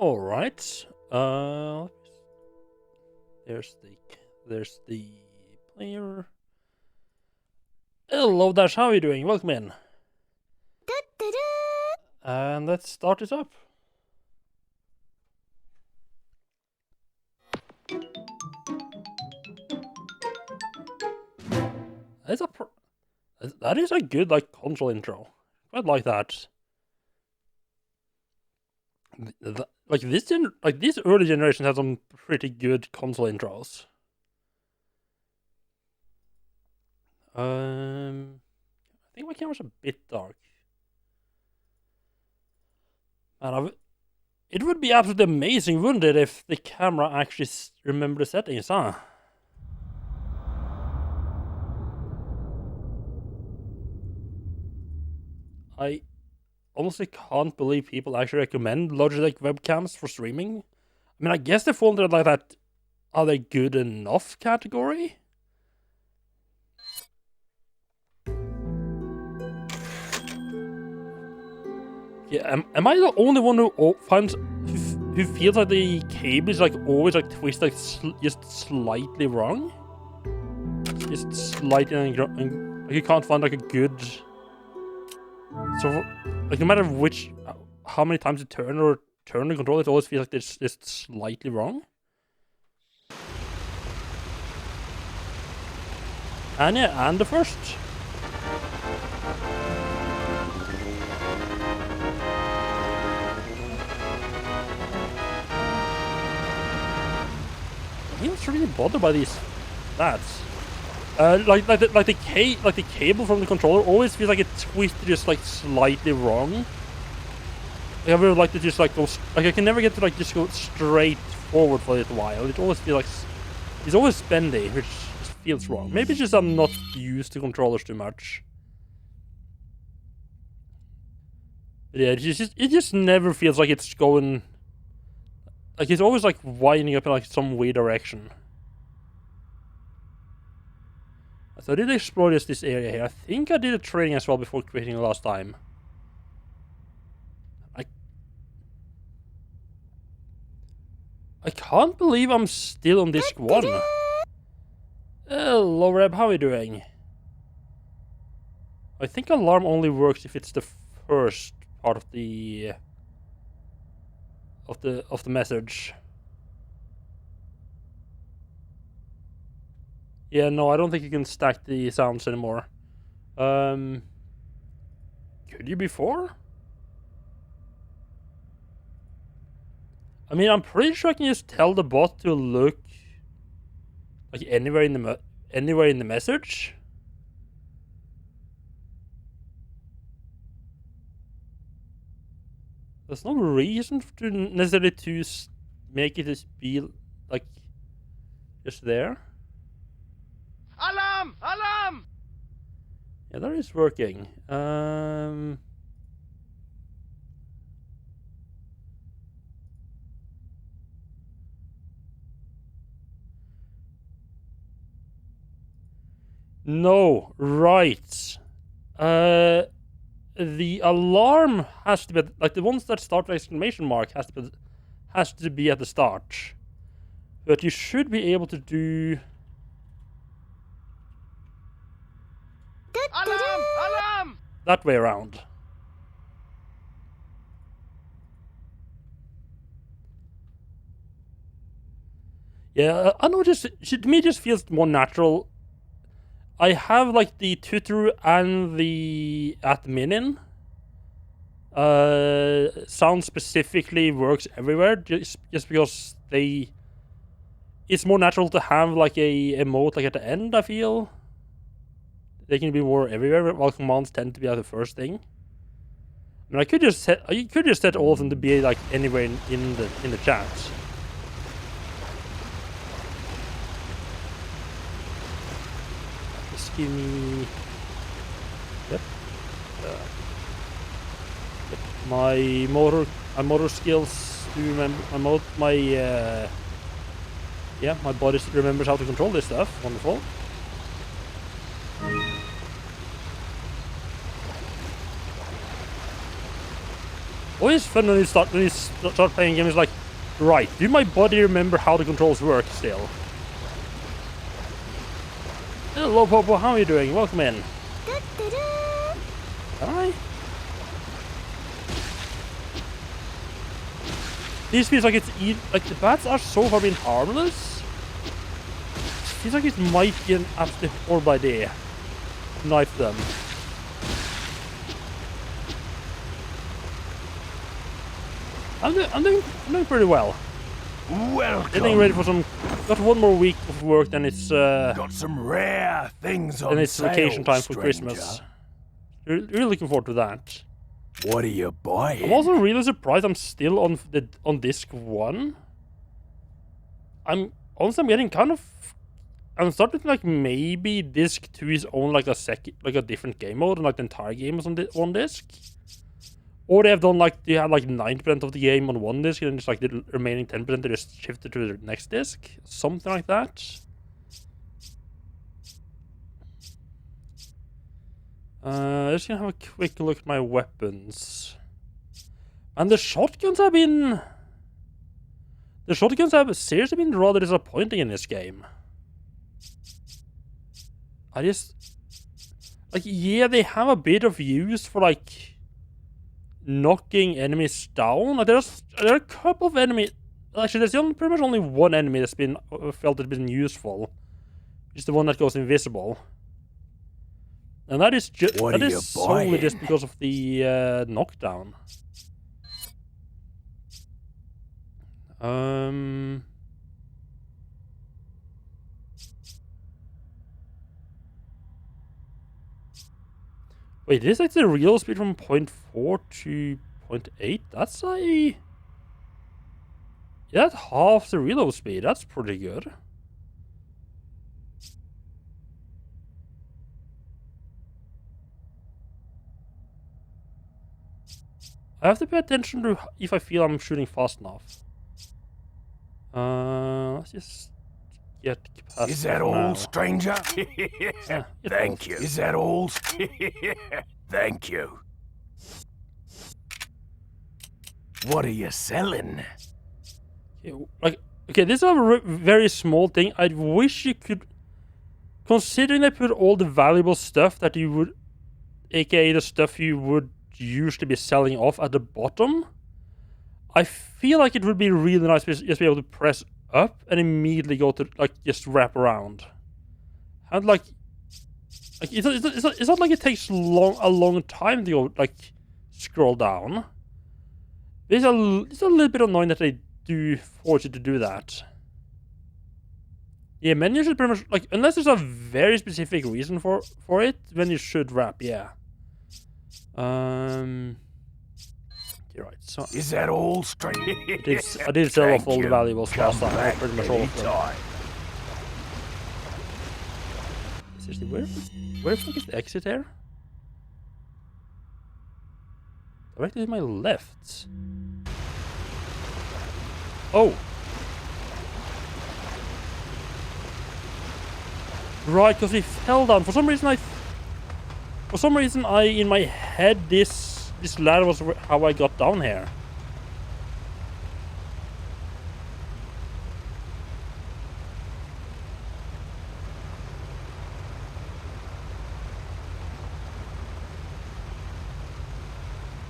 All right. There's the player. Hello, Dash. How are you doing? Welcome in. And let's start this up. That is a good console intro. Quite like that. These early generations have some pretty good console intros. I think my camera's a bit dark. And it would be absolutely amazing, wouldn't it, if the camera actually remembered the settings, huh? I honestly can't believe people actually recommend Logitech webcams for streaming. I mean, I guess they fall into that, are they good enough category? Yeah, am I the only one who feels like the cable is always twisted just slightly wrong? Just slightly, you can't find a good. So, no matter how many times you turn the controller, it always feels like it's just slightly wrong. And yeah, and the first. He was really bothered by these stats. The cable from the controller always feels like it's twisted just slightly wrong. I would like to just go I can never get to just go straight forward for a little while. It always feels it's always bendy, which just feels wrong. Maybe it's just I'm not used to controllers too much. But yeah, it just never feels like it's going. It's always winding up in some weird direction. So I did explore this area here. I think I did a training as well before quitting last time. I can't believe I'm still on disc 1. Hello, Reb. How are you doing? I think alarm only works if it's the first part of the message. Yeah, no, I don't think you can stack the sounds anymore. Could you before? I mean, I'm pretty sure I can just tell the bot to look anywhere in the message. There's no reason to necessarily to make it just be just there. Alarm! Alarm! Yeah, that is working. No, right. The alarm has to be the ones that start with exclamation mark has to be at the start. But you should be able to do. Alarm! Alarm! That way around. Yeah, I know. To me, it just feels more natural. I have the tutor and the admin in. Sound specifically works everywhere, just because it's more natural to have a emote at the end. I feel they can be more everywhere, while commands tend to be the first thing. I mean, you could just set all of them to be anywhere in the chat. Just give me. Yep. Yep. My motor skills do remember my body remembers how to control this stuff. Wonderful. Always fun when you start playing games like, right, do my body remember how the controls work still? Hello, Popo, how are you doing? Welcome in. Hi. This feels like it's like the bats are so far being harmless. It feels like it might be an absolute horrible idea. Knife them. I'm doing pretty well. Welcome. Getting ready for some. Got one more week of work, then it's Got some rare things on then it's sale, vacation time for stranger. Christmas. Really looking forward to that. What are you buying? I'm also really surprised I'm still on disc 1. I'm getting kind of. I'm starting to like maybe disc 2 is only like a different game mode and like the entire game is on one disc. Or they have done like they had like 90% of the game on one disc and just like the remaining 10% they just shifted to the next disc. Something like that. Just gonna have a quick look at my weapons. And the shotguns have seriously been rather disappointing in this game. I just like, yeah, they have a bit of use for like knocking enemies down. Like, there are a couple of enemies. Actually, there's pretty much only one enemy that's been felt has been useful. It's the one that goes invisible, and that is solely just because of the knockdown. Wait, this is like the real speed from 0.4 to 0.8? That's a... Yeah, that's half the reload speed. That's pretty good. I have to pay attention to if I feel I'm shooting fast enough. Let's just get capacity. Is that all, stranger? Yeah, Thank you. Is that all? Thank you. What are you selling? Okay, this is a very small thing. I wish you could, considering they put all the valuable stuff that you would, aka the stuff you would usually be selling off at the bottom, I feel like it would be really nice to just be able to press up and immediately go to, like, just wrap around. And like it's not like it takes a long time to go, like, scroll down. It's a little bit annoying that they do force you to do that. Yeah, menus should pretty much, like, unless there's a very specific reason for it, then you should wrap, yeah. You're right, so... Is that all, stranger? I did sell off all the valuables last time, pretty much all of them. Seriously, where the fuck is the exit here? Directly to my left. Oh! Right, because he fell down. For some reason I in my head this ladder was how I got down here.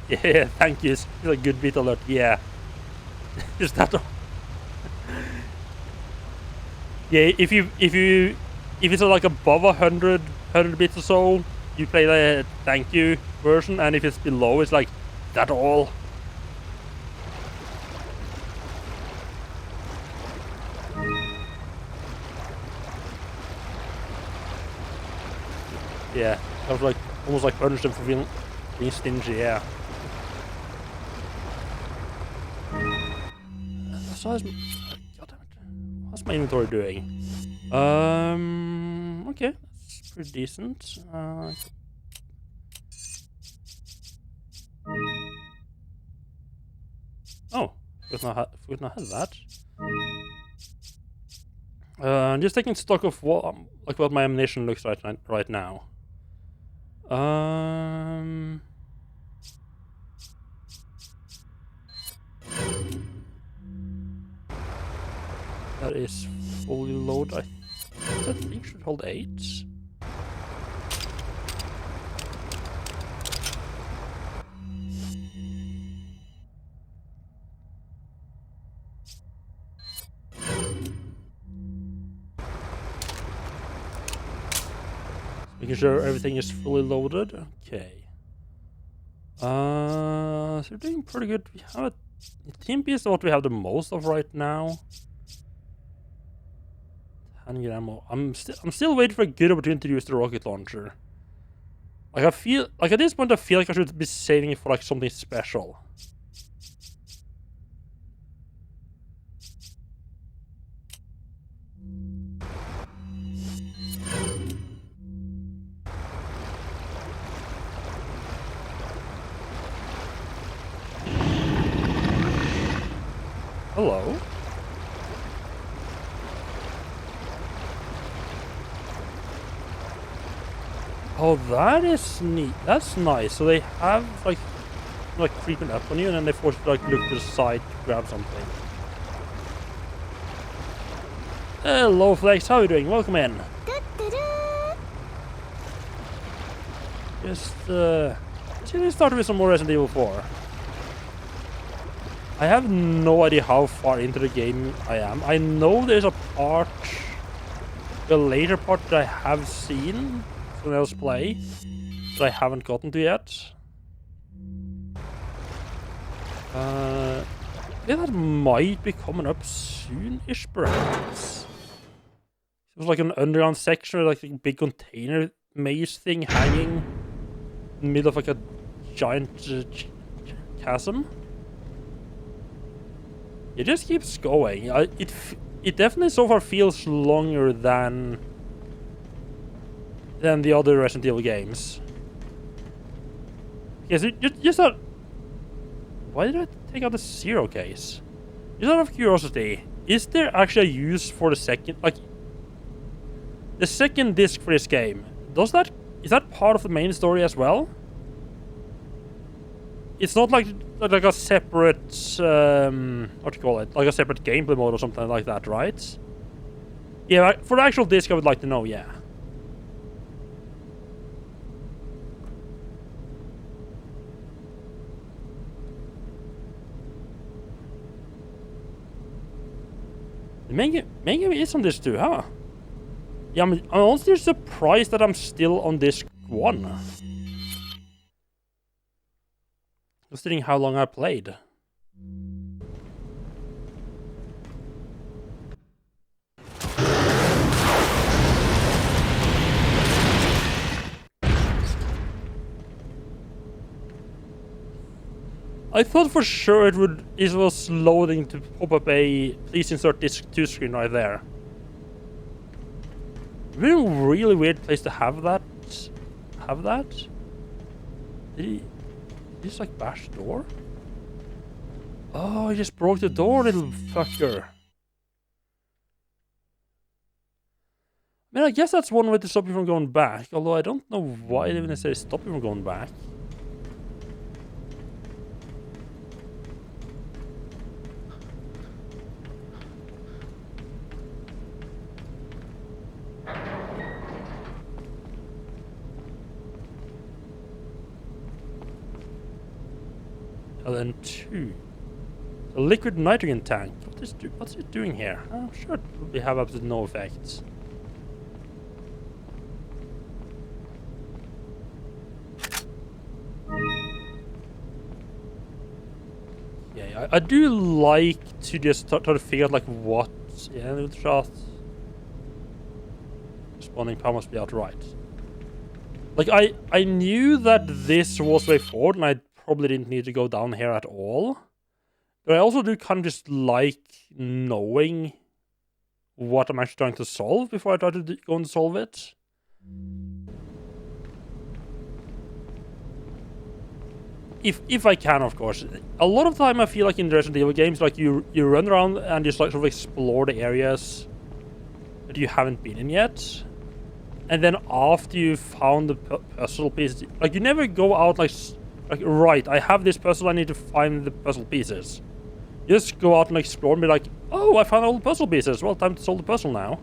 Yeah, thank you. It's a good bit alert. Yeah. Is that? Yeah, if it's like above 100 bits or so, you play the thank you version, and if it's below, it's like that all. Yeah, I was like almost like punish them for being stingy. Yeah. So God damn it. What's my inventory doing? Okay, that's pretty decent. Oh, forgot I had that. Just taking stock of what my ammunition looks like right now. That is fully loaded. That thing should hold 8. Making sure everything is fully loaded. Okay. So we're doing pretty good. We have a TMP is what we have the most of right now. 10 ammo. I'm still waiting for a good opportunity to use the rocket launcher. Like I feel like at this point I feel like I should be saving it for like something special. Hello? Oh, that is neat. That's nice. So they have like creeping up on you, and then they force you to like look to the side to grab something. Hello, Flex. How are you doing? Welcome in. Let's start with some more Resident Evil 4. I have no idea how far into the game I am. I know there's a part, the later part that I have seen someone else play, that I haven't gotten to yet. Yeah, that might be coming up soon-ish, perhaps. It was like an underground section, like a big container maze thing hanging in the middle of like a giant chasm. It just keeps going. It definitely so far feels longer than the other Resident Evil games. Yes, just that. Why did I take out the Zero case? Just out of curiosity, is there actually a use for the second, like the second disc for this game? Is that part of the main story as well? It's not like a separate, what do you call it? Like a separate gameplay mode or something like that, right? Yeah, for the actual disc, I would like to know, yeah. The main game is on this too, huh? Yeah, I'm honestly surprised that I'm still on disc 1. Considering how long I played. I thought for sure it was loading to pop up a please insert disc 2 screen right there. Really, really weird place to have that. Did he just like bash the door? Oh, he just broke the door, little fucker. I mean, I guess that's one way to stop you from going back, although I don't know why they would necessarily stop you from going back. LN2. A liquid nitrogen tank. What's it doing here? I'm sure it will have absolutely no effects. Yeah, I do like to just try to figure out like what. Yeah, the shot. Responding power must be outright. Like I knew that this was way forward, and I probably didn't need to go down here at all. But I also do kind of just like knowing what I'm actually trying to solve before I try to go and solve it. If I can, of course. A lot of time I feel like in Resident Evil games, like you run around and just like sort of explore the areas that you haven't been in yet. And then after you've found the puzzle pieces, like you never go out like right, I have this puzzle, I need to find the puzzle pieces. You just go out and explore and be like, Oh, I found all the puzzle pieces. Well, time to solve the puzzle now.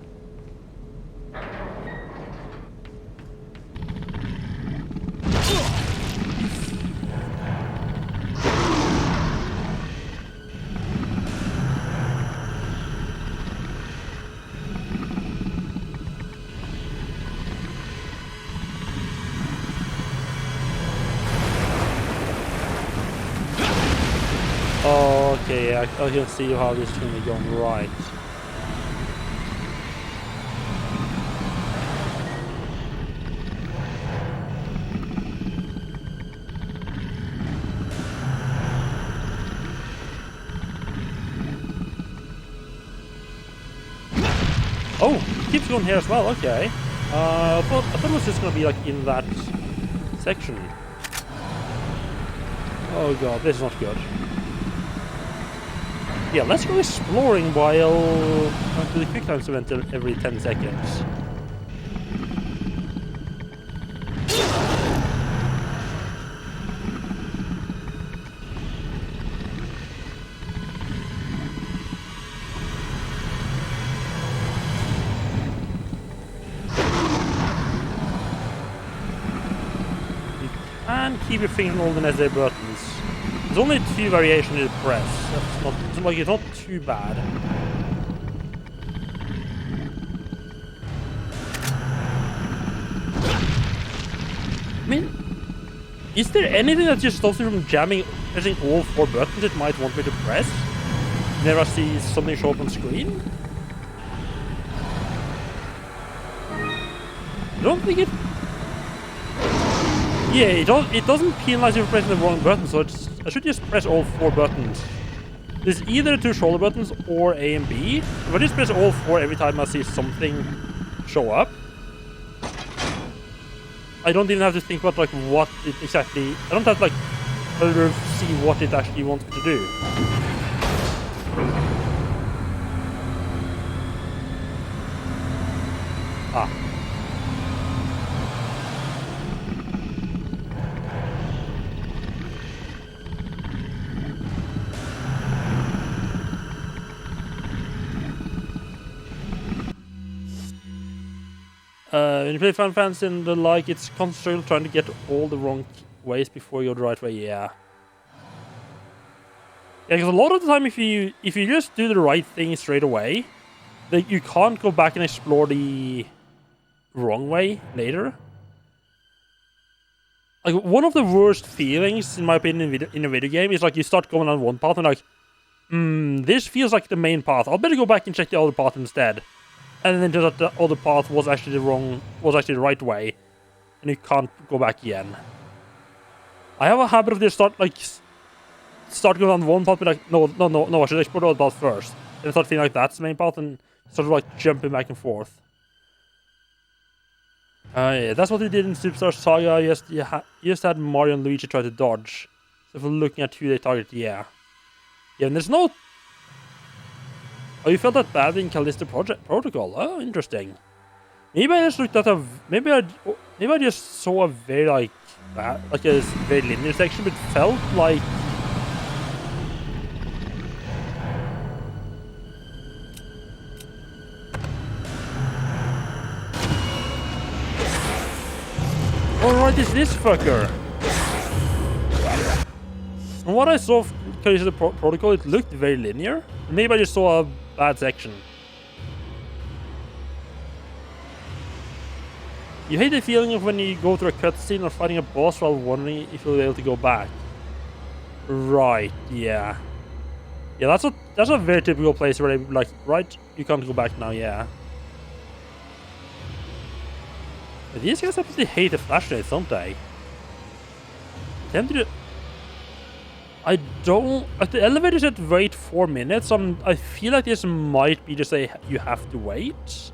Okay, I can see how this is going to be going right. Oh, it keeps going here as well, okay. I thought it was just going to be like in that section. Oh god, this is not good. Yeah, let's go exploring while going to the quick time event every 10 seconds. And keep your finger holding as their buttons. There's only 2 variations to press. That's not, it's like it's not too bad. I mean, is there anything that just stops me from pressing all 4 buttons it might want me to press? Whenever I see something show up on screen? I don't think it... Yeah, it doesn't penalize you for pressing the wrong button, so I should just press all 4 buttons. There's either 2 shoulder buttons or A and B. If I just press all 4 every time I see something show up, I don't even have to think about like what it exactly... I don't have to like see what it actually wants me to do. Ah. When you play Final Fantasy and the like, it's constantly trying to get all the wrong ways before you go the right way, yeah. Yeah, because a lot of the time if you just do the right thing straight away, then you can't go back and explore the wrong way later. Like, one of the worst feelings, in my opinion, in a video game is like you start going on one path and like, this feels like the main path. I'll better go back and check the other path instead. And then just the other path was actually the right way, and you can't go back again. I have a habit of just start going on one path, but like no, I should explore the other path first, and start feeling like that's the main path, and sort of like jumping back and forth. Yeah, that's what we did in Superstar Saga. You just had Mario and Luigi try to dodge. So if we're looking at who they target, yeah, and there's no. Oh, you felt that bad in Callisto Protocol? Oh, interesting. Maybe I just looked at maybe I just saw a very a very linear section, but it felt like. Alright, it's this fucker. From what I saw of Callisto Protocol, it looked very linear. Maybe I just saw a bad section. You hate the feeling of when you go through a cutscene or fighting a boss while wondering if you'll be able to go back. Right, yeah. Yeah, that's a very typical place where they like, right, you can't go back now, yeah. But these guys absolutely hate the flashlights, don't they? I don't... Like, the elevator said wait 4 minutes. I feel like this might be just say you have to wait.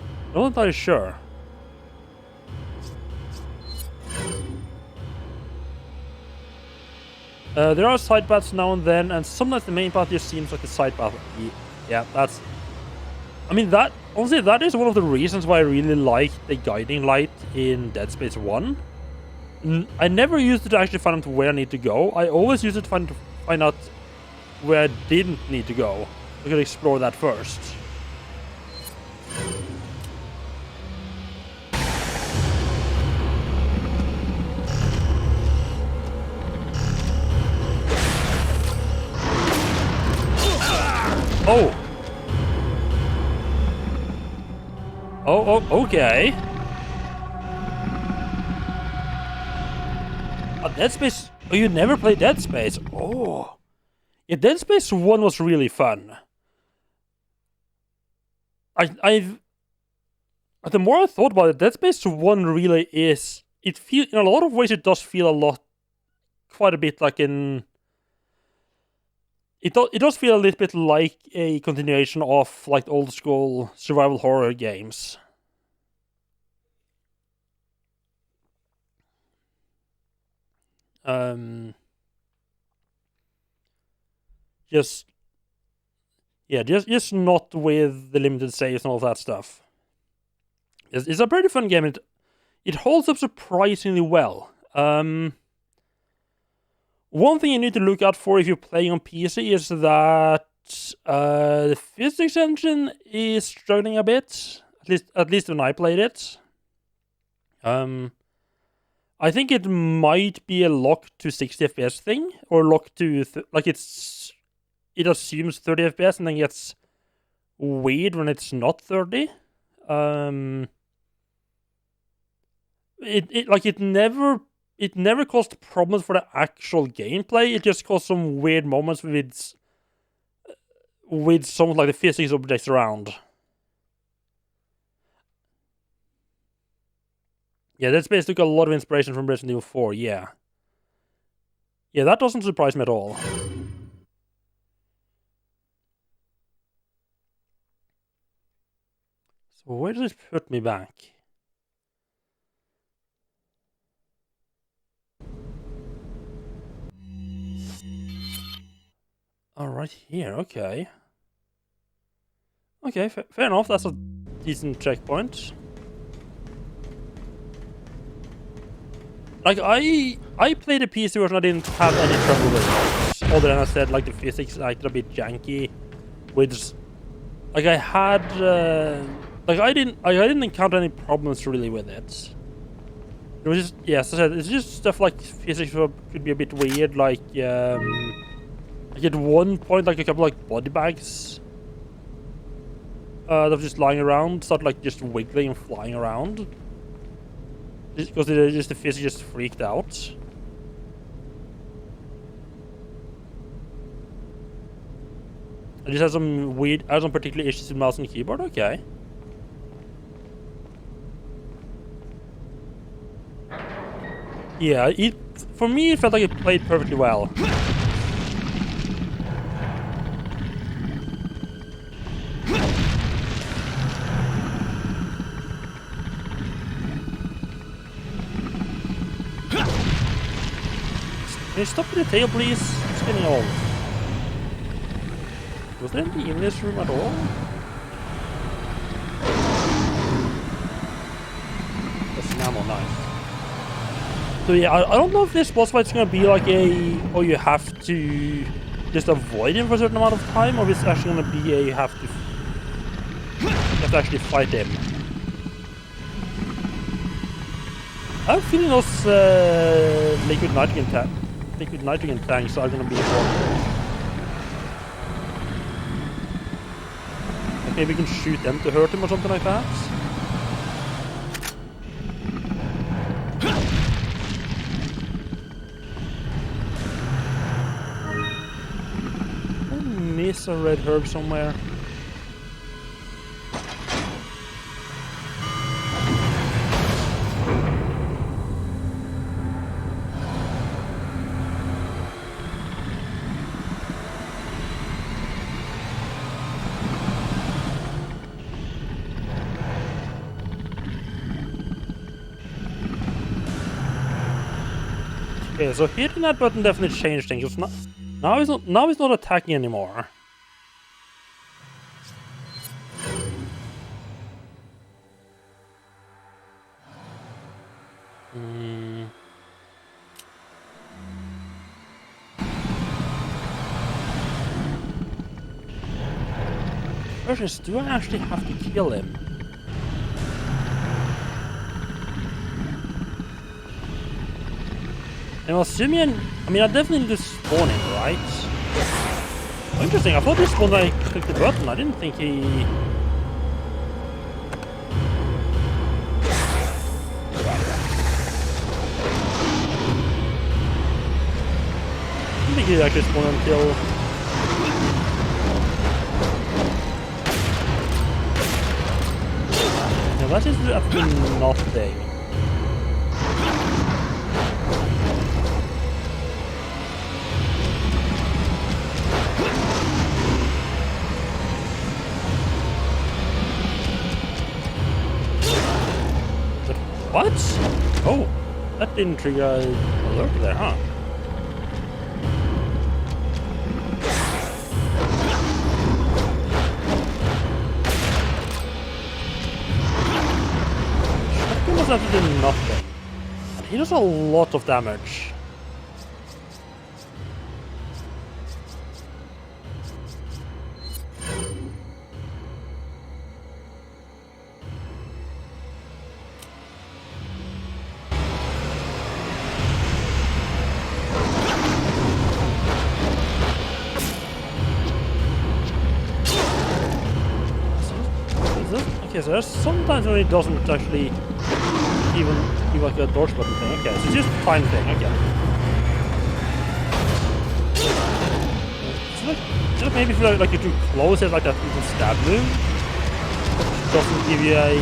I'm not entirely sure. There are side paths now and then, and sometimes the main path just seems like a side path. Yeah, that's... I mean, honestly, that is one of the reasons why I really like the guiding light in Dead Space 1. I never used it to actually find out where I need to go. I always used it to find out where I didn't need to go. we could explore that first. Oh. Oh, okay. Dead Space. Oh, you never played Dead Space? Oh. Yeah, Dead Space 1 was really fun. The more I thought about it, Dead Space 1 really is. It feels, in a lot of ways, it does feel quite a bit like in. It does feel a little bit like a continuation of like old school survival horror games. Just not with the limited saves and all that stuff. It's a pretty fun game. It holds up surprisingly well. One thing you need to look out for if you're playing on PC is that the physics engine is struggling a bit. At least when I played it. I think it might be a lock to 60 FPS thing, or lock to it assumes 30 FPS and then gets weird when it's not 30. It never caused problems for the actual gameplay. It just caused some weird moments with some like the physics objects around. Yeah, Dead Space took a lot of inspiration from Resident Evil 4, yeah. Yeah, that doesn't surprise me at all. So where does it put me back? Oh, right here, okay. Okay, fair enough, that's a decent checkpoint. Like, I played the PC version, I didn't have any trouble with it. Other than I said, like, the physics acted a bit janky. Which, like, I had, like, I didn't encounter any problems really with it. It was just, yes, I said, it's just stuff like physics could be a bit weird, like at one point, like, a couple, like, body bags that were just lying around, started, like, just wiggling and flying around. Because the physics just freaked out. I just had some particular issues with mouse and keyboard, okay. Yeah, for me it felt like it played perfectly well. Can you stop with the tail, please? It's getting old. Was there anything in this room at all? That's an ammo knife. So yeah, I don't know if this boss fight's gonna be like or you have to just avoid him for a certain amount of time, or if it's actually gonna be you have to actually fight him. I have a feeling those liquid nitrogen tanks are gonna be important. Like maybe we can shoot them to hurt him or something like that. I miss a red herb somewhere. Okay, so hitting that button definitely changed things. Now he's not attacking anymore. question is, do I actually have to kill him? And well, Simeon, I mean, I definitely need to spawn him, right? Oh, interesting, I thought he spawned when I clicked the button. I didn't think he... I didn't think he actually spawned until... Yeah, that is absolutely nothing. What? Oh, that didn't trigger an alert there, huh? Shotgun does absolutely nothing. But he does a lot of damage. Okay, so there's sometimes when it doesn't actually even give like a dodge button thing. Okay, so it's just a time thing, okay. So maybe if like you're too close, there's like a little stab move. Which doesn't give you a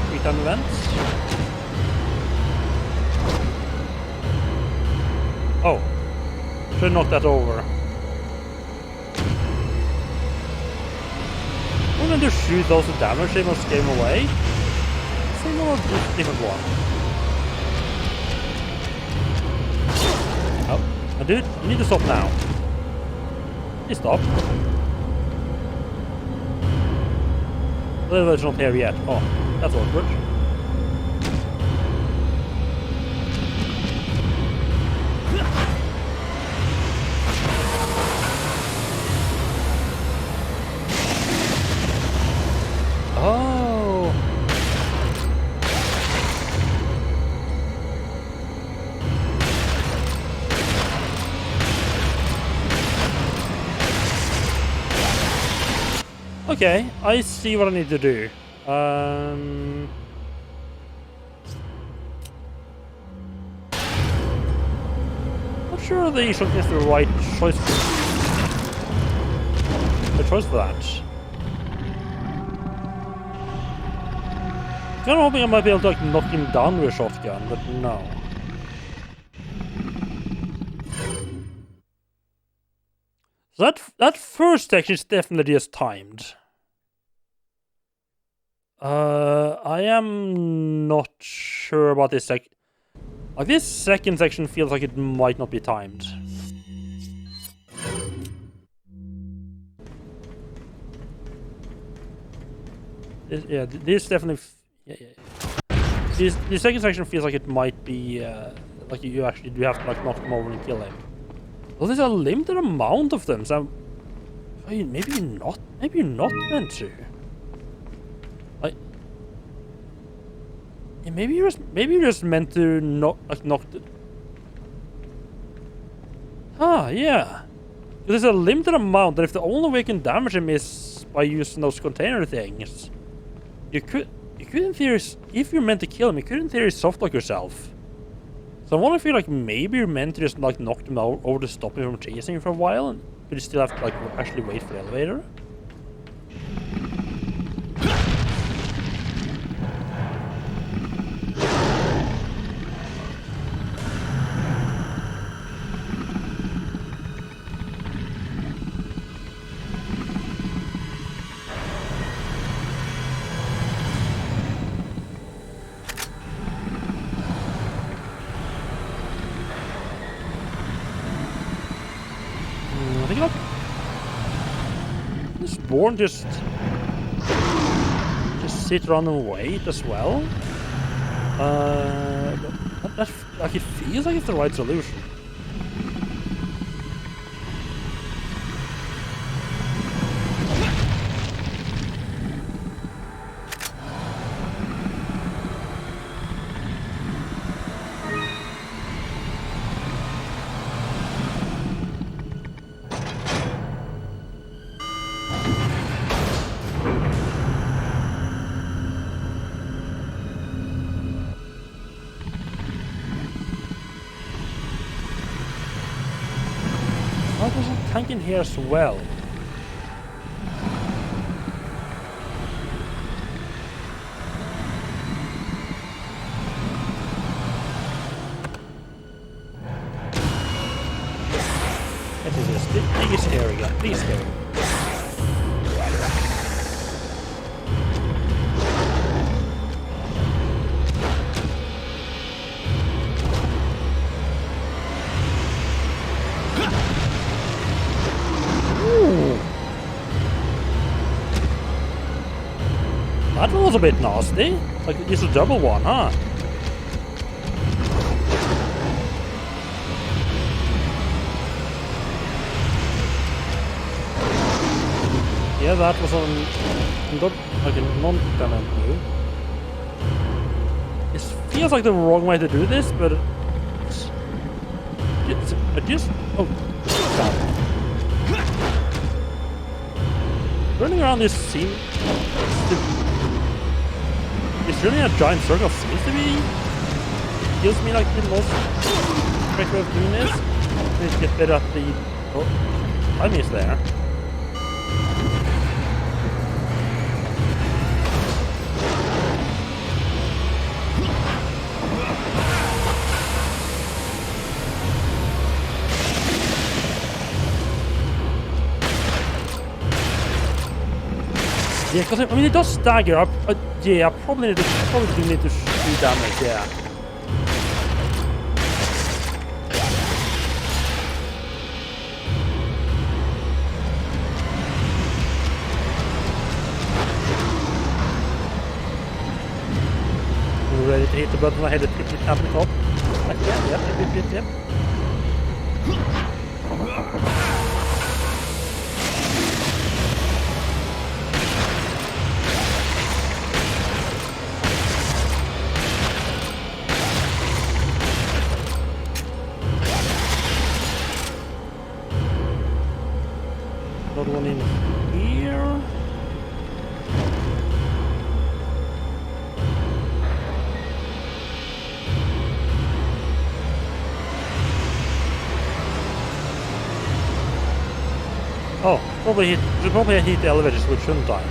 quick time event. Oh. Should knock that over. I'm going to shoot those with damage, they must game away. Same one or different one? Oh, dude, you need to stop now. He stopped. The level's not here yet. Oh, that's awkward. Oh. Okay, I see what I need to do. Not sure the shotgun is the right choice. The choice for that. I'm kind of hoping I might be able to like knock him down with a shotgun, but no. So that first section is definitely just timed. I am not sure about this like this second section feels like it might not be timed. This definitely. Yeah. The second section feels like it might be like you actually do have to like knock them over and kill him. Well, there's a limited amount of them, so I mean, maybe you're not meant to. Like, yeah, maybe you're just meant to not like knock the. Ah, yeah. There's a limited amount, and if the only way you can damage him is by using those container things, you could in theory, if you're meant to kill him, you could in theory softlock yourself. So I wonder if like maybe you're meant to just like knock them over to stop him from chasing you for a while, but you still have to like actually wait for the elevator. Born just sit around and wait as well. That like it feels like it's the right solution. there's a tank in here as well. This is this. Please area. Please area. That was a bit nasty. Like, it's a double one, huh? Yeah, that was like a non-damage move. It feels like the wrong way to do this, but I just oh god. Running around this scene. It's really a giant circle seems to be. Feels to me like the most correct way of doing this. Let's get better at the. Oh, I missed there. Yeah, because I mean it does stagger up. Yeah, I probably do need to do damage. Yeah. We're ready to hit the button. I had it tap on top. Yep. Another one in here. Oh, probably hit the elevator switch, shouldn't I?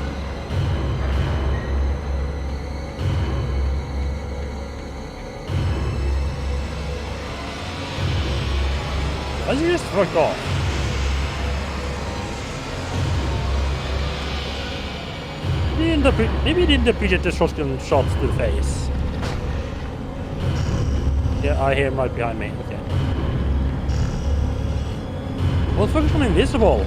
I just fucked off. Maybe he didn't appreciate the shotgun shots to the face. Yeah, I hear him right behind me. Okay. What the fuck is invisible?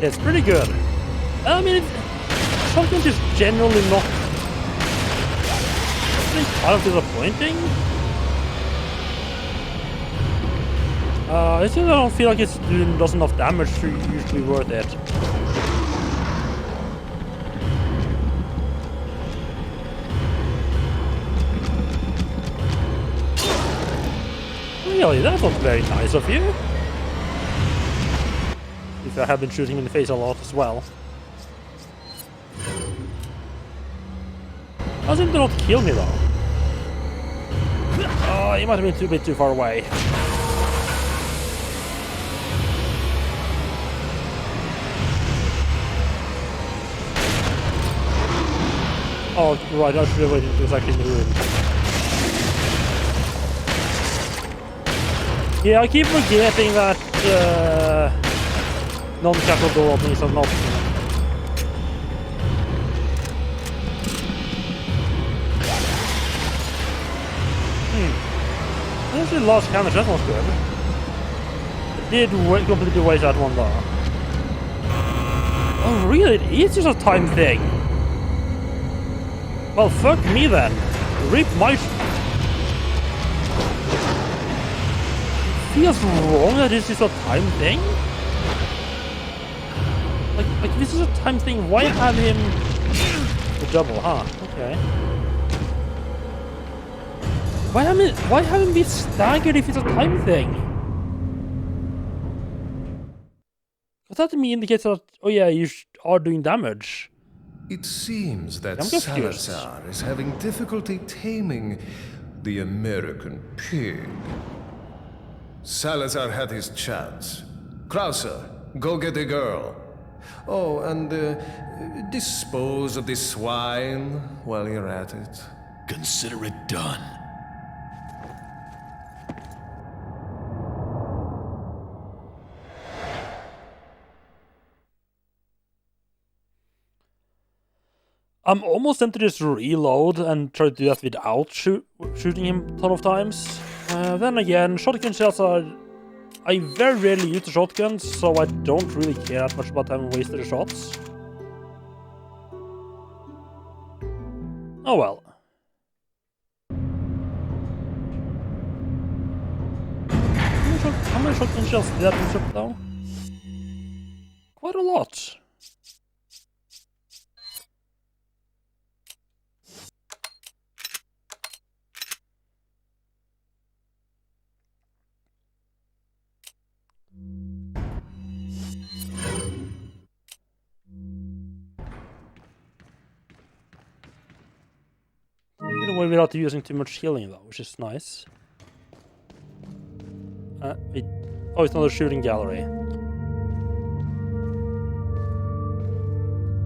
Yeah, it's pretty good. I mean, shotgun is generally not kind of disappointing. It's just I don't feel like it's doing enough damage to usually worth it. Really, that was very nice of you. If I have been shooting in the face a lot as well. How did they not kill me though? Oh, he might have been a bit too far away. Oh, right, I should have waited until it was actually in the room. Yeah, I keep forgetting that non-capital door openings are not. I actually lost damage, that was good. It did completely waste that one though. Oh really? It is just a time thing. Well, fuck me then. Rip my... It feels wrong that this is a time thing. Like if this is a time thing, why have him... The double, huh? Okay. Why haven't we staggered if it's a time thing? But that to me indicates that, oh yeah, you are doing damage. It seems that I'm confused. Salazar is having difficulty taming the American pig. Salazar had his chance. Krauser, go get the girl. Oh, and dispose of the swine while you're at it. Consider it done. I'm almost tempted to just reload and try to do that without shooting him a ton of times. Then again, shotgun shells are... I very rarely use the shotguns, so I don't really care that much about having wasted the shots. Oh well. How many shotgun shells did that use up though? Quite a lot. Get away without using too much healing though, which is nice. Oh, it's another shooting gallery. I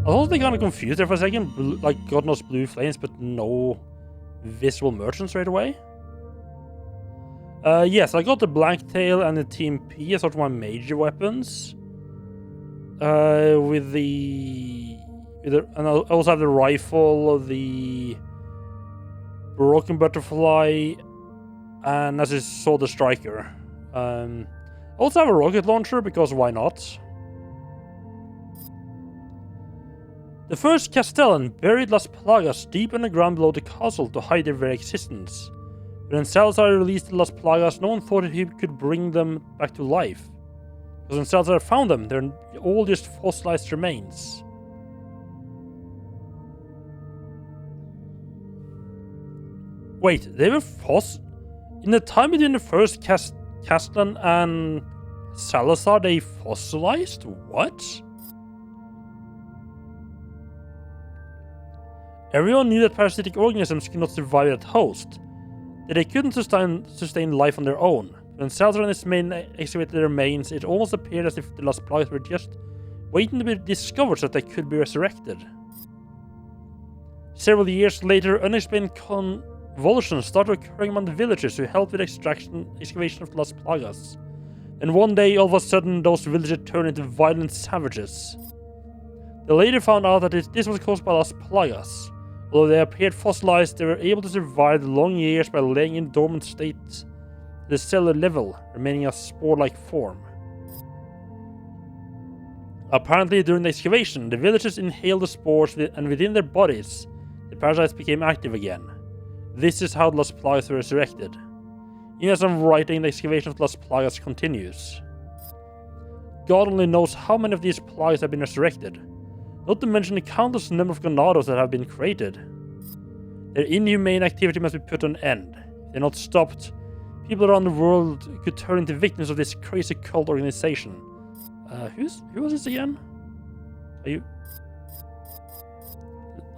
was also kind of confused there for a second. Like, God knows blue flames, but no visible merchants right away. Yes, I got the Blacktail and the TMP as sort of my major weapons. And I also have the rifle, the Broken Butterfly, and as you saw, the Striker. I also have a rocket launcher, because why not? The first Castellan buried Las Plagas deep underground below the castle to hide their very existence. But when Salazar released the Las Plagas, no one thought that he could bring them back to life. Because when Salazar found them, they're all just fossilized remains. Wait, they were in the time between the first Castellan and Salazar, they fossilized? What? Everyone knew that parasitic organisms could not survive at host, that they couldn't sustain life on their own. When Salazar and his men excavated their remains, it almost appeared as if the Las Plagas were just waiting to be discovered so that they could be resurrected. Several years later, unexplained convulsions started occurring among the villagers who helped with excavation of the Las Plagas. And one day, all of a sudden, those villagers turned into violent savages. They later found out that this was caused by Las Plagas. Although they appeared fossilized, they were able to survive the long years by laying in dormant states at the cellular level, remaining a spore-like form. Apparently, during the excavation, the villagers inhaled the spores, and within their bodies, the parasites became active again. This is how the Las Plagas were resurrected. Even as I'm writing, the excavation of the Las Plagas continues. God only knows how many of these plagas have been resurrected, not to mention the countless number of Ganados that have been created. Their inhumane activity must be put an end. If they're not stopped, people around the world could turn into victims of this crazy cult organization. Who was this again? Are you...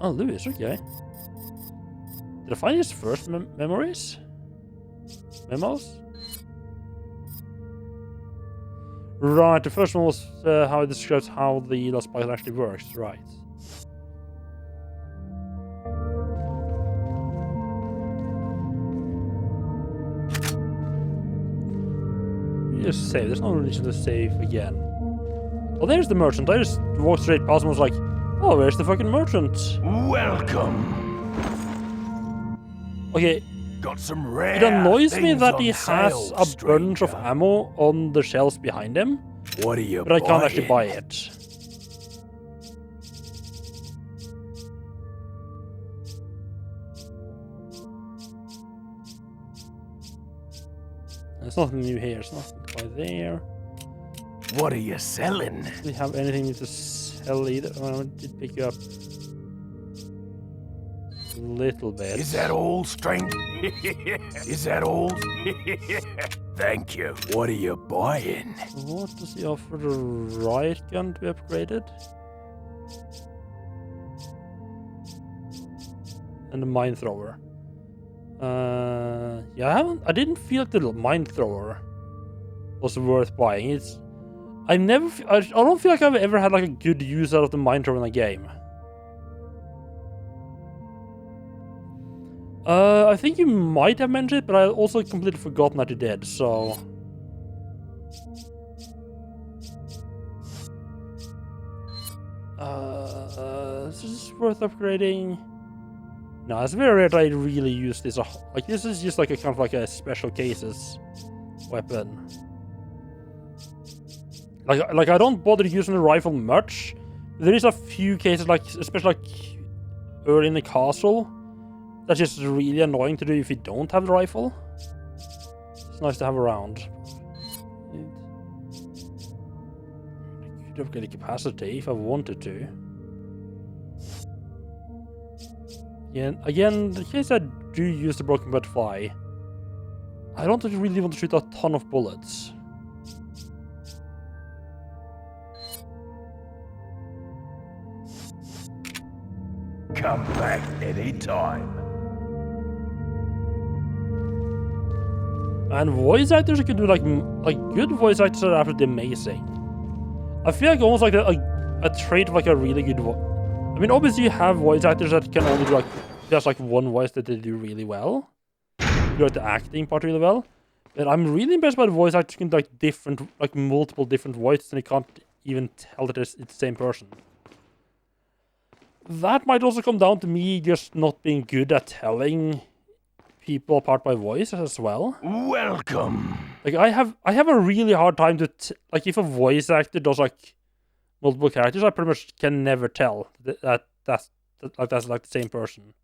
Oh, Lewis, okay. Did I find his first memories? Memos? Right, the first one was how it describes how the Las Plagas actually works, right. You just save, there's no reason to save again. Oh, there's the merchant. I just walked straight past him and was like, oh, where's the fucking merchant? Welcome. Okay, Got some rare it annoys me things that on he has sale, a bunch of stranger. ammo on the shelves behind him, What are you but I can't actually buy buying? it. There's nothing new here, it's nothing quite there. What are you selling? Do we have anything to sell either? Oh, I did pick you up a little bit. Is that all, stranger? Is that all? Thank you. What are you buying? What does he offer the riot gun to be upgraded? And the mine thrower. Yeah, I didn't feel like the mine thrower was worth buying. I don't feel like I've ever had like a good use out of the mine thrower in a game. I think you might have mentioned it, but I also completely forgotten that you did, so... This is worth upgrading. No, it's very rare that I really use this. Like, this is just like a kind of like a special cases weapon. Like I don't bother using the rifle much. There is a few cases, like especially like early in the castle, that's just really annoying to do if you don't have the rifle. It's nice to have around. I could upgrade the capacity if I wanted to. Yeah, again, in case I do use the broken butterfly, I don't really want to shoot a ton of bullets. Come back anytime. And voice actors, you can do like good voice actors are absolutely amazing. I feel like almost like a trait of like a really good voice. I mean, obviously you have voice actors that can only do like just like one voice that they do really well. Do like the acting part really well. But I'm really impressed by the voice actors who can do like multiple different voices and you can't even tell that it's the same person. That might also come down to me just not being good at telling people apart by voice as well. Welcome. Like I have a really hard time to like if a voice actor does like multiple characters, I pretty much can never tell that's like the same person.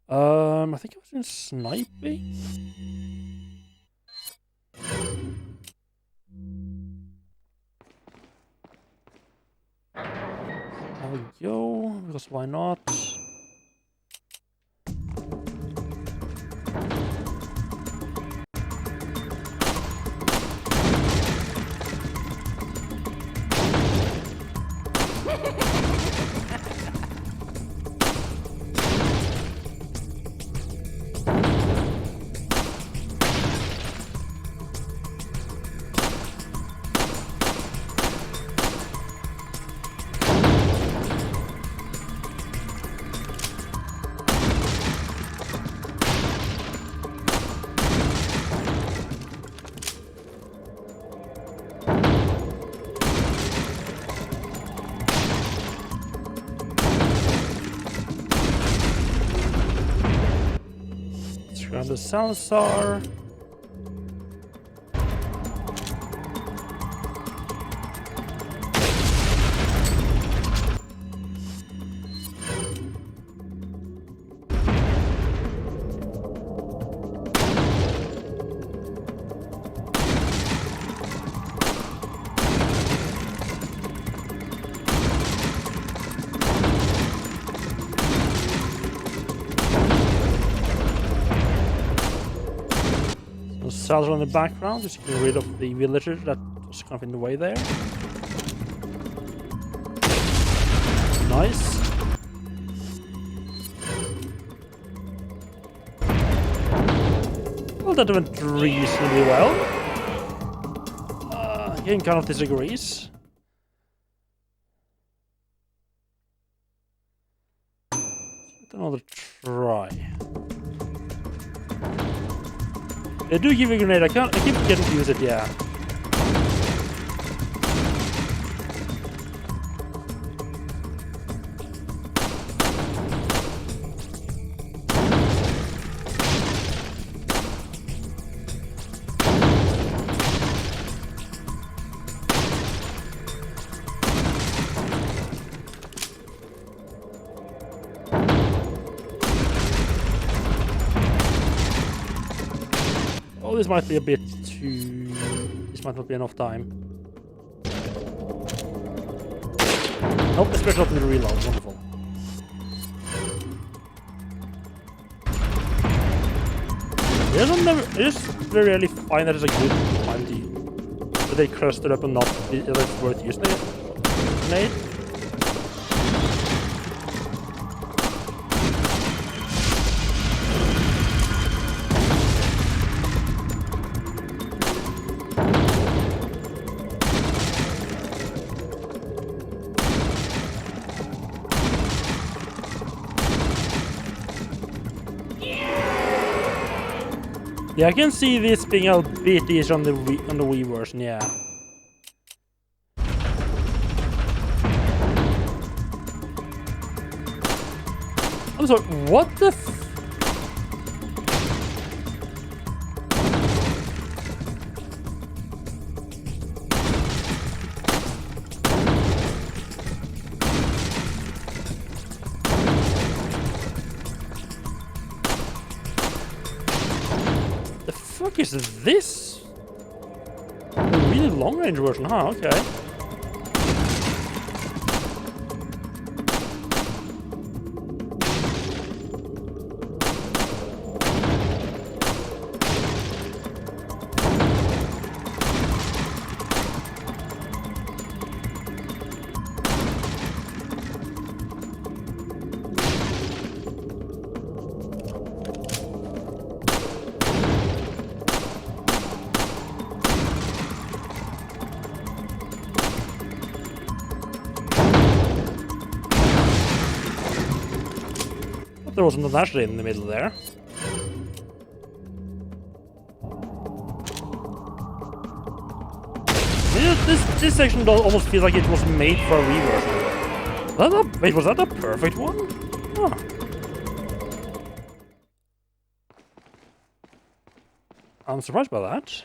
I think I was in sniping. There we go, because why not? Around the Salazar. Salazar in the background, just getting rid of the villager that was kind of in the way there. Nice. Well, that went reasonably well. Game kind of disagrees. Another try. They do give you a grenade. I keep forgetting to use it, yeah. Oh, this might be a bit too... This might not be enough time. Nope, especially up in the reload. Wonderful. I just very rarely find that it's a good time to they cluster up and not be that it's worth using it. Grenade. Yeah, I can see this being a bit easier on the Wii version, yeah. I'm sorry, what the fuck is this? A really long range version, huh? Okay. There wasn't actually in the middle there. This section almost feels like it was made for a Wii version. Wait, was that a perfect one? Huh. I'm surprised by that.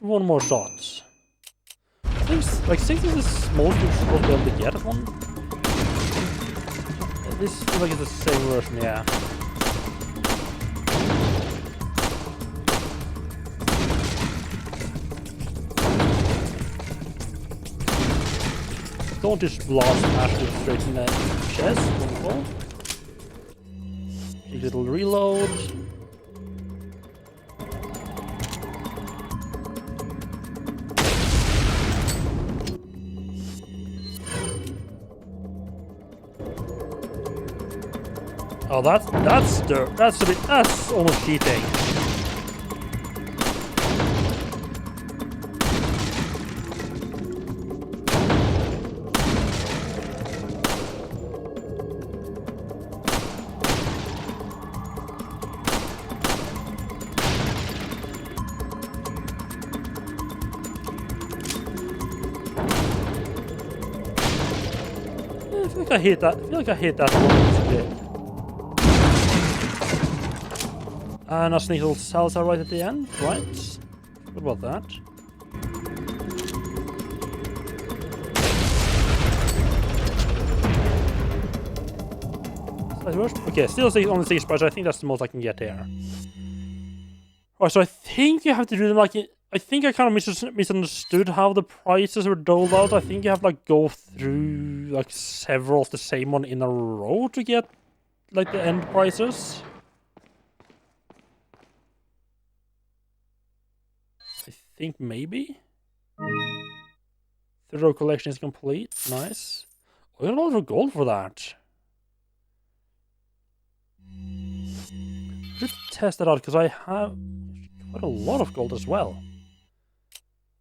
One more shot. I think like 6 is the smallest you're supposed to be able to get at one. This feels like it's the same version, yeah. Don't just blast Ashley straight in the chest. Wonderful. A little reload. Oh, that's almost cheating. I feel like I hit that. I feel like I hit that one a bit. And a sneak little Salazar right at the end, right? What about that? Okay, still on the 6 price. I think that's the most I can get here. Alright, so I think you have to do them like... I think I kind of misunderstood how the prices were doled out. I think you have to like go through like several of the same one in a row to get like the end prices. I think maybe. The row collection is complete. Nice. Oh, you got a lot of gold for that. I should test that out because I have quite a lot of gold as well.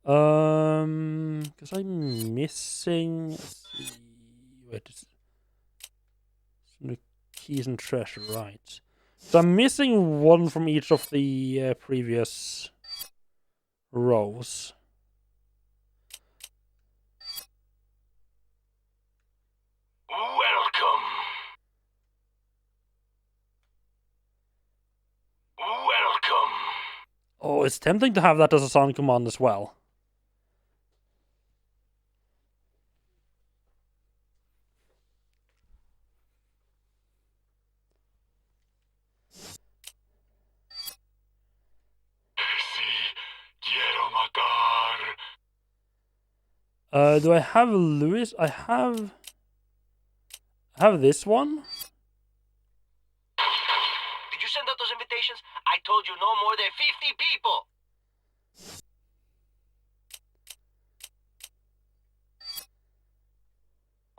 Because I'm missing. Let's see. Wait, it's the keys and treasure, right? So I'm missing one from each of the previous rows. Welcome. Welcome. Oh, it's tempting to have that as a sound command as well. Do I have Lewis? I have this one. Did you send out those invitations? I told you no more than 50 people.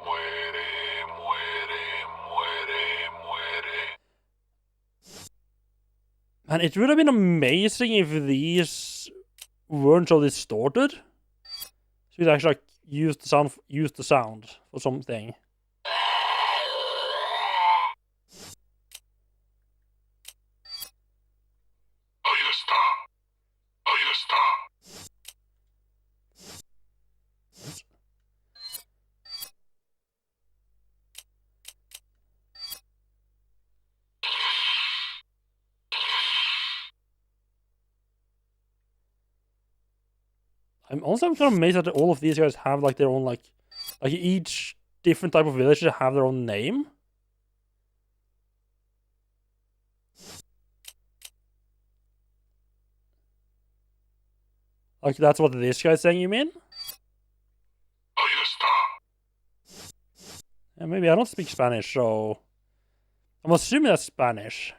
Muere, muere, muere, muere. Man, it would have been amazing if these weren't so distorted. So you'd actually like use the sound for something. Ahí está. Ahí está. I'm also kind of amazed that all of these guys have like their own like each different type of village have their own name. Like that's what this guy's saying, you mean? Ahí está. Yeah, maybe I don't speak Spanish, so I'm assuming that's Spanish.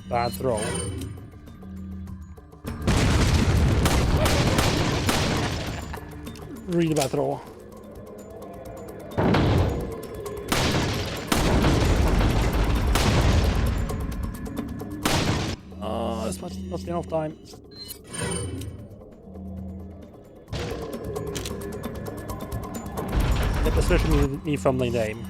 Bad throw. Really bad throw. Oh, this must not be enough time. Yep, especially me fumbling the aim.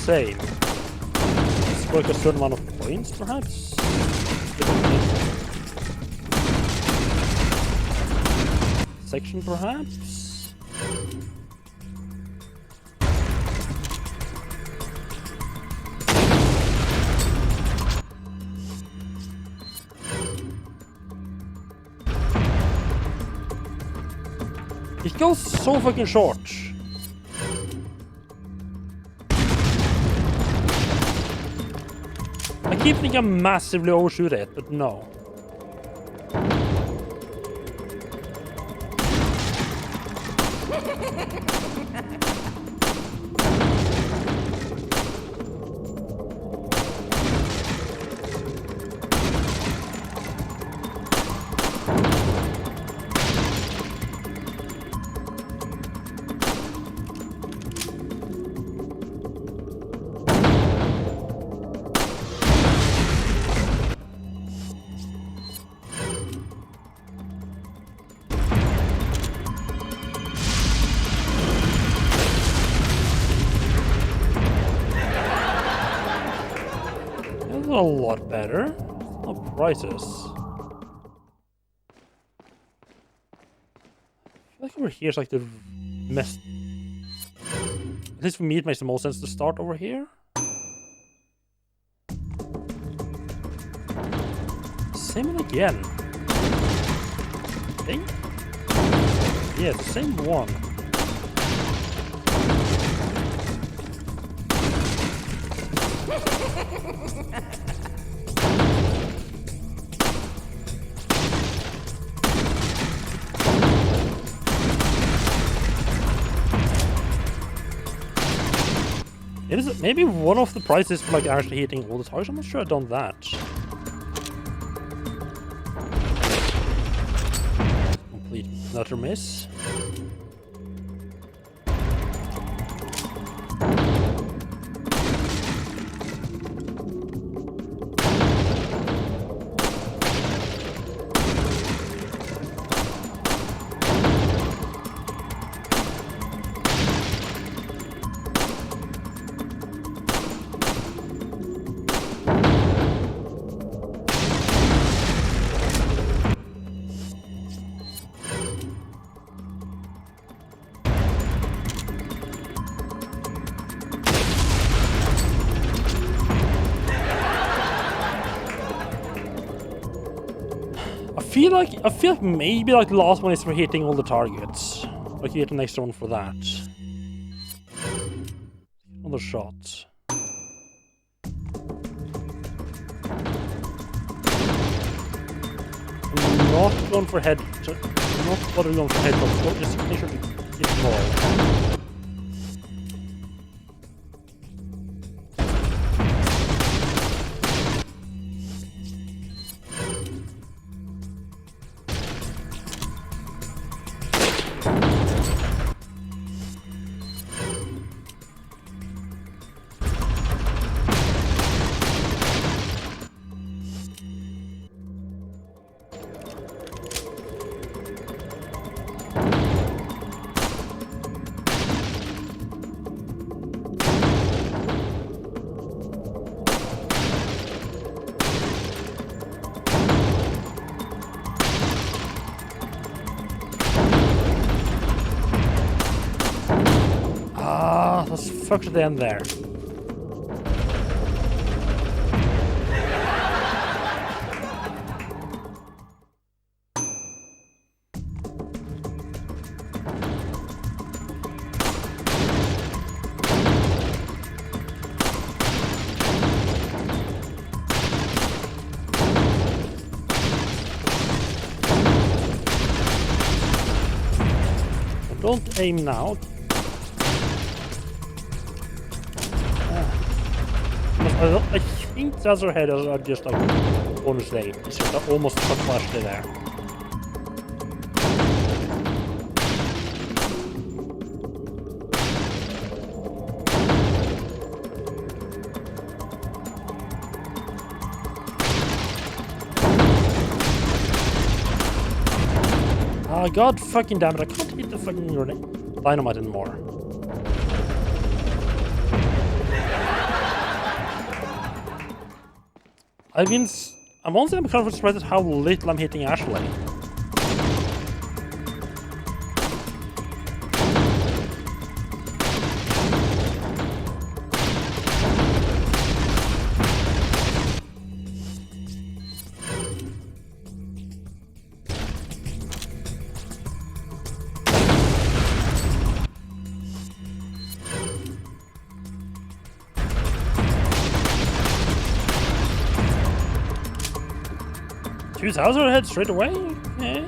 Same. Let's work a certain amount of points, perhaps? Section, perhaps? It goes so fucking short. I keep thinking I massively overshoot it, but no. A lot better. No prices. I feel like over here is like the mess. At least for me, it makes the most sense to start over here. Same one again. I think? Yeah, it's the same one. It is maybe one of the prizes for like actually hitting all the targets. I'm not sure I've done that. Complete another miss. I feel like maybe like the last one is for hitting all the targets. Like you get an extra one for that. Another shot. I'm not going for head. I'm not bothering going for head. Just make sure to hit the ball. Let's fuck to the end there. Don't aim now. I think that's our head are just like bonus day. It's just almost flashed there. Ah, god fucking damn it, I can't hit the fucking dynamite anymore. I'm honestly kind of surprised at how little I'm hitting Ashley. Choose Hauser head straight away? Yeah.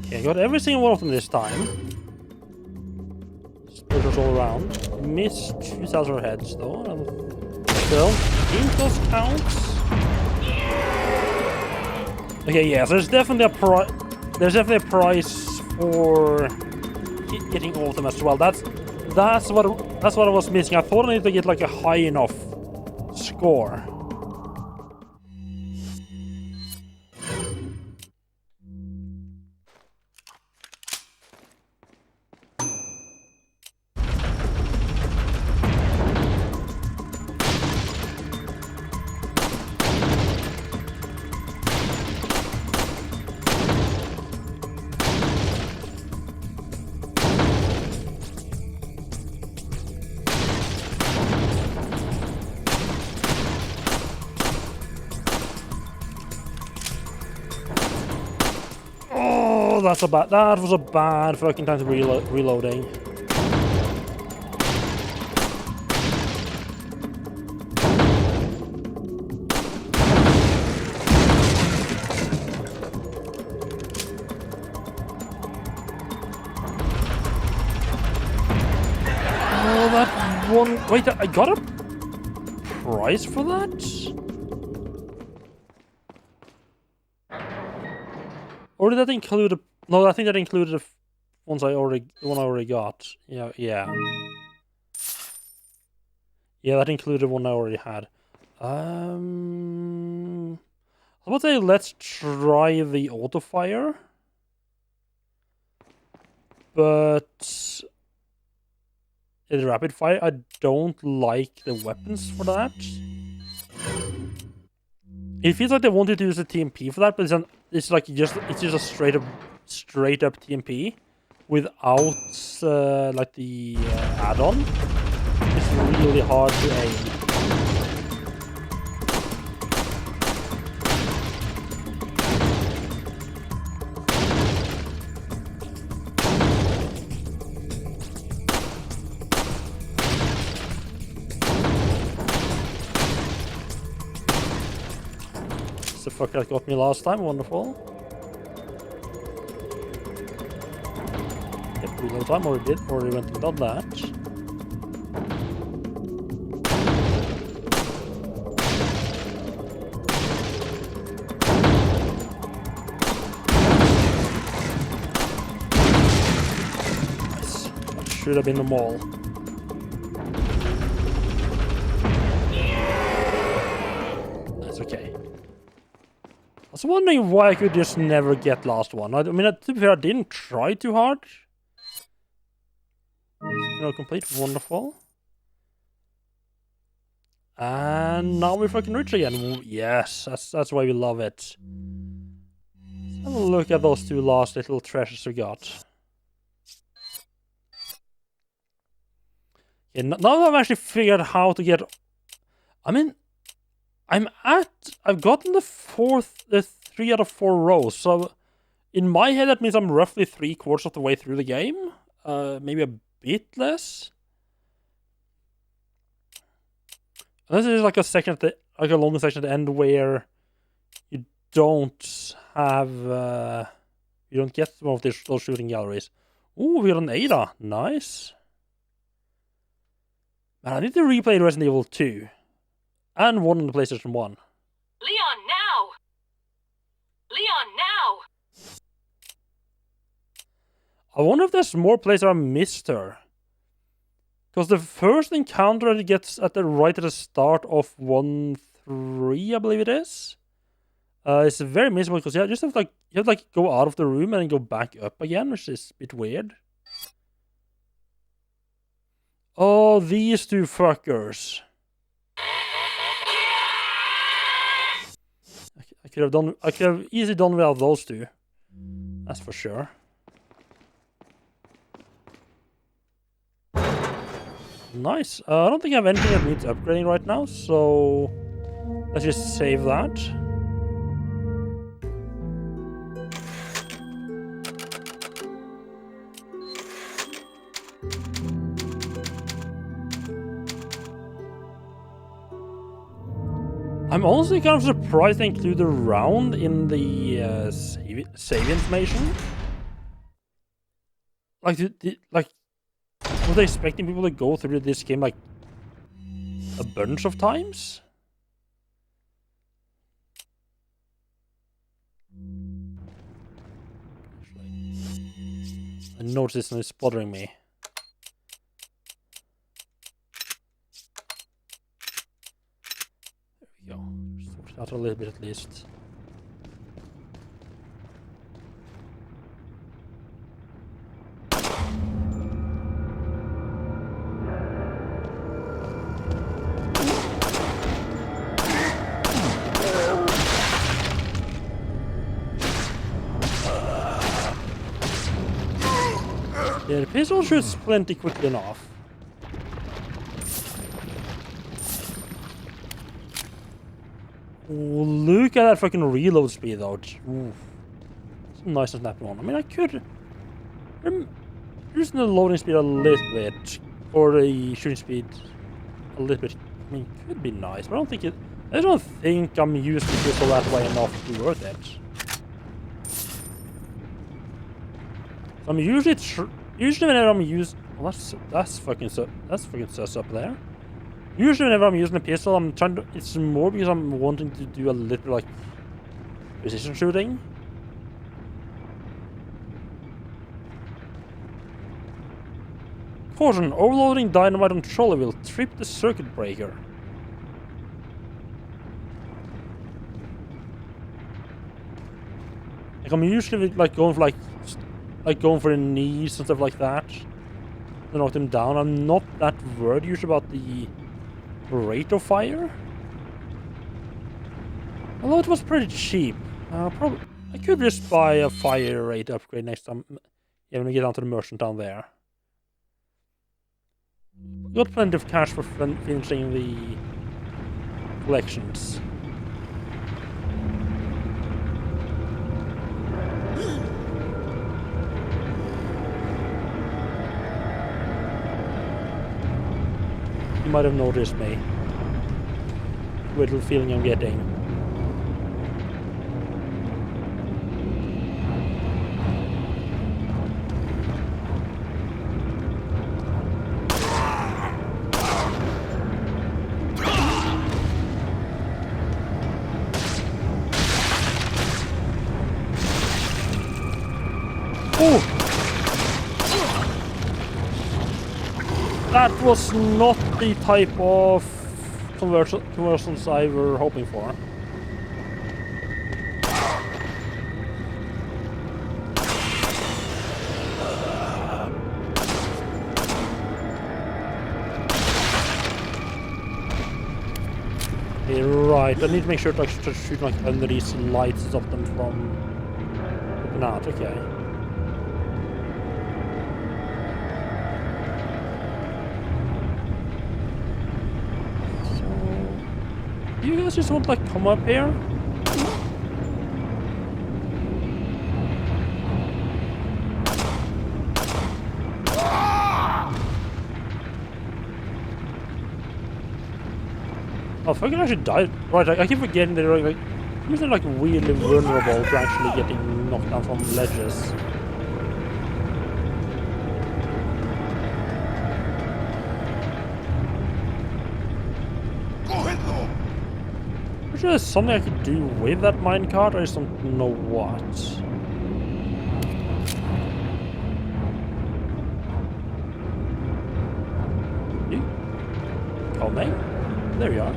Okay, I got every single one of them this time. All around. Missed 2,000 heads though. Still, think those counts. Okay, yeah, so there's definitely a price for getting all of them as well. That's what I was missing. I thought I needed to get like a high enough score. Oh, that was a bad fucking time to reloading. Oh, that one. Wait, I got a prize for that? Or did that include a... No, I think that included the one I already got. Yeah. Yeah, that included one I already had. How about say let's try the auto fire? But in the rapid fire, I don't like the weapons for that. It feels like they wanted to use a TMP for that, but it's just a straight up TMP without like the add-on. It's really hard to aim. The fuck that got me last time, wonderful. Yep, reload time already went and done that. Nice. That should have been the mall. That's okay. I was wondering why I could just never get last one. I mean, to be fair, I didn't try too hard. Complete. Wonderful. And now we're fucking rich again. Yes, that's why we love it. Let's have a look at those two last little treasures we got. Yeah, now that I've actually figured out how to get... I mean... I've gotten the 3 out of 4 rows, so in my head that means I'm roughly 3/4 of the way through the game, maybe a bit less. And this is like a long section at the end where you don't have, you don't get one of those shooting galleries. Ooh, we got an Ada, nice. Man, I need to replay Resident Evil 2. And 1 on the PlayStation 1. Leon, now! Leon, now! I wonder if there's more places I missed her. Because the first encounter that gets right at the start of 1-3, I believe it is. It's very miserable because you have to go out of the room and then go back up again, which is a bit weird. Oh, these two fuckers. I could have easily done without those two. That's for sure. Nice. I don't think I have anything that needs upgrading right now, so let's just save that. I'm honestly kind of surprised they include a round in the save information. Like, were they expecting people to go through this game like a bunch of times? I noticed this and it's bothering me. There we go. Sort it out a little bit at least. Yeah, the pistol shoots plenty quickly enough. Oh, look at that fucking reload speed though. Ooh. It's nice and snappy one. I mean, I could using the loading speed a little bit, or the shooting speed a little bit. I mean, could be nice, but I don't think it. I don't think I'm using the pistol that way enough to be worth it. So I'm usually whenever I'm using. Well, that's fucking sus up there. Usually whenever I'm using a pistol, I'm trying to. It's more because I'm wanting to do a little like precision shooting. Caution, overloading dynamite on trolley will trip the circuit breaker. Like I'm usually like going for going for the knees and stuff like that to knock them down. I'm not that worried usually about the rate of fire. Although it was pretty cheap. Probably I could just buy a fire rate upgrade next time. Yeah, when we get down to the merchant down there. Got plenty of cash for finishing the collections. You might have noticed me. Weird little feeling I'm getting. Oh! That was not the type of conversions I were hoping for. Okay, right, I need to make sure to shoot like under these lights to stop them from opening out, okay. You guys just want to like come up here? Oh, fuck, I actually died. Right, I keep forgetting that like they're like weirdly vulnerable to actually getting knocked down from ledges. I'm sure there's something I could do with that minecart, I just don't know what. You? Coming? There you are.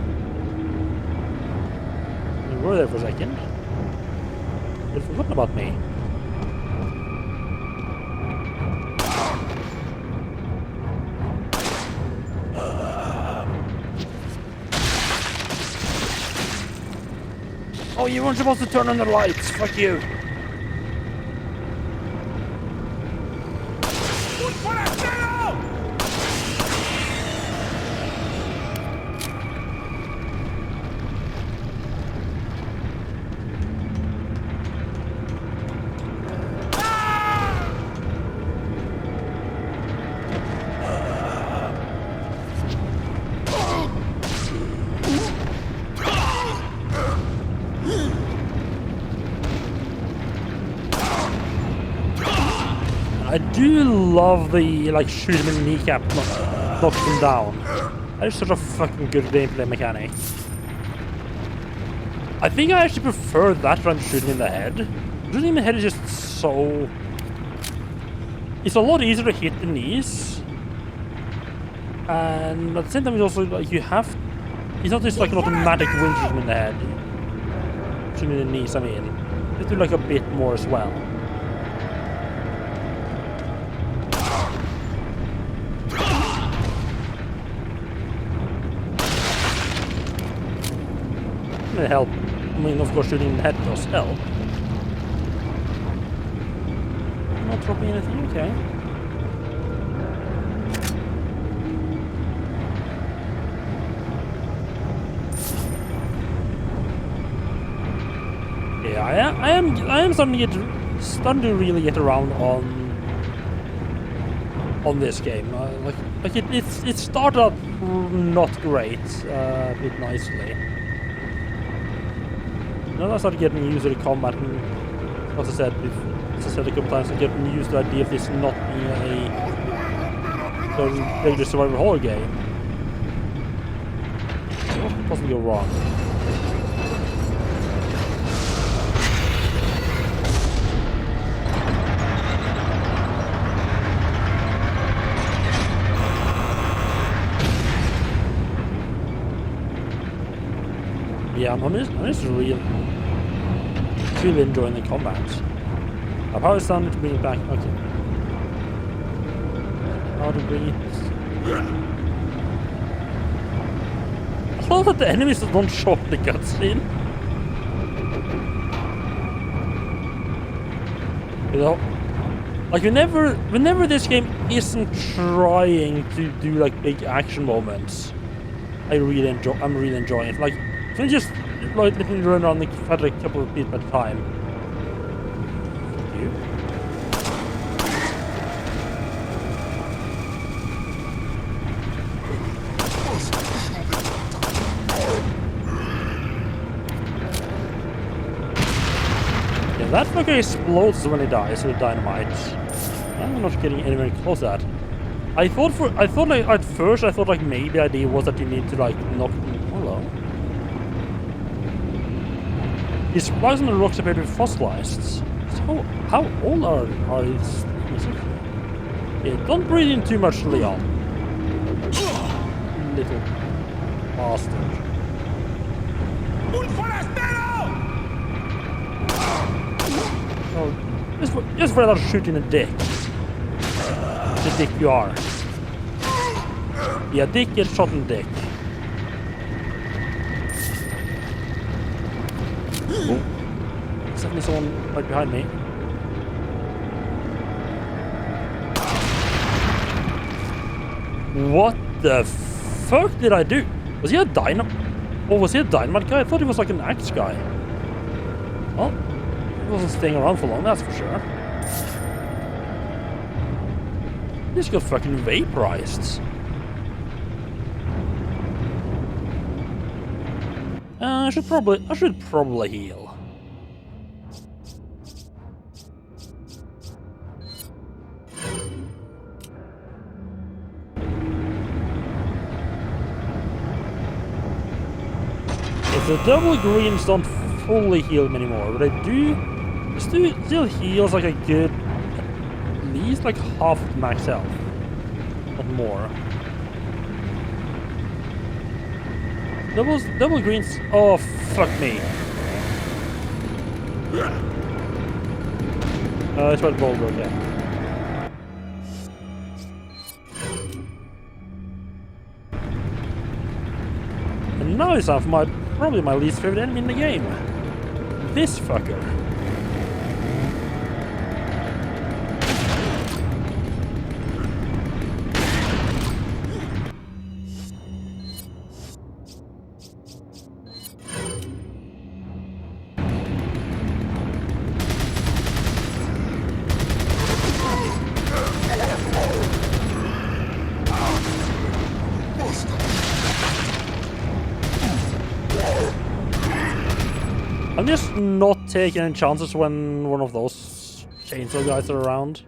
You were there for a second. You'd forgotten about me. Oh, you weren't supposed to turn on the lights. Fuck you. I do love the like shoot him in the kneecap, knock him down. That is such a fucking good gameplay mechanic. I think I actually prefer that than shooting in the head. Shooting in the head is just so... It's a lot easier to hit the knees. And at the same time it's also like you have... It's not just like an automatic win shooting in the head. Shooting in the knees, I mean. You have to do like a bit more as well. Help. I mean, of course, shooting in the head does help. Not dropping anything, okay. Yeah, I am starting to get starting to really get around on this game. Like it started out not great, a bit nicely. Then I started getting used to the combat, and as I said a couple times, I'm getting used to the idea of this not being a regular survival horror game. What could possibly go wrong? Yeah, I'm just really enjoying the combat. I've always started to bring it back. Okay. How to bring it? I love that the enemies don't show up the cutscene. You know, like whenever this game isn't trying to do like big action moments, I'm really enjoying it. Like, so just like let me run around the fight like a couple of people at a time. You? Yeah, that fucker explodes when he dies with dynamite. I'm not getting anywhere close to that. I thought like at first like maybe the idea was that you need to like knock them. Hello. These supplies on the rocks appear to be fossilized. So how old are these things? Yeah, don't breathe in too much, Leon. Little bastard. Oh, just for that shooting a dick. The dick you are. Yeah, dick gets shot in the dick. Oh. There's definitely someone right behind me. What the fuck did I do? Was he a dynamite? Oh, was he a dynamite guy? I thought he was like an axe guy. Well, he wasn't staying around for long, that's for sure. He just got fucking vaporized. I should probably heal. If the double greens don't fully heal him anymore, but I do still heals like a good, at least like half of max health, not more. Double greens. Oh, fuck me. It's about boulder, okay. And now it's time for probably my least favorite enemy in the game. This fucker. I'm just not taking any chances when one of those chainsaw guys are around.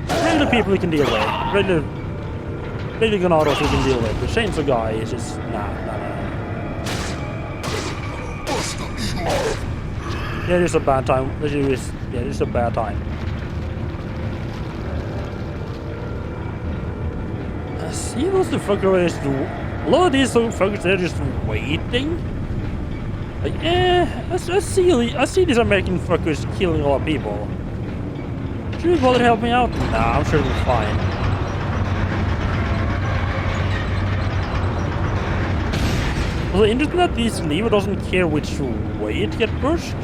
Regular people we can deal with. Regular Ganados we can deal with. The chainsaw guy is just nah. Yeah, just a bad time. Just a bad time. See those the fuckers just a lot of these fuckers they're just waiting. Like, I see these American fuckers killing a lot of people. Should you bother helping out? Nah, I'm sure they're fine. Also, interesting that this lever doesn't care which way it gets pushed.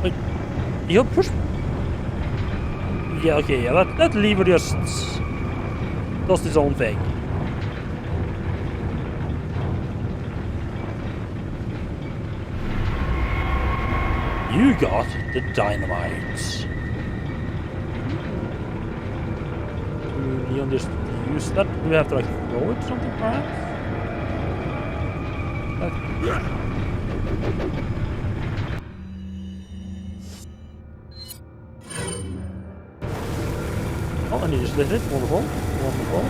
Like, you'll push. Yeah, okay, yeah, that lever just. does its own thing. You got the dynamite. Do Leon just use that? Do we have to like throw it or something perhaps? Oh, and he just lit it. Wonderful. Wonderful.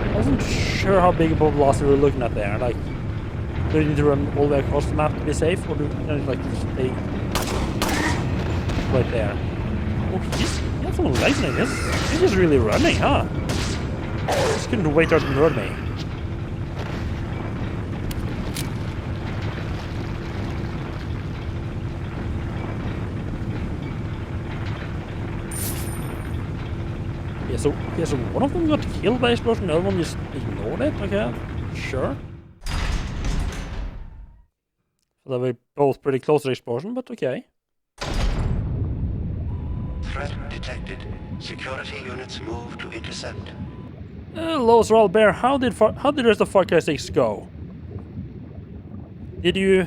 I wasn't sure how big a velocity we were looking at there. Like, do you need to run all the way across the map to be safe, or do you like just stay right there? Oh, he has some legs in this. He's just really running, huh? Just couldn't wait to murder me. Yeah, so one of them got killed by explosion, the other one just ignored it, okay? Sure. So they were both pretty close to the explosion, but okay. Threat detected. Security units move to intercept. Hello, Sir Bear. How did the rest of Far Cry 6 go? Did you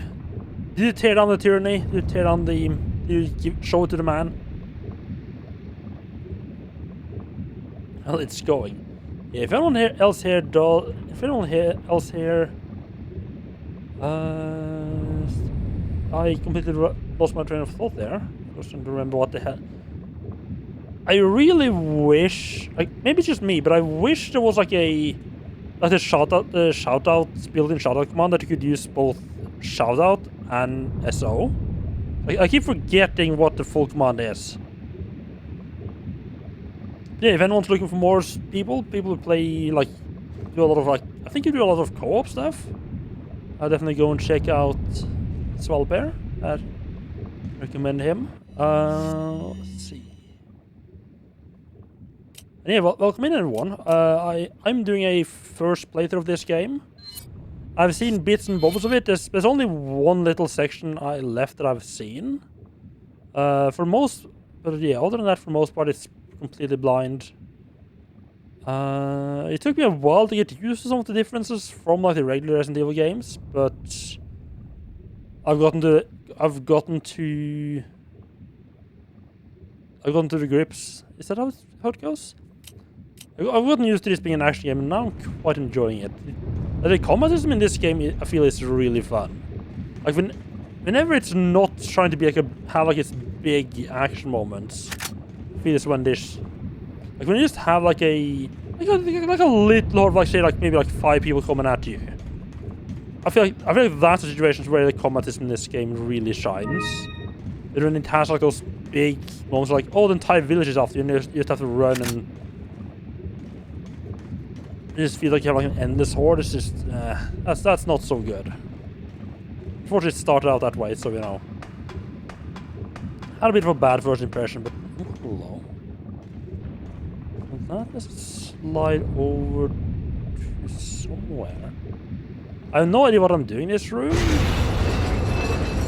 tear down the tyranny? Did you tear down the? Did you show it to the man? Well, it's going. Yeah, if anyone else here I completely lost my train of thought there. I was trying to remember what the hell. I really wish, like, maybe it's just me, but I wish there was like a shoutout built-in shoutout command that you could use both shoutout and SO. I keep forgetting what the full command is. Yeah, if anyone's looking for more people who play, like, do a lot of, like, I think you do a lot of co-op stuff. I'll definitely go and check out Svalbear. I recommend him. Let's see. And yeah, welcome in everyone. I'm doing a first playthrough of this game. I've seen bits and bobs of it. There's only one little section I left that I've seen. But yeah, other than that, for most part, it's completely blind. It took me a while to get used to some of the differences from like the regular Resident Evil games, but I've gotten to the grips. Is that how it goes? I've gotten used to this being an action game, and now I'm quite enjoying it. The combat system in this game, I feel, is really fun. Like whenever it's not trying to be have its big action moments, I feel it's when this, like when you just have like a little, or like say like maybe like 5 people coming at you. I feel like that's the situations where the combat system in this game really shines. When it has like those big moments, like the entire village is after you, and you just have to run, and you just feel like you have like an endless horde. It's just that's not so good. Unfortunately, it started out that way, so you know, had a bit of a bad first impression. But hello, let's slide over to somewhere. I have no idea what I'm doing in this room.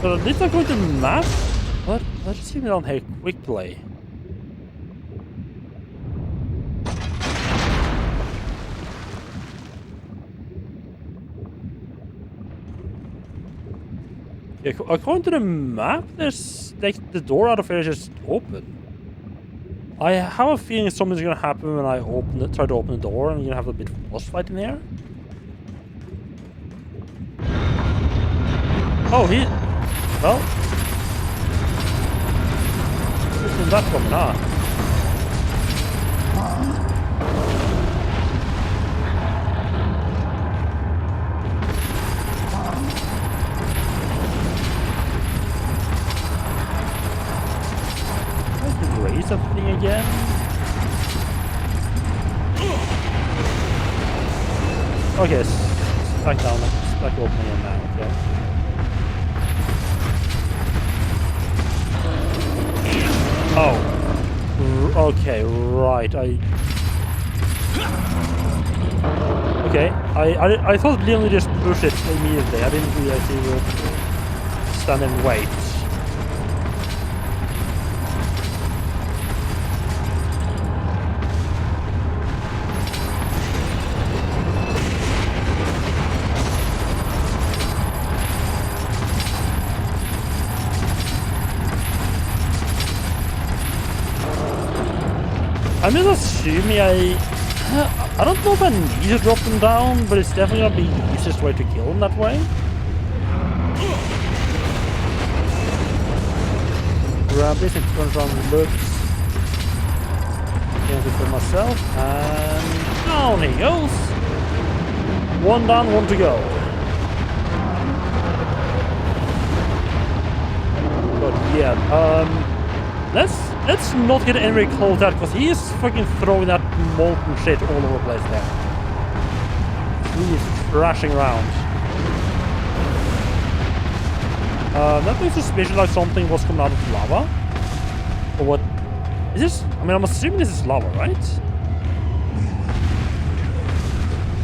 But at least I'm going to map. Let's see me down here quickly. Yeah, according to the map, there's like the door out of here is just open. I have a feeling something's gonna happen when I try to open the door, and you're gonna have a bit of a boss fight in here. Oh, well, where's that coming on? Raise something again? Okay, it's back down. It's back open again now. Okay. Oh. Okay, right. Okay, I thought Leon would just push it immediately. I didn't realize he would stand and wait. I'm just assuming I don't know if I need to drop them down, but it's definitely gonna be the easiest way to kill them that way. Grab this and turn around the looks. Get it for myself, and down he goes. One down, one to go. But yeah, let's not get Henry close that because he is fucking throwing that molten shit all over the place there. He is thrashing around. That makes suspicion like something was coming out of lava. Or what? Is this? I mean, I'm assuming this is lava, right?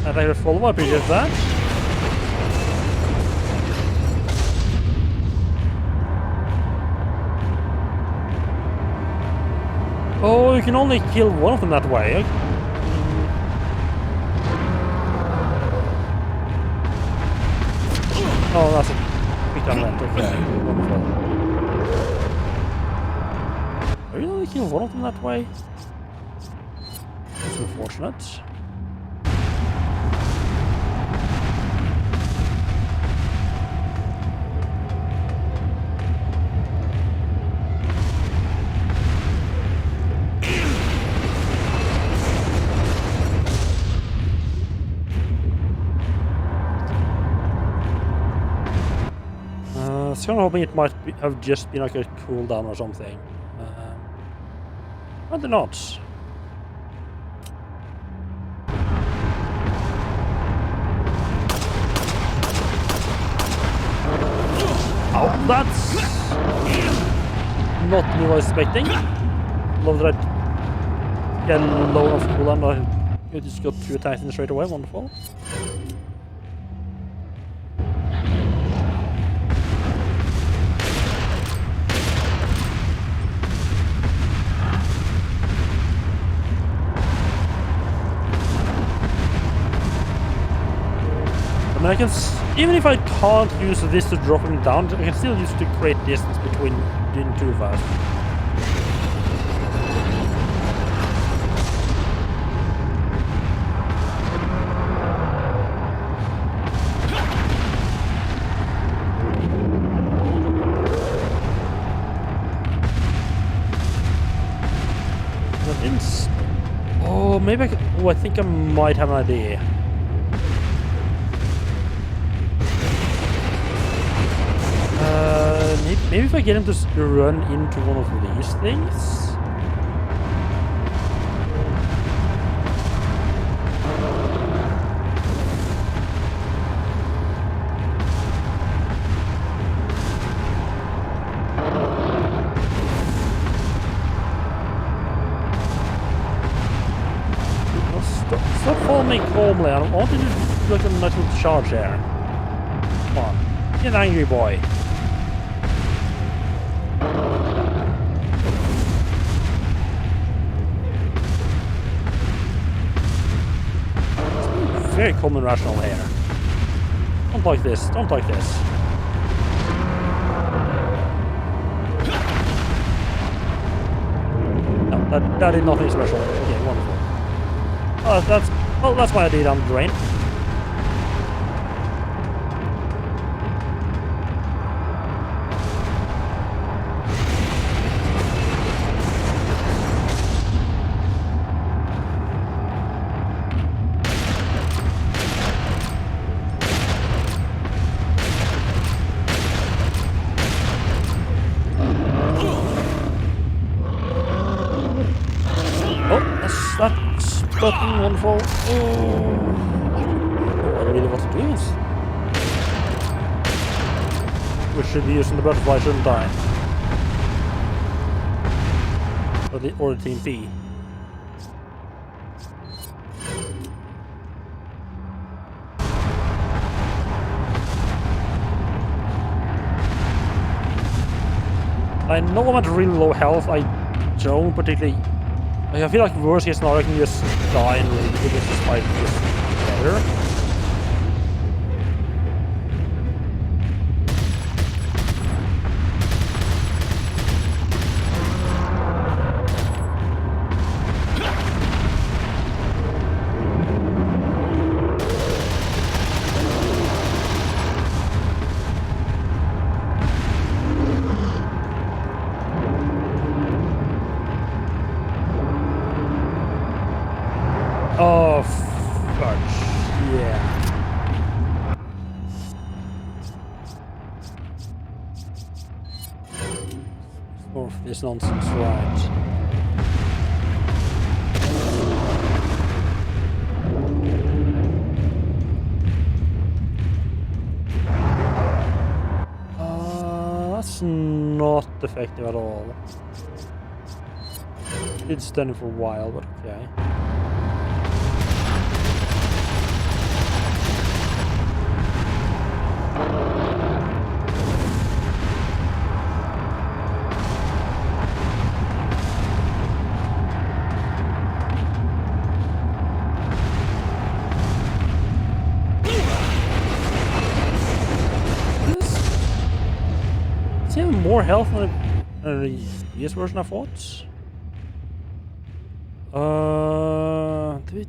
I think I follow. I appreciate that. Oh, you can only kill one of them that way. Oh, that's a big time left. Okay, wonderful. Are you only kill one of them that way? That's unfortunate. I was kind of hoping it might have just been like a cooldown or something. But they're not. Oh, that's not what I was expecting. Love that I get low enough cooldown. I just got 2 attacks in straight away. Wonderful. I can, even if I can't use this to drop him down, I can still use it to create distance between the two of us. That didn't. Oh, maybe I could. Oh, I think I might have an idea. Maybe if I get him to run into one of these things. Stop following me calmly. I want you to do like a little charge there. Come on, get an angry boy. Very calm and rational here. Don't like this. Don't like this. No, that did nothing special. Okay, wonderful. That's my idea down the drain. That's button wonderful. Oh, I don't really want to do this. We should be using the butterfly, shouldn't I? Or the team P. I know I'm at really low health. I don't particularly. I feel like worst case scenario I can just die and leave it with this fight just better. Oh, fudge. Yeah. More of this nonsense, right? That's not effective at all. It's standing for a while, but okay. Does he have more health than the previous version I fought? Do it.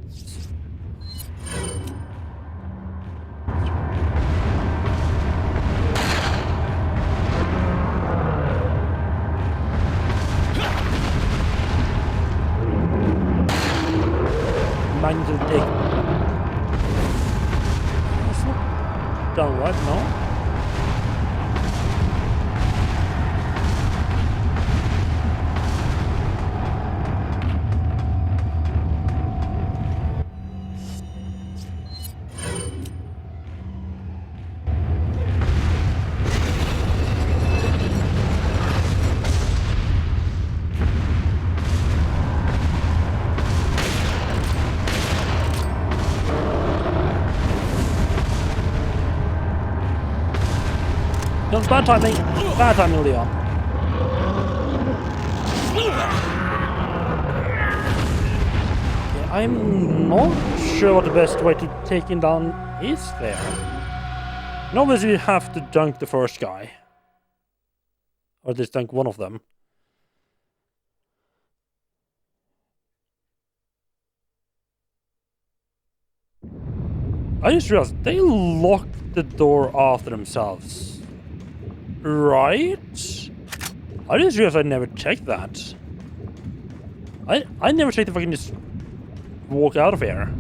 Magnitude take. That's not done right now. That was bad timing. Bad timing, Leon. Yeah, I'm not sure what the best way to take him down is there. And obviously you have to dunk the first guy. Or at least dunk one of them. I just realized they locked the door after themselves. Right? I just realized I never checked that. I never checked if I can just walk out of here.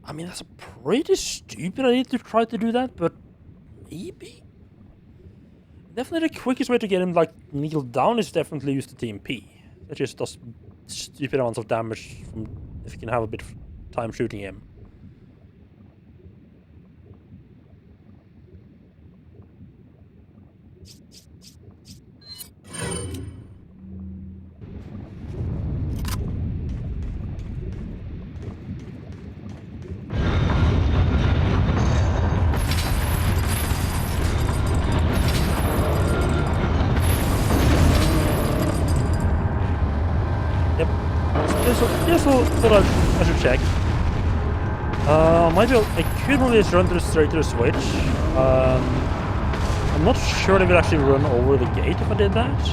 I mean, that's a pretty stupid idea to try to do that, but maybe? Definitely the quickest way to get him, like, kneel down is definitely use the TMP. That just does stupid amounts of damage from if you can have a bit of time shooting him. Just thought I should check. Maybe I could probably just run straight to the switch. I'm not sure they would actually run over the gate if I did that.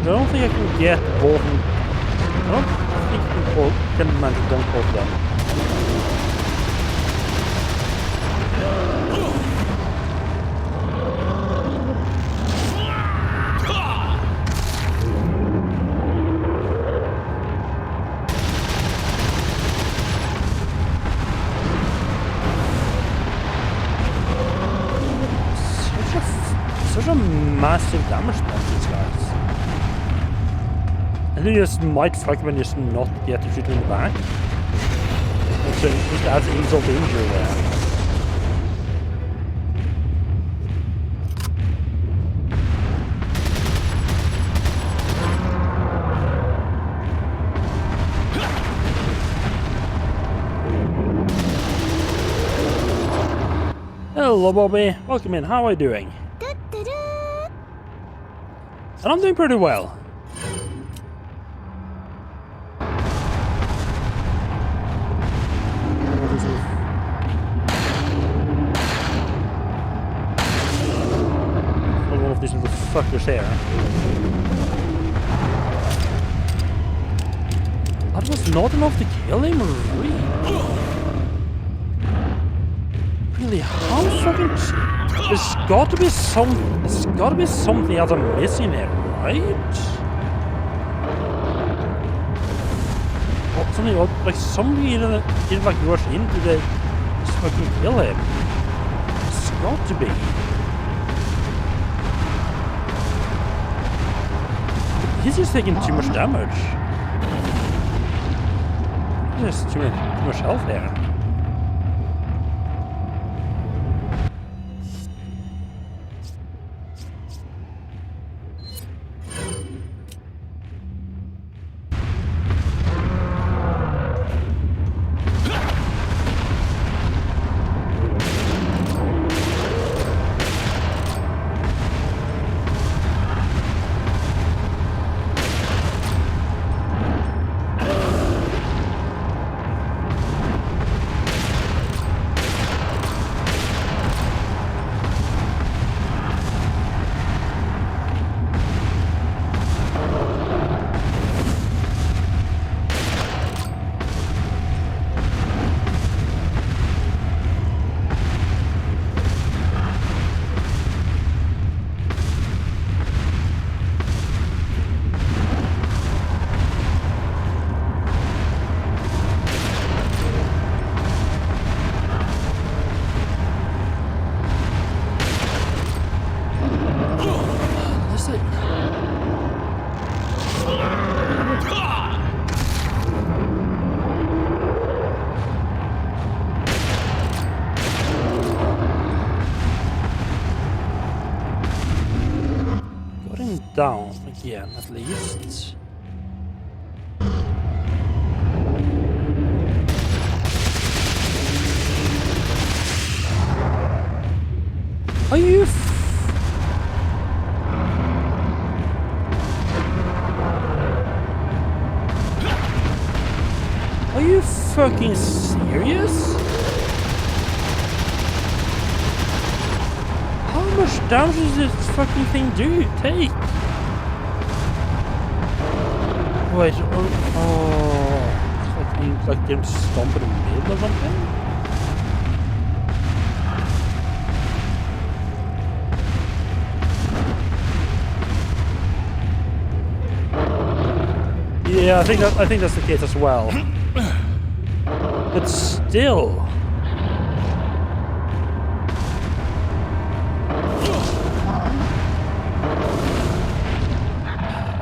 I don't think I can get both. I don't think you can manage to dunk both of them. Such a massive damage on these guys. And you just might fuck when you just not get to shoot in the back. So it just adds insult to injury there. Hello Bobby, welcome in, how are you doing? And I'm doing pretty well. fuckers here. That was not enough to kill him, really, how fucking... There's got to be something else I'm missing here, right? Something like somebody didn't like rush into the just fucking kill him. It's got to be. He's just taking too much damage. There's too much health there. Down again, at least. Are you fucking serious? How much damage does this fucking thing take? Wait, it's like them stomp in the middle or something? Yeah, I think that's the case as well. But still.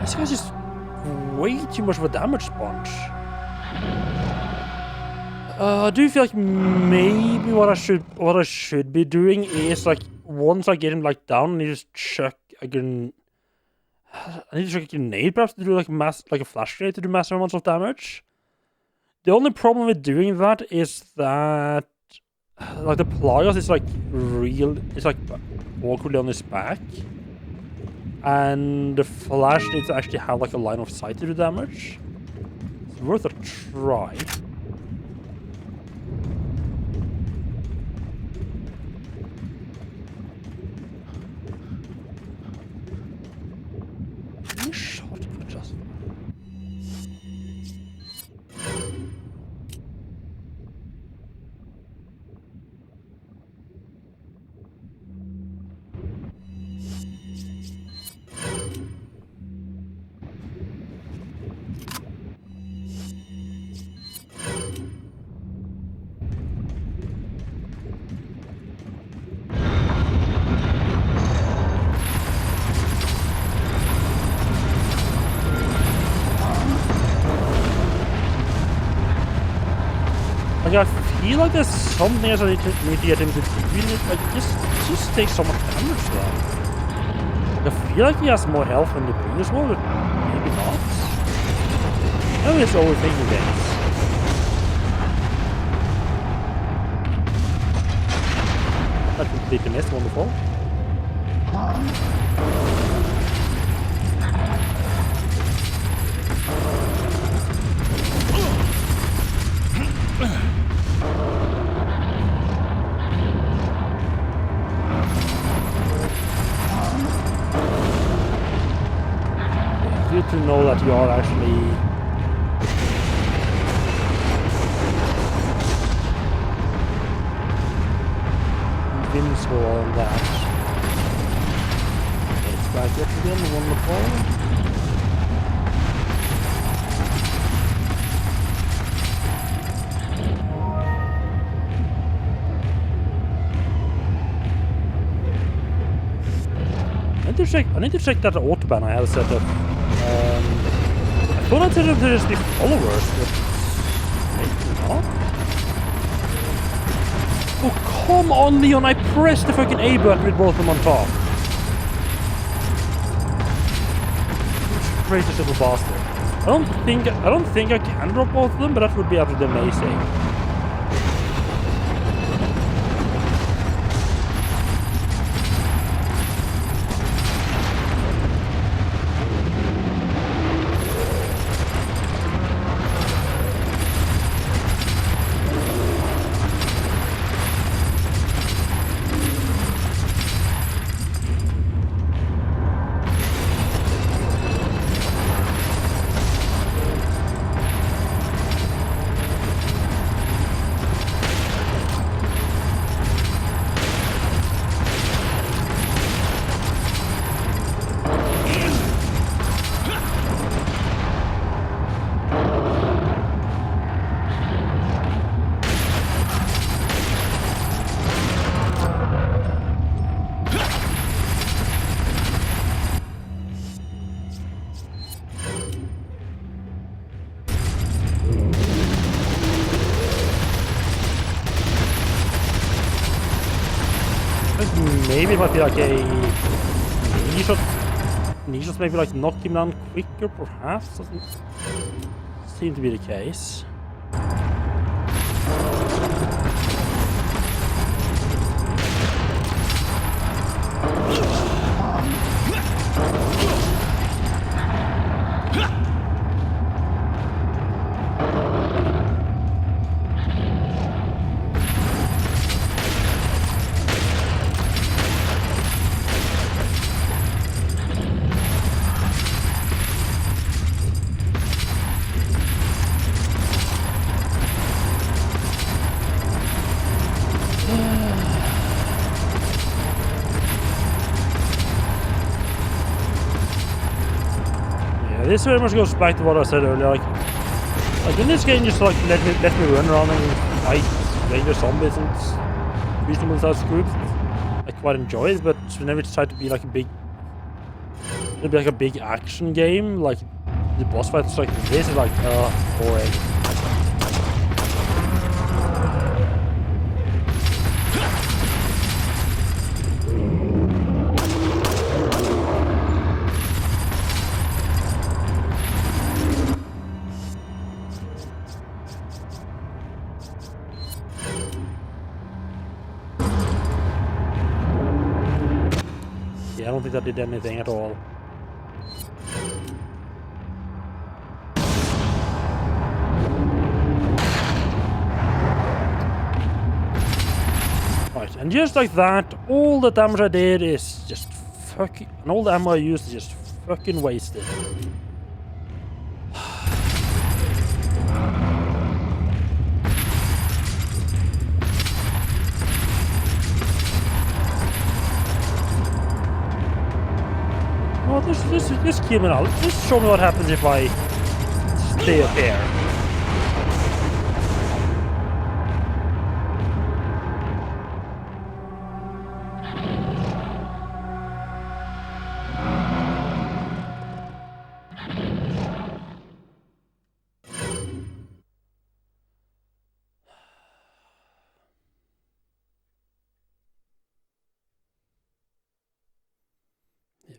This guy's just way too much of a damage sponge. I do feel like maybe what I should be doing is like once I get him like down, I need to chuck a grenade perhaps to do like a flash grenade to do massive amounts of damage. The only problem with doing that is that like the Plagas is like it's like awkwardly on his back. And the flash needs to actually have like a line of sight to do damage. It's worth a try. Shot just. Like I feel like there's something else I need to get him to do. Like just take so much damage though. I feel like he has more health than the previous one, but maybe not. Maybe it's overthinking things. I completely missed one before. know that you are actually invincible on that. It's back up again, wonderful. I need to check that autobahn I have set up. I thought I set up to just be followers, but maybe not. Oh, come on, Leon! I pressed the fucking A button with both of them on top. Crazy little bastard. I don't think I can drop both of them, but that would be absolutely amazing. Maybe it might be like a knee shot maybe like knock him down quicker, perhaps. Doesn't seem to be the case. This very much goes back to what I said earlier. Like in this game, just like let me run around and fight regular zombies and reasonable sized groups. I quite enjoy it, but whenever it's tried to be like a big action game, like the boss fights like this is like boring. I don't think that did anything at all. Right, and just like that, all the damage I did is just fucking... And all the ammo I used is just fucking wasted. Well, just keep it out. Just show me what happens if I stay up here.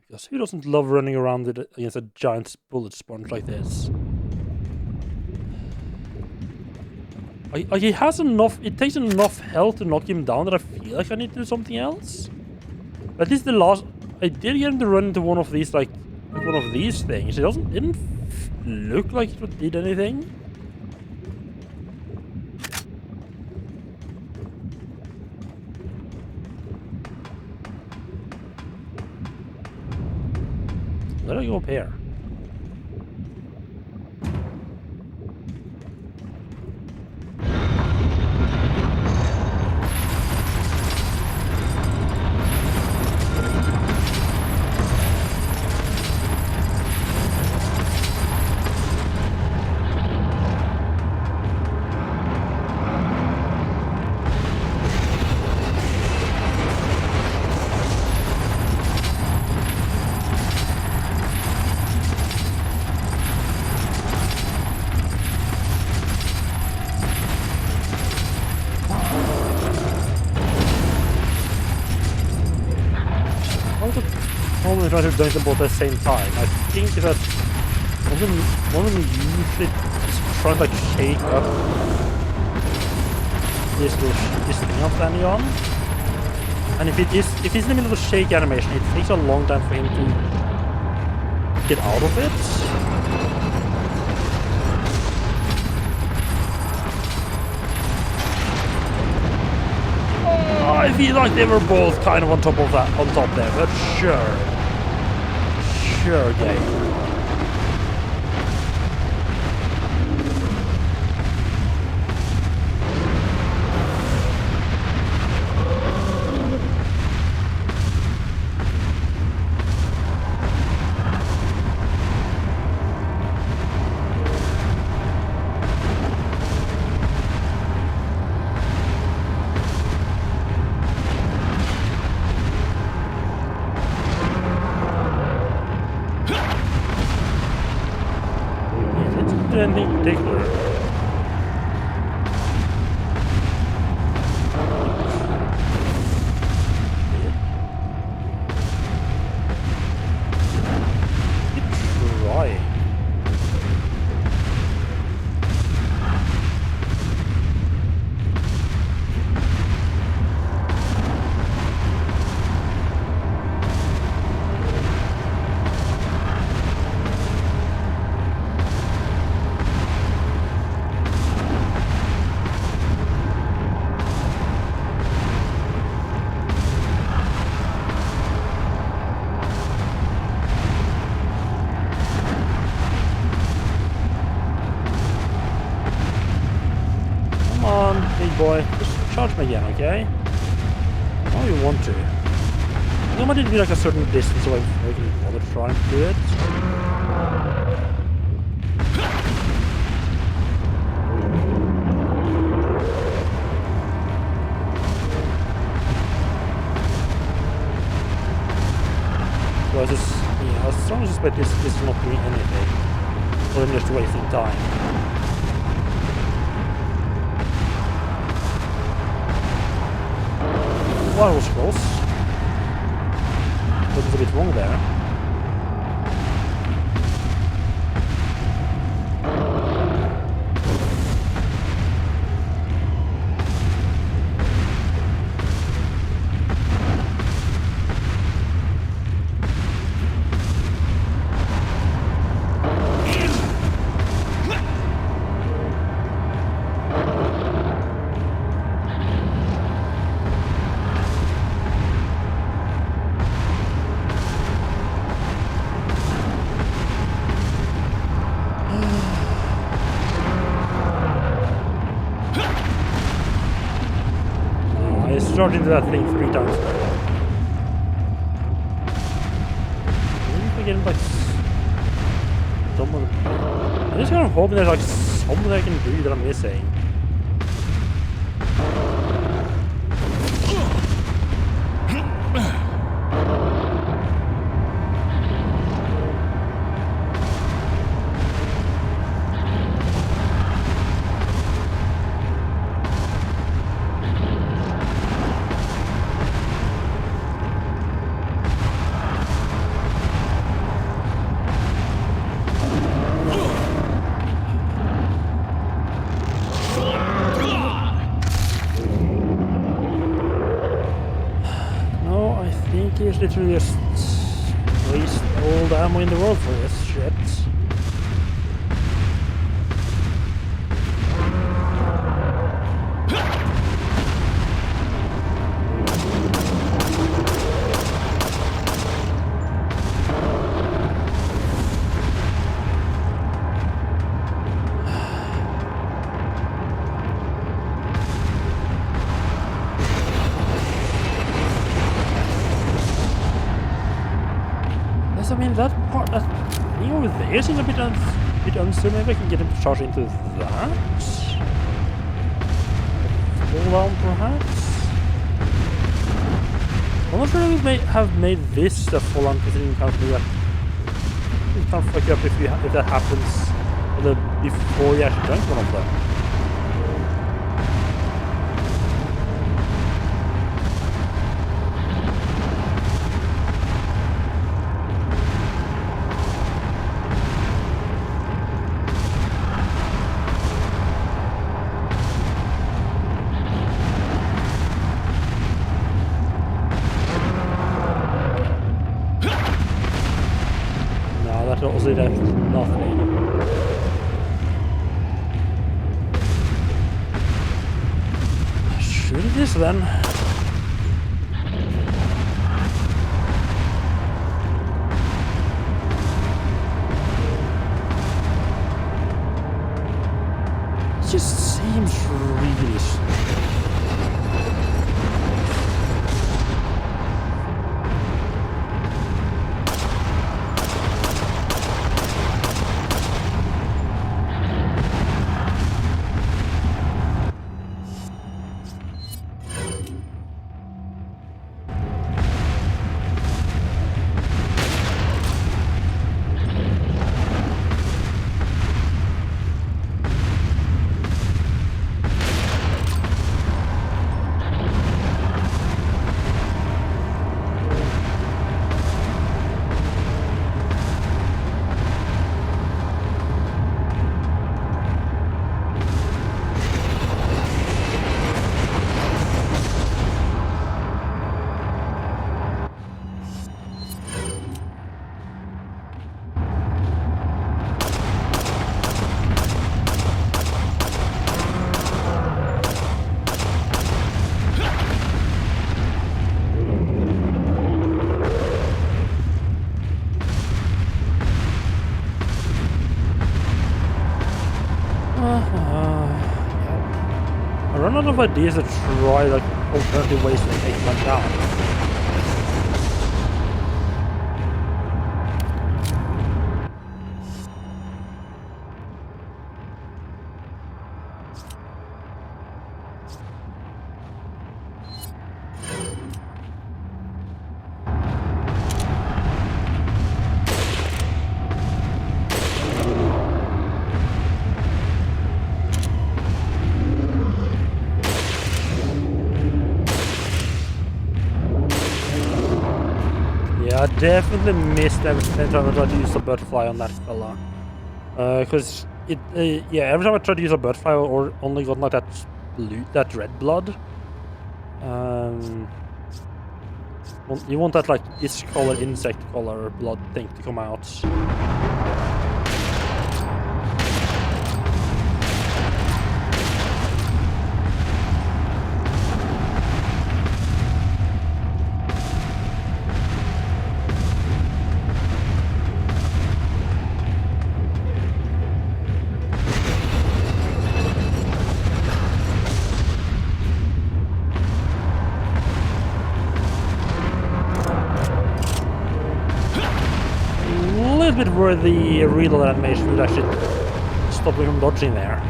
Because who doesn't love running around against a giant bullet sponge like this? He has enough. It takes enough health to knock him down that I feel like I need to do something else. At least the last, I did get him to run into one of these, like one of these things. It didn't look like it did anything. Let I go up here. only trying to dunk them both at the same time. I think that one of them usually is trying to like shake up this thing I'm standing on. And if he's in the middle of a shake animation, it takes a long time for him to get out of it. I feel like they were both kind of on top there, but sure game. Anything particular. Keep trying. Boy, just charge me again, okay? Oh, you want to. I might need to be like a certain distance away before I can bother trying to do it. So I just, yeah, as long as I suspect this is not doing anything, or just wasting time. Well, that was close. But it's a bit wrong there. Charge into that thing 3 times. Maybe getting like someone. I'm just kind of hoping there's like something I can do that I'm missing. It's literally just waste all the ammo in the world for this shit. I mean, that part, that thing over there seems a bit uncertain. Maybe I can get him to charge into that? Fall down, perhaps? I'm not sure if we may have made this the fall down, considering how to do that. It can't fuck you up if that happens before you actually dunk one of them. honestly there's nothing. Shoot it is then. It just seems really I run out of ideas to try like alternative ways to take them down. I definitely missed every time I tried to use a butterfly on that fella. Cause it, yeah, every time I tried to use a butterfly, or only got like that red blood. You want that like itch color, insect color blood thing to come out. Bit where the reload animation would actually stop me from dodging there.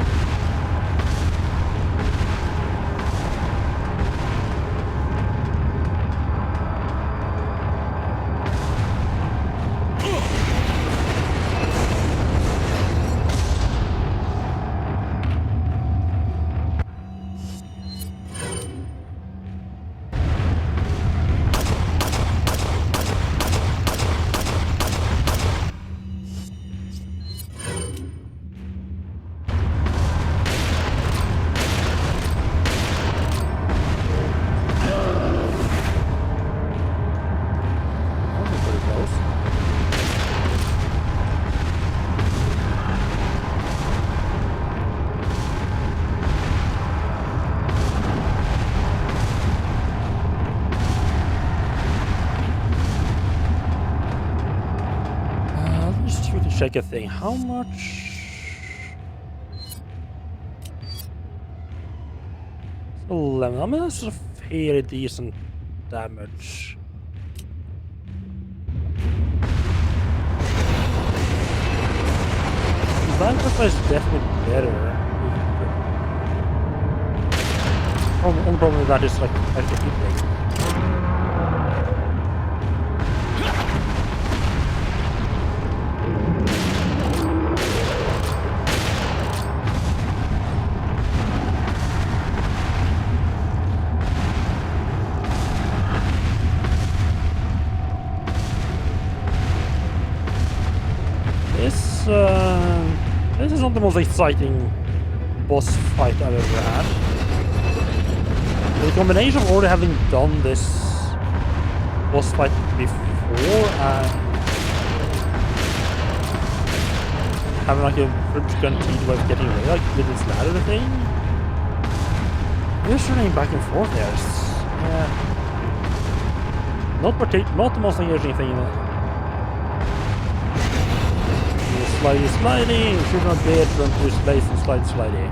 Check a thing. How much? 11. I mean, that's a fairly decent damage. That is definitely better. Only problem with that is like extra hit rate. This is not the most exciting boss fight I've ever had. The combination of already having done this boss fight before and having like a pretty guaranteed way of getting away, like with this ladder thing. We're just running back and forth there. Not the most engaging thing. Slidey, should not be it, run through space and slidey.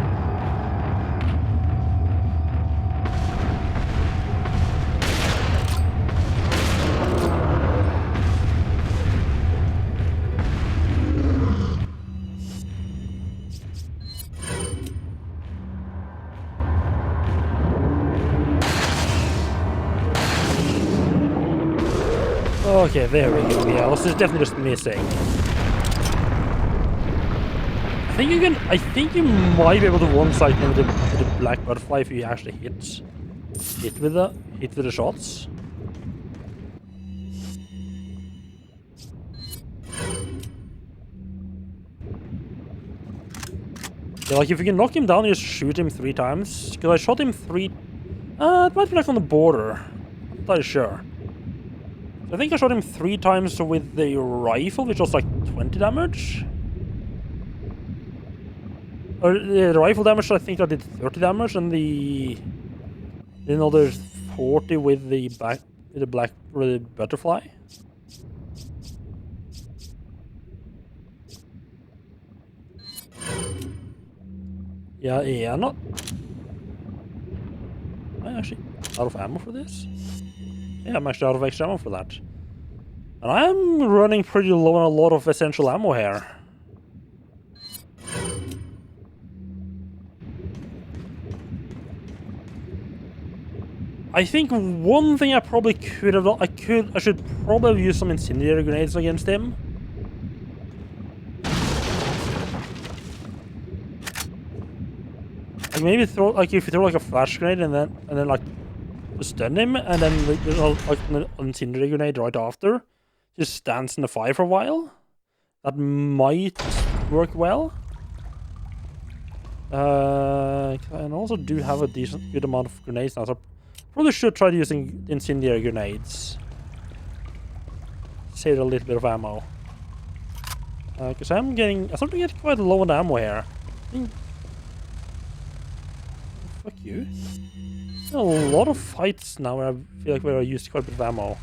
Okay, there we go. Yeah, this is definitely just missing. I think you might be able to one-side him with the black butterfly if you actually hit with the shots. Yeah, like if you can knock him down, you just shoot him 3 times. Because I shot him 3. It might be like on the border. I'm not sure. I think I shot him 3 times with the rifle, which was like 20 damage. Or the rifle damage, I think I did 30 damage, and the another 40 with the black butterfly. Yeah, not. Am I actually out of ammo for this? Yeah, I'm actually out of extra ammo for that. And I'm running pretty low on a lot of essential ammo here. I think one thing I probably could have done, I should probably have used some incendiary grenades against him. Like maybe if you throw like a flash grenade and then like stun him, and then like an incendiary grenade right after, just stands in the fire for a while. That might work well. And also do have a good amount of grenades now, so I probably should try using incendiary grenades. Save a little bit of ammo. Because I'm starting to get quite low on ammo here. Fuck you. A lot of fights now where I feel like where I used quite a bit of ammo.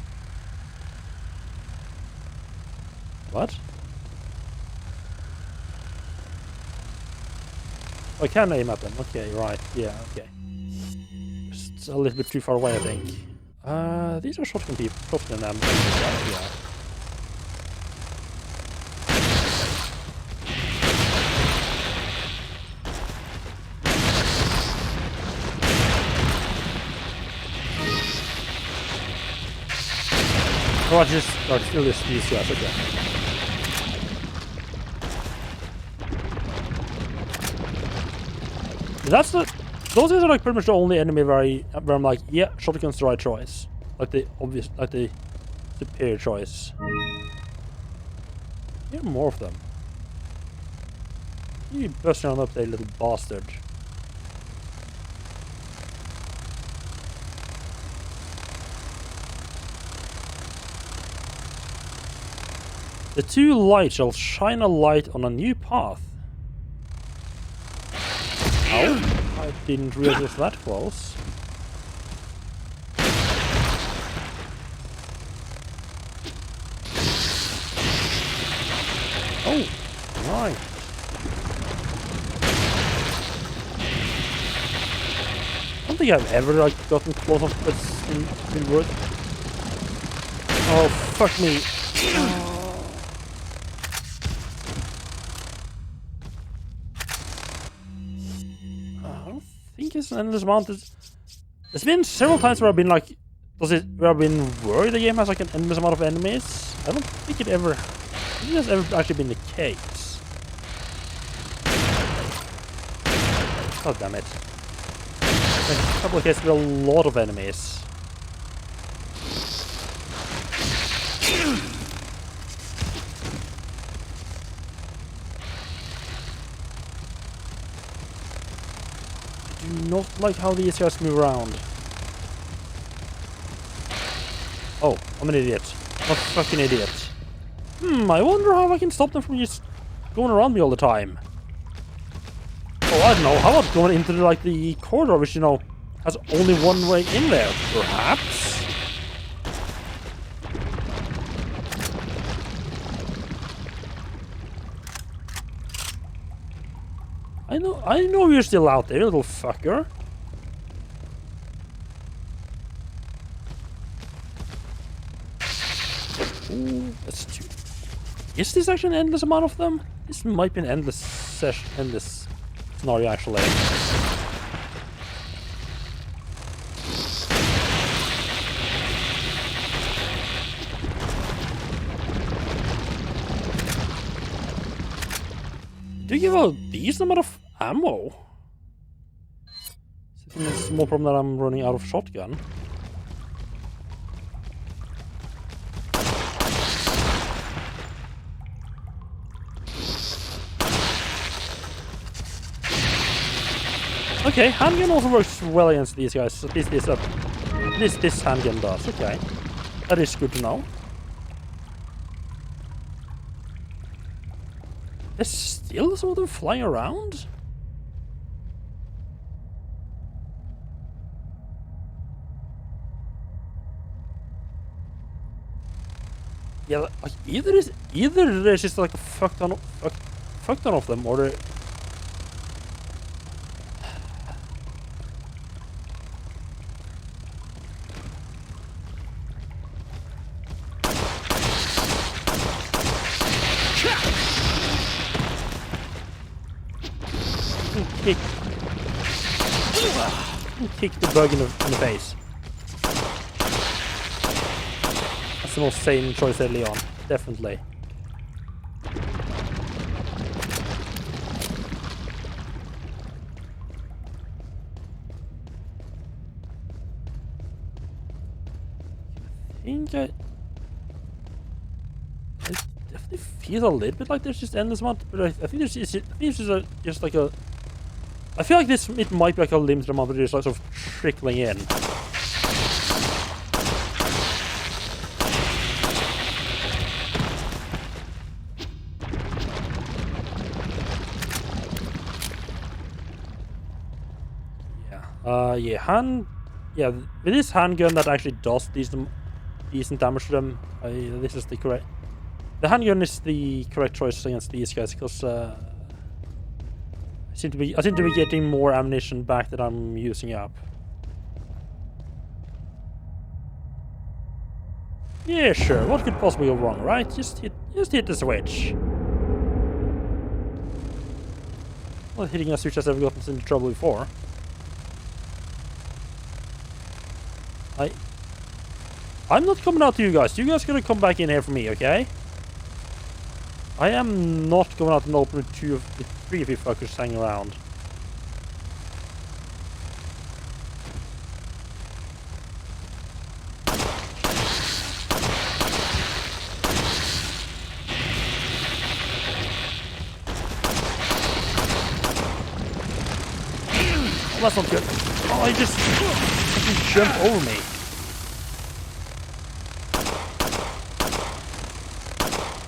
What? I can aim at them. Okay, right. Yeah, okay. Just a little bit too far away, I think. These are shotgun people. Shotgun ammo. Yeah. Oh, I just still this piece, yeah, okay. Those guys are like pretty much the only enemy where I'm like, yeah, shotgun's the right choice. Like the superior choice. Here are more of them. You busting on up there, little bastard. The 2 lights shall shine a light on a new path. Oh, I didn't realize it was that close. Oh, right. I don't think I've ever like gotten close enough to this in Word. Oh, fuck me. It's an endless amount. There's been several times where I've been like, where I've been worried the game has like an endless amount of enemies. I don't think it has ever actually been the case. God damn it. In a couple of cases with a lot of enemies. Not like how these guys move around. Oh, I'm an idiot. I'm a fucking idiot. I wonder how I can stop them from just going around me all the time. Oh, I don't know. How about going into like the corridor, which has only one way in there, perhaps? I know you're still out there, little fucker. Ooh, that's two. Is this actually an endless amount of them? This might be an endless scenario, actually. Do you give a decent amount of ammo? It's a small problem that I'm running out of shotgun. Okay, handgun also works well against these guys. At least this handgun does. Okay, that is good to know. There's still some of them flying around? Yeah, like either there's just like a fuck ton of them, or they're... Kick the bug in the face. That's the most sane choice early on, definitely. I definitely feel a little bit like there's just endless amount, but I think there's just like a. I feel like it might be like a limited amount, but just like sort of trickling in. Yeah. With this handgun that actually does decent damage to them. This is the correct. The handgun is the correct choice against these guys because I seem to be getting more ammunition back that I'm using up. Yeah, sure. What could possibly go wrong, right? Just hit the switch. Well, hitting a switch has ever gotten us into trouble before. I'm not coming out to you guys. You guys gotta come back in here for me, okay? I am not going out and open with three of you fuckers hanging around. Oh, that's not good. Oh, he just jumped over me.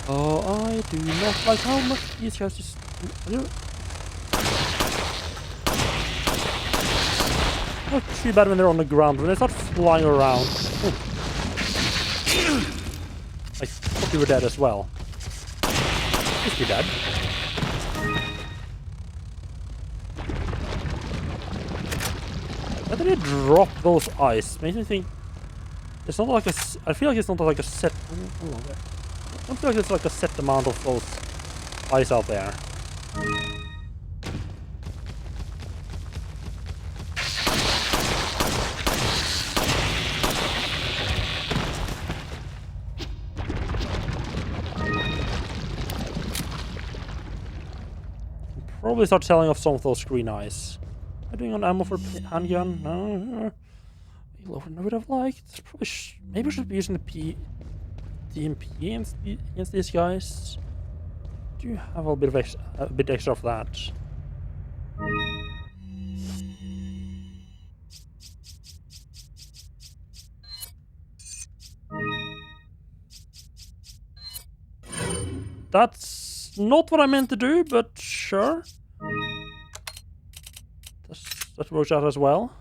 Oh, I do not like how much these guys just... Not too bad when they're on the ground, when they start flying around. I thought you were dead as well. Just be dead. How did they drop those ice? Makes me think... It's not like a... I feel like it's not like a set... I don't feel like there's like a set amount of those ice out there. Probably start selling off some of those green ice. Am I doing on ammo for handgun? No. Lower than I would have liked. Probably maybe I should be using the DMP against these guys. Do you have a bit extra of that? That's not what I meant to do, but sure. That works out as well.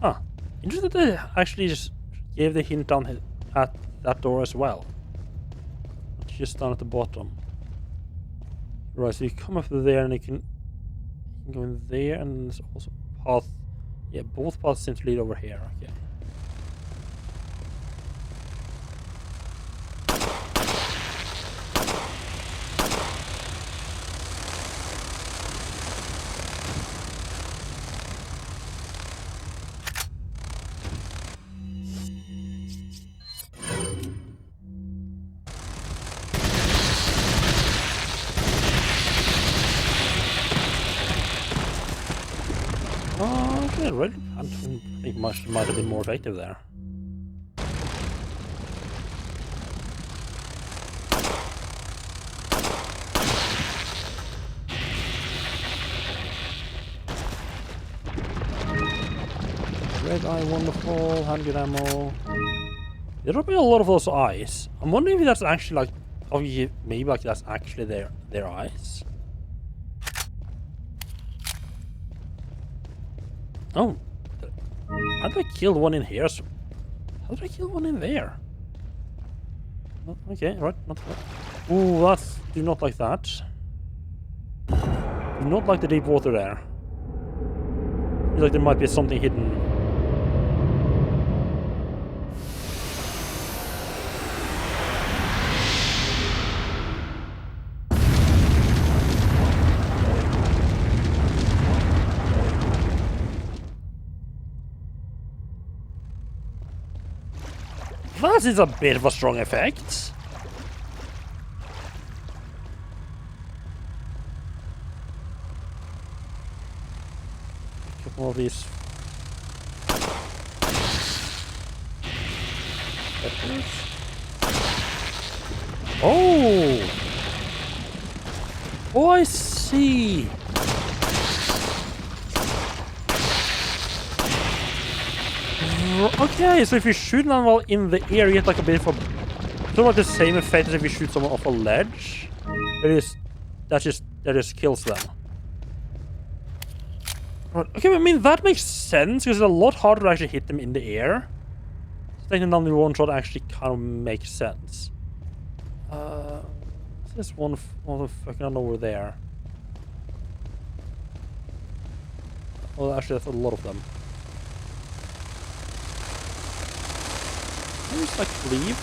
Huh. Interesting that they actually just gave the hint down at that door as well. Just down at the bottom. Right, so you come up there and you can go in there, and there's also a path. Yeah, both paths seem to lead over here. Okay. Really? I think might have been more effective there. Red eye, wonderful. Handgun ammo. There will be a lot of those eyes. I'm wondering if that's actually like, maybe like that's actually their eyes. Oh, how did I kill one in here? How did I kill one in there? Okay, right, not that. Ooh, that's... do not like that. Do not like the deep water there. Feels like there might be something hidden. That is a bit of a strong effect. A couple more of these. Oh! Oh, I see. Okay, so if you shoot them while in the air, you get like a bit of a... sort of like the same effect as if you shoot someone off a ledge. That just kills them. Right, okay, I mean, that makes sense, because it's a lot harder to actually hit them in the air. So taking down the one shot actually kind of makes sense. There's one fucking over there. Oh, actually, that's a lot of them. Can you just like leave?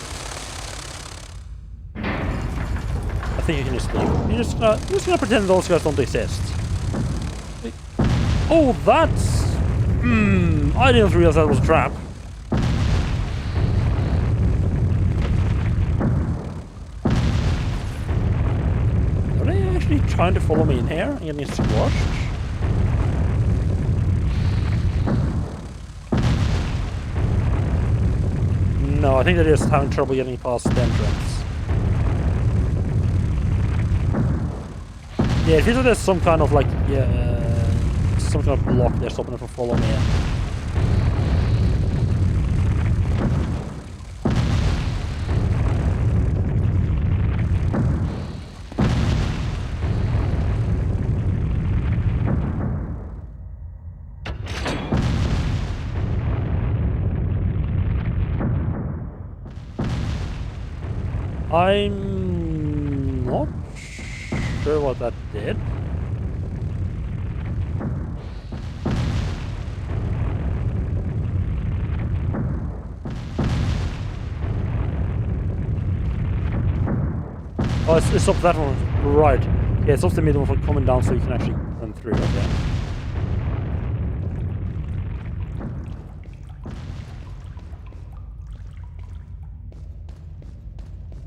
I think you can just leave. You're just gonna pretend those guys don't exist. Like, oh, that's... I didn't realize that was a trap. Are they actually trying to follow me in here and getting squashed? No, I think they're just having trouble getting past the entrance. Yeah, it feels like there's some kind of like, some kind of block there stopping them from following me in. I'm not sure what that did. Oh, it's up that one. Right. Yeah, it's off the middle one coming down so you can actually run through. Okay.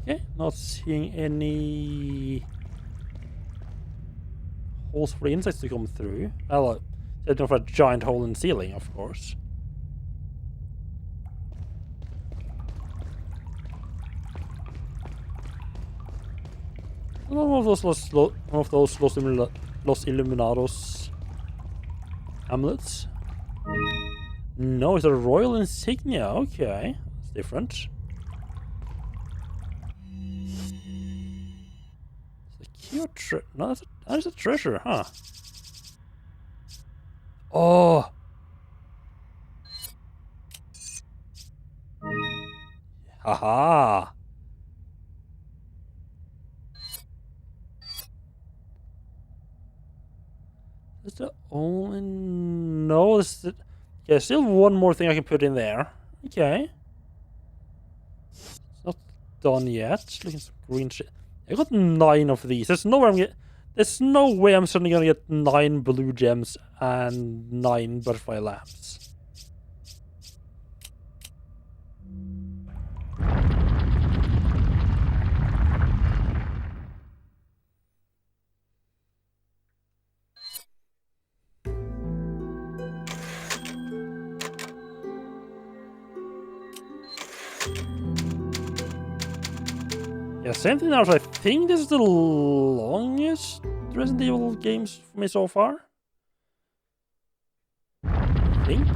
Okay, not seeing any holes for the insects to come through. Well, there's not a giant hole in the ceiling, of course. One of those lost Los Illuminados amulets. No, it's a royal insignia. Okay, it's different. It's a cute no, that's a treasure, huh? Oh. Haha. That's the only... No, this is the... Yeah, still one more thing I can put in there. Okay. It's not done yet. Looking some green shit. I got 9 of these. There's no way I'm get... There's no way I'm suddenly gonna get 9 blue gems and 9 butterfly lamps. Yeah, same thing now. I think this is the longest Resident Evil games for me so far. I think.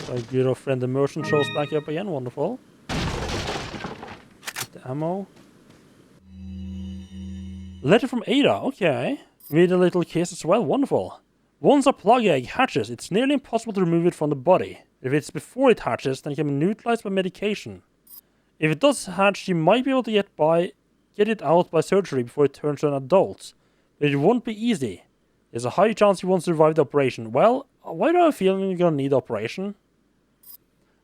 Our good old friend Immersion shows back up again. Wonderful. Get the ammo. Letter from Ada, okay. With a little kiss as well, wonderful. Once a plug egg hatches, it's nearly impossible to remove it from the body. If it's before it hatches, then it can be neutralized by medication. If it does hatch, you might be able to get it out by surgery before it turns to an adult. But it won't be easy. There's a high chance you won't survive the operation. Well, why do I have a feeling you're gonna need the operation?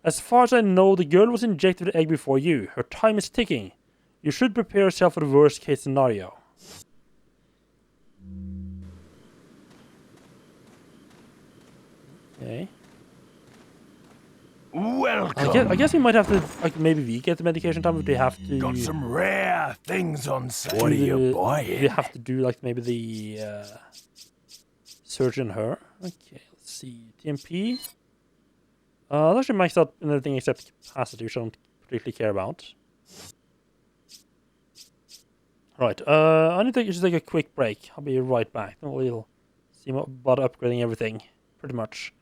As far as I know, the girl was injected with the egg before you. Her time is ticking. You should prepare yourself for the worst case scenario. Okay. Welcome. I guess we might have to, like, maybe we get the medication time if they have to. Got some rare things on sale. What are you buying? We have to do, like, maybe the surgeon her. Okay, let's see. TMP. That actually maxed out anything except capacity, which I don't particularly care about. Right, I need to just take a quick break. I'll be right back. Then we'll see about upgrading everything, pretty much.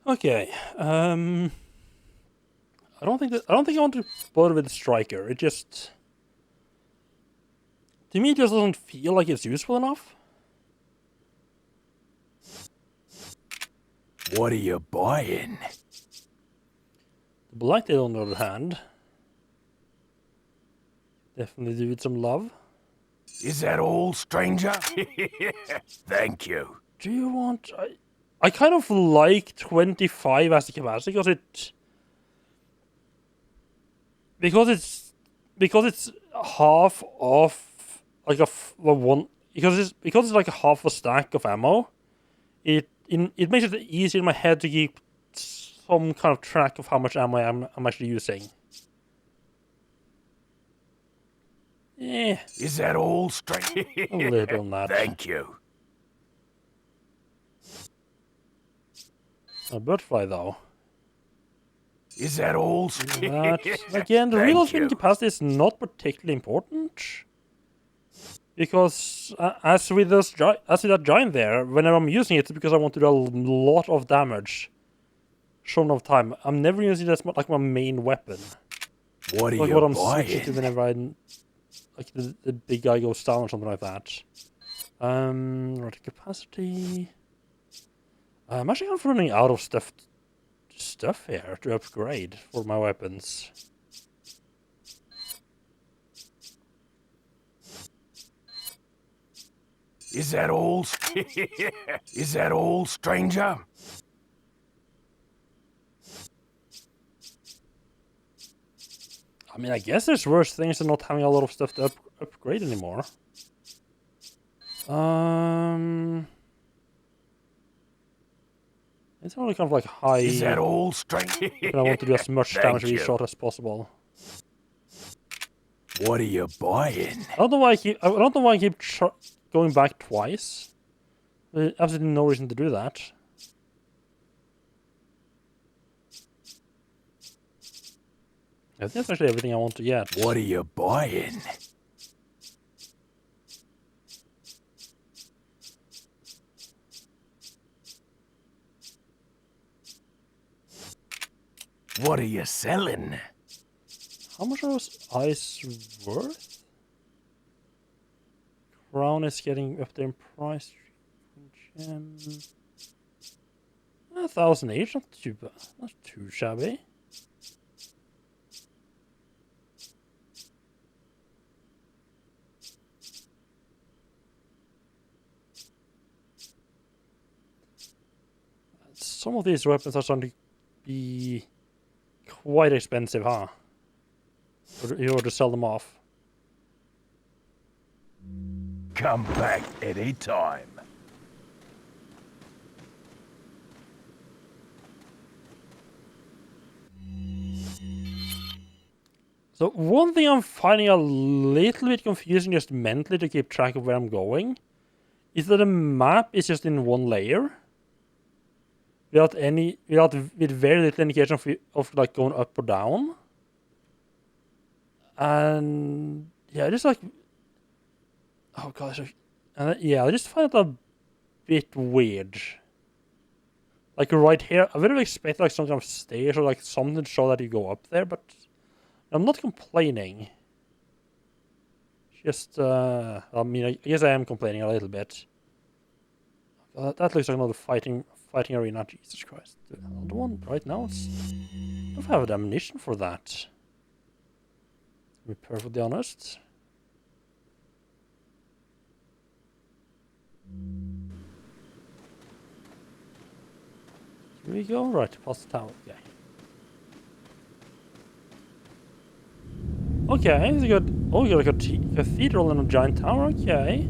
Okay. I don't think I want to bother with the striker. It just, to me, it just doesn't feel like it's useful enough. What are you buying? The Blighted, on the other hand, definitely do with some love. Is that all, stranger? Thank you. Do you want... I kind of like 25 as the capacity because it's half of like because it's like a half a stack of ammo. It makes it easier in my head to keep some kind of track of how much ammo I'm actually using. Yeah, Is that all, stranger? a little bit on that. Thank you. A butterfly though. Is that all? That, again, the real spinning capacity is not particularly important. Because as with that giant there, whenever I'm using it, it's because I want to do a lot of damage. Short of time. I'm never using it as like my main weapon. What are Like you what I'm buying? switching to whenever like the big guy goes down or something like that. Right, capacity. I'm actually kind of running out of stuff here to upgrade for my weapons. Is that all? Is that all, stranger? I mean, I guess there's worse things than not having a lot of stuff to upgrade anymore. It's only kind of like high. Is that all, stranger? And I want to do as much damage Thank with each you. shot as possible. What are you buying? I don't know why I keep going back twice. There's absolutely no reason to do that. That's actually everything I want to get. What are you buying? What are you selling? How much are those eyes worth? Crown is getting up there in price. Gem. 1,000 each, not too bad. Not too shabby. Some of these weapons are starting to be quite expensive, huh? In order to sell them off. Come back any time. So one thing I'm finding a little bit confusing just mentally to keep track of where I'm going is that the map is just in one layer. With very little indication of like going up or down. And yeah, just like, oh gosh, yeah, I just find it a bit weird. Like right here, I would have expected like some kind of stairs or like something to show that you go up there, but I'm not complaining. Just, I mean, I guess I am complaining a little bit. That looks like another fighting arena. Jesus Christ, another one right now. I don't have the ammunition for that. To be perfectly honest. Here we go. Right, past the tower. Okay. Okay, so you got, oh, you got a cathedral and a giant tower. Okay.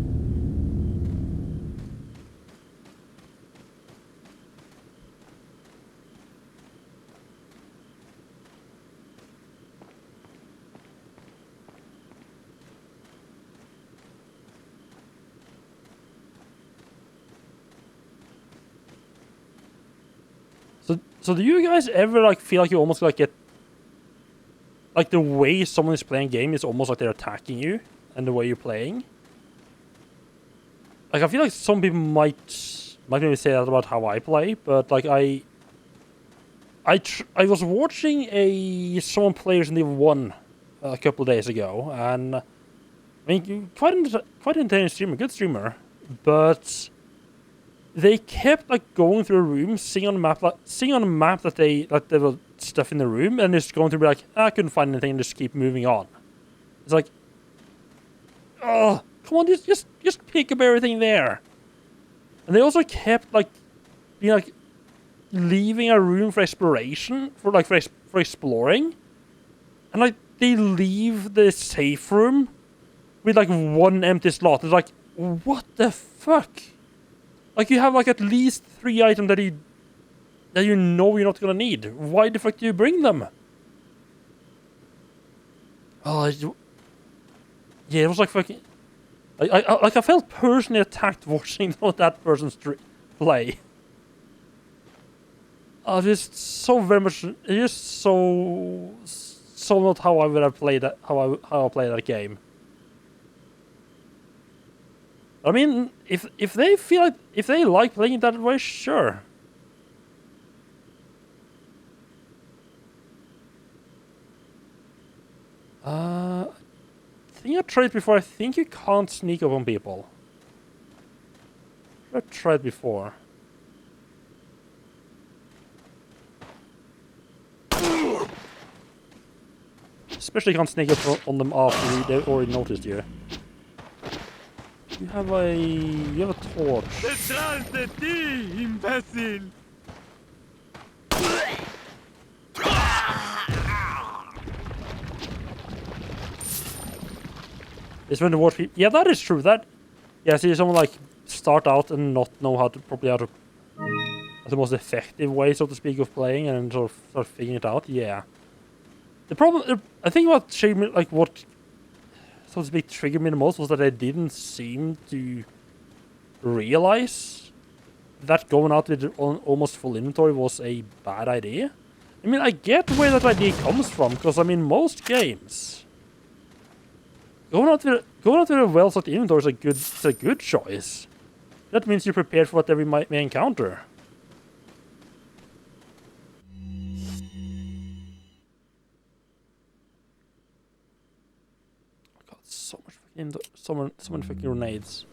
So do you guys ever like feel like you almost like get like the way someone is playing a game is almost like they're attacking you and the way you're playing? Like I feel like some people might maybe say that about how I play, but like I was watching someone play Resident Evil 1 a couple of days ago, and I mean quite an entertaining streamer, good streamer, but they kept like going through a room, seeing on the map, that there was stuff in the room, and just going through, be like, I couldn't find anything, and just keep moving on. It's like, oh, come on, just pick up everything there. And they also kept like being like leaving a room for exploration, for exploring, and like they leave the safe room with like one empty slot. It's like, what the fuck? Like, you have like at least 3 items that you know you're not gonna need. Why the fuck do you bring them? Oh, yeah, it was like fucking. I felt personally attacked watching that person play. Just so very much. Just so not how I would have played that. How I play that game. I mean, if they feel like, if they like playing it that way, sure. I think I tried before. I think you can't sneak up on people. I've tried before. Especially can't sneak up on them after they've already noticed you. You have a torch. ¡Detrás de ti, imbécil! It's when the watch people. Yeah, that is true. See someone like start out and not know how to the most effective way, so to speak, of playing, and sort of start figuring it out. Yeah. The problem, I think, what so to speak triggered me the most was that I didn't seem to realize that going out with almost full inventory was a bad idea. I mean, I get where that idea comes from, because I mean, most games going out with a well-stocked inventory is a good choice. That means you're prepared for whatever you may encounter. God, so much fucking fucking grenades.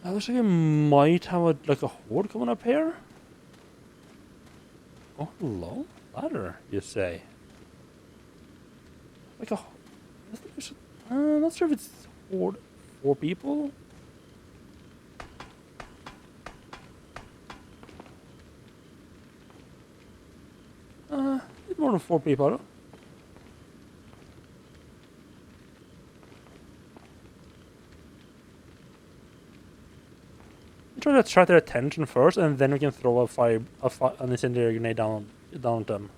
Looks like I might have a horde coming up here. Oh, hello, ladder, you say? Like a. Not sure if it's horde 4 people. More than 4 people. I'm trying to attract their attention first, and then we can throw an incendiary grenade down at them.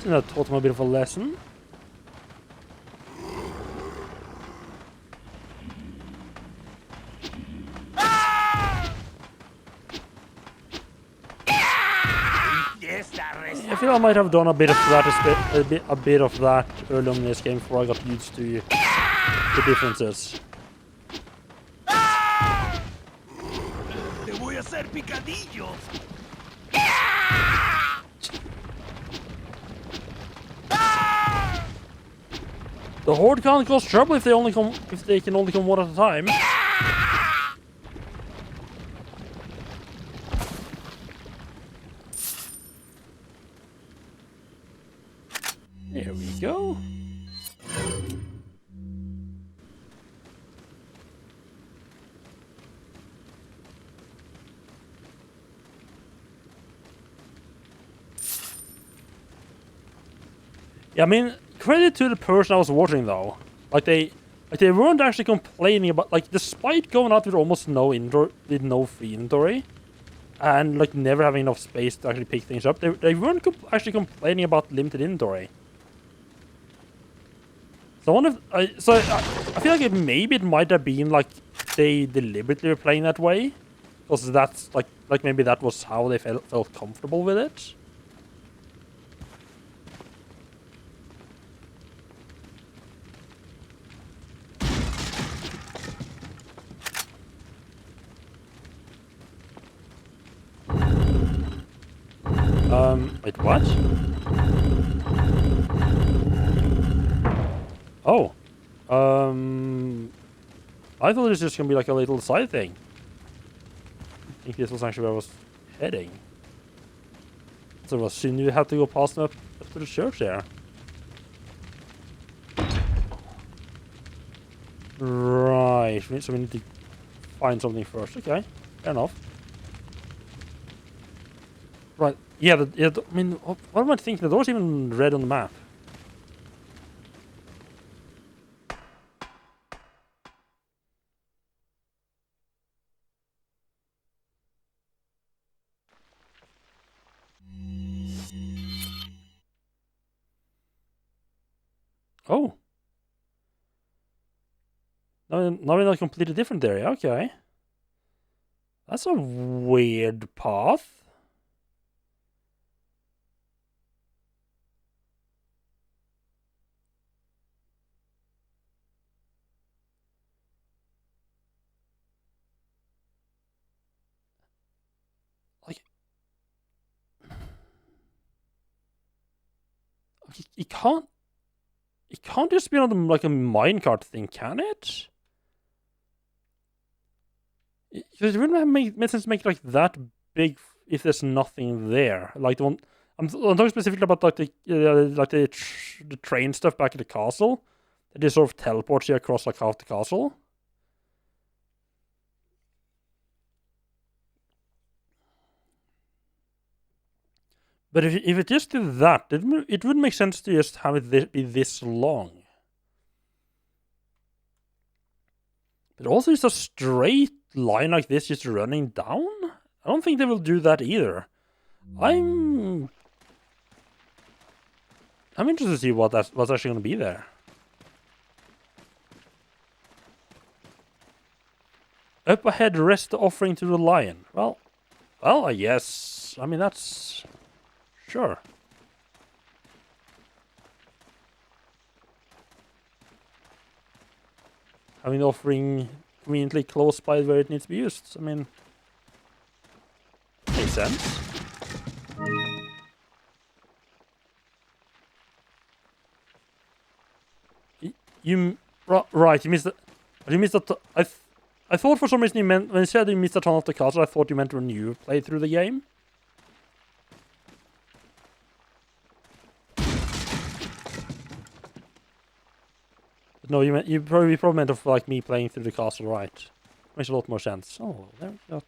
That taught him a bit of a lesson. I feel I might have done a bit of that, a bit of that early on in this game before I got used to the differences. Te voy a hacer picadillo. The horde can't cause trouble if they can only come one at a time. There we go. Yeah, I mean, credit to the person I was watching though. Like they weren't actually complaining about, like, despite going out with almost no free inventory, and like never having enough space to actually pick things up, they weren't actually complaining about limited inventory. So I feel like maybe it might have been like they deliberately were playing that way, because that's like maybe that was how they felt comfortable with it. Wait, what? Oh. I thought it was just gonna be like a little side thing. I think this was actually where I was heading. So it was soon you had to go past up to the church there. Right, so we need to find something first. Okay, fair enough. Right, yeah, I mean, what am I thinking? The door's even red on the map. Oh. Now we're in a completely different area, okay. That's a weird path. Like, it can't just be on the, like a minecart thing, can it? Because it wouldn't have made sense to make it like that big if there's nothing there. Like the one I'm talking specifically about, like the train stuff back at the castle. That just sort of teleports you across like half the castle. But if it just did that, it wouldn't make sense to just have it be this long. But also just a straight line like this just running down? I don't think they will do that either. I'm interested to see what's actually going to be there. Up ahead, rest the offering to the lion. Well, I guess. I mean, that's... Sure. Having the offering conveniently close by where it needs to be used. I mean... Makes sense. Right, you missed that. You missed that. I thought for some reason you meant, when you said you missed a ton of the castle, I thought you meant when you played through the game. But no, you probably meant of like me playing through the castle, right? Makes a lot more sense. Oh, there we got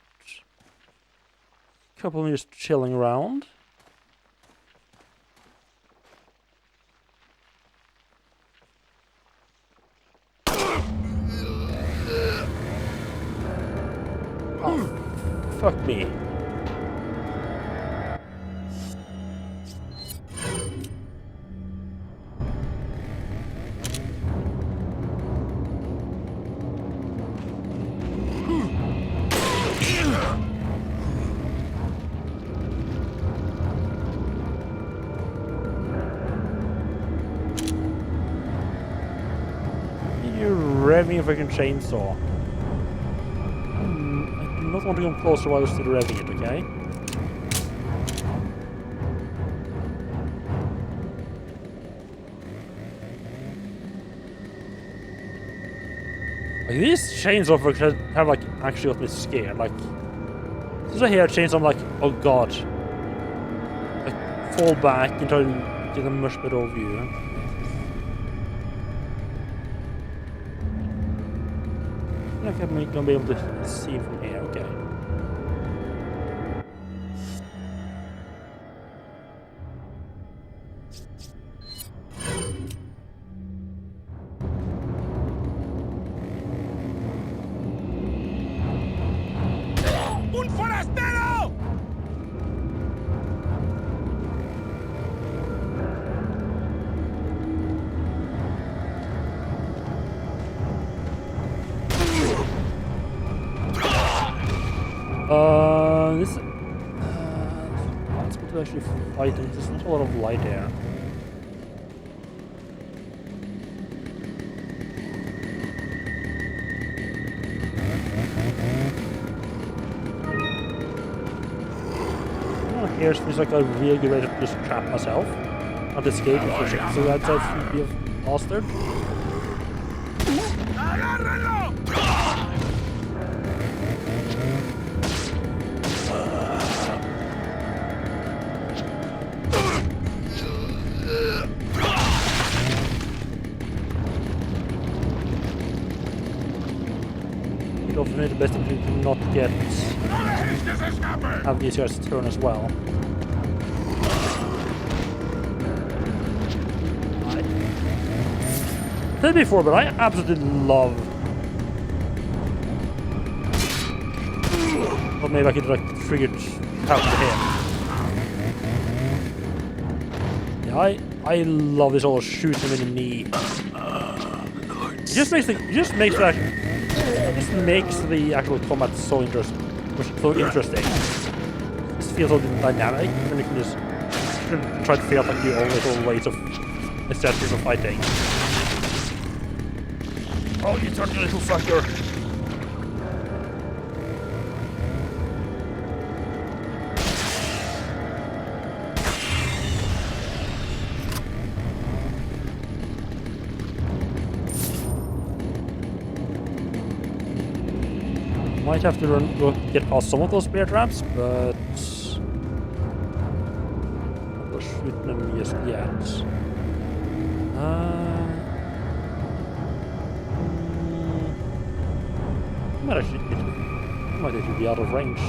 a couple of just chilling around. Fuck me. You're revving a freaking chainsaw. I don't want to come closer while you're still revving it, okay? Like, these chainsaw have like actually got me scared. Like, as I hear a chainsaw, I'm like, oh god. Like, fall back and try to get a much better overview. I think I'm gonna be able to see from here, okay. ¡Un forastero! This... it's good to actually fight, and there's not a lot of light here. here seems like a really good way to just trap myself. Not escape if there's exit outside to be a bastard. ¡Agárralo! Definitely the best thing to not get have these guys turn as well. I said it before, but I absolutely love. But maybe I could like trigger out to him. Yeah, I love this all shooting him in the knee. It just makes the actual combat so interesting. It feels so dynamic, and you can just try to figure out like the old little ways of strategies of fighting. Oh, you dirty little fucker! Might have to go get past some of those bear traps, but I'm not shooting them just yet. Might actually be out of range.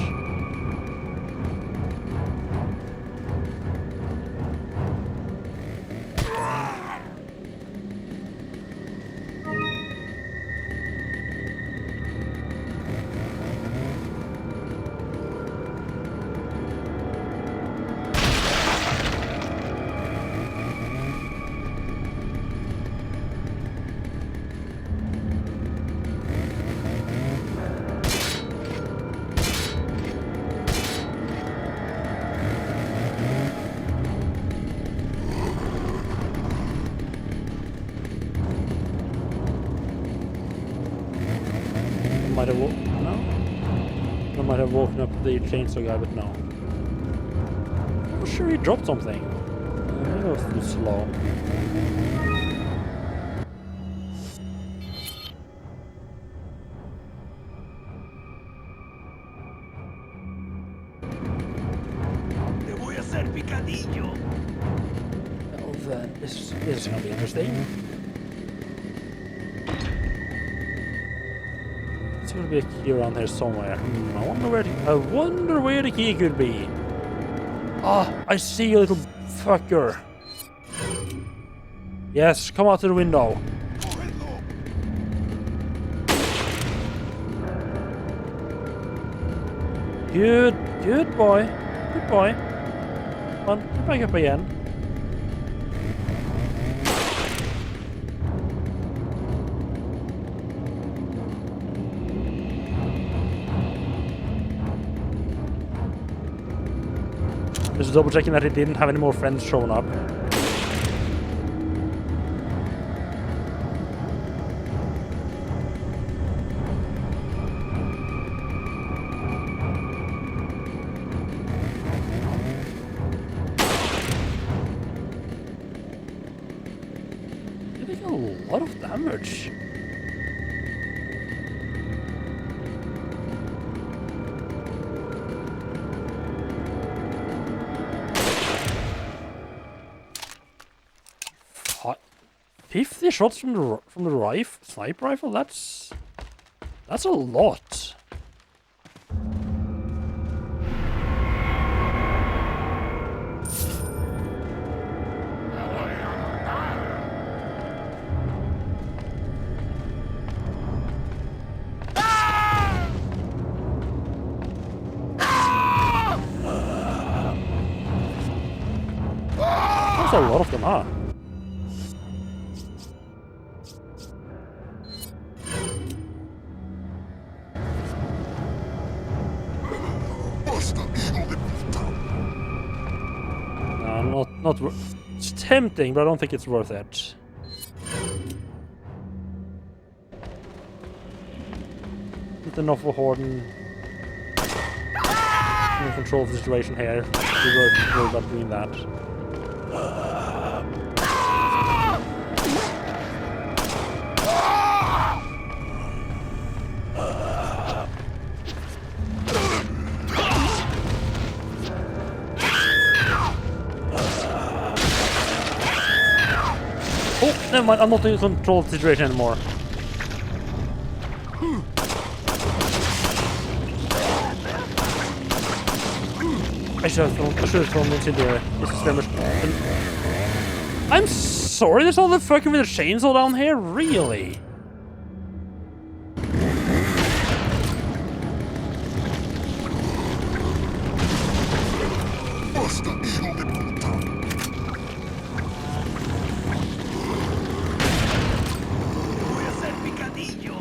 Might have no? I might have woken up the chainsaw guy, but no. I'm sure he dropped something. Maybe it was too slow. Te voy a hacer picadillo. Well then, this is gonna be interesting. There's gonna be a key around here somewhere. I wonder where the key could be. Ah, I see you, little fucker. Yes, come out to the window. Good boy. Good boy. Come on, get back up again. Just double checking that it didn't have any more friends showing up. Getting a lot of damage. Hot. 50 shots from the sniper rifle. That's a lot. That's a lot of them, huh? No, not it's tempting, but I don't think it's worth it. Not enough for Horden. taking control of the situation here. We're not doing that. Oh, never mind. I'm not in control of the situation anymore. I should have thrown into the skirmish. I'm sorry, there's all the fucking with a chainsaw down here? Really? Voy a hacer picadillo.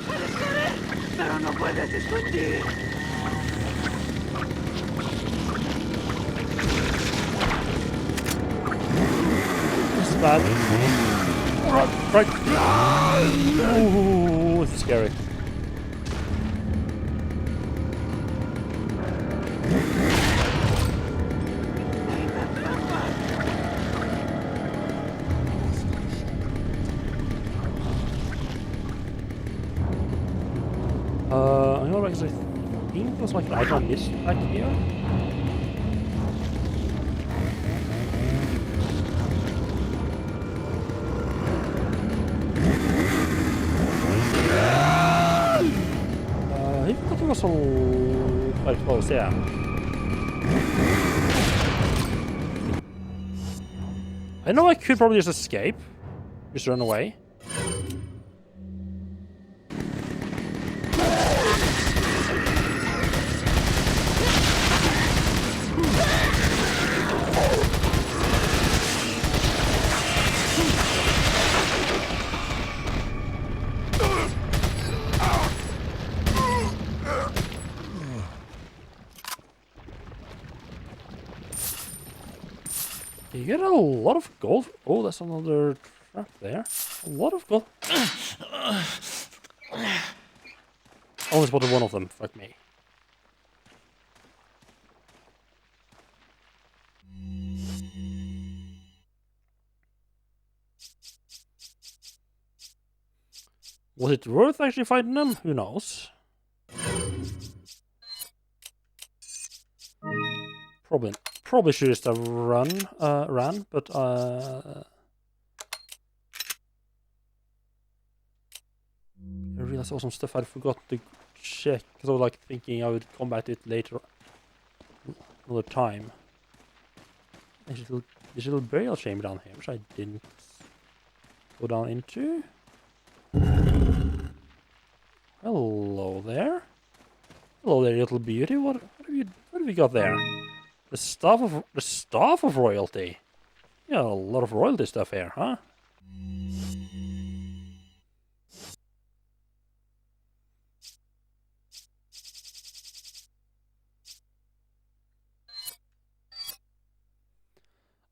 Puedes querer, pero no puedes discutir. Bad. Right. Ooh, this is scary. I know, because I think there's like an icon this back here. I thought it was all quite close, yeah. I know I could probably just escape. Just run away. You get a lot of gold. Oh, that's another trap there. A lot of gold. Only spotted one of them. Fuck me. Was it worth actually fighting them? Who knows? Probably should just have ran, but I realized there was some stuff I'd forgotten to check because I was like thinking I would come back to it later, another time. There's a little burial chamber down here, which I didn't go down into. Hello there. Hello there, little beauty. What have we got there? The staff of royalty. Yeah, a lot of royalty stuff here, huh?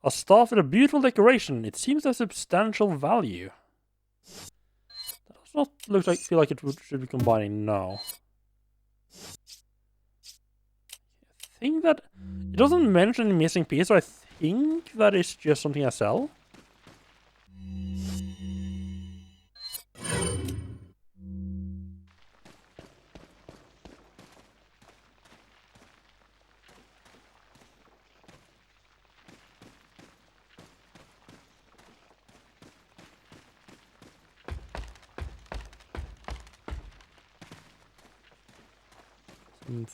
A staff with a beautiful decoration. It seems to have substantial value. That does not feel like it should be combining now. I think that it doesn't mention any missing piece, so I think that is just something I sell.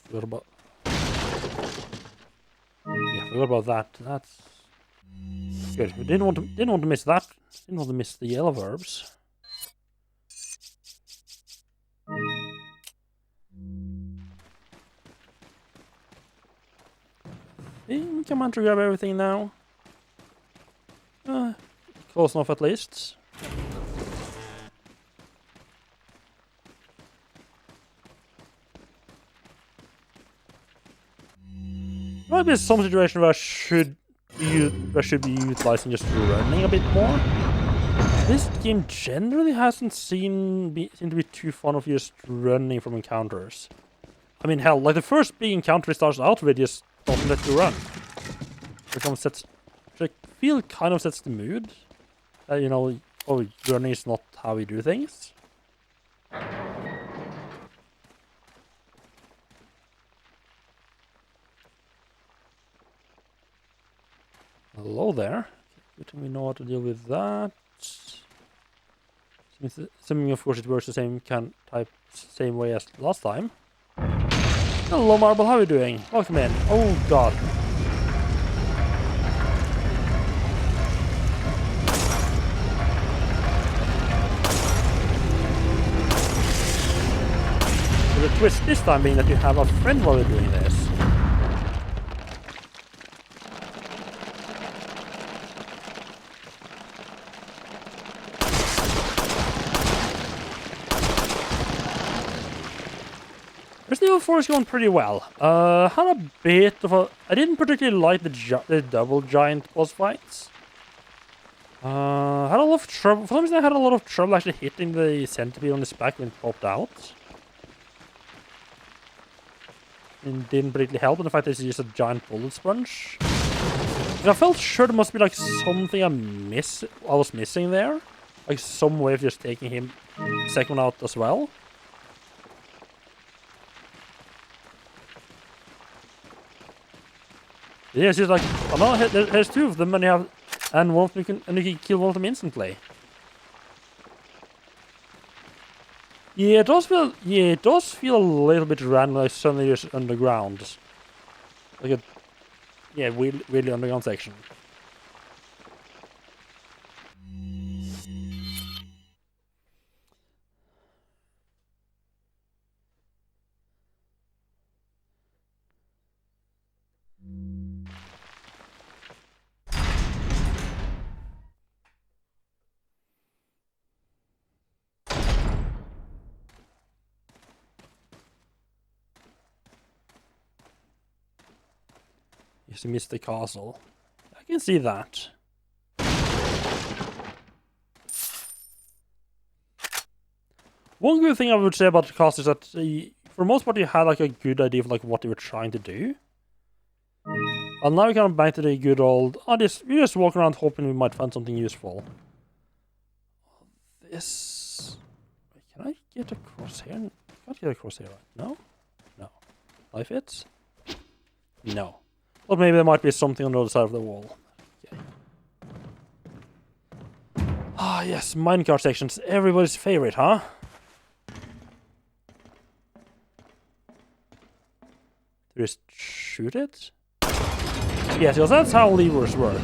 Forgot about. Yeah, forgot about that. That's good. We didn't want to miss that. Didn't want to miss the yellow verbs. I think I'm going to grab everything now. Close enough at least. Might be some situation where I should be utilizing just running a bit more. This game generally hasn't seemed to be too fond of just running from encounters. I mean, hell, like the first big encounter starts out with just don't let you run. It I feel kind of sets the mood. You know, oh, running is not how we do things. Hello there. Good thing we know how to deal with that. Assuming, of course, it works the same way as last time. Hello, Marble. How are you doing? Welcome in. Oh, God. The twist this time being that you have a friend while you're doing this. Resident Evil 4 is going pretty well. Had a bit of a... I didn't particularly like the double giant boss fights. Had a lot of trouble... For some reason I had a lot of trouble actually hitting the centipede on his back when it popped out. It didn't particularly help, and the fact that it's just a giant bullet sponge. And I felt sure there must be like something I was missing there. Like some way of just taking him second out as well. Yeah, it's just like, oh no, there's two of them, and one of them you can kill one of them instantly. Yeah, it does feel a little bit random, like suddenly just underground. Like a, yeah, weirdly underground section. You missed the castle. I can see that. One good thing I would say about the castle is that for the most part you had like a good idea of like what they were trying to do. And now we kind of back to the good old, we just walk around hoping we might find something useful. This... Can I get across here? I can't get across here, right? No? No. Life hits? No. Or maybe there might be something on the other side of the wall. Okay. Ah, yes, minecart sections. Everybody's favorite, huh? Just shoot it? Yes, because that's how levers work.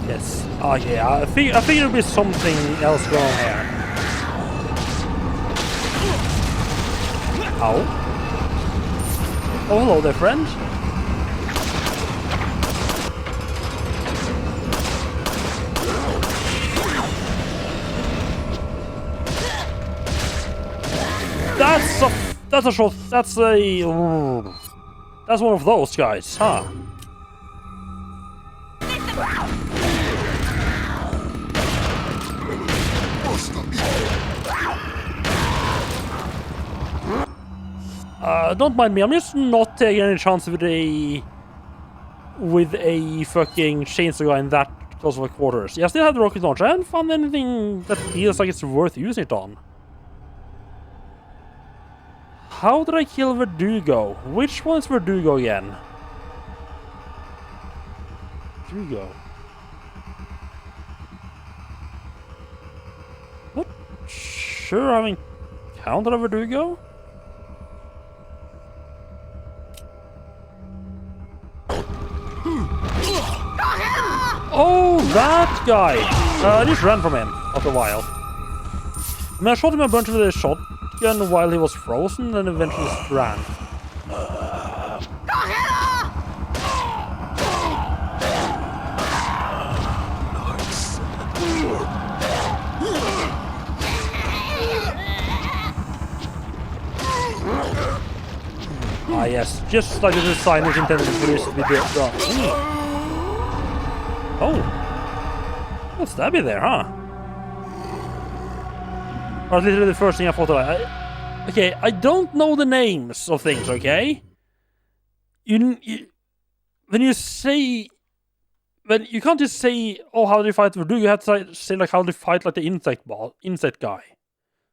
Yes. Oh yeah, I think there'll be something else going on here. Ow. Oh, hello there, friend. That's a shot. That's one of those guys, huh? Don't mind me. I'm just not taking any chance with a fucking chainsaw guy in that close of quarters. Yeah, I still have the rocket launcher. I haven't found anything that feels like it's worth using it on. How did I kill Verdugo? Which one is Verdugo again? Verdugo. sure I haven't counted a Verdugo. Oh, that guy! I just ran from him after a while. I mean, I shot him a bunch with a shotgun while he was frozen, and eventually just ran. Ah, yes, just like the design was intended for this to be done. Oh, what's that be there, huh? That's literally the first thing I thought of. Okay, I don't know the names of things, okay? When you can't just say, oh, how do you fight Verdugo? You have to say like, how do you fight like the insect guy?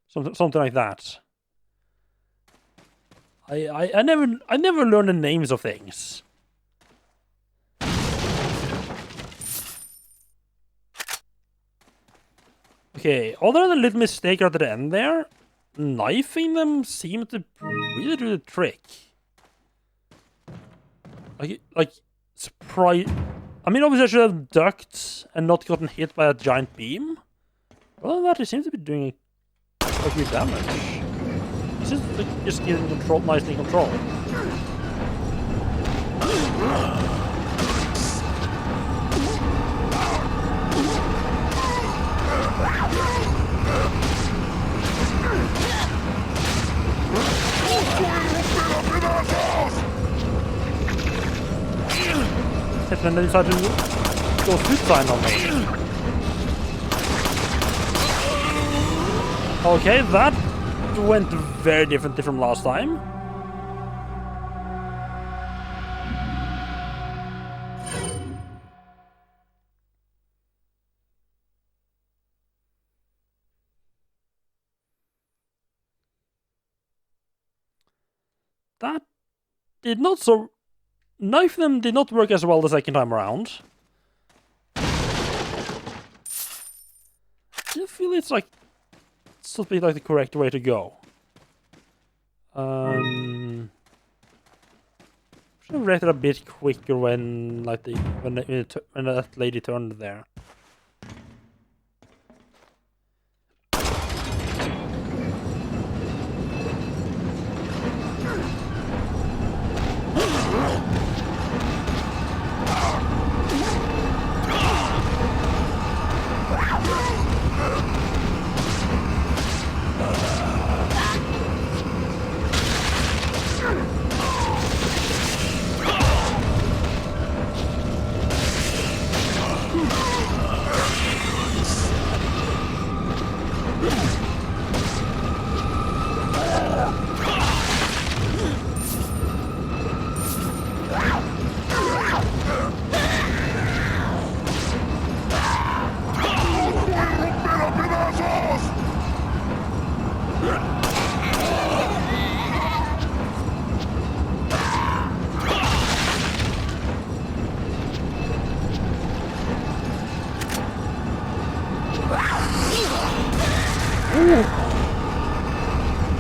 Something like that. I never learned the names of things. Okay, other than a little mistake at the end there, knifing them seemed to really do the trick. Like surprise. I mean, obviously I should have ducked and not gotten hit by a giant beam. Other than that, they seem to be doing quite good damage. This is like just getting control, nicely controlled. Except when they decided to go food sign on me. Okay, that went very differently from last time. That did not so... Knife them did not work as well the second time around. I feel it's like... Still be like the correct way to go. Should have reacted a bit quicker when like when that lady turned there.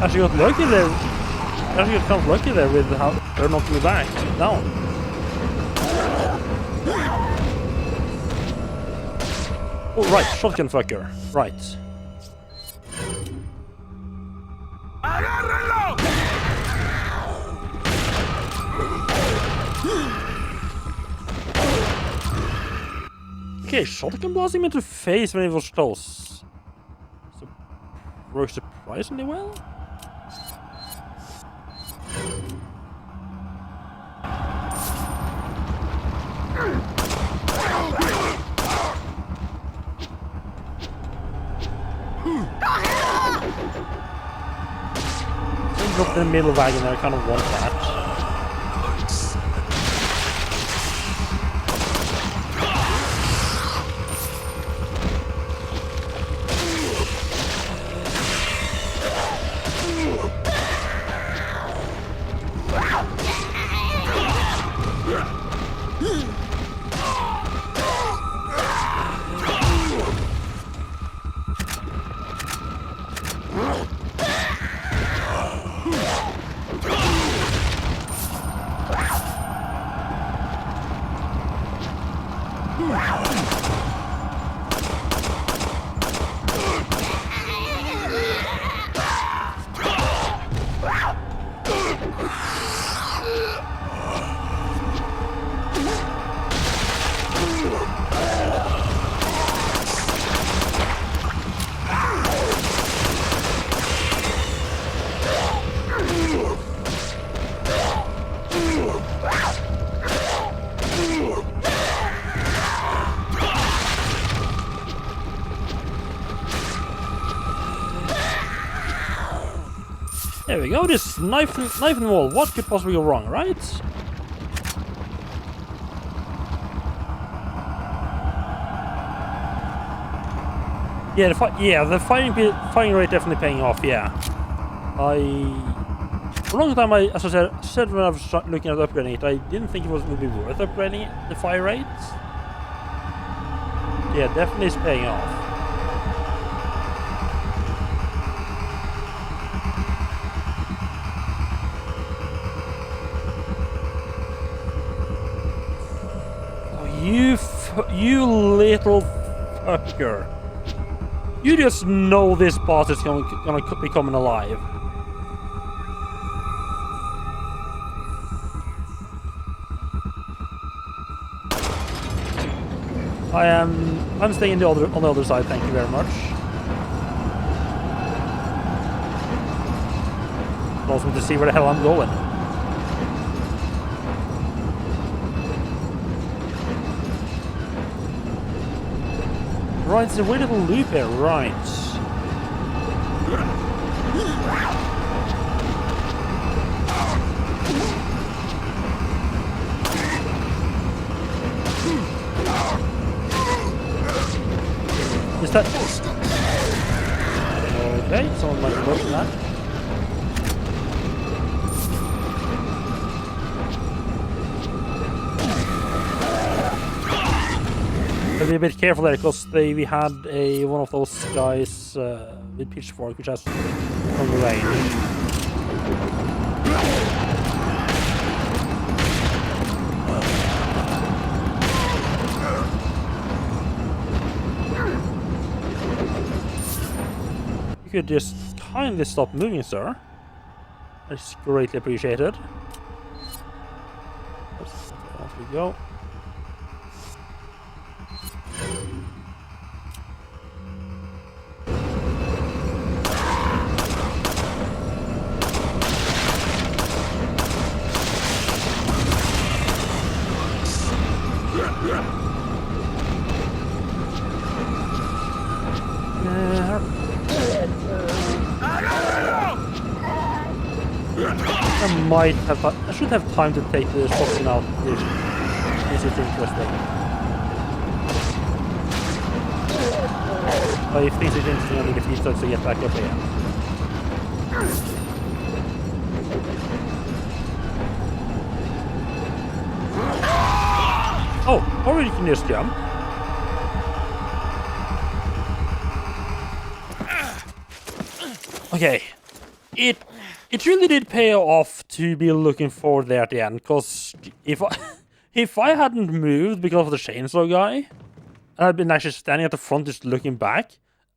Actually got lucky there. Actually got kind of lucky there with how they're knocking me back down. Oh right, shotgun fucker. Right. Okay, shotgun blasting me into face when it was close. So, works surprisingly well. Drop in the middle wagon there, I kind of want that. There we go. This knife in the wall. What could possibly go wrong, right? Yeah, the firing rate definitely paying off. Yeah, for a long time, as I said when I was looking at upgrading it, I didn't think it would be worth upgrading it, the fire rate. Yeah, definitely is paying off. Oh, you little fucker. You just know this boss is gonna be coming alive. I'm staying on the other side, thank you very much. Also to see where the hell I'm going. Right, it's a weird little loop here, right. Is that... Okay, someone might be watching that. Be a bit careful there, because we had one of those guys with pitchfork, which has from the range. You could just kindly stop moving, sir. That's greatly appreciated. Off we go. I should have time to take the shotgun out. This is interesting. But if this is interesting, I need a few shots to get back up here. Oh, or you can just jump. Okay. It really did pay off to be looking forward there at the end, because if I hadn't moved because of the chainsaw guy, and I'd been actually standing at the front just looking back,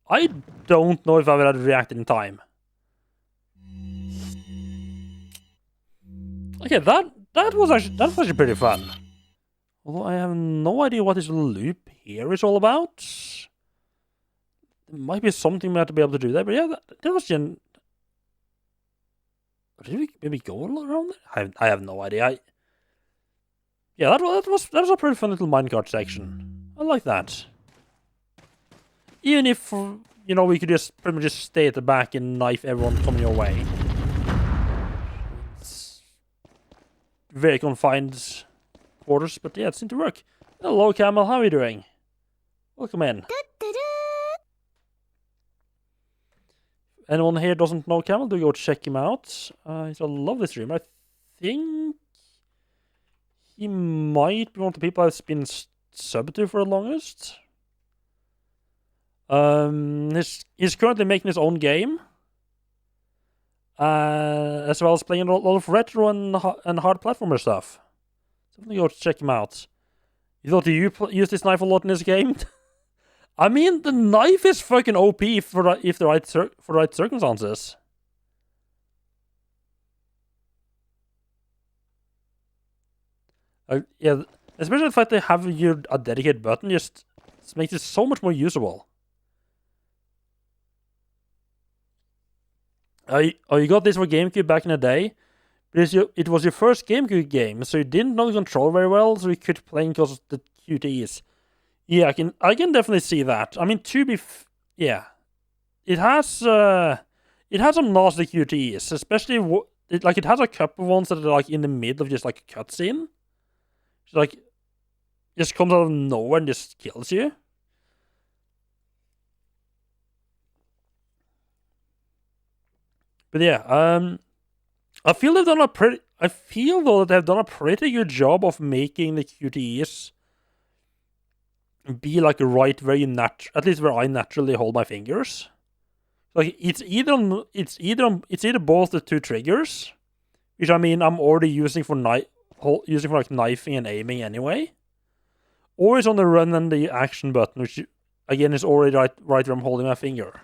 I don't know if I would have reacted in time. Okay, that was actually pretty fun. Although I have no idea what this loop here is all about. There might be something we have to be able to do there, but yeah, that was just... Did we maybe go around there? I have no idea. Yeah, that was a pretty fun little minecart section. I like that. Even if, you know, we could just pretty much just stay at the back and knife everyone coming your way. It's very confined quarters, but yeah, it seemed to work. Hello, Camel. How are you doing? Welcome in. Anyone here doesn't know Camel, do go check him out. He's a lovely streamer. I think he might be one of the people I've been subbed to for the longest. He's currently making his own game, as well as playing a lot of retro and hard platformer stuff. So I'm gonna go check him out. You thought you use this knife a lot in this game? I mean, the knife is fucking OP for the right circumstances. Yeah, especially the fact they have a dedicated button just makes it so much more usable. You got this for GameCube back in the day, but it was your first GameCube game, so you didn't know the control very well, so you could play because of the QTEs. Yeah, I can definitely see that. I mean, yeah, it has it has some nasty QTEs, especially it has a couple ones that are like in the mid of just like a cutscene. It's like just comes out of nowhere and just kills you. But yeah, I feel they've done a pretty. I feel though that they've done a pretty good job of making the QTEs be like right where you at least where I naturally hold my fingers. Like it's either both the two triggers, which I mean I'm already using for like knifing and aiming anyway, or it's on the run and the action button, which again is already right where I'm holding my finger.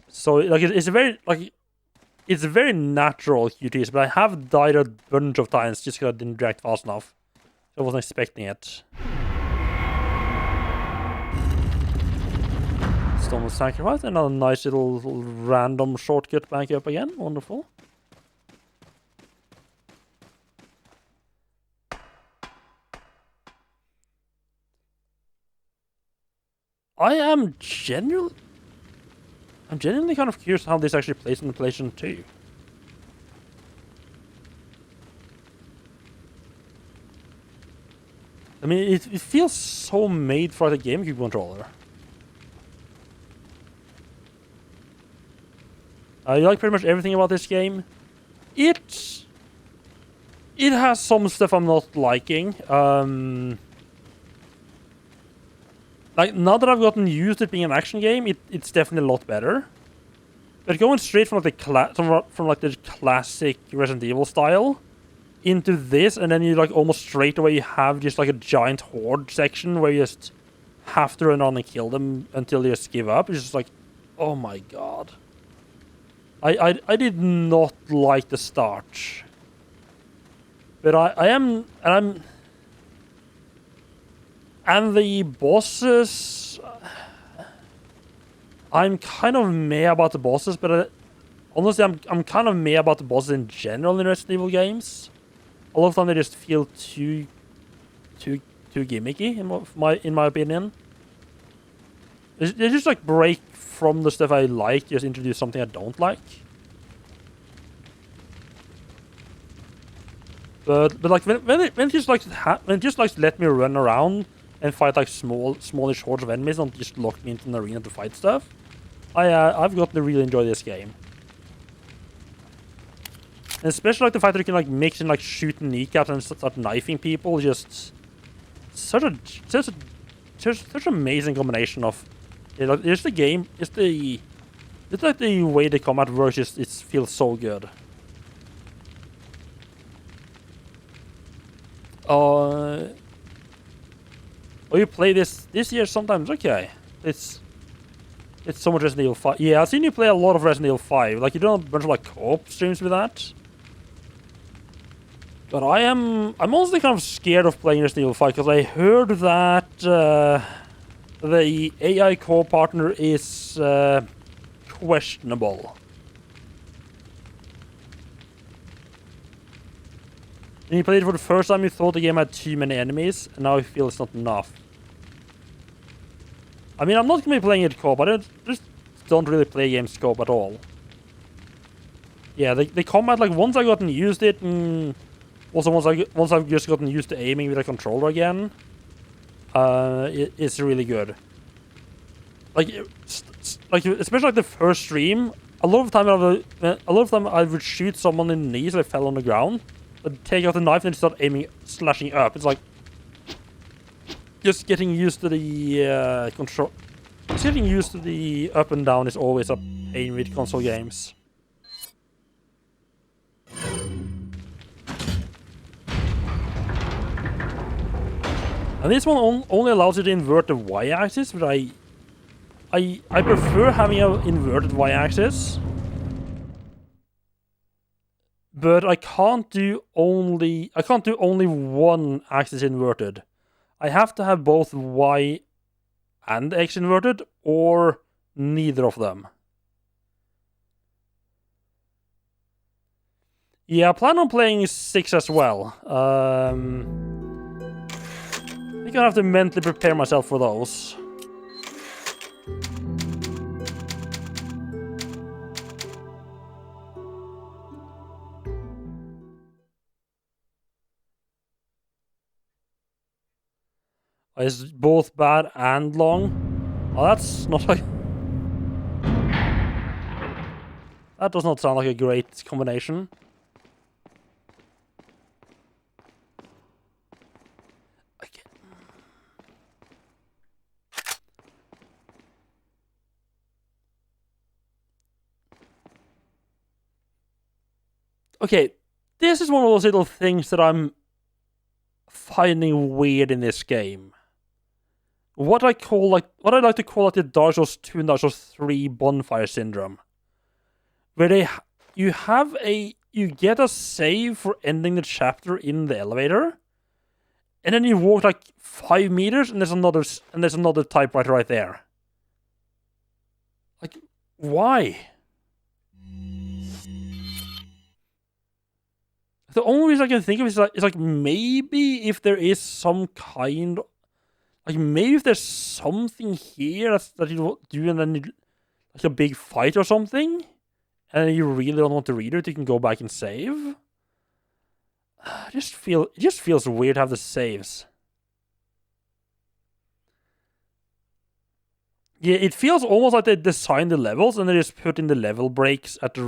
So like it's a very natural QTs, but I have died a bunch of times just because I didn't react fast enough. So I wasn't expecting it. Stone of Sacrifice, another nice little random shortcut back up again. Wonderful. I'm genuinely kind of curious how this actually plays in the PlayStation 2. I mean, it feels so made for the GameCube controller. I like pretty much everything about this game. It has some stuff I'm not liking. Like, now that I've gotten used to it being an action game, it's definitely a lot better. But going straight from like the classic Resident Evil style into this, and then you like almost straight away you have just like a giant horde section where you just have to run on and kill them until you just give up. It's just like, oh my god. I did not like the start. But I'm and the bosses, I'm kind of meh about the bosses, but honestly, I'm kind of meh about the bosses in general in Resident Evil games. A lot of time they just feel too gimmicky in my opinion. They just like break from the stuff I like, just introduce something I don't like. But like when it just like let me run around and fight like smallish hordes of enemies and just lock me into an arena to fight stuff, I've gotten to really enjoy this game. And especially like the fact that you can like mix in like shooting kneecaps and start knifing people, just such amazing combination of it's the game, it's like the way the combat works, it feels so good. Oh, you play this year sometimes? Okay. It's so much Resident Evil 5. Yeah, I've seen you play a lot of Resident Evil 5. Like, you do a bunch of like co-op streams with that. But I'm honestly kind of scared of playing Resident Evil 5 because I heard that the AI co-op partner is questionable. When you played it for the first time, you thought the game had too many enemies, and now you feel it's not enough. I mean, I'm not going to be playing it co-op, I just don't really play games co-op at all. Yeah, the combat, like, once I gotten used to it, and also once I've just gotten used to aiming with a controller again, it's really good. Like especially like the first stream, a lot of time I would shoot someone in the knees if I fell on the ground. I'd take out the knife and start slashing up. It's like just getting used to the control. Just getting used to the up and down is always a pain with console games. And this one only allows you to invert the Y-axis, but I prefer having an inverted Y-axis. But I can't do only one axis inverted. I have to have both Y and X inverted, or neither of them. Yeah, I plan on playing 6 as well. I'm gonna have to mentally prepare myself for those. It's both bad and long. Oh, that's not like... That does not sound like a great combination. Okay. Okay, this is one of those little things that I'm finding weird in this game. What I like to call like the Dark Souls 2 and Dark Souls 3 bonfire syndrome. Where you get a save for ending the chapter in the elevator, and then you walk like 5 meters, and there's another typewriter right there. Like, why? The only reason I can think of is like maybe if there is some kind, like maybe if there's something here that you do, and then like a big fight or something. And you really don't want to read it, you can go back and save. It just feels weird to have the saves. Yeah, it feels almost like they designed the levels and they just put in the level breaks at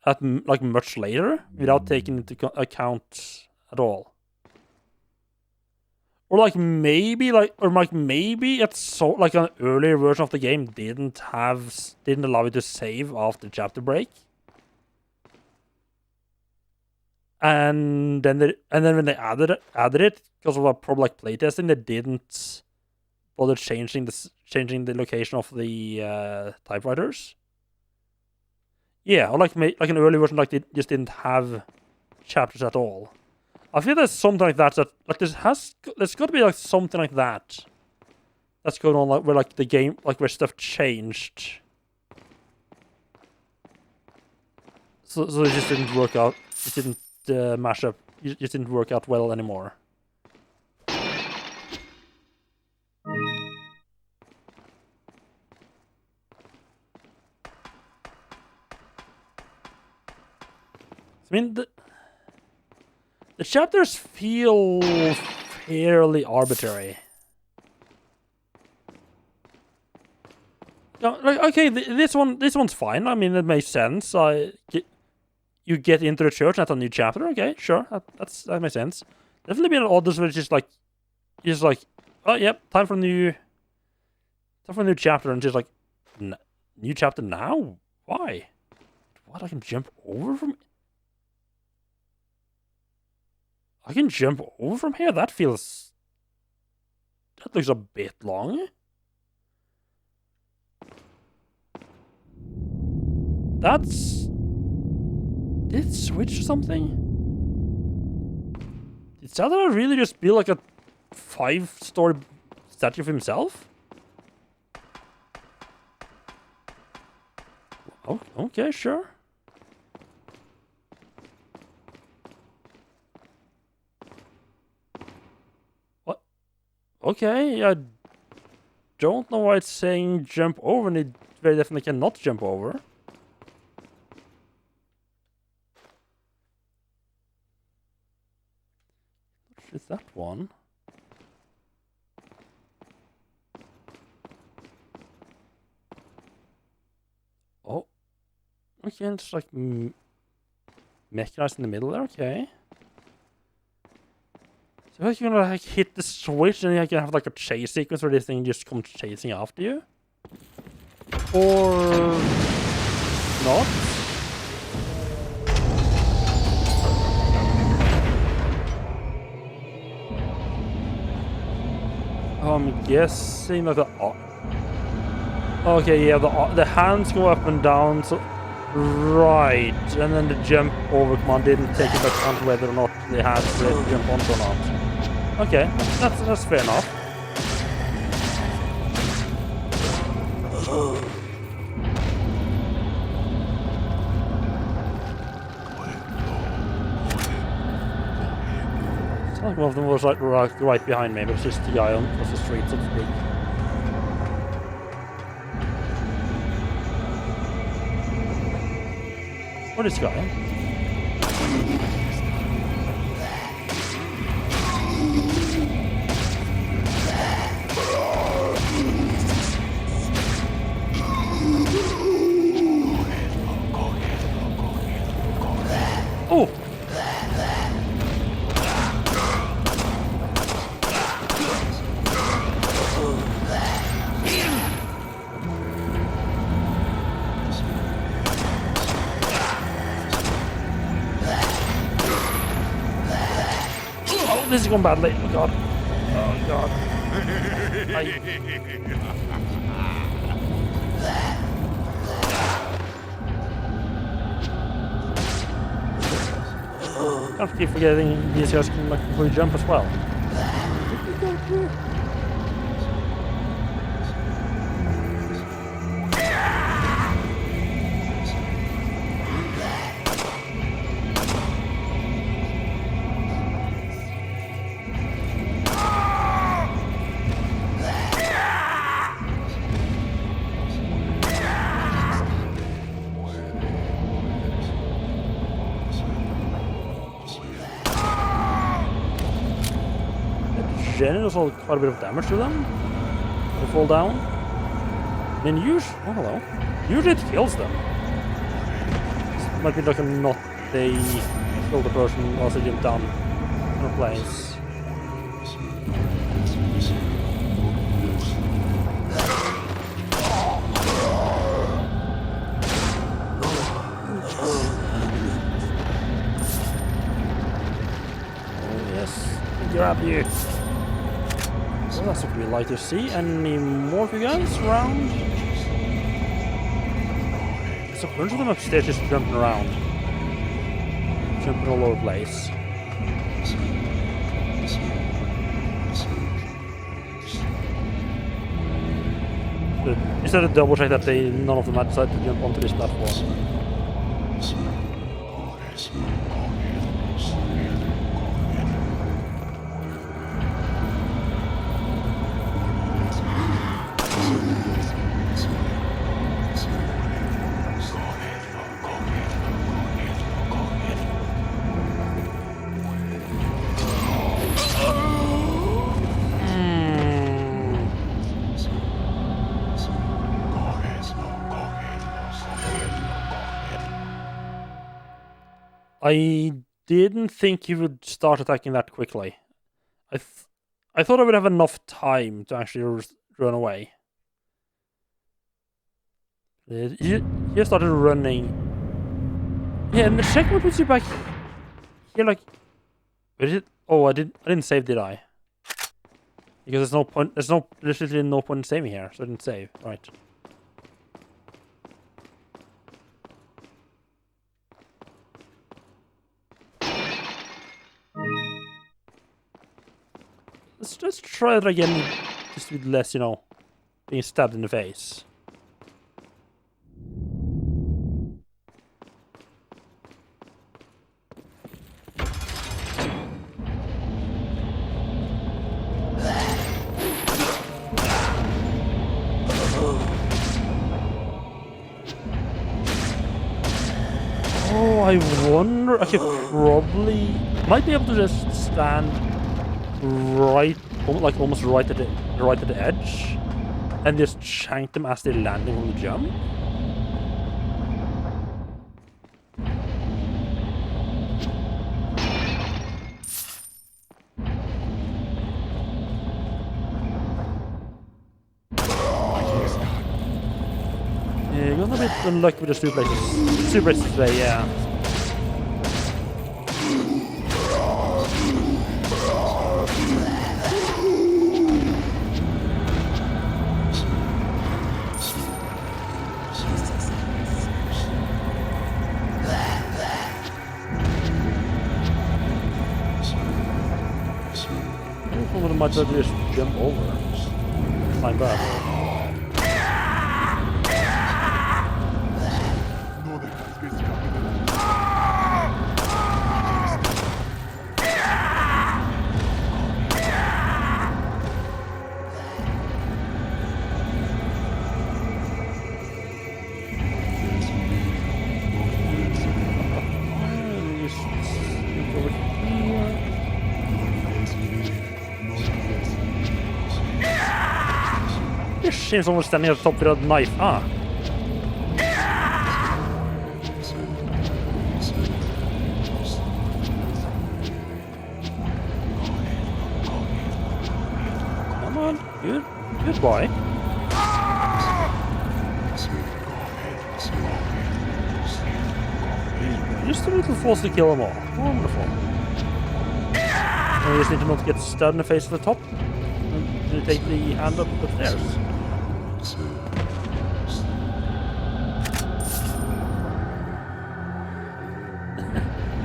like much later without taking into account at all. Or maybe it's so like an earlier version of the game didn't allow you to save after chapter break. And then when they added it because of a problem like playtesting, they didn't bother changing the location of the typewriters. Yeah, or like an early version, like they just didn't have chapters at all. I feel there's something like that like there's got to be like something like that that's going on, like where like the game, like where stuff changed. So it just didn't work out. It didn't mash up. It just didn't work out well anymore. I mean, the chapters feel fairly arbitrary. No, like, okay, this one's fine. I mean, it makes sense. You get into the church and that's a new chapter. Okay, sure, that makes sense. Definitely been others where it's just like, oh yep, time for a new chapter, and just like, new chapter now? Why? What? I can jump over from. I can jump over from here? That looks a bit long. Did it switch or something? Did Zelda really just build like a 5-story statue of himself? Oh, okay, sure. Okay, I don't know why it's saying jump over, and it very definitely cannot jump over. What is that one? Oh. Okay, it's like mechanized in the middle there, okay. So you're gonna like hit the switch and you can have like a chase sequence where this thing just comes chasing after you? Or not? I'm guessing that okay, yeah, the hands go up and down, so right, and then the jump over command didn't take into account whether or not they had to jump onto or not. Okay, that's fair enough. It's like one of them was like right behind me, but it's just the guy on across the street, so to speak. What is this guy? this is going badly. Oh god. Oh god. Can't keep forgetting these guys can like fully jump as well. Generally does quite a bit of damage to them. They fall down. I mean, usually, oh hello. Usually it kills them. This might be like a not they kill the person whilst they jump down in a place. Oh yes, grab you. Well, that's what we like to see. Any more of you guys around? There's a bunch of them upstairs just jumping around. Jumping all over the place. But instead of double check that none of them had decided to jump onto this platform. I didn't think he would start attacking that quickly. I thought I would have enough time to actually run away. He just started running. Yeah, and the checkpoint puts you back here like... Where is it? Oh, I didn't save, did I? Because there's no point, there's literally no point in saving here, so I didn't save. Right. Let's try it again, just with less, being stabbed in the face. Oh, I wonder. I could probably might be able to just stand right, like almost right at the edge, and just shank them as they're landing on the jump. Yeah, you got a bit unlucky with the suplexes today, yeah. Might just jump over. Climb back. Seems almost standing at the top with a knife. Ah. Come on, good boy. Just a little force to kill them all. Wonderful. And we just need to not get stabbed in the face at the top. And to take the hand up the stairs.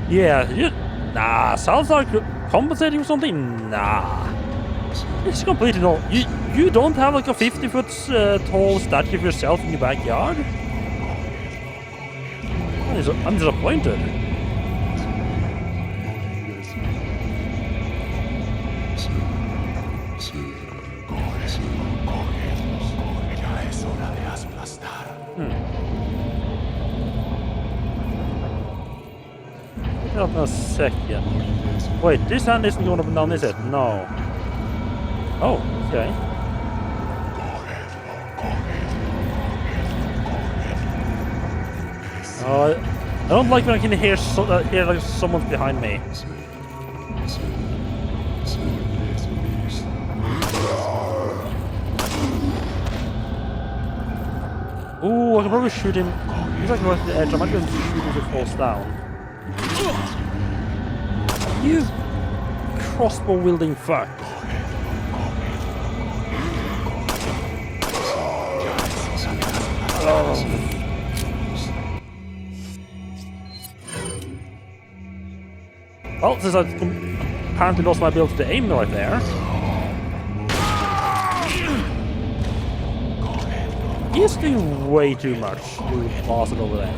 Yeah, nah, sounds like compensating for something? Nah. It's completely normal. You don't have like a 50-foot tall statue of yourself in your backyard? I'm disappointed. Wait up a second. Wait, this hand isn't going up and down, is it? No. Oh, okay. I don't like when I can hear like someone's behind me. Ooh, I can probably shoot him. He's like right at the edge. I might be able to shoot him if he falls down. You crossbow wielding fuck. Oh. Well, since I apparently lost my ability to aim right there. He's doing way too much to pass it over there.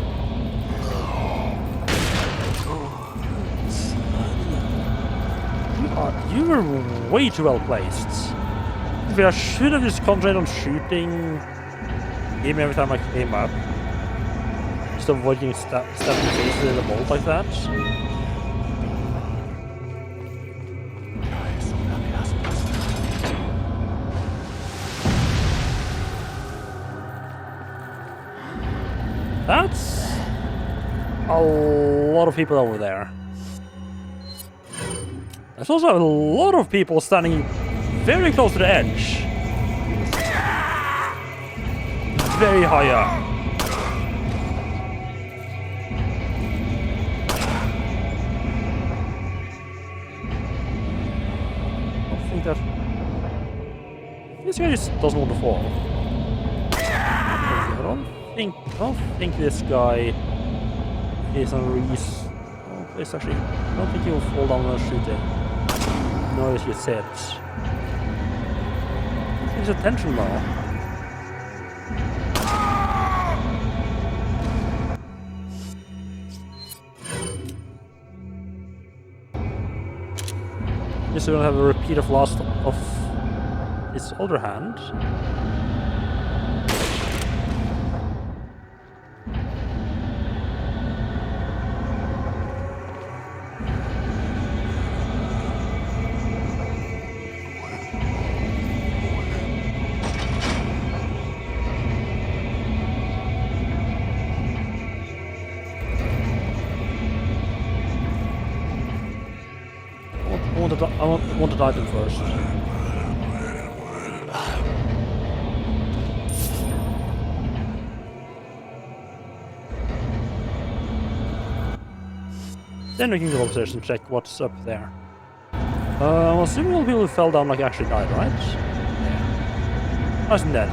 You were way too well placed. Maybe I should have just concentrated on shooting him every time I came up. Just avoiding stabbing faces in the bolt like that. That's a lot of people over there. There's also a lot of people standing very close to the edge. Very high up. I think that this guy just doesn't want to fall. I don't think this guy is on Reese. Oh, it's actually. I don't think he will fall down when I shoot him. No, he gets hit. He's attention now. Just so we don't have a repeat of last of his other hand. I want to dive in first. Then we can go upstairs and check what's up there. I'm assuming all the people who fell down like actually died, right? Yeah. Nice and dead.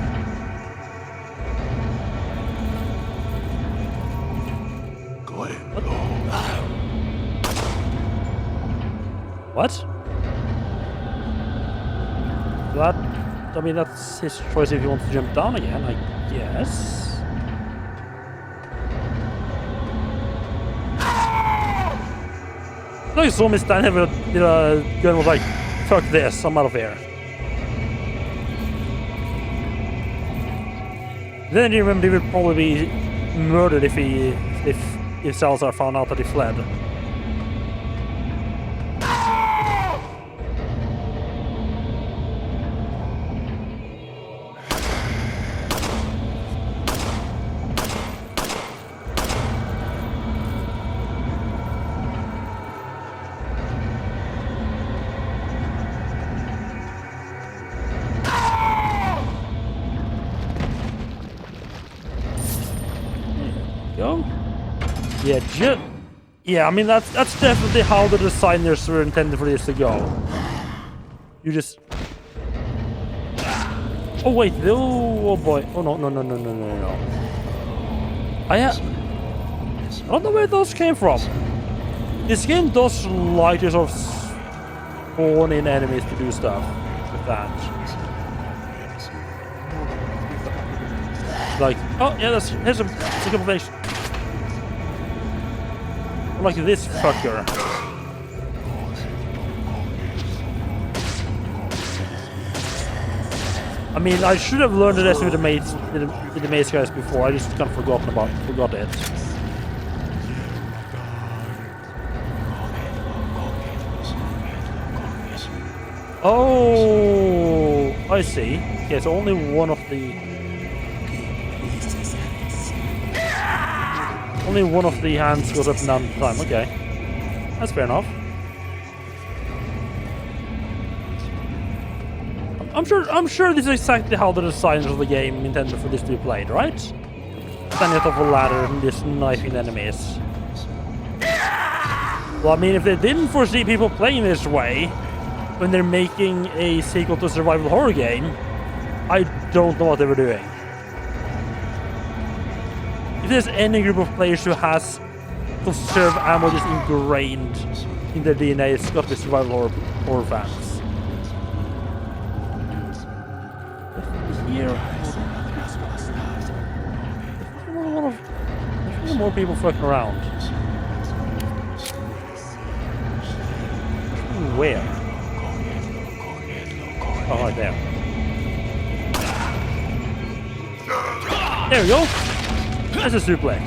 What? That, I mean, that's his choice if he wants to jump down again, I guess. No, you saw me stand here with a gun and was like, fuck this, I'm out of here. Then you remember he would probably be murdered if Salazar found out that he fled. Go. Yeah, Yeah, I mean that's definitely how the designers were intended for this to go. You just. Oh wait, oh boy, oh no. I don't know where those came from. This game does like to sort of spawn in enemies to do stuff with that. Like, oh yeah, here's a couple things. Like this fucker. I mean, I should have learned the rest with the maze guys before. I just kind of forgot it. Oh, I see. Okay, so only one of the hands goes up and down at the time. Okay, that's fair enough. I'm sure this is exactly how the designers of the game intended for this to be played, right? Standing atop a ladder and just knifing enemies. Well, I mean, if they didn't foresee people playing this way when they're making a sequel to a survival horror game, I don't know what they were doing. If there's any group of players who has conserved ammo just ingrained in their DNA, it's got to be survival horror fans. Here, there's more people fucking around. Where? Oh, right there. There we go. That's a suplex.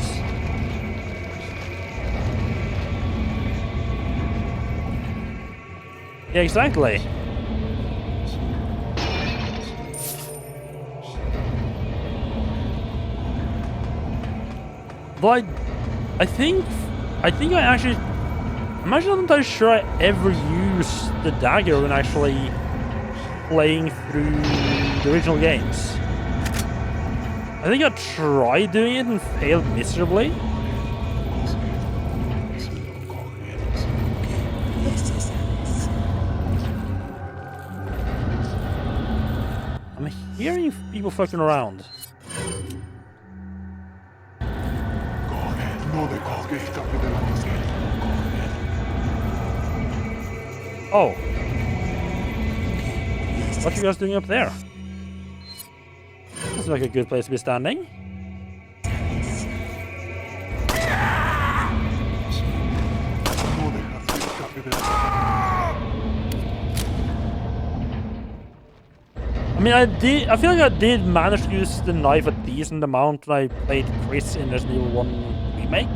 Yeah, exactly. But I think I'm actually not entirely sure I ever used the dagger when actually playing through the original games. I think I tried doing it and failed miserably. I'm hearing people fucking around. Oh. What are you guys doing up there? Looks like a good place to be standing. I mean, I feel like I did manage to use the knife a decent amount when I played Chris in Resident Evil 1 Remake.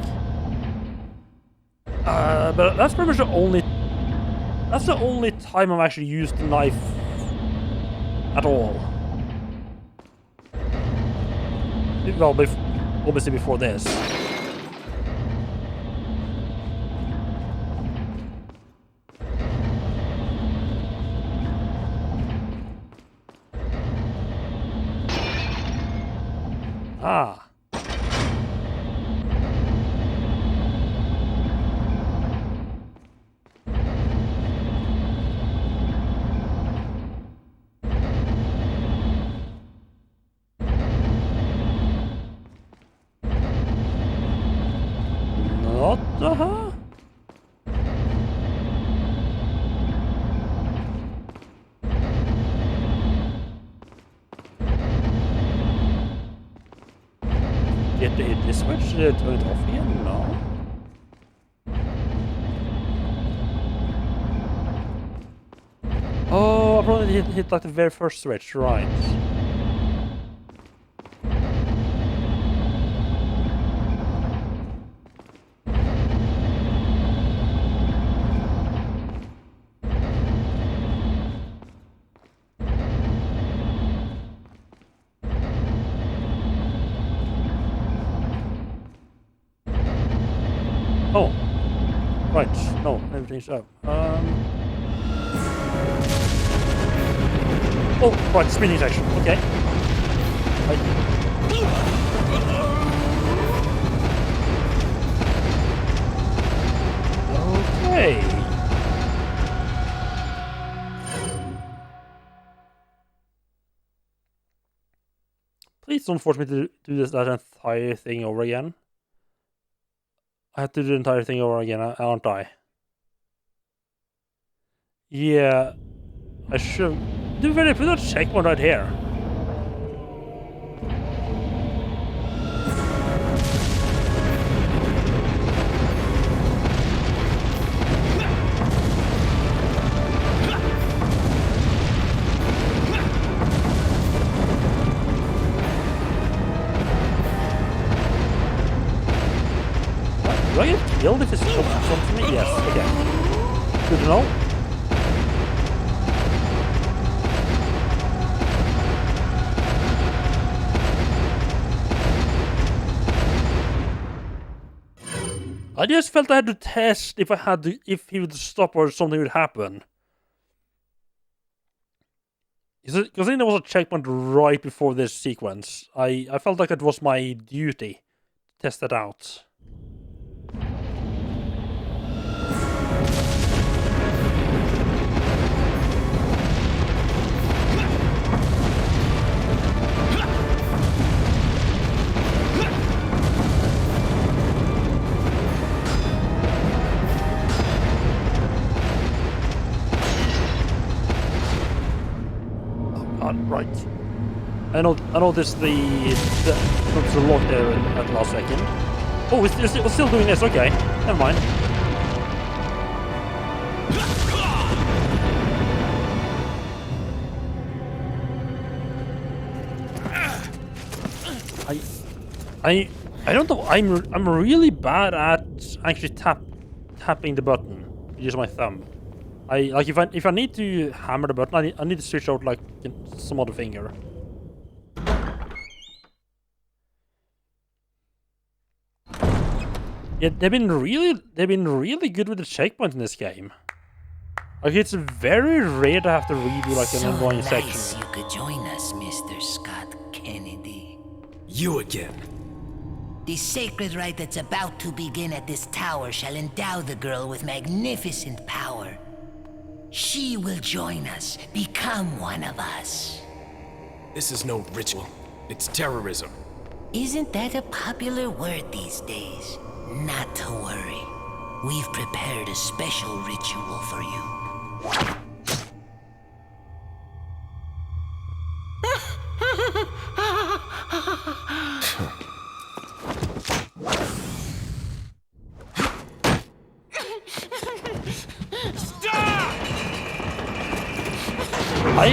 But that's pretty much the only time I've actually used the knife at all. Well, obviously before this. Ah. What the hell? Get to hit this switch to turn it off again? No. Oh, I probably hit like the very first switch, right? Oh, right. No, everything's up. Oh, right, spinning section. Okay. Right. it's unfortunate to do that entire thing over again. I have to do the entire thing over again, aren't I? Yeah, I should. Do very put a checkpoint right here. Do I get killed if it's something to me? Yes, okay. Good to know. I just felt I had to test if he would stop or something would happen. Because then there was a checkpoint right before this sequence. I felt like it was my duty to test it out. Right. I know this it's a lock there at the last second. Oh, it's still doing this, okay. Never mind. I don't know, I'm really bad at actually tapping the button using my thumb. Like if I need to hammer the button, I need to switch out like some other finger. Yeah, they've been really good with the checkpoint in this game. Like it's very rare to have to redo like an ongoing section. You could join us, Mr. Scott Kennedy. You again. The sacred rite that's about to begin at this tower shall endow the girl with magnificent power. She will join us, become one of us. This is no ritual. It's terrorism. Isn't that a popular word these days? Not to worry. We've prepared a special ritual for you. I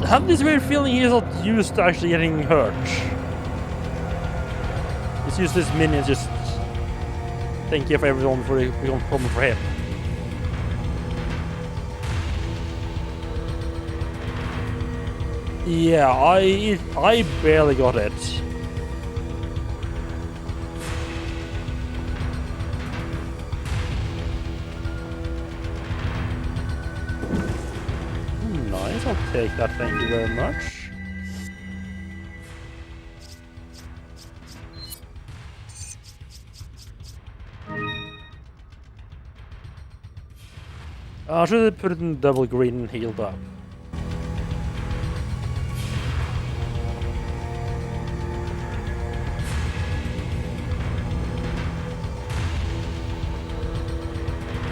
have this weird feeling he's not used to actually getting hurt. He's used this minion just thinking of everyone before it becomes a problem for him. Yeah, I barely got it. Nice, I'll take that, thank you very much. I should have put it in double green and healed up.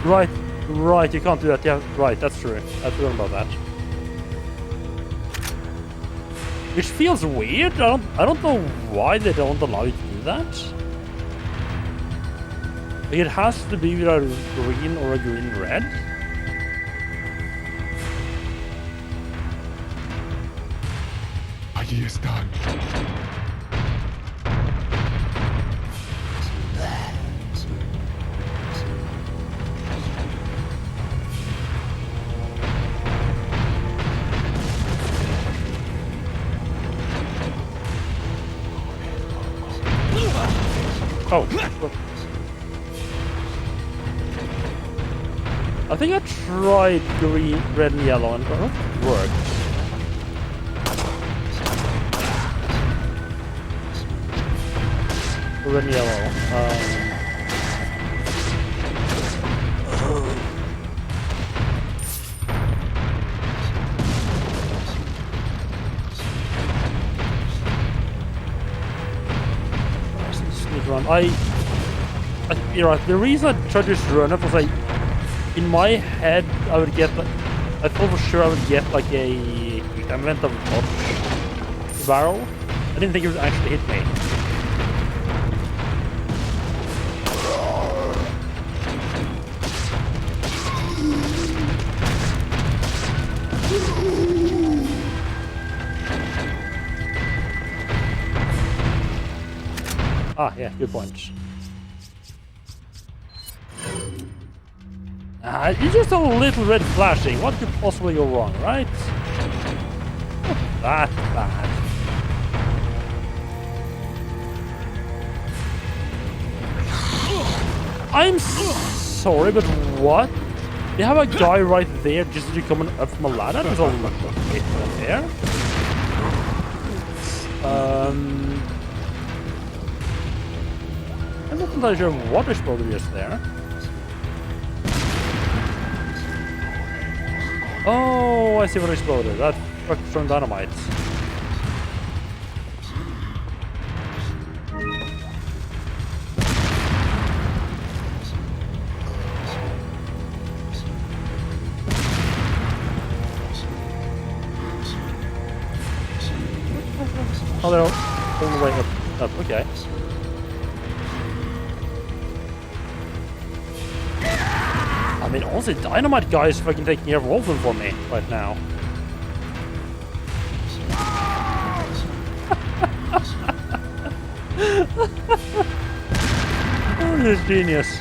Right, you can't do that. Yeah, right, that's true. I forgot about that. Which feels weird. I don't know why they don't allow you to do that. Like it has to be with a green or a green red. Allí están. Oh. I think I tried green, red and yellow and it worked. Red and yellow. this run. You're right. The reason I tried to just run it was like, in my head, I would get. I thought for sure I would get like a event of dodge barrel. I didn't think it would actually hit me. Ah, yeah, good point. It's just a little red flashing. What could possibly go wrong, right? Not that bad. I'm sorry, but what? You have a guy right there just as you're coming up from a ladder? There's a bit there. I'm not entirely sure what exploder is there. Oh, I see what exploded. That truck from dynamite. Oh, they're all the way up. Okay. I mean, honestly, Dynamite guy is fucking taking care of all of them for me right now. Oh, this is genius.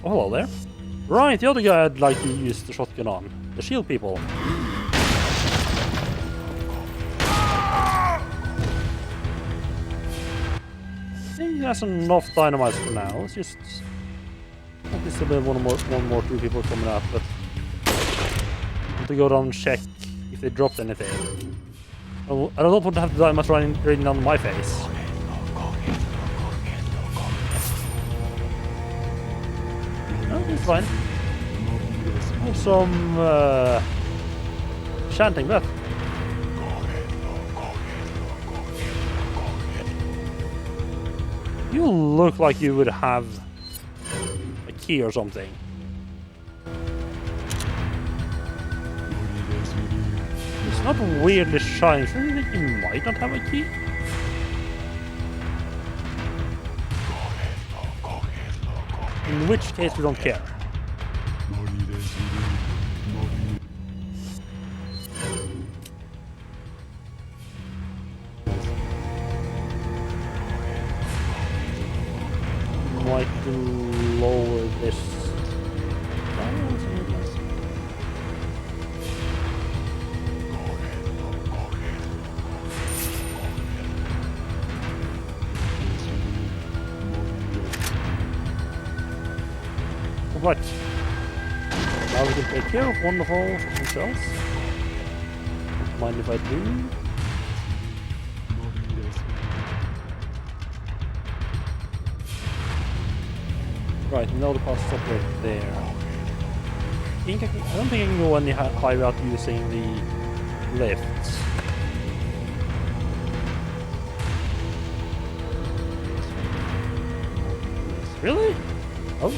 Oh, hello there. Right, the other guy I'd like to use the shotgun on. The shield people. He has enough dynamite for now. Let's just... There's still one more two people coming up, but... I want to go down and check if they dropped anything. I don't want to have the dynamite raining down my face. It's fine. Oh, some chanting Beth. You look like you would have a key or something. It's not weirdly shiny, so you think you might not have a key? In which case we don't care. Might to lower this. Right. Now we can take care of one of all themselves. Don't mind if I do. Right, now the path stop right there. I don't think I can go any higher without using the lifts. Really? Oh.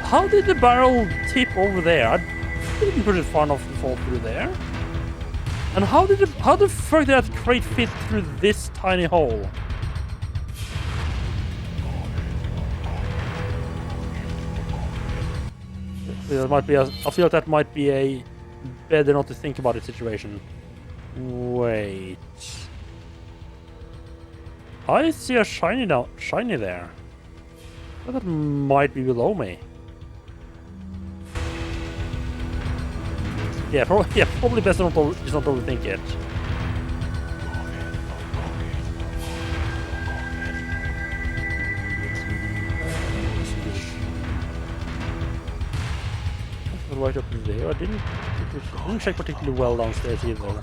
How did the barrel tip over there? I didn't put it far enough to fall through there. And how the fuck did that crate fit through this tiny hole? That might be I feel like that might be a better not to think about it situation. Wait. I see a shiny there. That might be below me. Yeah, probably best not to just not overthink it. Right up there. I didn't check particularly well downstairs either.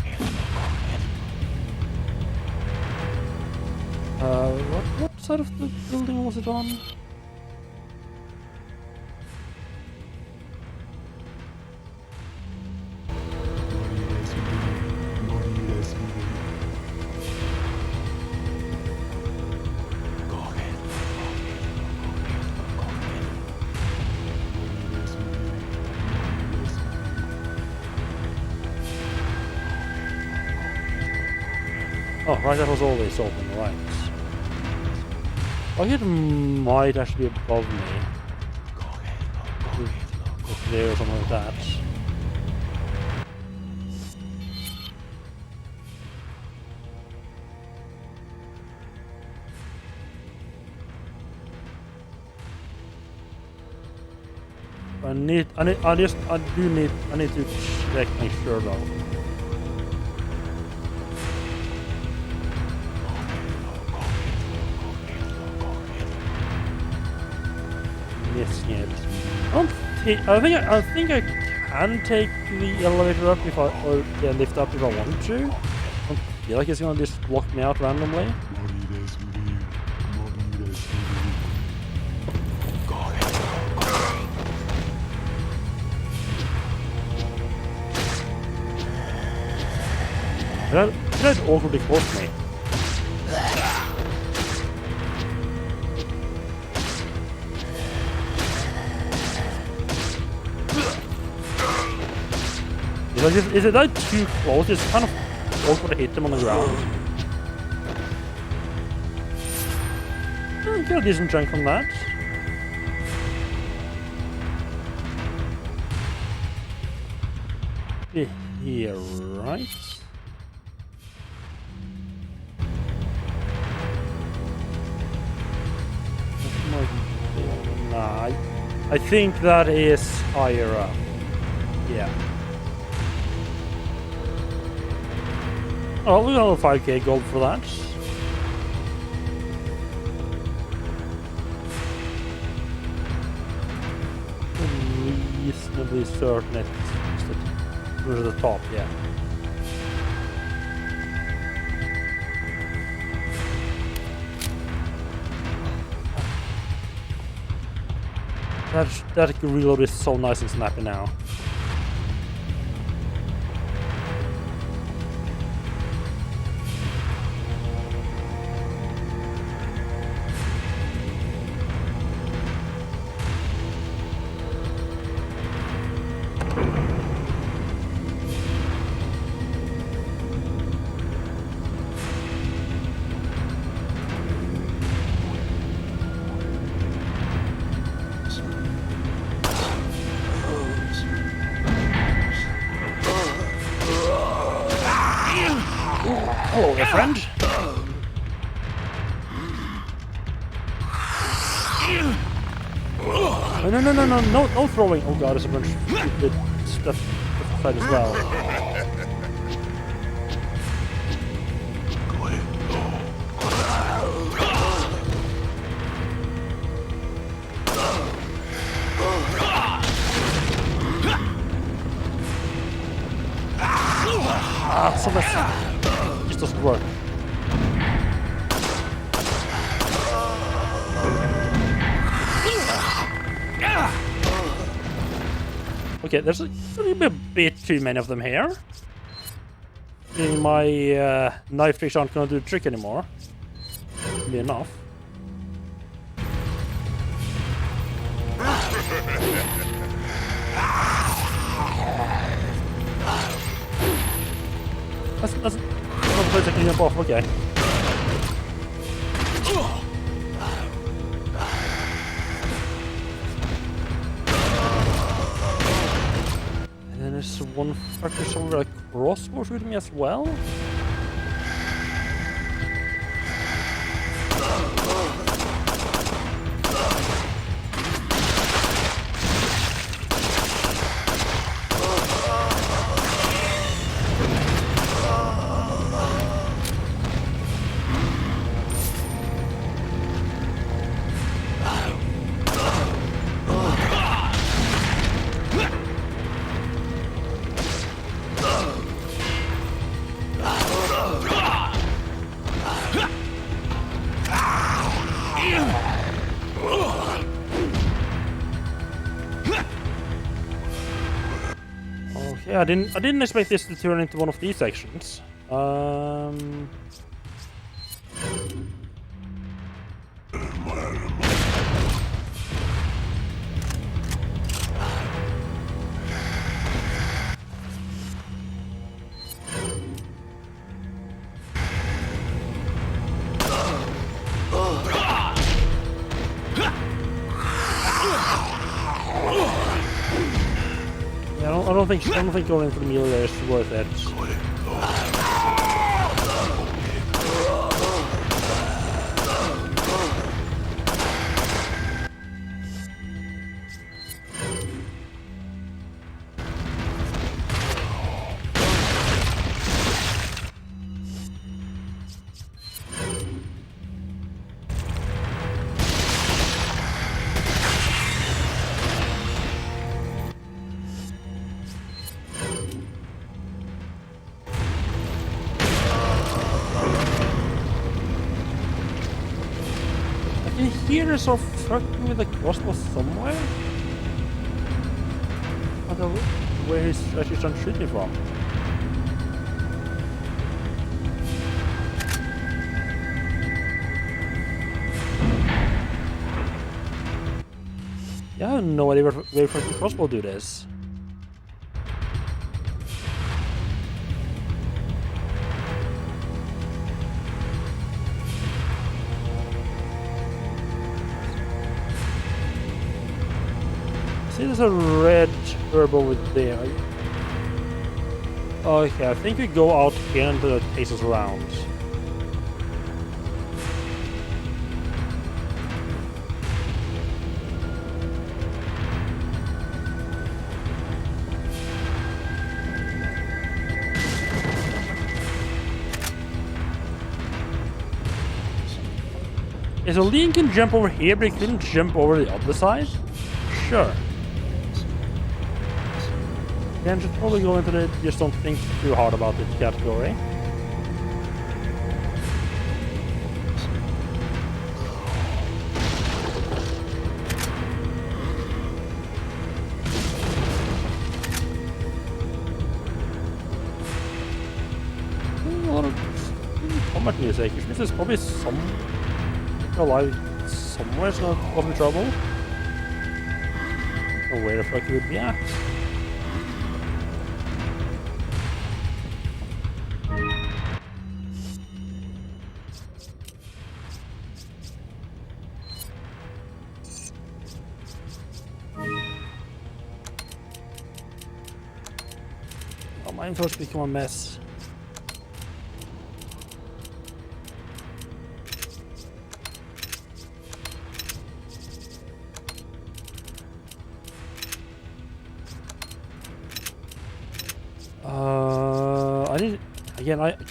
What side of the building was it on? Oh, right, that was always open, right. I think it might actually be above me. Up there or something like that. I need to check, make sure though. Missing it. I think I can take the elevator up or lift up if I want to. I don't feel like it's gonna just lock me out randomly. That awkwardly close to me. Is it like too close? It's kind of awkward to hit them on the ground. Get a decent chunk from that. Here, right? Nah, I think that is higher up. Yeah. Oh, we got a 5k gold for that. I'm reasonably certain it's to the top, yeah. That reload is so nice and snappy now. Hello there, friend. No throwing. Oh god, there's a bunch of stupid stuff outside as well. So that's just doesn't work. Okay, there's a bit too many of them here. My knife tricks aren't gonna do the trick anymore. Be enough. That's another place I can jump off, okay. And then there's one fucker somewhere crossbow shooting me as well. Yeah, I didn't expect this to turn into one of these sections. Yeah, I don't think going for the melee there is worth it. I can hear there's some fucking with the crossbow somewhere. I don't know where he's actually trying to shoot me from. Yeah, I have no idea where fucking crossbow dude is. See, there's a red herb over there. Okay, I think we go out here and it takes us around. Yeah, so Leon can jump over here, but he couldn't jump over the other side? Sure. Again, should probably go into the just don't think too hard about it category. A lot of combat music, which means there's probably some alive somewhere, so not causing trouble. Or where the fuck he would be at. Oh, my info's become a mess.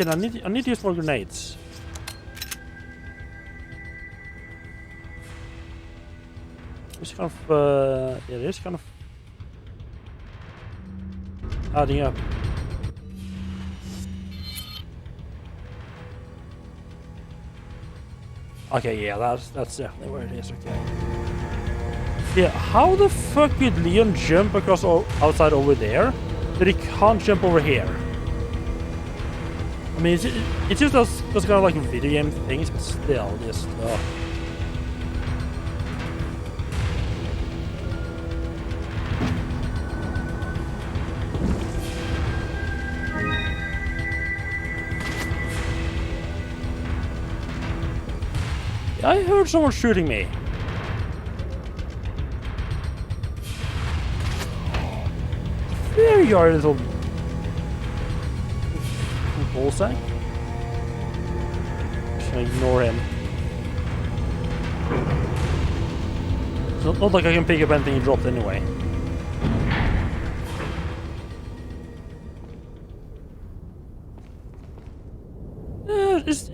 I need to use more grenades. There's kind of yeah, there's kind of adding up. Okay, yeah, that's definitely where it is. Okay. Yeah, how the fuck did Leon jump across outside over there, but he can't jump over here? I mean, it's just those kind of like video game things, but still, just. I heard someone shooting me. There you are, little bullseye. Just gonna ignore him. It's not like I can pick up anything he dropped anyway.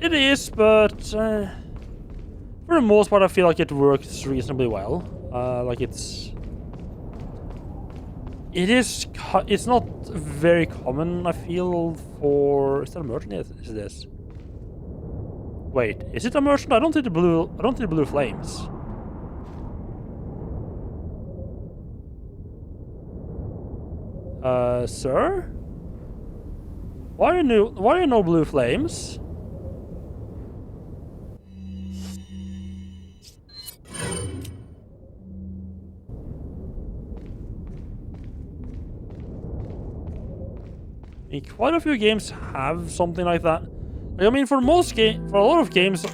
It is, but for the most part, I feel like it works reasonably well. Like it's not very common, I feel, for... Is that a merchant? Yes, is this? Wait, is it a merchant? I don't see the blue flames. Sir? Why are no blue flames? I mean, quite a few games have something like that. Like, I mean, for a lot of games,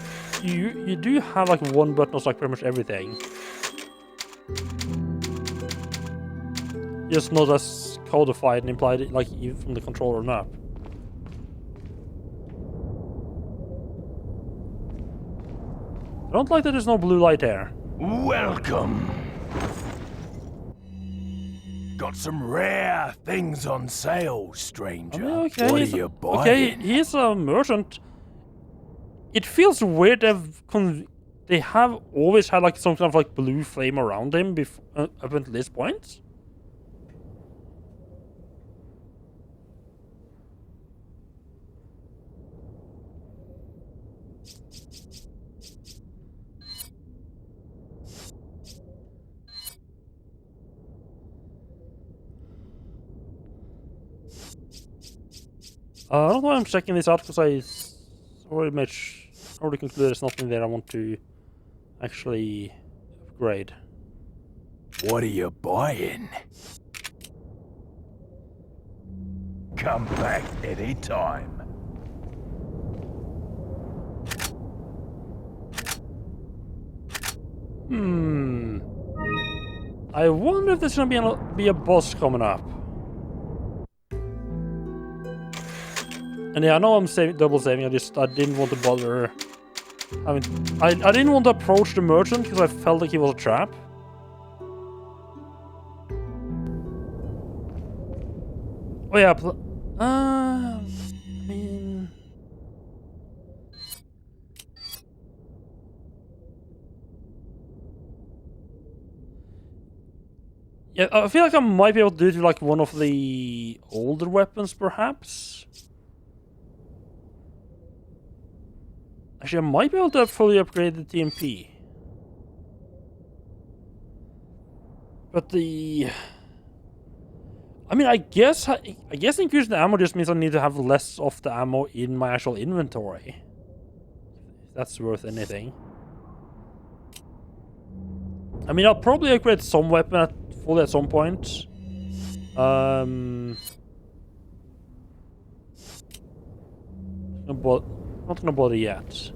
you do have like one button that's like pretty much everything. Just not as codified and implied, like even from the controller map. I don't like that there's no blue light here. Welcome. Got some rare things on sale, stranger. I mean, okay, What are you buying? okay, he's a merchant. It feels weird they have always had like some kind of like blue flame around him up until this point. I don't know why I'm checking this out because I already concluded there's nothing there I want to actually upgrade. What are you buying? Come back anytime. I wonder if there's gonna be a boss coming up. And yeah, I know I'm double saving. I didn't want to bother. I mean, I didn't want to approach the merchant because I felt like he was a trap. Oh yeah, I mean, yeah, I feel like I might be able to do it with like one of the older weapons, perhaps. Actually, I might be able to fully upgrade the TMP. But I mean, I guess increasing the ammo just means I need to have less of the ammo in my actual inventory. If that's worth anything. I mean, I'll probably upgrade some weapon fully at some point. Not gonna bother yet.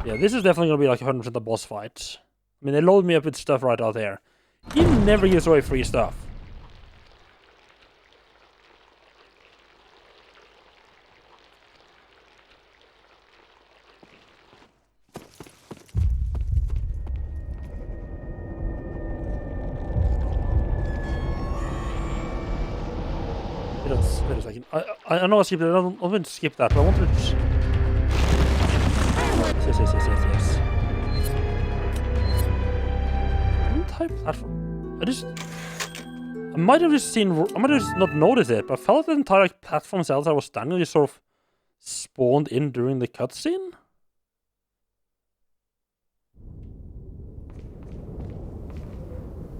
Yeah, this is definitely gonna be like 100% a boss fight. I mean, they load me up with stuff right out there. He never gives away free stuff. Wait a second. I know I skipped it. I don't want to skip that, but I want to. Yes. Type platform. I might have just not noticed it, but I felt like the entire like, platform cells I was standing just sort of spawned in during the cutscene.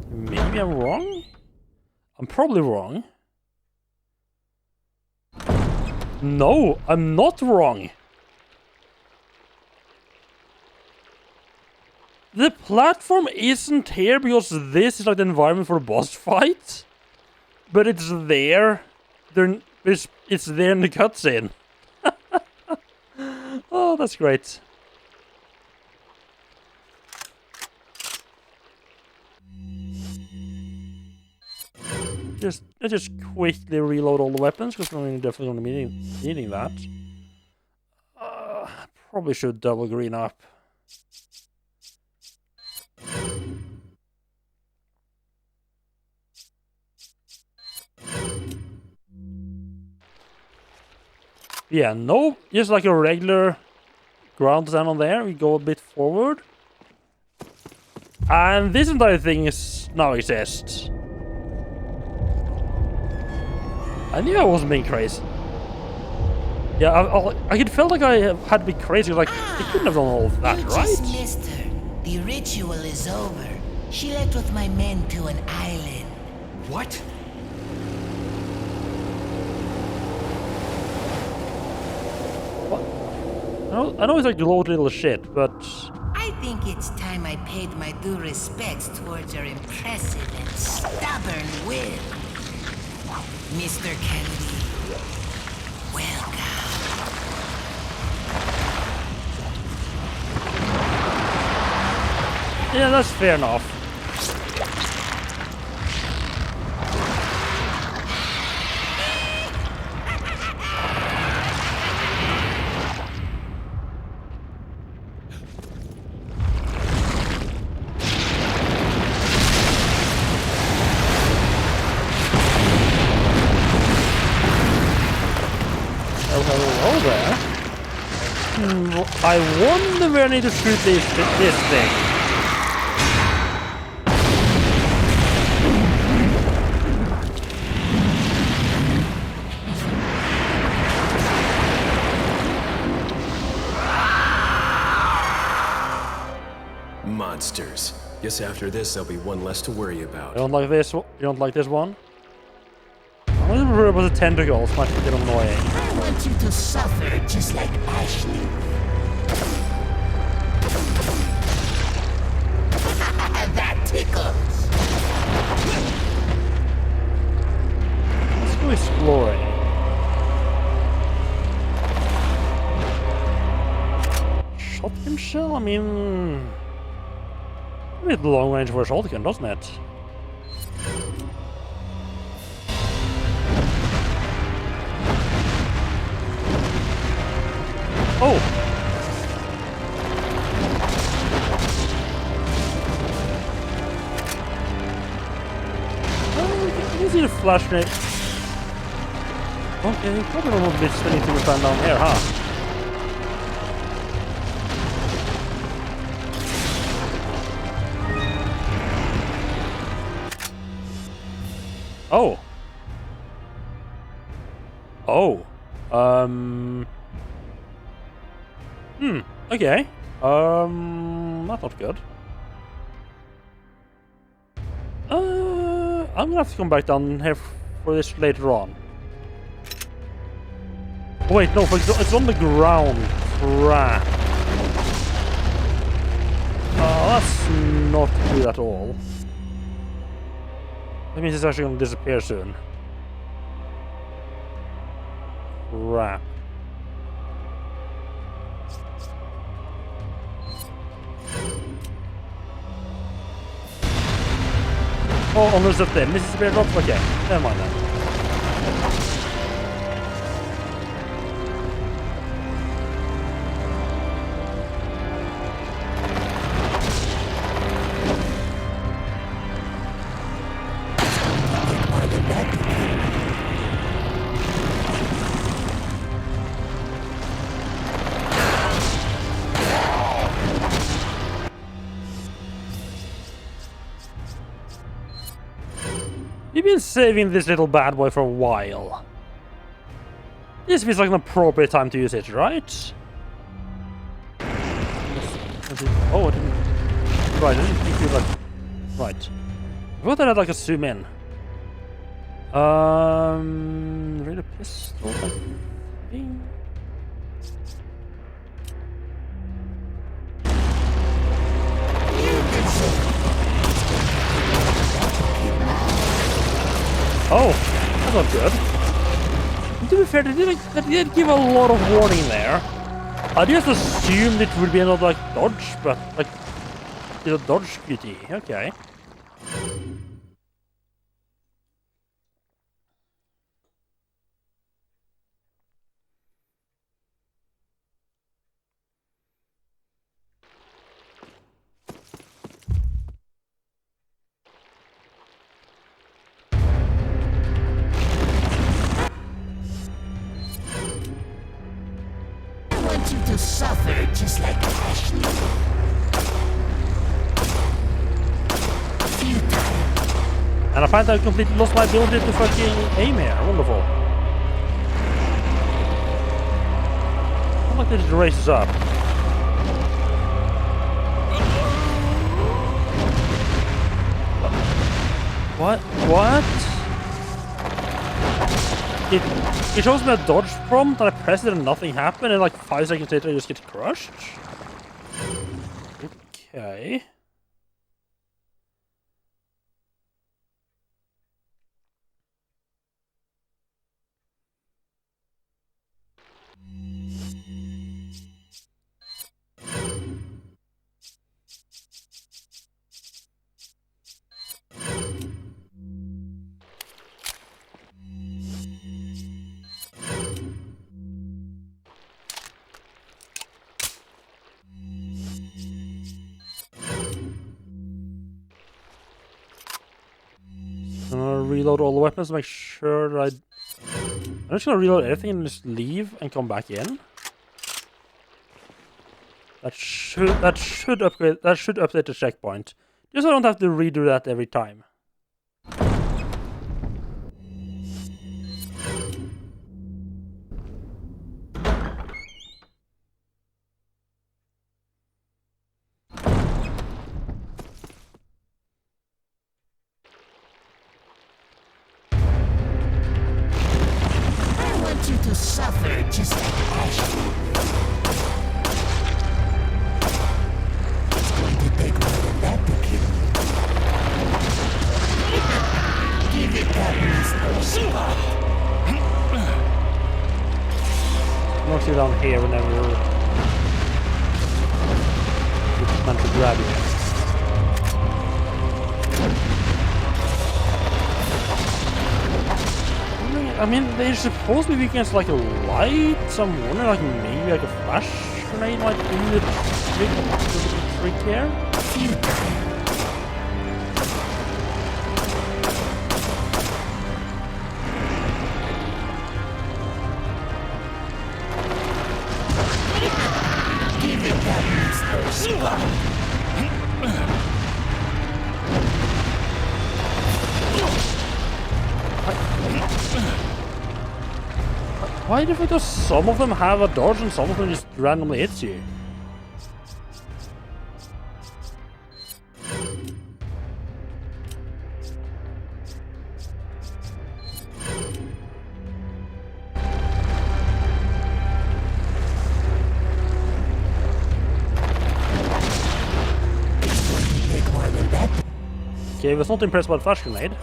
Maybe I'm wrong? I'm probably wrong. No, I'm not wrong. The platform isn't here because this is like the environment for a boss fight. But it's there. It's there in the cutscene. Oh, that's great. Let's just quickly reload all the weapons because we're definitely going to be needing that. Probably should double green up. Yeah, no, just like a regular ground stand on there. We go a bit forward. And this entire thing now exists. I knew I wasn't being crazy. Yeah, I could feel like I had to be crazy. Like, I couldn't have done all of that, You right? just missed her. The ritual is over. She left with my men to an island. What? I know it's a gloated little shit, but I think it's time I paid my due respects towards your impressive and stubborn will. Mr. Kennedy, welcome. yeah, that's fair enough. Hello there. I wonder where I need to shoot this thing. Monsters. Guess after this, there'll be one less to worry You about. don't like this? You don't like this one? I was worried about the tentacles. Might get annoying. I want you to suffer just like Ashley. That tickles. Let's go exploring. Shotgun shell? I mean, a bit long range for a shotgun, doesn't it? Oh! You can see the flashlight. Okay, probably don't want to be spinning too much time down here, huh? Oh. Oh. Okay. That's not good. I'm gonna have to come back down here for this later on. Oh, wait, no, it's on the ground. Crap. Oh, that's not good at all. That means it's actually gonna disappear soon. Crap. Oh, almost up there. Mrs. Bear drop? Okay, never mind then. You've been saving this little bad boy for a while. This feels like an appropriate time to use it, right? Oh, I didn't... Right, I didn't think you like... Right. I thought that I'd like to zoom in. Read a pistol, I think. Oh, that's not good. To be fair, they did give a lot of warning there. I just assumed it would be another like dodge, but like it's a dodge QT. Okay. You to suffer just like Ashley. And I find I completely lost my ability to fucking aim here. Wonderful. I like that it races up. What? What? it shows me a dodge prompt, and I press it and nothing happened, and like 5 seconds later I just get crushed. Okay. I'm gonna reload all the weapons to make sure that I'm just gonna reload everything and just leave and come back in. That should update the checkpoint. Just so I don't have to redo that every time. I want you to suffer just like Ashley. It's going to take more than that to kill you. Give it that Mr. Spot. I'm gonna sit down here whenever it's meant to grab you. I mean, they're supposed to be against like a light. So I'm wondering, like maybe like a flash grenade might do the trick here. Give it that Mr. Spot. Why do just some of them have a dodge and some of them just randomly hits you? Okay, I was not impressed by the flash grenade.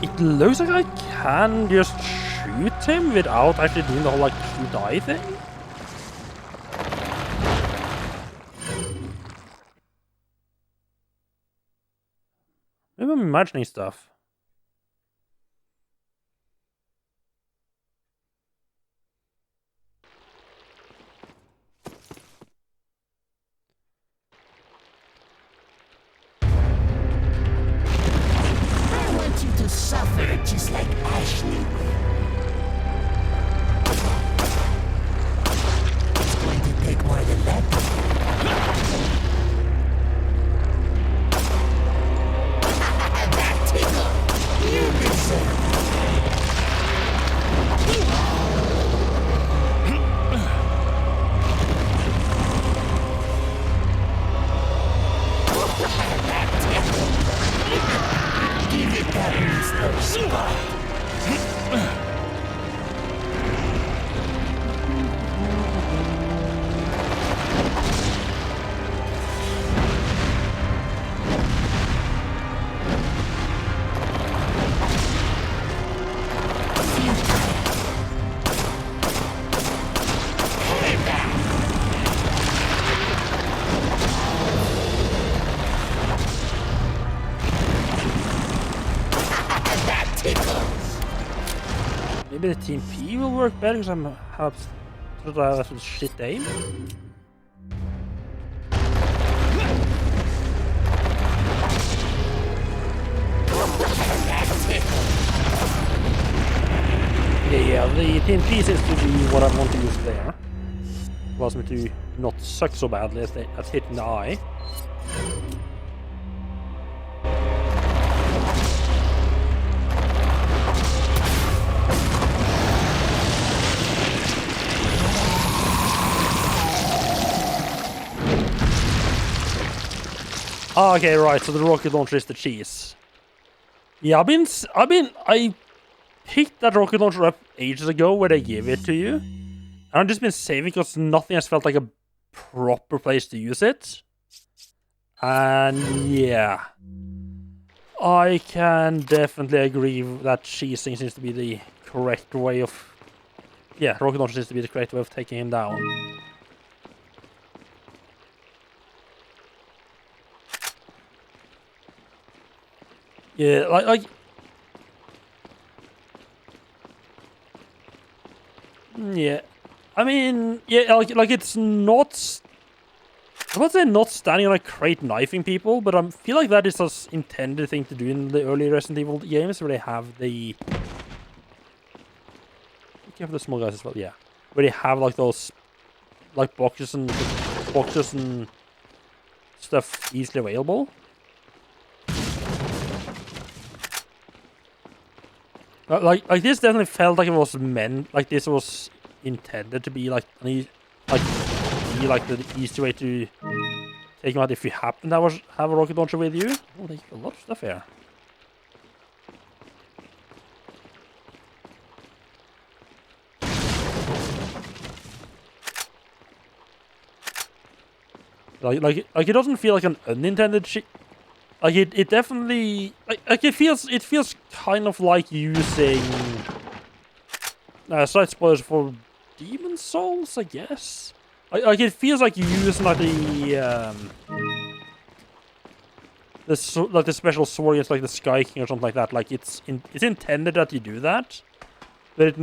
It looks like I can just shoot him without actually doing the whole like shoot die thing. Maybe I'm imagining stuff. To suffer just like Ashley will. It's going to take more than that. That tickle! You deserve it. Give it that Mr. Spot. Maybe the Team P will work better because I'm have shit aim. Yeah, the Team P seems to be what I want to use there. Allows me to not suck so badly at hitting the eye. Okay, right, so the rocket launcher is the cheese. Yeah, I picked that rocket launcher up ages ago where they give it to you. And I've just been saving because nothing has felt like a proper place to use it. And yeah. I can definitely agree that cheesing seems to be the correct way of... Yeah, rocket launcher seems to be the correct way of taking him down. Yeah, like... Yeah. I mean, yeah, like it's not... I would say not standing on a crate knifing people, but I feel like that is an intended thing to do in the early Resident Evil games where they have the... You have the small guys as well, yeah. Where they have like those... Like boxes and stuff easily available. Like this definitely felt like it was meant, like this was intended to be like the easy way to take him out if you happen to have a rocket launcher with you. Oh, there's a lot of stuff here. Like it doesn't feel like an unintended shit. Like it definitely like it feels kind of like using slight spoilers for Demon Souls, I guess. Like it feels like using like the special sword against like the Sky King or something like that. Like it's intended that you do that, but it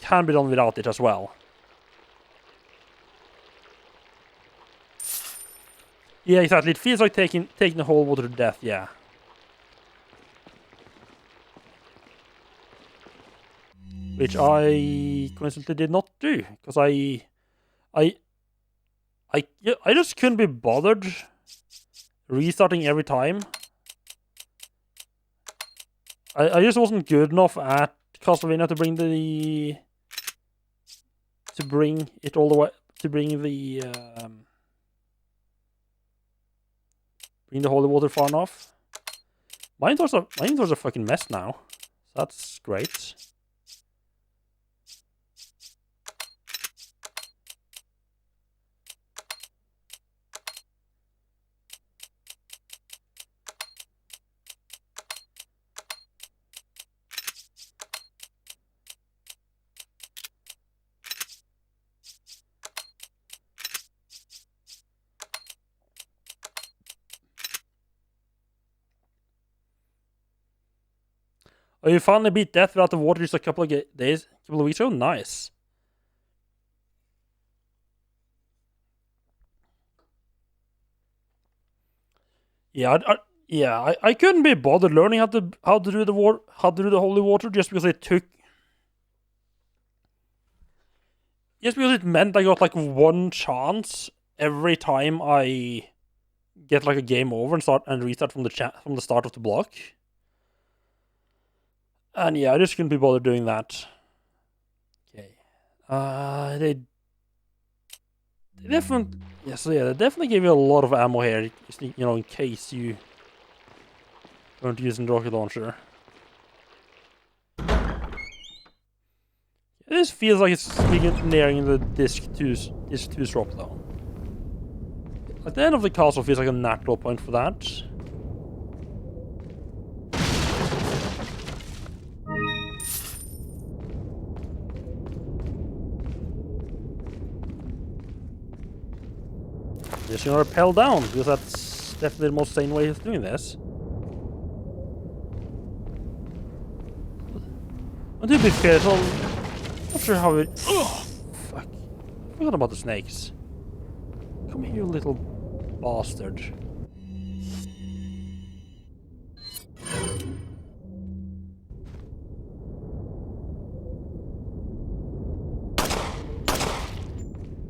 can be done without it as well. Yeah, exactly. It feels like taking the whole water to death. Yeah. Which I coincidentally did not do because I just couldn't be bothered restarting every time. I just wasn't good enough at Castlevania to bring it all the way to bring the holy water far enough. My inventory's a fucking mess now. That's great. Oh, you finally beat death without the water just a couple of weeks ago? Nice. Yeah, I couldn't be bothered learning how to do the holy water just because it meant I got like one chance every time I get like a game over and restart from the start of the block. And yeah, I just couldn't be bothered doing that. Okay. They definitely... Yeah, so yeah, they definitely gave you a lot of ammo here, you know, in case you weren't using the rocket launcher. This feels like it's nearing the disc 2's drop, though. At the end of the castle feels like a natural point for that. Just gonna rappel down, because that's definitely the most sane way of doing this. And to be fair, so I'm not sure how it. Oh, fuck! I forgot about the snakes. Come here, you little bastard.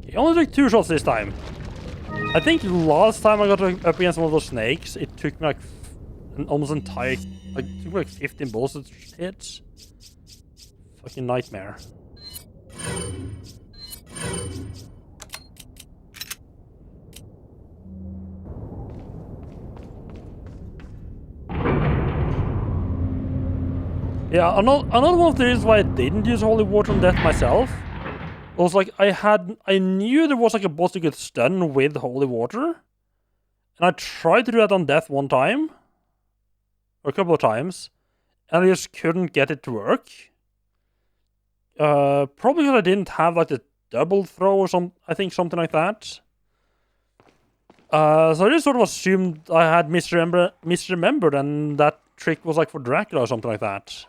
He only took 2 shots this time. I think last time I got up against one of those snakes, it took me like an almost entire, like, it took me like 15 bullets to hit. Fucking nightmare. Yeah, another one of the reasons why I didn't use holy water on death myself was like I knew there was like a boss you could stun with holy water, and I tried to do that on death one time, or a couple of times, and I just couldn't get it to work. Probably because I didn't have like the double throw or I think something like that. So I just sort of assumed I had misremembered, and that trick was like for Dracula or something like that.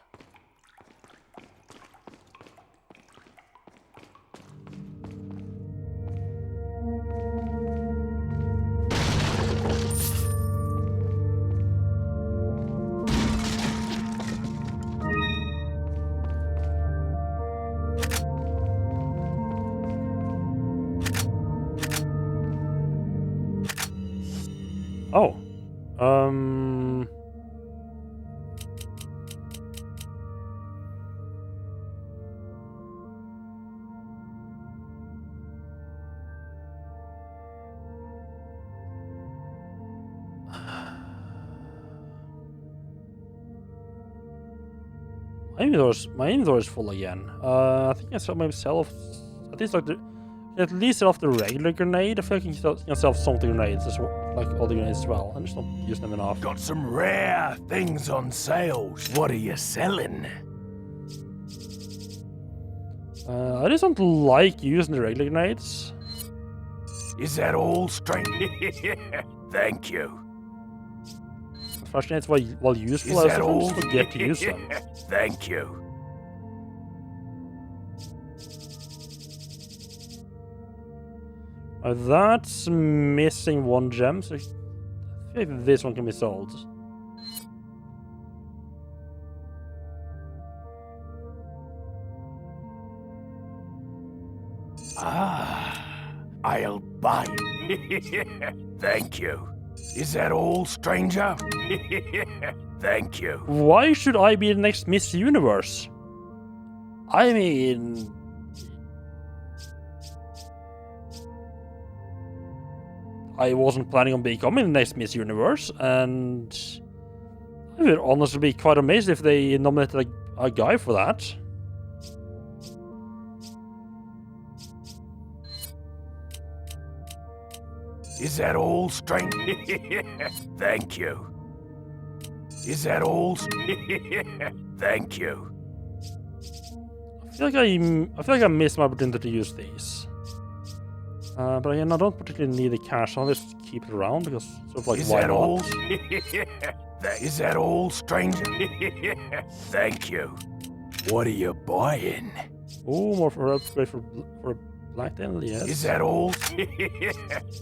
Oh. My inventory is full again. I think I saw myself at least off the regular grenade. I feel like I can sell some of the grenades as well, like all the grenades as well. I just don't use them enough. Got some rare things on sales. What are you selling? I just don't like using the regular grenades. Is that all, stranger? Thank you. Flash grenades, while useful, Is I that just all? forget to use them. Thank you. That's missing 1 gem, so I feel like this one can be sold. I'll buy it. Thank you. Is that all, stranger? Thank you. Why should I be the next Miss Universe? I mean... I wasn't planning on becoming the next Miss Universe, and I would honestly be quite amazed if they nominated a guy for that. Is that all, stranger? Thank you. Is that all? Thank you. I feel like I missed my opportunity to use these. But again, I don't particularly need the cash. I'll just keep it around because sort of like Is why that not? all? Is that all, stranger? Thank you. What are you buying? Oh, more for upgrade for Black Tail, yes. Is that all?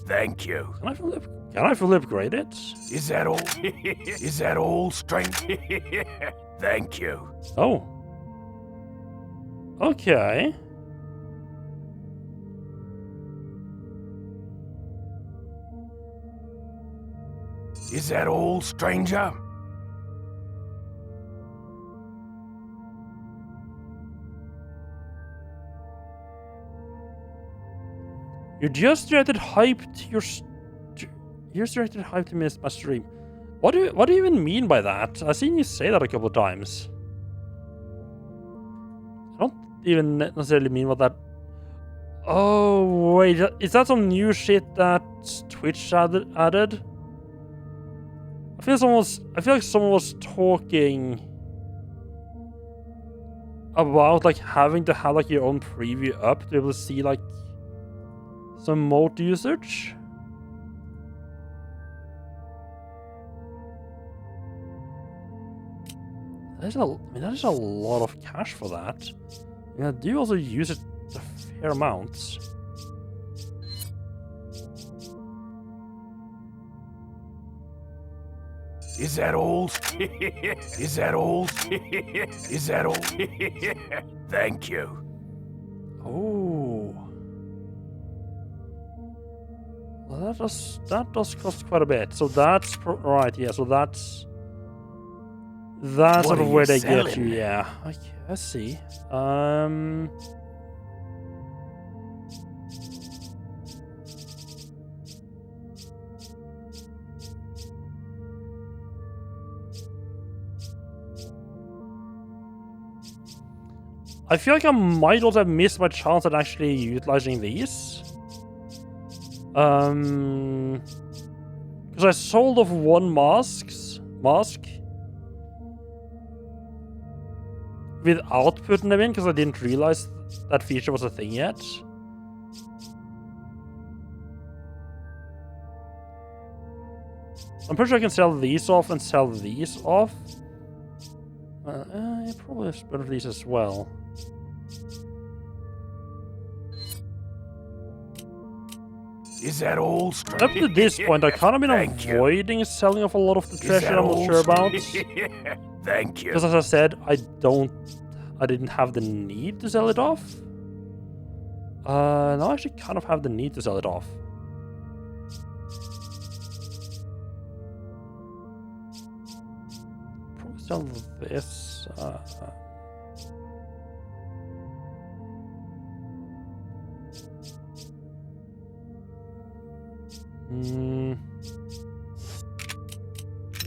Thank you. Can I fully upgrade it? Is that all? Is that all, stranger? Thank you. Oh. Okay. Is that all, stranger? You just directed hype to your. You just directed hype to miss my stream. What do you even mean by that? I've seen you say that a couple of times. I don't even necessarily mean what that. Oh wait, is that some new shit that Twitch added? I feel like someone was talking about like having to have like your own preview up to be able to see like some mode usage. that is a lot of cash for that. And I do also use it a fair amount. Is that all? Is that all? Is that all? Thank you. Oh. Well, that does cost quite a bit. So that's right. Yeah. So that's What sort are of you where they get selling? you. Yeah. Okay, I see. I feel like I might also have missed my chance at actually utilizing these. Because I sold off one mask without putting them in because I didn't realize that feature was a thing yet. I'm pretty sure I can sell these off and sell these off. Probably have better these as well. Is that all? Up to this point, I kind of been Thank you. avoiding selling off a lot of the Is treasure that I'm not all? sure about. Thank you. Because as I said, I didn't have the need to sell it off. Now I actually kind of have the need to sell it off. Probably sell this.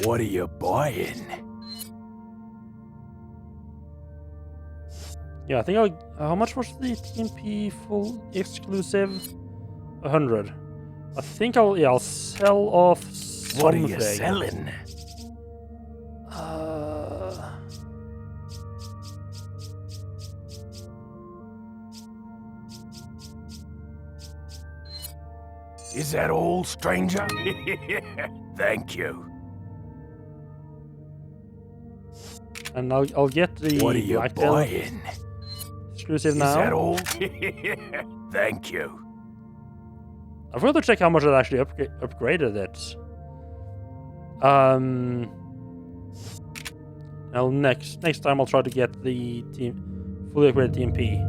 What are you buying? Yeah, I think how much was the TMP full exclusive? 100. I think I'll sell off something. What are you selling? Is that all, stranger? Thank you. And I'll get the What are you Blacktail buying? exclusive Is now. that all? Thank you. I forgot to check how much I actually upgraded it. Now next time I'll try to get the fully upgraded TMP.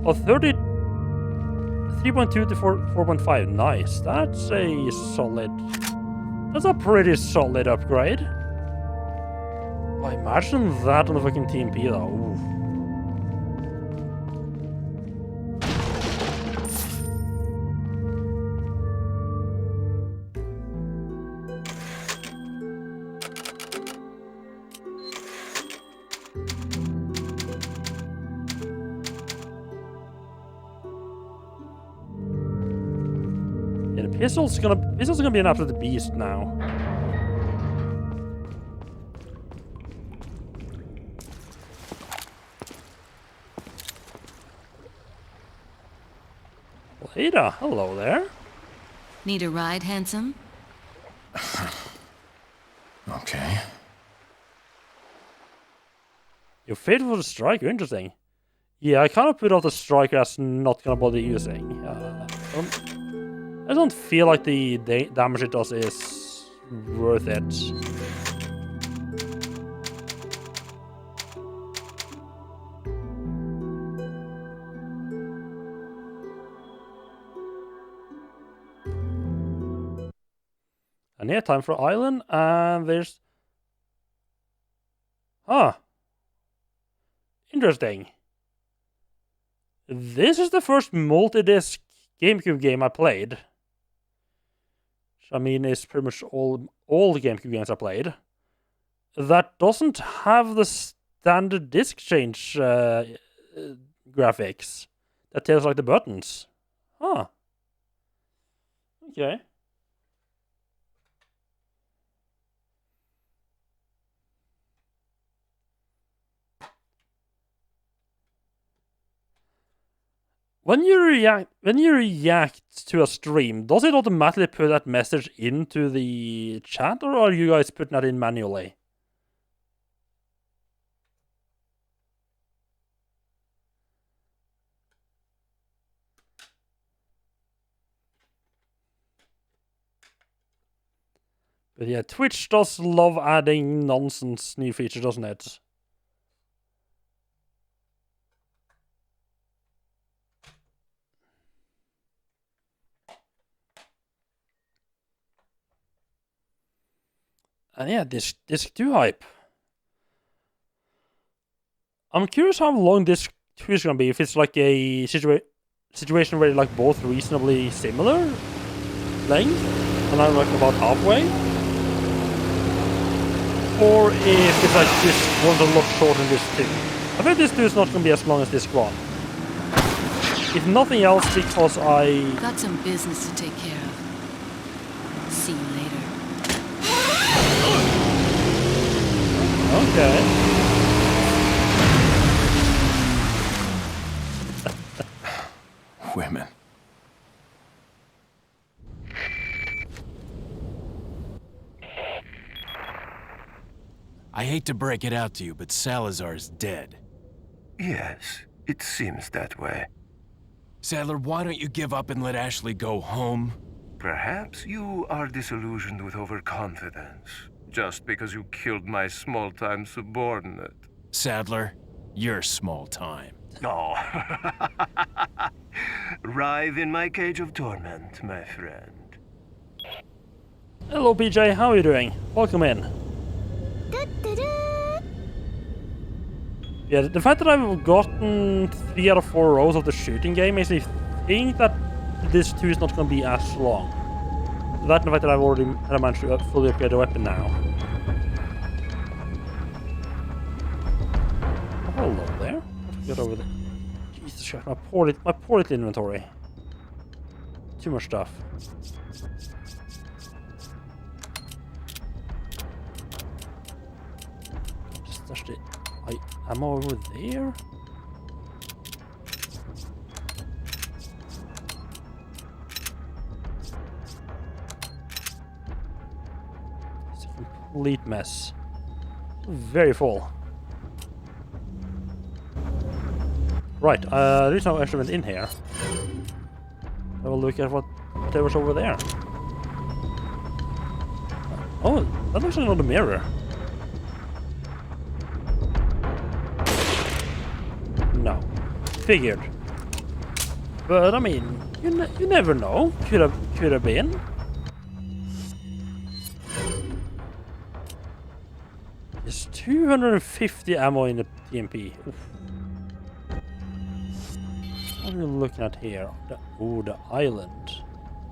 Oh, 3.2 to 4.5. Nice. That's a solid. That's a pretty solid upgrade. Oh, imagine that on the fucking TMP though. Ooh. Yeah, the pistol's gonna be an absolute beast now. Ada, hello there. Need a ride, handsome? Okay. You're faithful to the striker, interesting. Yeah, I kind of put off the striker as not gonna bother using. I don't feel like the damage it does is worth it. And yeah, time for island, and there's... Huh. Interesting. This is the first multi-disc GameCube game I played. Which, I mean, is pretty much all the GameCube games I played. That doesn't have the standard disc change graphics. That tells like the buttons. Huh. Okay. When you react to a stream, does it automatically put that message into the chat, or are you guys putting that in manually? But yeah, Twitch does love adding nonsense new features, doesn't it? And yeah, disc 2 hype. I'm curious how long disc 2 is gonna be. If it's like a situation where like both reasonably similar length, and I'm like about halfway, or if it's like disc 1's a lot shorter than disc 2. I think disc 2 is not gonna be as long as disc 1. If nothing else, because I Got some business to take care of. See you later. Okay. Women. I hate to break it out to you, but Salazar's dead. Yes, it seems that way. Sadler, why don't you give up and let Ashley go home? Perhaps you are disillusioned with overconfidence, just because you killed my small-time subordinate. Sadler, you're small time. Oh. Writhe in my cage of torment, my friend. Hello, PJ. How are you doing? Welcome in. Yeah, the fact that I've gotten 3 out of 4 rows of the shooting game makes me think that this 2 is not going to be as long. That and the fact that I've already managed to fully upgrade the weapon now. Oh, hello there. Let's get over there. Jesus Christ, my poor little inventory. Too much stuff. Just it. Ammo over there? It's a complete mess. Very full. Right, the reason I actually went in here. I will look at what there was over there. Oh, that looks like another mirror. No. Figured. But I mean, you never know. Could have been. There's 250 ammo in the TMP. Oof. What are we looking at here? The island.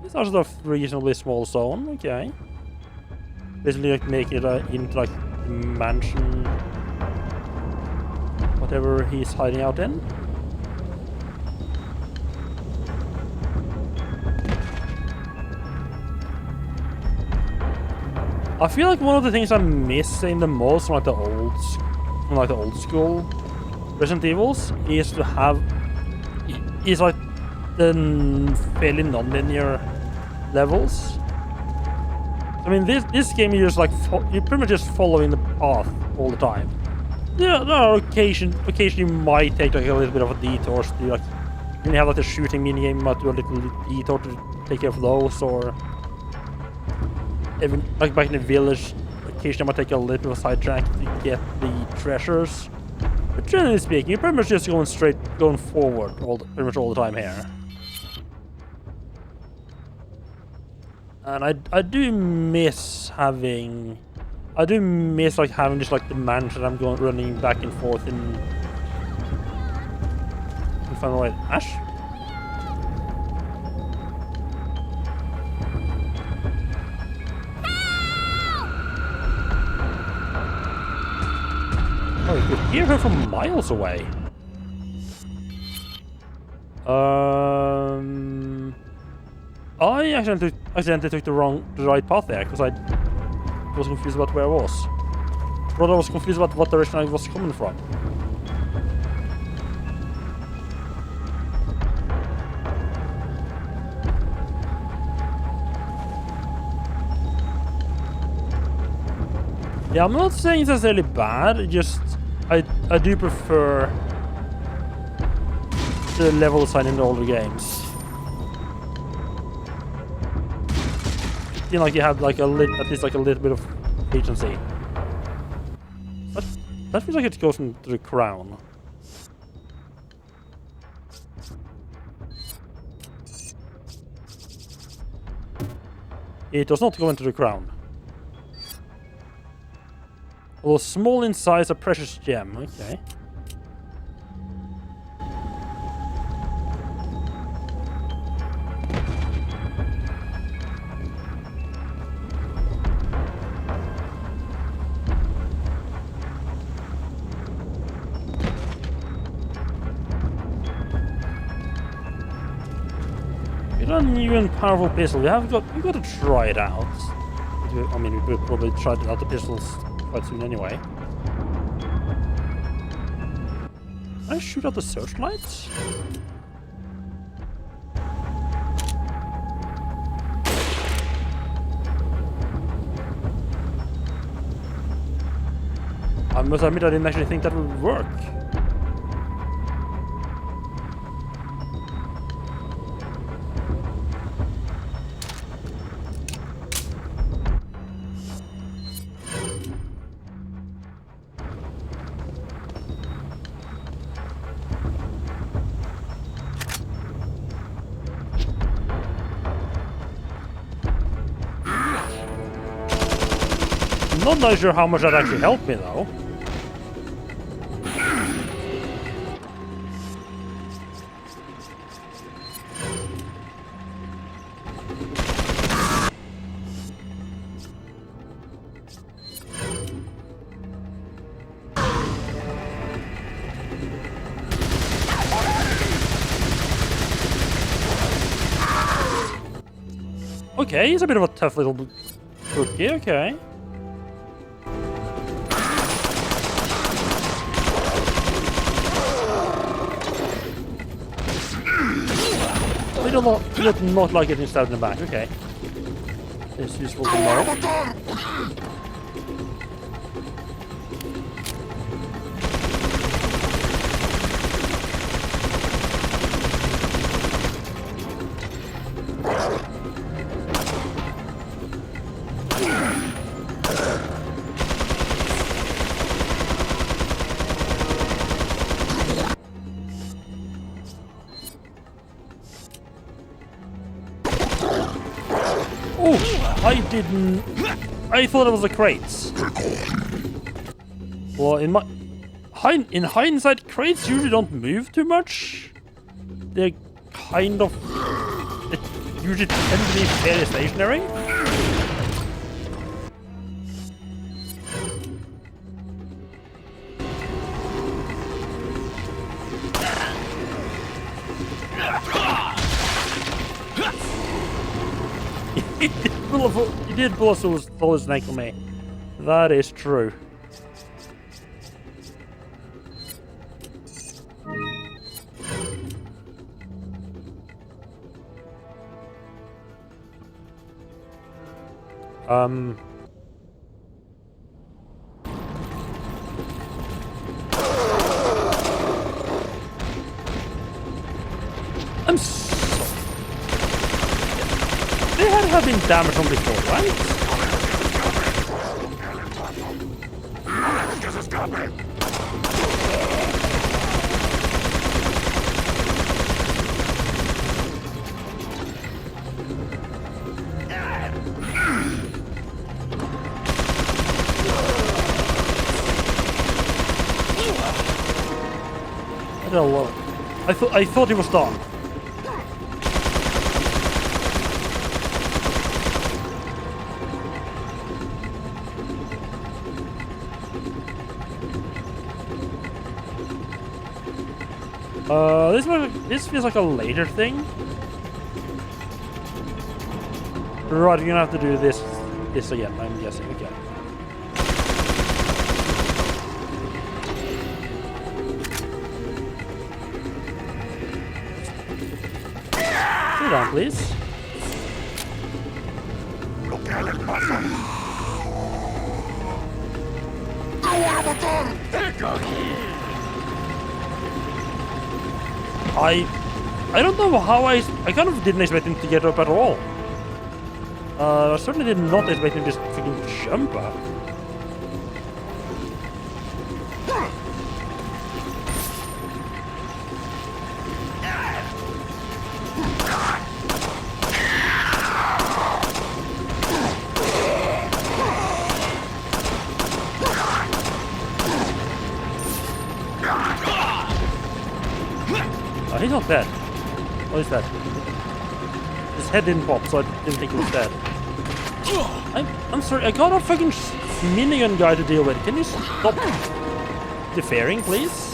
It's also a reasonably small zone. Okay. Basically, like making it into like a mansion. Whatever he's hiding out in. I feel like one of the things I'm missing the most from like the old school Resident Evils is to have like the fairly non-linear levels. I mean, this game you're just like you're pretty much just following the path all the time. Yeah, there are occasionally you might take like a little bit of a detour to do like when you have like the shooting minigame, you might do a little detour to take care of those, or even like back in the village, occasionally I might take a little bit of a sidetrack to get the treasures. But generally speaking, you're pretty much just going forward pretty much all the time here. And I do miss having. I do miss like having just like the mansion I'm running back and forth in Final Fight. Ash? Oh, you could hear her from miles away. I accidentally took the right path there because I was confused about where I was. Rather, I was confused about what direction I was coming from. Yeah, I'm not saying it's necessarily bad, just I do prefer the level design in the older games. seemed like you had like at least like a little bit of agency. That feels like it goes into the crown. It does not go into the crown. Although small in size, a precious gem. Okay. It's a new and powerful pistol. We've got to try it out. I mean, we could probably try out the pistols quite soon anyway. Can I shoot out the searchlights? I must admit I didn't actually think that would work. I'm not sure how much that actually helped me though. Okay, he's a bit of a tough little cookie, okay. He did not like getting stabbed in the back, okay. It's useful to know. I thought it was the crates. Well, in hindsight, crates usually don't move too much. They're kind of... They usually tend to be fairly stationary. He did pull his snake on me. That is true. I'm sorry. They had been damaged from before, right? I thought he was done. This feels like a later thing. Right, you're gonna have to do this again, I'm guessing. Okay. Sit down, please. I don't know how I kind of didn't expect him to get up at all. I certainly did not expect him to just freaking jump up. Oh, he's not dead. What is that? His head didn't pop, so I didn't think he was dead. I'm sorry, I got a fucking minigun guy to deal with. Can you stop deferring, please?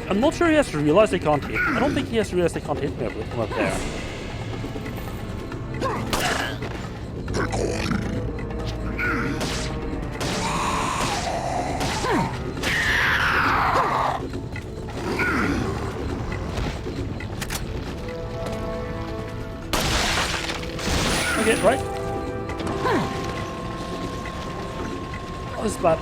I'm not sure he has realized they can't hit. I don't think he has realized they can't hit me from up there. Okay, right. Oh, this is bad.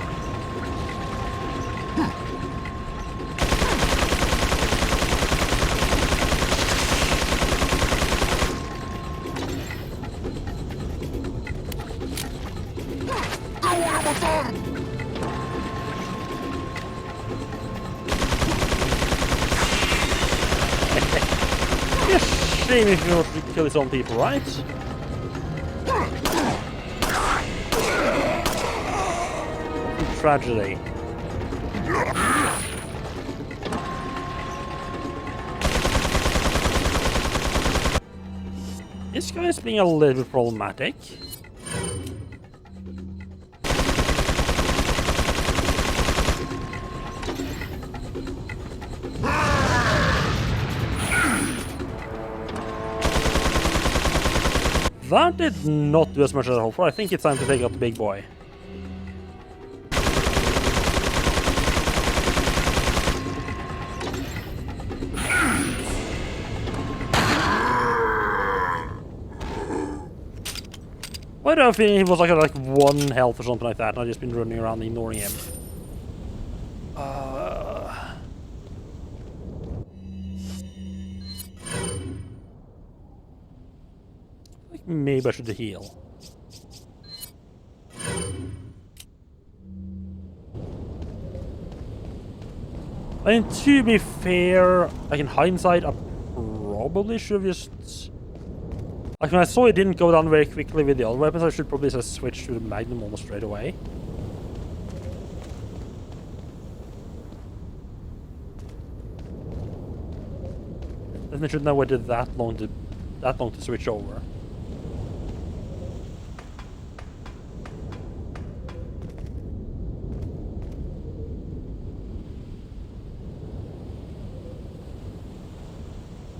Shame if he wants to kill his own people, right? Tragedy. This guy is being a little bit problematic. That did not do as much as I hoped for. I think it's time to take out the big boy. Why do I think he was like 1 health or something like that, and I've just been running around ignoring him? Maybe I should heal. I mean, to be fair, like in hindsight, I probably should have just... Like when I saw it didn't go down very quickly with the other weapons, I should probably just switch to the Magnum almost straight away. Then I should know waited that long to switch over.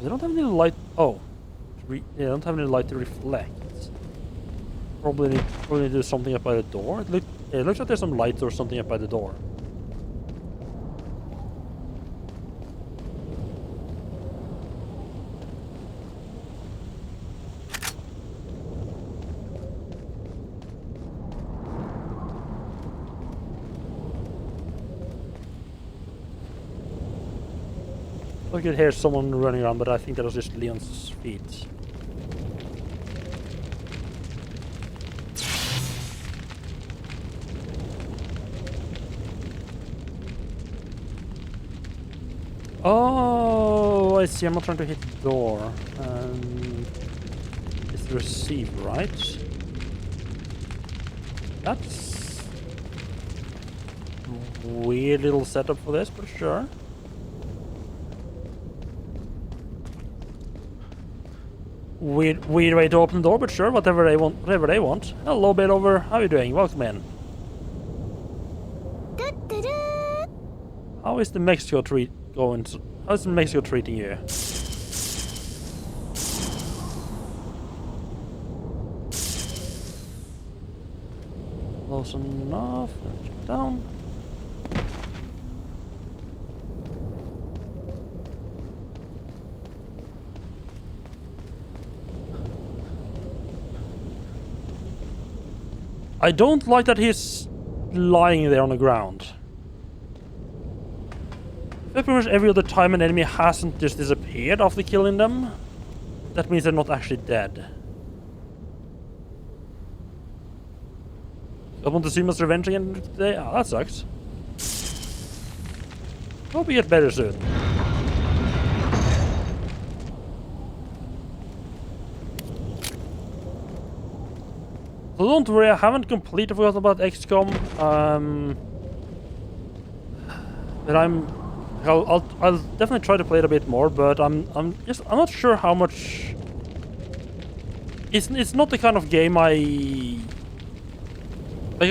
They don't have any light. Oh, they don't have any light to reflect. Probably need to do something up by the door. It looks like there's some lights or something up by the door. I could hear someone running around, but I think that was just Leon's feet. Oh, I see. I'm not trying to hit the door. It's the receive, right? That's a weird little setup for this, but sure. Weird way to open the door, but sure, whatever they want. Hello, Bailover. How are you doing? Welcome in. How is the Mexico going? How's Mexico treating you? close enough. Check down. I don't like that he's lying there on the ground. Pretty much every other time an enemy hasn't just disappeared after killing them, that means they're not actually dead. I want to see Montezuma's revenge again today? Ah, that sucks. Hope we get better soon. So don't worry, I haven't completely forgotten about XCOM. But I'll definitely try to play it a bit more. But I'm not sure how much. It's not the kind of game I'm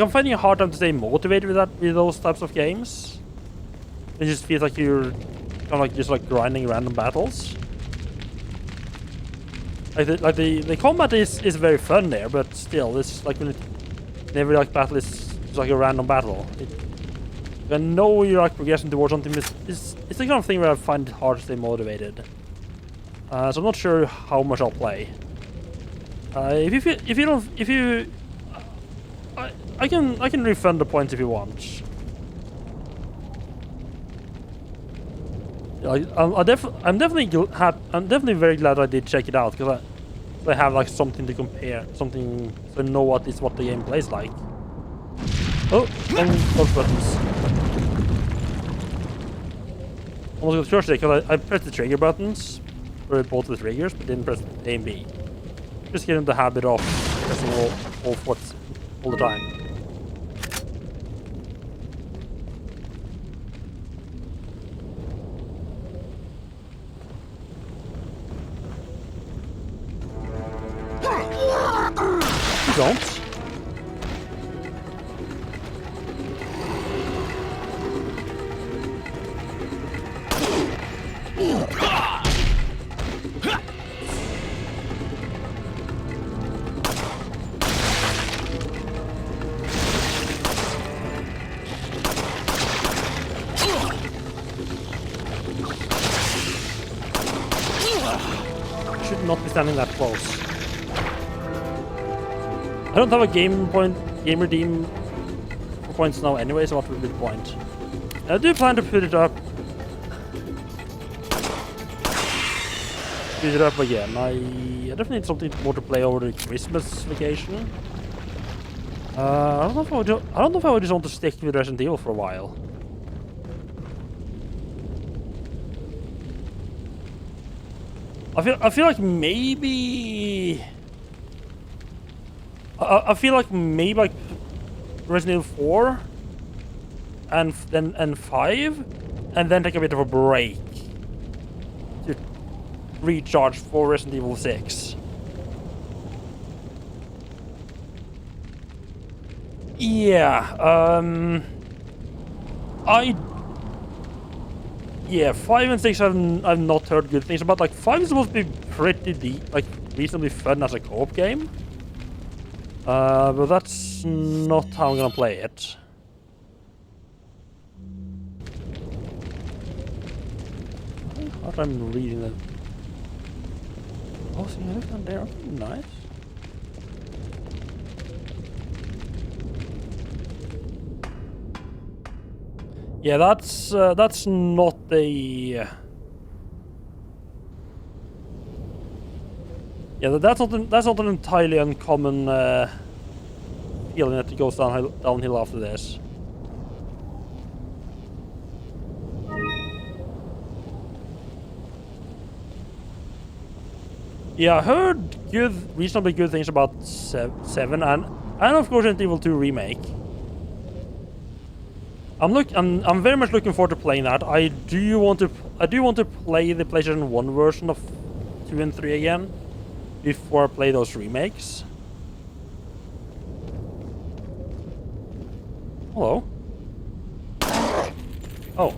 finding a hard time to stay motivated with those types of games. It just feels like you're kind of just grinding random battles. The combat is very fun there, but still, it's like when every battle is like a random battle. I know you're progressing towards something. It's the kind of thing where I find it hard to stay motivated. So I'm not sure how much I'll play. I can refund the points if you want. I'm definitely very glad I did check it out because I have something to compare, something so I know what the game plays like. Oh, and those buttons. Almost got cursed there because I pressed the trigger buttons for both the triggers, but didn't press A and B. Just get in the habit of pressing all the time. Don't. Should not be standing that close. I don't have a game redeem for points now anyway, so what would be the point? I do plan to put it up again. I definitely need something more to play over the Christmas vacation. I don't know if I would just want to stick with Resident Evil for a while. I feel like maybe. I feel like maybe Resident Evil 4 and 5, and then take a bit of a break to recharge for Resident Evil 6. Yeah, 5 and 6 I've not heard good things about. 5 is supposed to be pretty reasonably fun as a co-op game. But that's not how I'm gonna play it. What I'm reading that. Oh, see, I look down there. Okay, nice. Yeah, that's not a. Yeah, that's not an entirely uncommon feeling that it goes downhill after this. Yeah, I heard reasonably good things about 7 and of course Resident Evil 2 remake. I'm very much looking forward to playing that. I do want to play the PlayStation 1 version of 2 and 3 again before I play those remakes. Hello. Oh.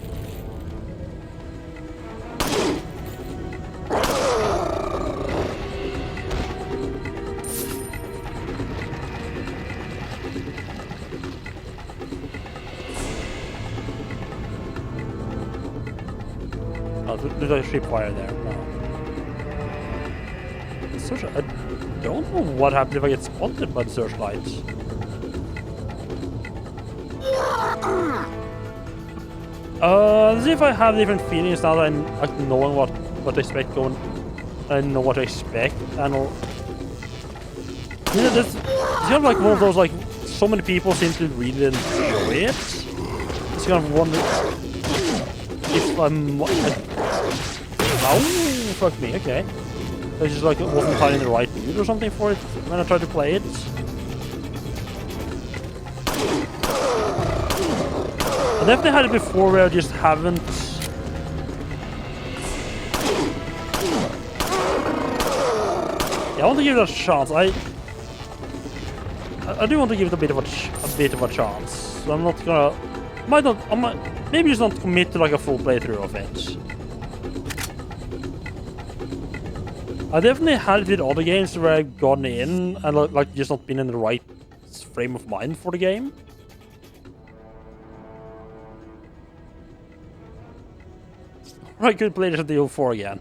No, there's a ship fire there. No. I don't know what happens if I get spotted by the searchlights. Let's see if I have different feelings now that I'm like knowing what to expect going. I know what to expect. And you know, this is kind of like one of those like so many people seem to really enjoy it. It's kind of wonder if I'm. Oh, fuck me. Okay. I just like wasn't finding the right mood or something for it when I tried to play it. I definitely had it before where I just haven't. Yeah, I want to give it a chance. I do want to give it a bit of a chance. So I'm not gonna. Maybe just not commit to like a full playthrough of it. I definitely had it with other games where I've gone in and like just not been in the right frame of mind for the game. I could play Resident Evil 4 again.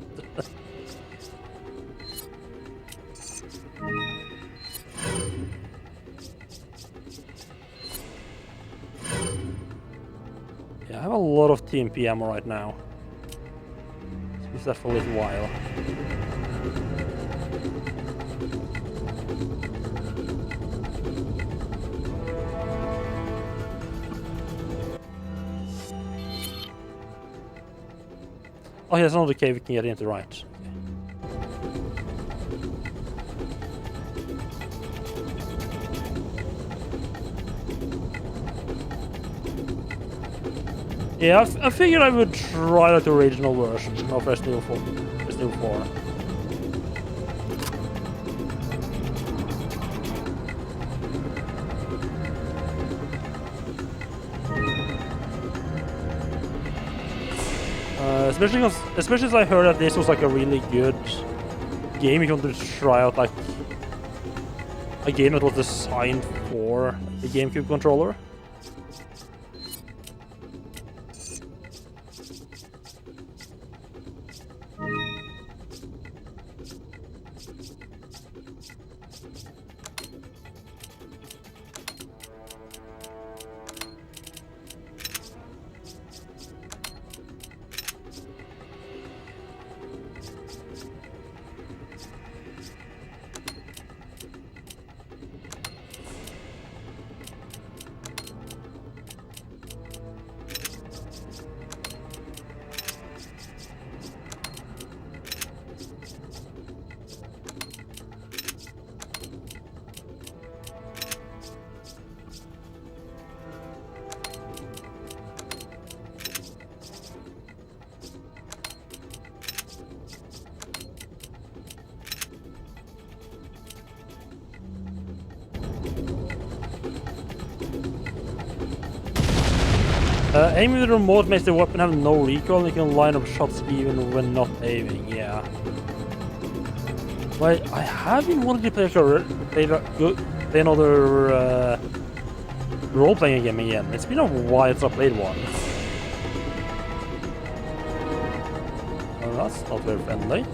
Yeah, I have a lot of TMP ammo right now. Let's use that for a little while. Oh, yeah, there's another cave we can get into, right. Yeah, I figured I would try like the original version of Resident Evil 4. Resident Evil 4. Especially as I heard that this was like a really good game. You wanted to try out like a game that was designed for the GameCube controller. Aiming with the remote makes the weapon have no recoil and you can line up shots even when not aiming, yeah. But I have been wanting to play another role-playing game again. It's been a while since I played one. Oh, that's not very friendly.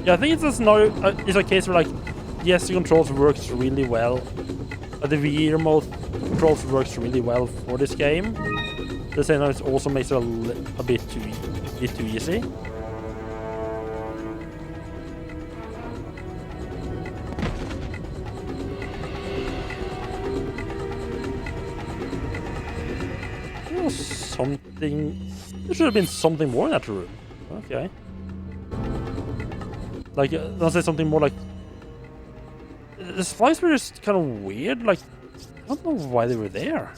Yeah, I think it's a scenario, it's a case where like, yes, the controls works really well. The Wii remote controls works really well for this game. The same time, it also makes it a bit too easy. There was something. There should have been something more in that room. Okay. Like, I'll say something more like. The supplies were just kind of weird. Like, I don't know why they were there.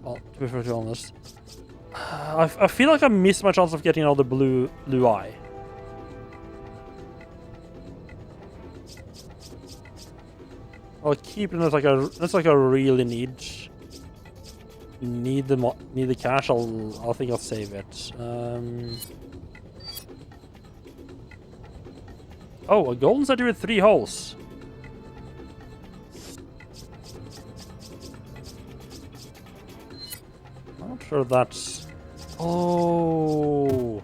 Well, to be perfectly honest, I feel like I missed my chance of getting another blue eye. I'll keep it as like that's like a really need the cash. I think I'll save it. Oh, a golden statue with 3 holes. Sure, that's. Oh.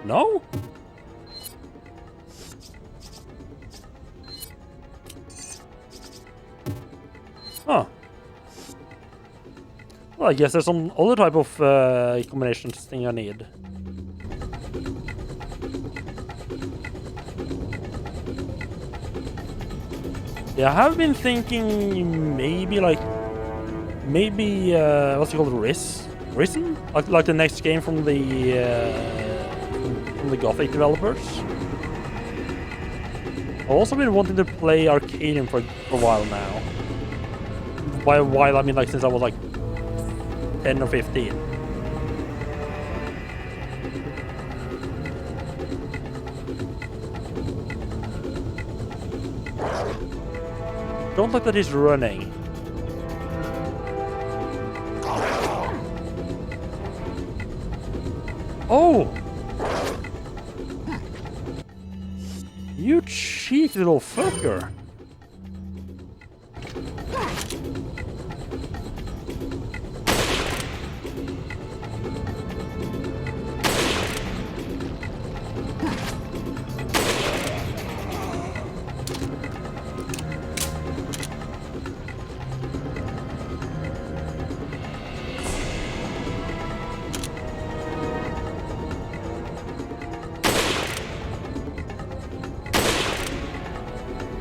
No? Huh. Well, I guess there's some other type of combinations thing I need. Yeah, I have been thinking maybe what's it called, Risen? Like the next game from the Gothic developers. I've also been wanting to play Arcadium for a while now. By a while, I mean like since I was like 10 or 15. Don't look that he's running. Oh! You cheeky little fucker.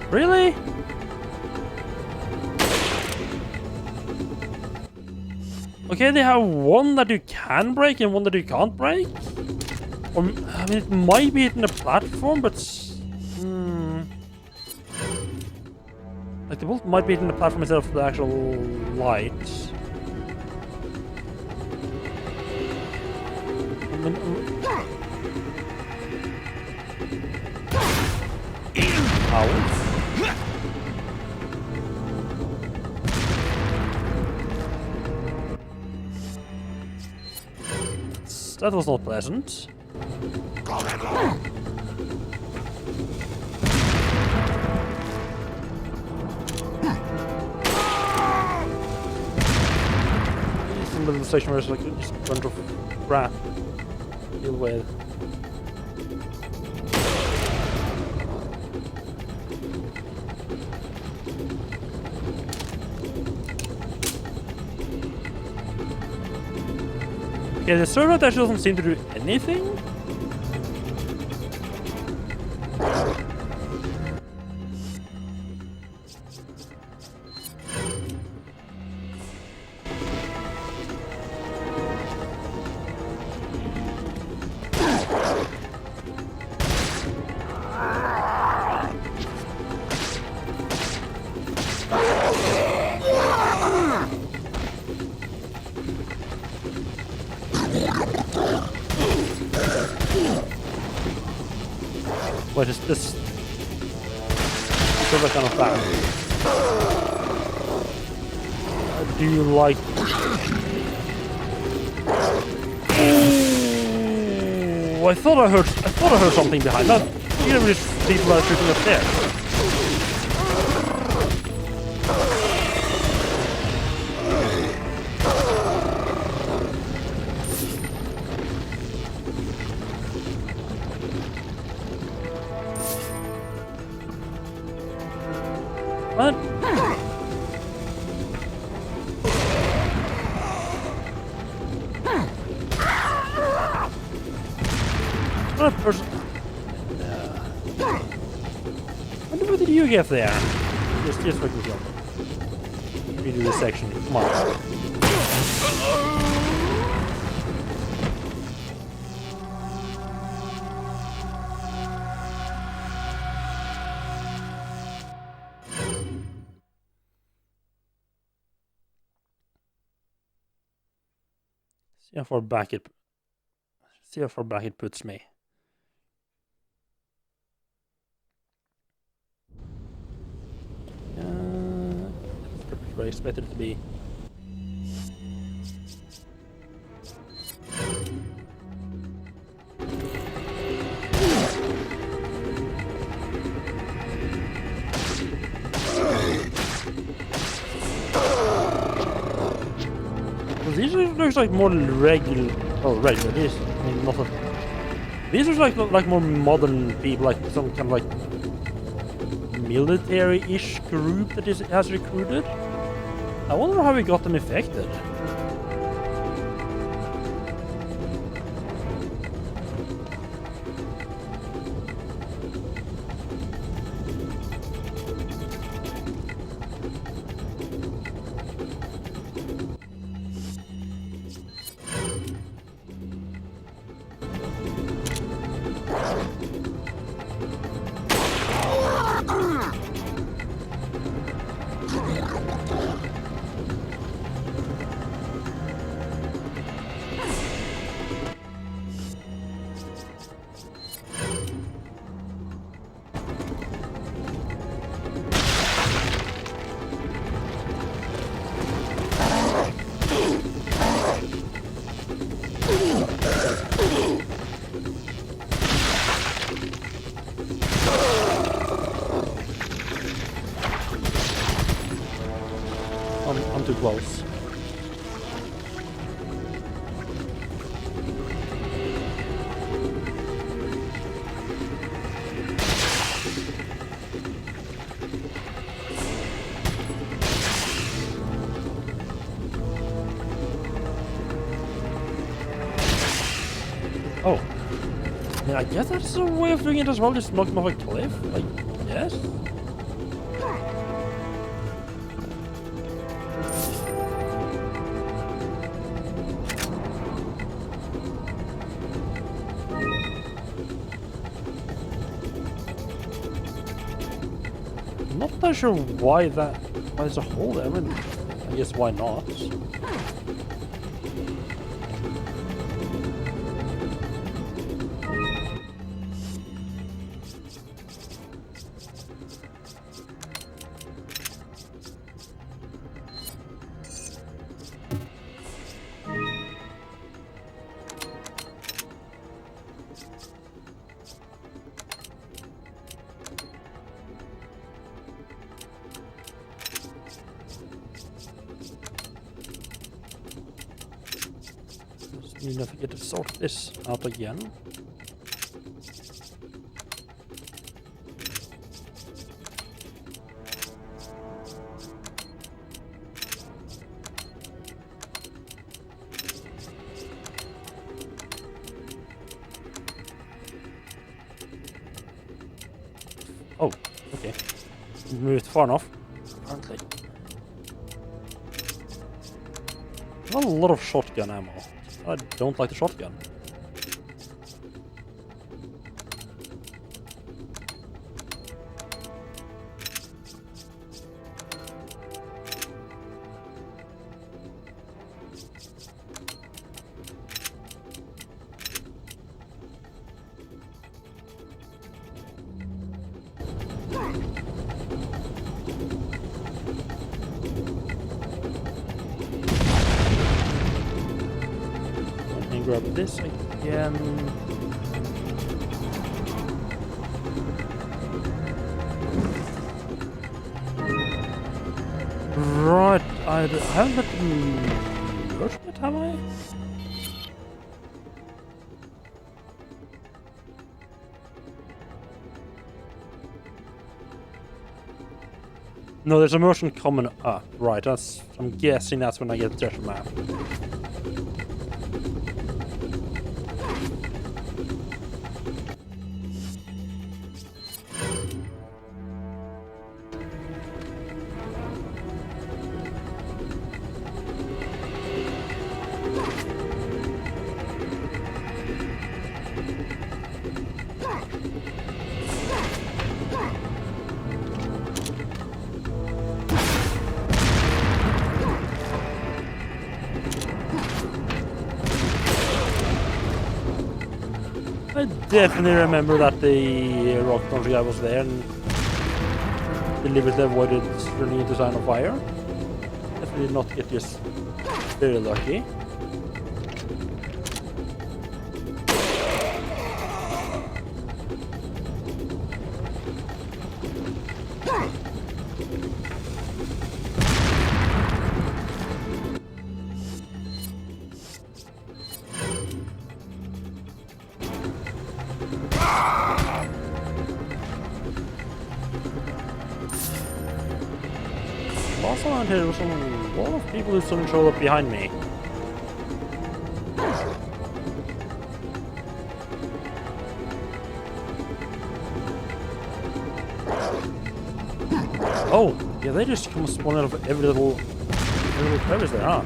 Really? Okay, they have one that you can break and one that you can't break. Or, I mean, it might be hitting the platform, but like the bolt might be hitting the platform instead of the actual lights. I mean, ow. That was not pleasant. Some little station where it's like just a bunch of crap to deal with. Yeah, the server actually doesn't seem to do anything. What is this? Server kind of bad. Do you like? Ooh, I thought I heard something behind that. You know, these people are shooting up there. What? What a person. Where did you get there? Just look at you. Redo this section. Come on. See how far back it puts me. That's what I expected it to be. looks like more regular. Oh, regular. This, I mean, not a. These are like more modern people, like some kind of like military-ish group that has recruited. I wonder how we got them infected. I'm too close. Oh. Yeah, I guess that's a way of doing it as well, just knock him off a cliff. Like, yes. I'm not that sure why there's a hole there. I mean, I guess why not? You never get to sort this out again. Oh, okay. Moved far enough, apparently. Not a lot of shotgun ammo. I don't like the shotgun. Grab this again. Right, I haven't merged it, have I? No, there's a merchant coming up. Right, I'm guessing that's when I get the treasure map. I definitely remember that the rock launcher guy was there and deliberately avoided running into sign of fire. Definitely did not get just very lucky. around here, there's a lot of people who suddenly showed up behind me. Oh, yeah, they just come spawning out of every little crevice there, huh?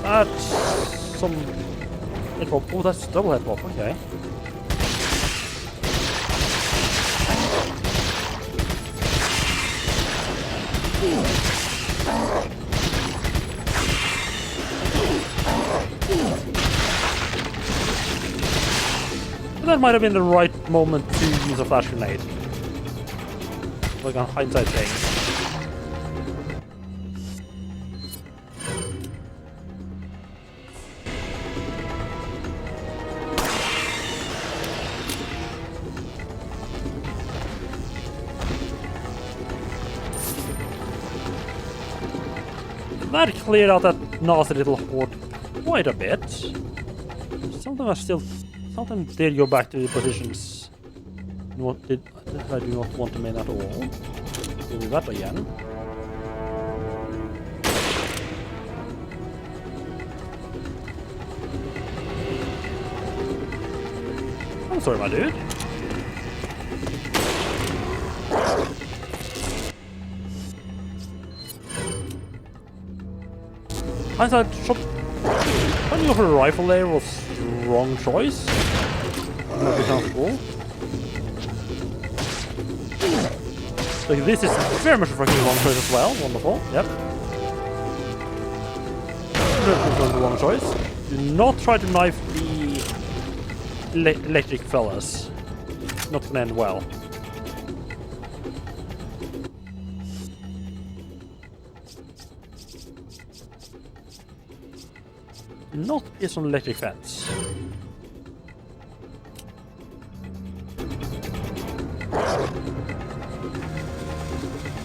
That's some head pop. Oh, that's double head pop, okay. That might have been the right moment to use a flash grenade. Like a hindsight thing. That cleared out that nasty little horde quite a bit. Something did go back to the positions. I do not want to main at all. Do that again. I'm sorry, my dude. Hindsight shot. Finding off a rifle there was the wrong choice. Not be comfortable. So this is very much a fucking wrong choice as well. Wonderful. Yep. The wrong choice. Do not try to knife the electric fellas. Not gonna end well. Not piss on electric fence.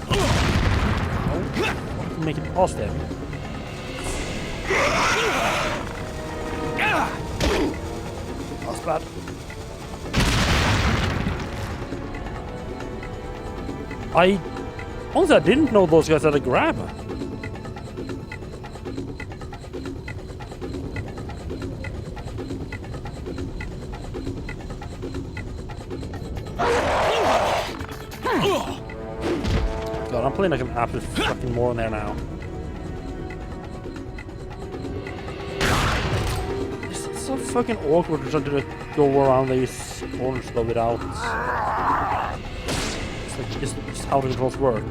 Oh, make it past them. That's bad. Honestly, I didn't know those guys had a grab. God, I'm playing like an absolute fucking moron there now. It's so fucking awkward to try to go around these corners slow it out. It's like just how the controls work.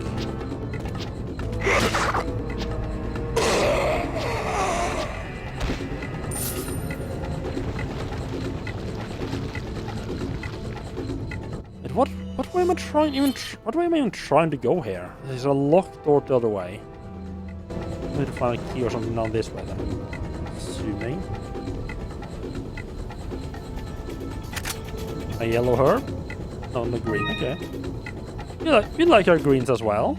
What way am I even trying to go here? There's a locked door the other way. I need to find a key or something down this way then. Assuming. A yellow herb? No, the green, okay. We like our greens as well.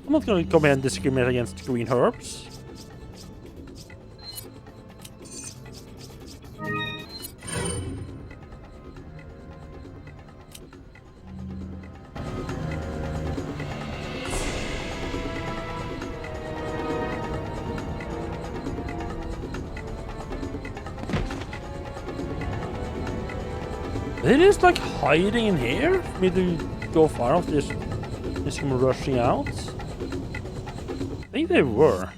I'm not gonna come here and discriminate against green herbs. It is like hiding in here for me to go far off this come rushing out. I think they were.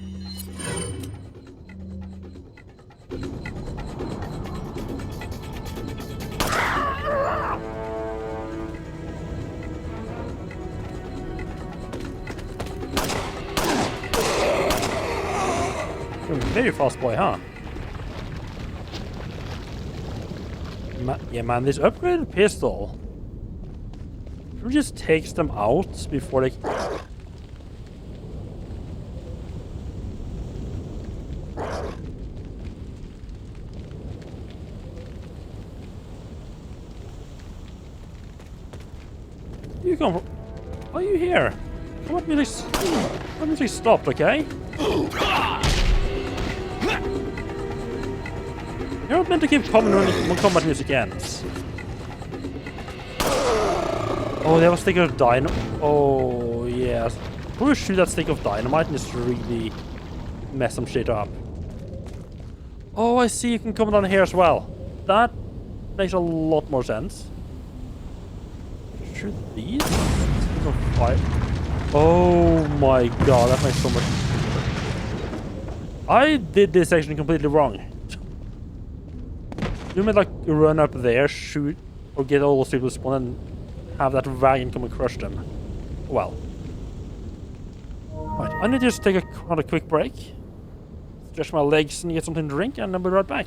You're a very fast boy, huh? Yeah, man, this upgraded pistol. It just takes them out before they... You come from... Why are you here? What music stopped, okay? You're not meant to keep coming when combat music ends. Oh, they have a stick of dynamite. Oh, yes. Probably shoot that stick of dynamite and just really mess some shit up. Oh, I see you can come down here as well. That makes a lot more sense. Shoot these? Stick of fire. Oh my god, that makes so much... I did this actually completely wrong. You might like run up there, shoot, or get all those people to spawn and have that wagon come and crush them. Well. Right, I need to just take a quick break. Stretch my legs and get something to drink, and I'll be right back.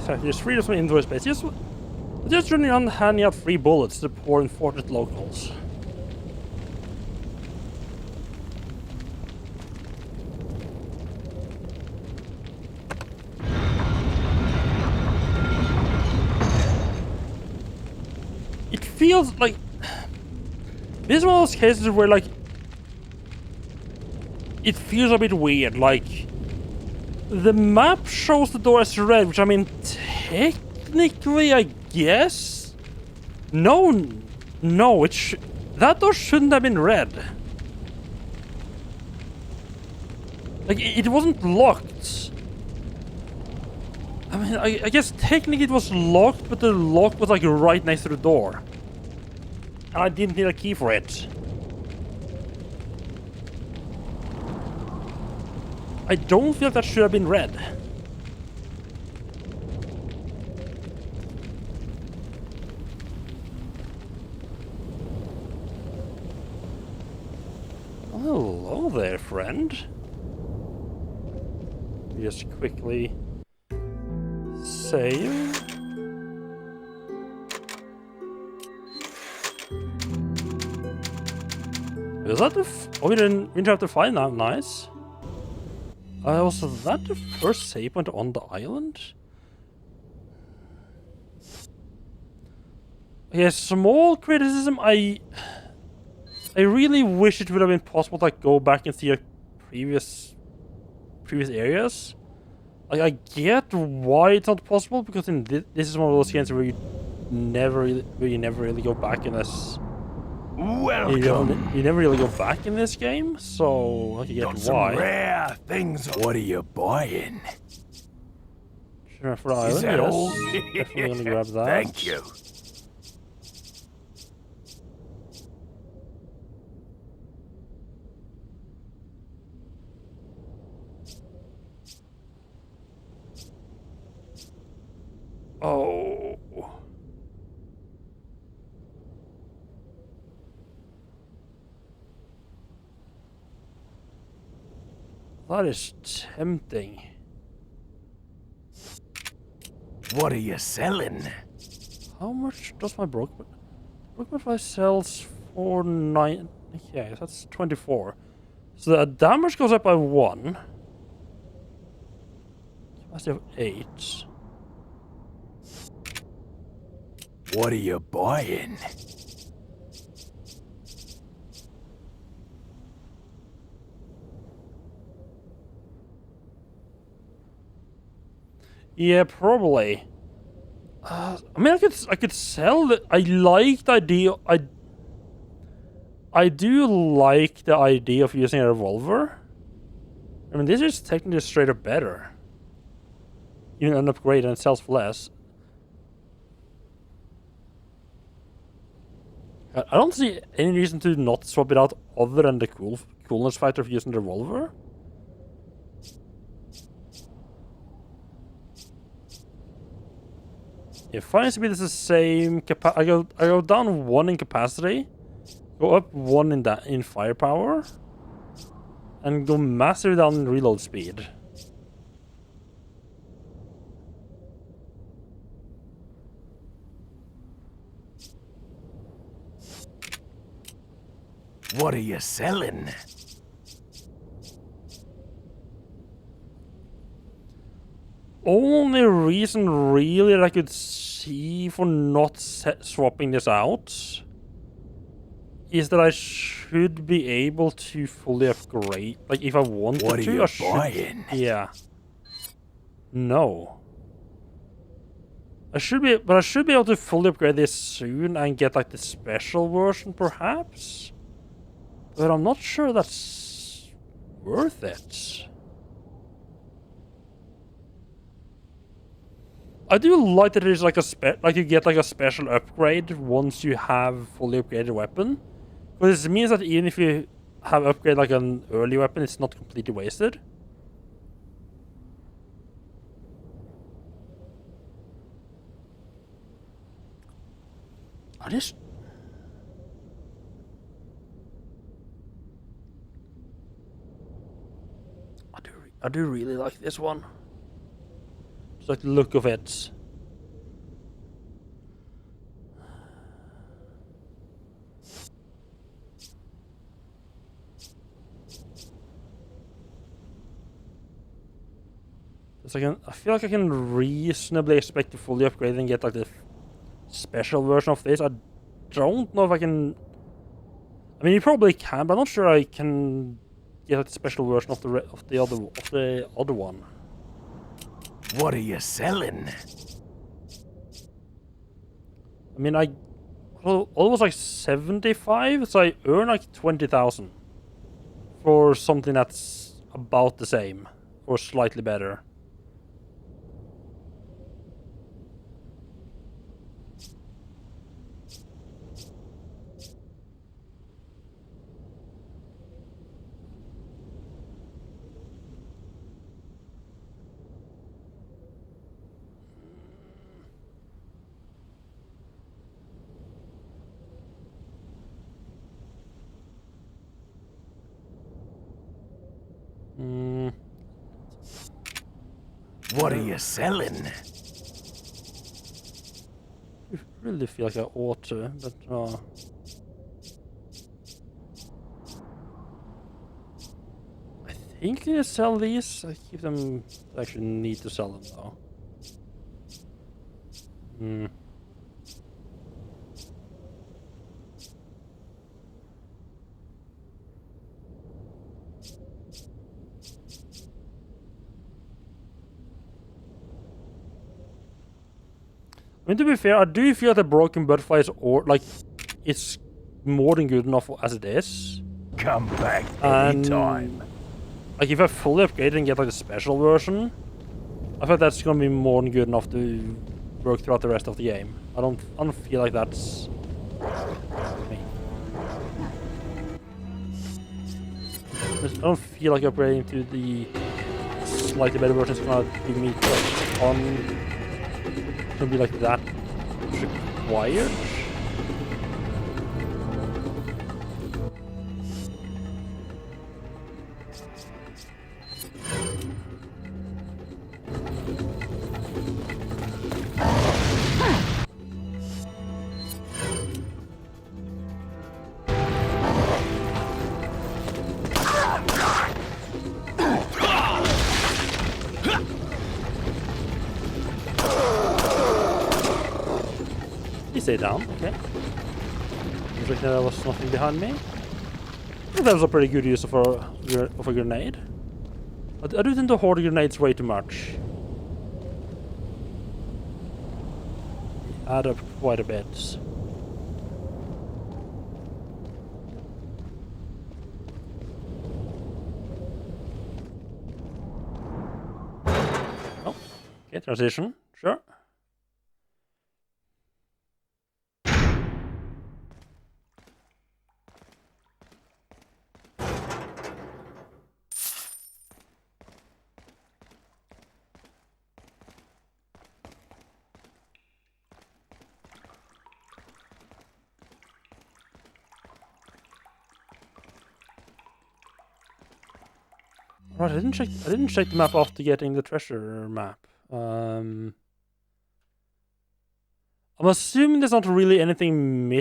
So just freedom from indoor space. Just running around handing out free bullets to poor unfortunate locals. It feels like this is one of those cases where like it feels a bit weird, like the map shows the door as red, which I mean, technically, I guess? No, that door shouldn't have been red. Like, it wasn't locked. I mean, I guess technically it was locked, but the lock was like right next to the door. And I didn't need a key for it. I don't feel that should have been red. Hello there, friend. Just quickly save. Is that the oh, we didn't have to find that. Nice. Was that the first save point on the island? Okay, small criticism. I really wish it would have been possible to like, go back and see like, previous areas. Like, I get why it's not possible, because in this is one of those games where you never really go back unless Welcome. you never really go back in this game. So I get Got some why. rare things. What are you buying? Sure, for the Is island, that yes. all? Definitely gonna grab that. Thank you. Oh. That is tempting. What are you selling? How much does my broken fly sells for 9? Yeah, that's 24. So the damage goes up by 1. Capacity of 8. What are you buying? Yeah, probably. I mean, I could sell it. I like the idea. I do like the idea of using a revolver. I mean, this is technically straight up better. Even an upgrade and it sells for less. I don't see any reason to not swap it out other than the coolness factor of using the revolver. If fire speed is the same, I go down 1 in capacity, go up 1 in firepower, and go massively down in reload speed. What are you selling? Only reason really that I could see for not swapping this out is that I should be able to fully upgrade. Like, if I wanted What are to, you I should. buying? Yeah. No. I should be able to fully upgrade this soon and get like the special version, perhaps. But I'm not sure that's worth it. I do like that there's like you get like a special upgrade once you have fully upgraded weapon. Because it means that even if you have upgraded like an early weapon, it's not completely wasted. I do really like this one. Just like the look of it. It's like I feel like I can reasonably expect to fully upgrade and get like the special version of this. I don't know if I can. I mean, you probably can, but I'm not sure I can get like, the special version of the other one. What are you selling? I mean, I almost like 75, so I earn like 20,000 for something that's about the same or slightly better. What are you selling? I really feel like I ought to, but I think I sell these. I keep them. I actually need to sell them though. I mean, to be fair, I do feel that Broken Butterfly is it's more than good enough as it is. Come back And anytime. like if I fully upgrade and get like the special version, I feel that's gonna be more than good enough to work throughout the rest of the game. I don't feel like that's me. I don't feel like upgrading to the slightly better version is gonna give me touch on. Gonna be like that required. Stay down, okay. Looks like there was nothing behind me. I think that was a pretty good use of a grenade. I do tend to hoard grenades way too much. Add up quite a bit. Oh, okay, transition, sure. Right, I didn't check the map after getting the treasure map. I'm assuming there's not really anything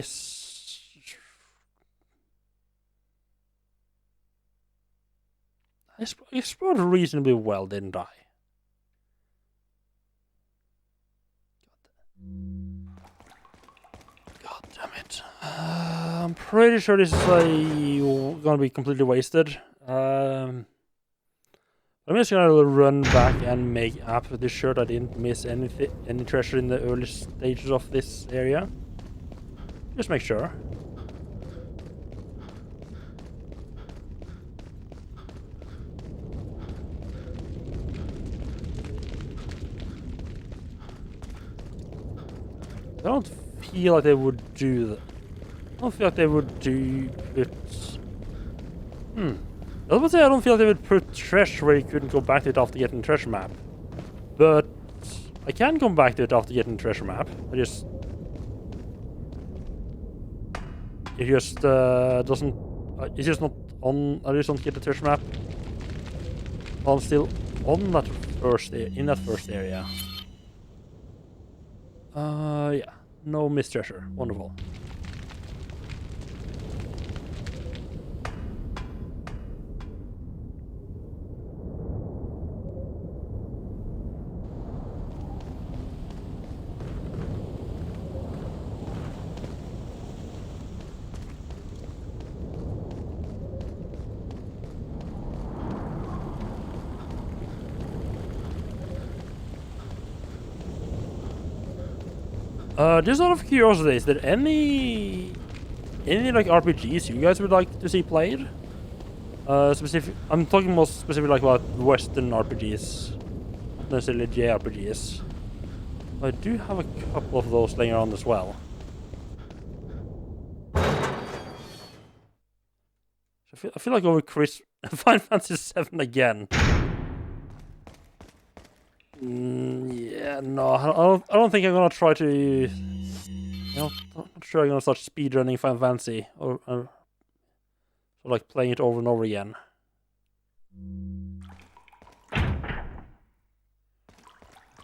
I explored reasonably well, didn't I? God damn it. I'm pretty sure this is gonna be completely wasted. I'm just gonna run back and make absolutely sure that I didn't miss any treasure in the early stages of this area. Just make sure. I don't feel like they would do that. I don't feel like they would do it. I would say I don't feel like they would put treasure where you couldn't go back to it after getting the treasure map. But I can come back to it after getting the treasure map. It just doesn't. It's just not on. I just don't get the treasure map. I'm still on that in that first area. Yeah. No missed treasure. Wonderful. Just out of curiosity, is there any like RPGs you guys would like to see played? I'm talking more specifically like about Western RPGs, not necessarily JRPGs. I do have a couple of those laying around as well. I feel like over Final Fantasy 7 again. Yeah, no, I don't think I'm gonna try to. I'm not sure I'm gonna start speedrunning Final Fantasy or like playing it over and over again.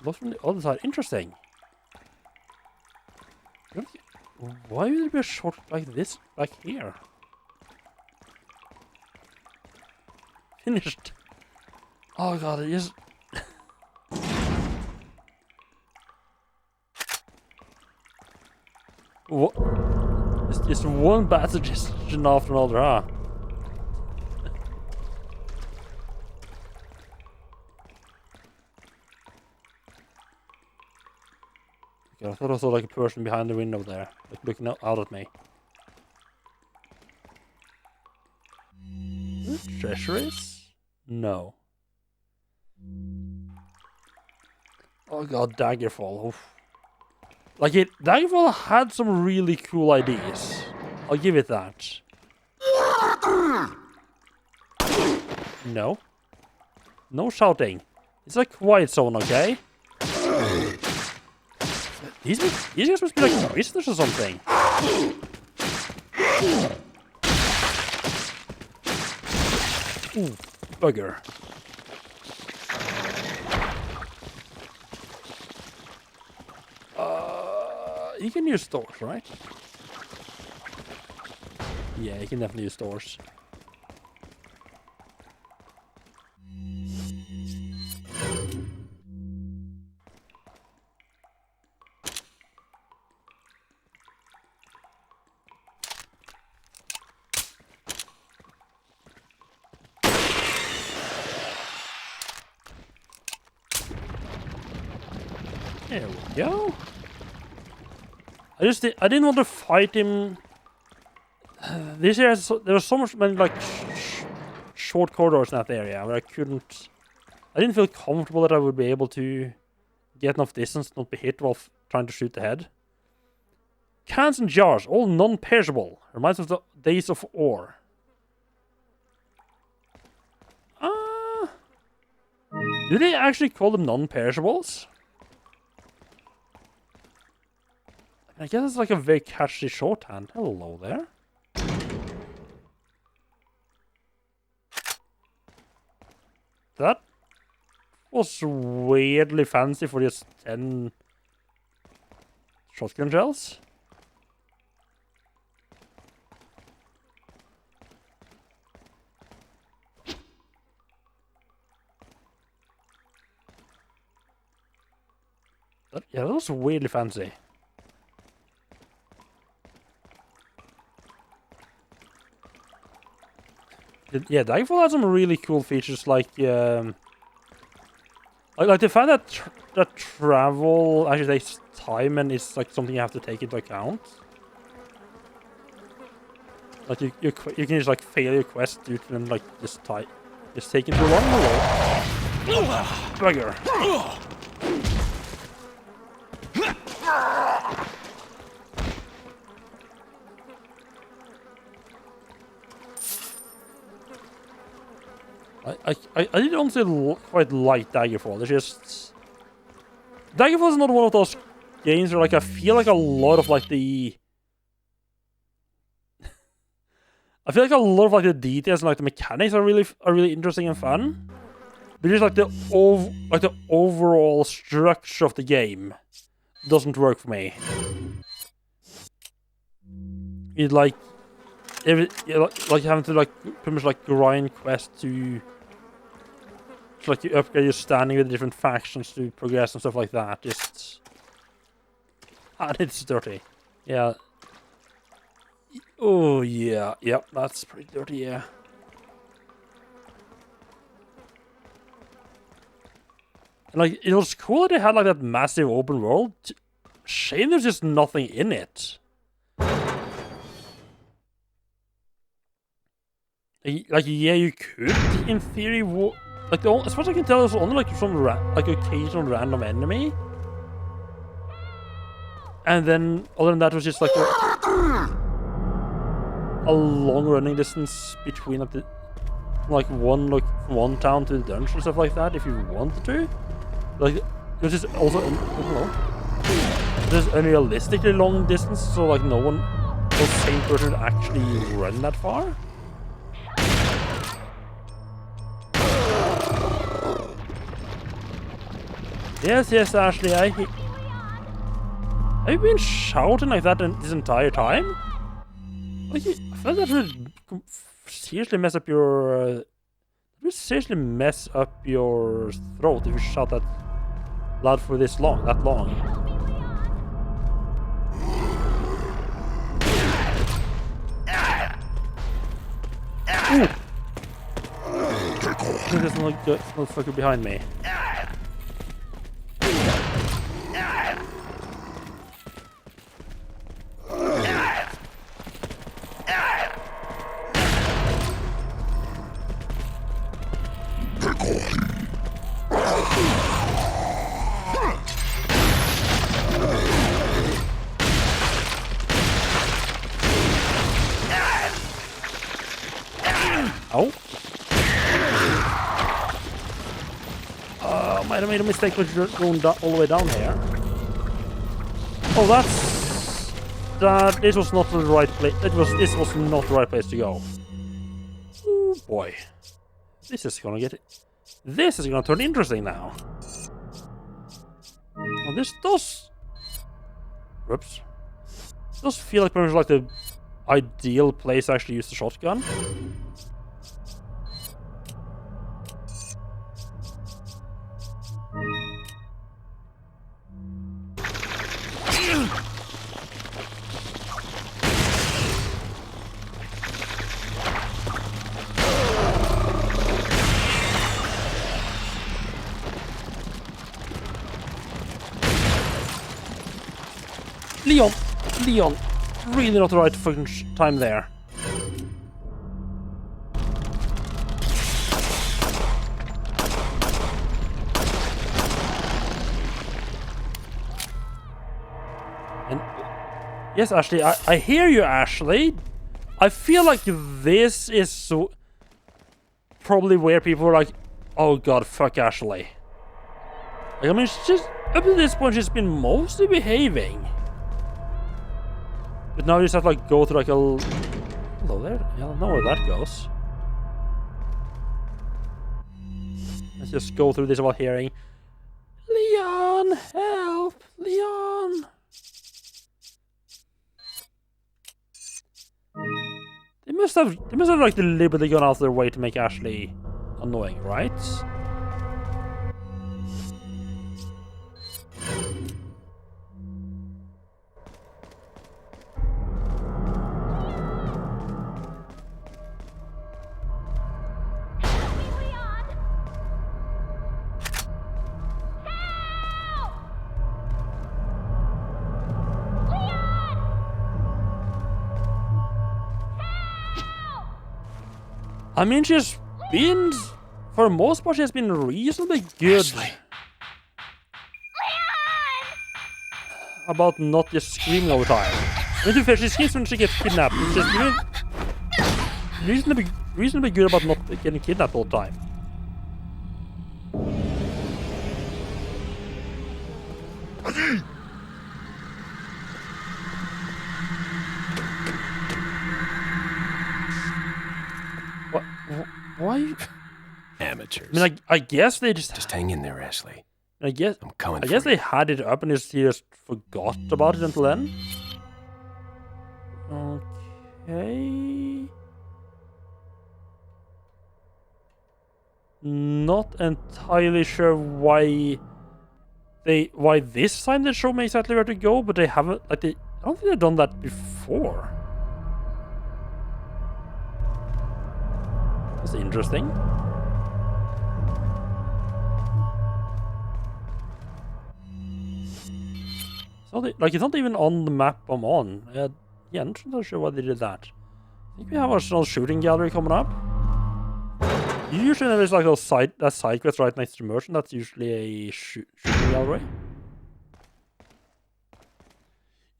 Look from the other side. Interesting. Why would there be a shortcut like this back here? Finished. Oh god, it is. What? It's just one bad suggestion after another, huh? Okay, I thought I saw like a person behind the window there, like looking out at me. Treasuries? No. Oh god, Daggerfall. Oof. Like Daggerfall had some really cool ideas. I'll give it that. No. No shouting. It's a quiet zone, okay? These guys must be like noisers or something. Ooh, bugger. You can use doors, right? Yeah, you can definitely use doors. There we go. I didn't want to fight him. This area, there was so much many like short corridors in that area where I didn't feel comfortable that I would be able to get enough distance, not be hit while trying to shoot ahead. Cans and jars, all non-perishable. Reminds me of the days of ore. Do they actually call them non-perishables? I guess it's like a very catchy shorthand. Hello there. That was weirdly fancy for just 10 shotgun shells. Yeah, that was weirdly fancy. Yeah, Daggerfall had some really cool features, like the fact that travel actually takes time and is like something you have to take into account. Like you can just like fail your quest due to them like just taking too long. Hello, bugger. I didn't honestly quite like Daggerfall. It's just Daggerfall is not one of those games where like I feel like a lot of like the details and like the mechanics are really interesting and fun. But just like the overall structure of the game doesn't work for me. It like having to like pretty much like grind quests to like you upgrade your standing with different factions to progress and stuff like that. Just it's dirty. Yeah. Oh yeah, yep, that's pretty dirty. Yeah. And like it was cool that they had like that massive open world. Shame there's just nothing in it. Like yeah, you could in theory. Like as far as I can tell, there's only like some occasional random enemy, and then other than that, it was just like a long running distance between like from one town to the dungeon and stuff like that. If you wanted to, like there's just also there's unrealistically long distance, so like no same person would actually run that far. Yes, Ashley, have you been shouting like that this entire time? Like, I feel that would seriously mess up your... throat if you shout that loud for that long. Ooh! There's no motherfucker behind me. might have made a mistake with going all the way down here. Oh, this was not the right place. This was not the right place to go. Oh boy, this is gonna turn interesting now. Well, this does. Whoops. It does feel like pretty much like the ideal place to actually use the shotgun. Leon, really not the right fucking time there. And yes, Ashley, I hear you, Ashley. I feel like this is so probably where people are like, oh god, fuck Ashley. Like, I mean, she's just up to this point, she's been mostly behaving. But now you just have to like go through like a... Hello there. I don't know where that goes. Let's just go through this while hearing... Leon! Help! Leon! They must have like deliberately gone out of their way to make Ashley annoying, right? I mean, she's been, for the most part, she's been reasonably good about not just screaming all the time. I mean, to be fair, she screams when she gets kidnapped. She's reasonably good about not getting kidnapped all the time. Why? Amateurs. I mean, I guess they just hang in there, Ashley. I guess I'm coming. I guess they had it up and he just forgot about it until then. Okay. Not entirely sure why this time they show me exactly where to go, but they haven't. Like, I don't think they've done that before. That's interesting. So like, it's not even on the map I'm on. Yeah, I'm not sure why they did that. I think we have our small shooting gallery coming up. Usually there's like that side quest right next to the merchant. That's usually a shooting gallery.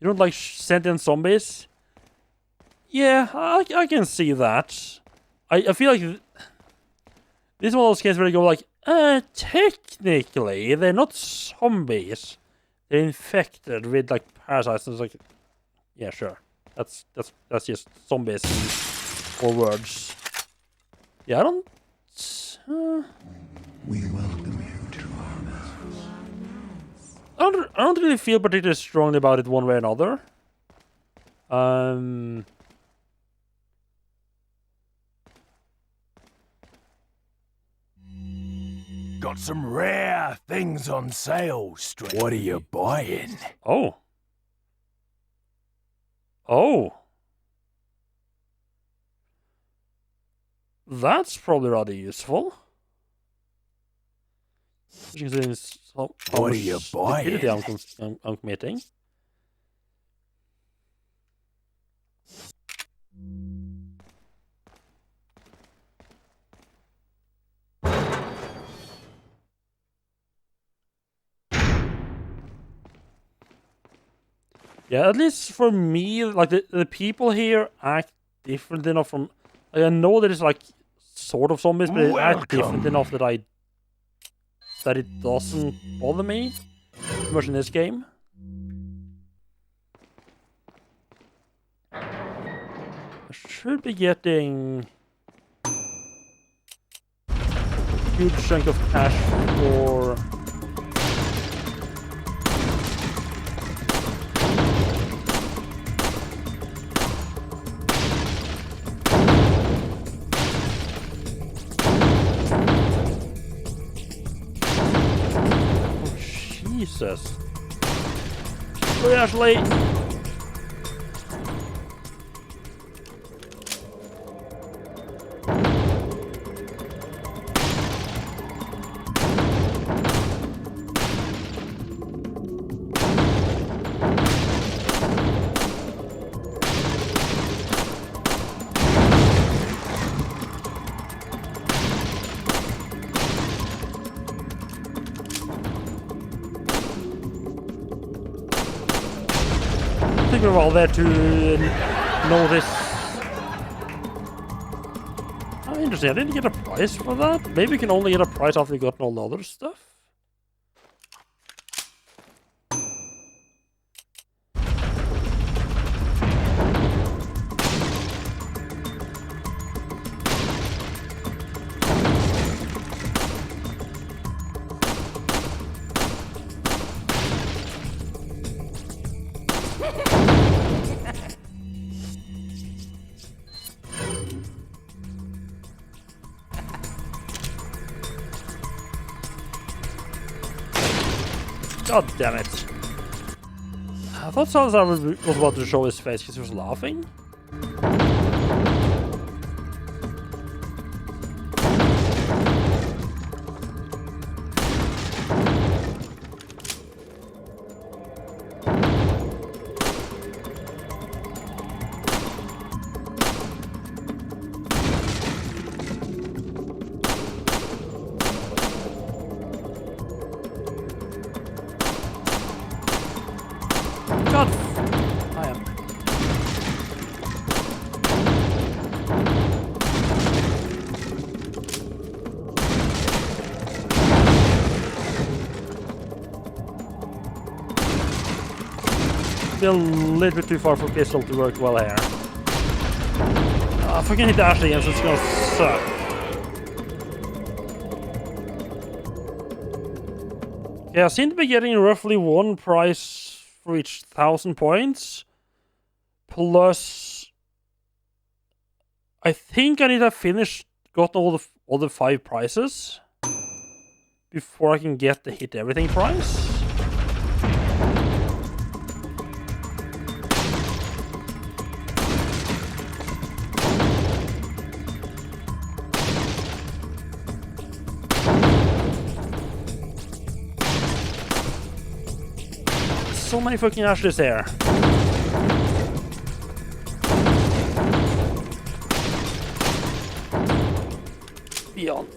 You don't like sentient zombies? Yeah, I can see that. I feel like this is one of those cases where you go like, technically they're not zombies. They're infected with like parasites. And it's like, yeah, sure. That's just zombies or words. Yeah, I don't. We welcome you to our vessels. I don't really feel particularly strongly about it one way or another. Got some rare things on sale, stranger. What are you buying? Oh. Oh. That's probably rather useful. What are you buying? I'm committing. Yeah, at least for me, like the people here act different enough from. Like, I know that it's like sort of zombies, but they act different enough that I that it doesn't bother me too much in this game. I should be getting a huge chunk of cash for Jesus. Sorry, Ashley. I think we're all there to know this. Oh, interesting. I didn't get a prize for that. Maybe we can only get a prize after we got all the other stuff. God damn it. I thought Salazar was about to show his face because he was laughing. God, I am. Still a little bit too far for pistol to work well here. If I can hit Ashley again, so it's gonna suck. Okay, I seem to be getting roughly one prize for each 1,000 points. Plus, I think I need to have gotten all the 5 prizes before I can get the hit everything prize. So many fucking Ashleys here. Leon.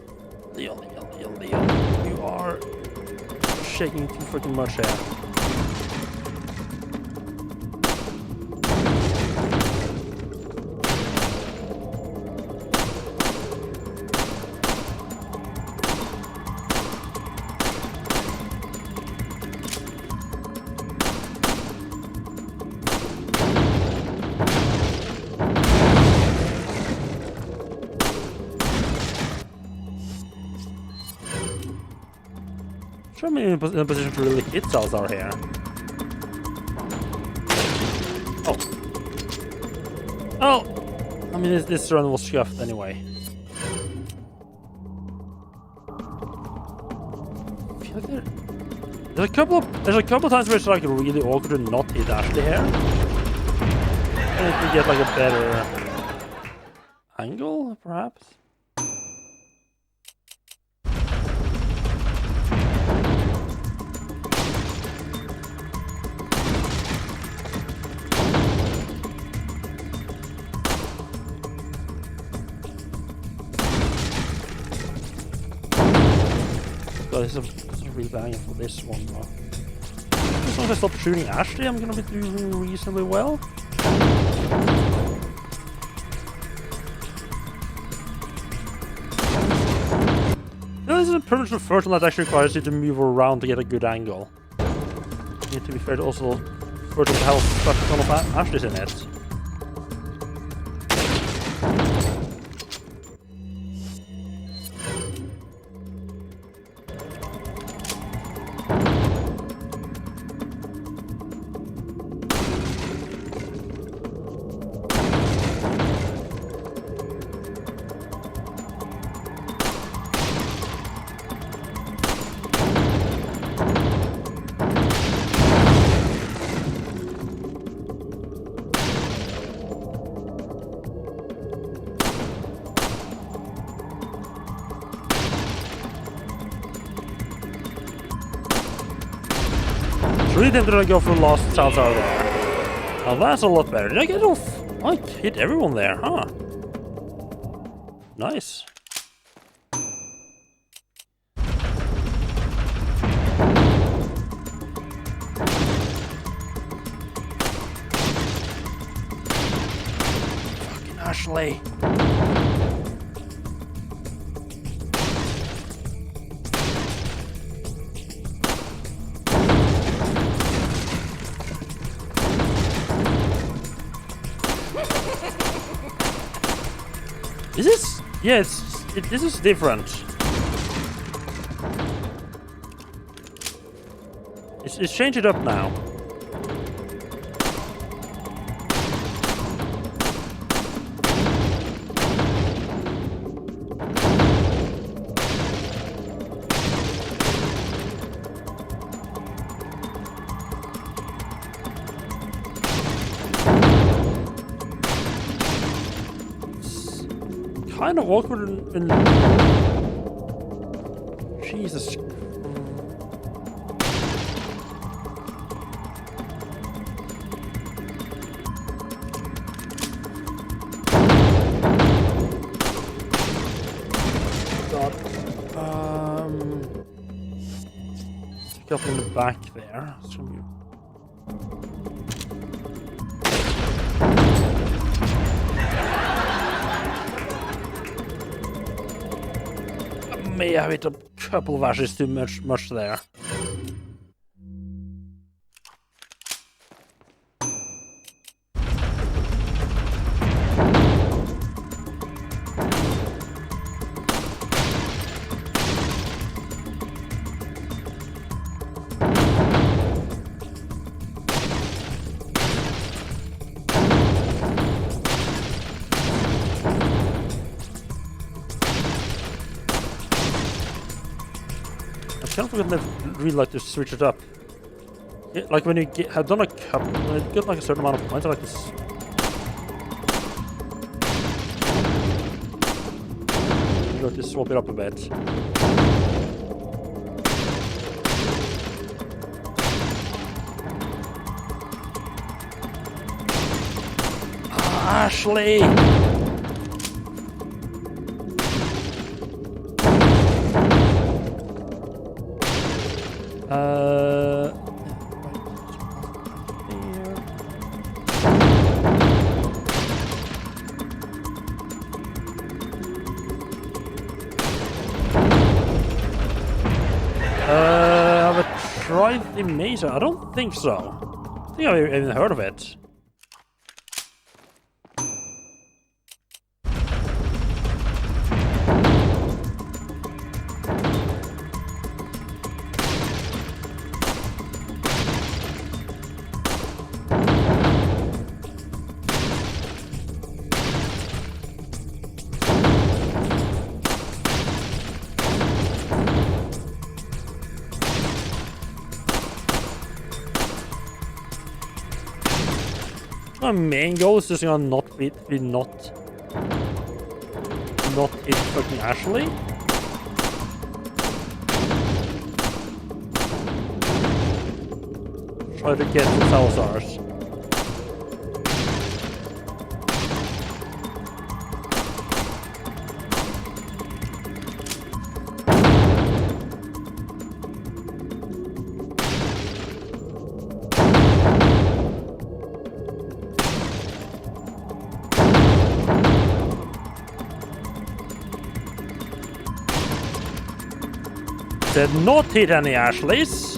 You are shaking too fucking much here. I'm in a position to really hit Salazar here. Oh. Oh! I mean, this run was scuffed anyway. I feel like there's a couple of times where it's like really awkward to not hit Ashley here. And if we get like a better angle, perhaps. This is a real banger for this one, though. As long as I stop shooting Ashley, I'm gonna be doing reasonably well. This is isn't pretty much the first one that actually requires you to move around to get a good angle. You need to be fair to also first one to have stuck on of ashes in it. Really tempted to go for Lost Salazar there. Now that's a lot better. Did I get off? I hit everyone there, huh? Nice. Fucking Ashley. Is this? Yes, this is different. It's changed it up now. Kind of awkward and Jesus. God. Pick up in the back there. It's gonna be... May have hit a couple of ashes too much there. I kind of forgot to really like to switch it up. Yeah, like when you have done a couple, when you get like a certain amount of points, I like this. You got to swap it up a bit. Ashley! Have I tried the Mesa? I don't think so. I think I've even heard of it. My main goal is just gonna not hit fucking Ashley. Try to get the Salazars. said not hit any Ashleys.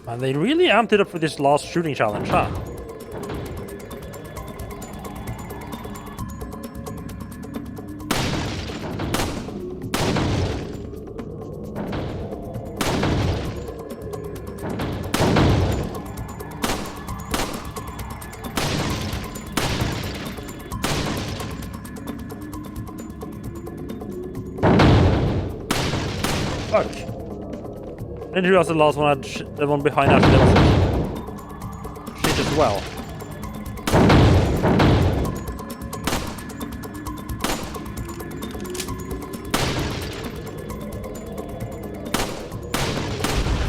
And they really amped it up for this last shooting challenge, huh? Fuck. I didn't realize the last one had the one behind actually was shit as well.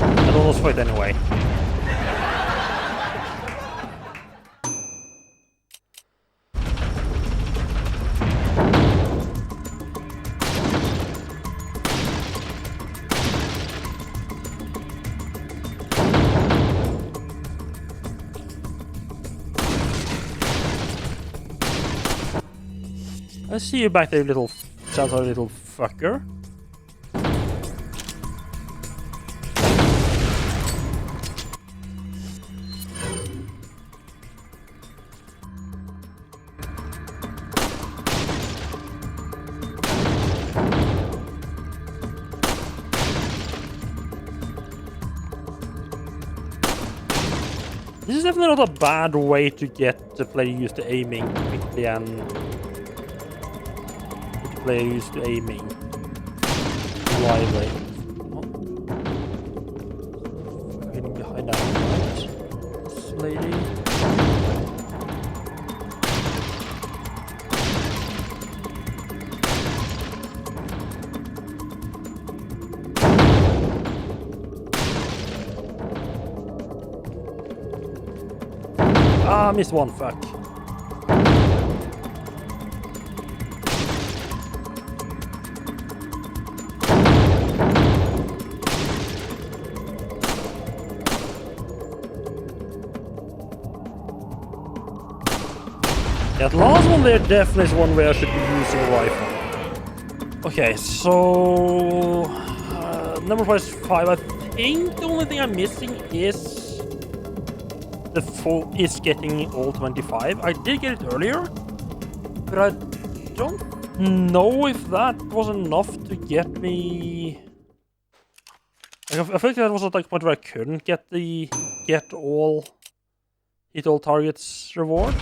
I'd almost fight anyway. I see you back there, little little fucker. This is definitely not a bad way to get the player used to aiming quickly and player used to aiming lively. Hiding behind that right. This lady. Ah, missed one, fuck. That last one there definitely is one where I should be using a rifle. Okay, so number 5. I think the only thing I'm missing is getting all 25. I did get it earlier, but I don't know if that was enough to get me. I feel like that was at like a point where I couldn't get the hit all targets reward.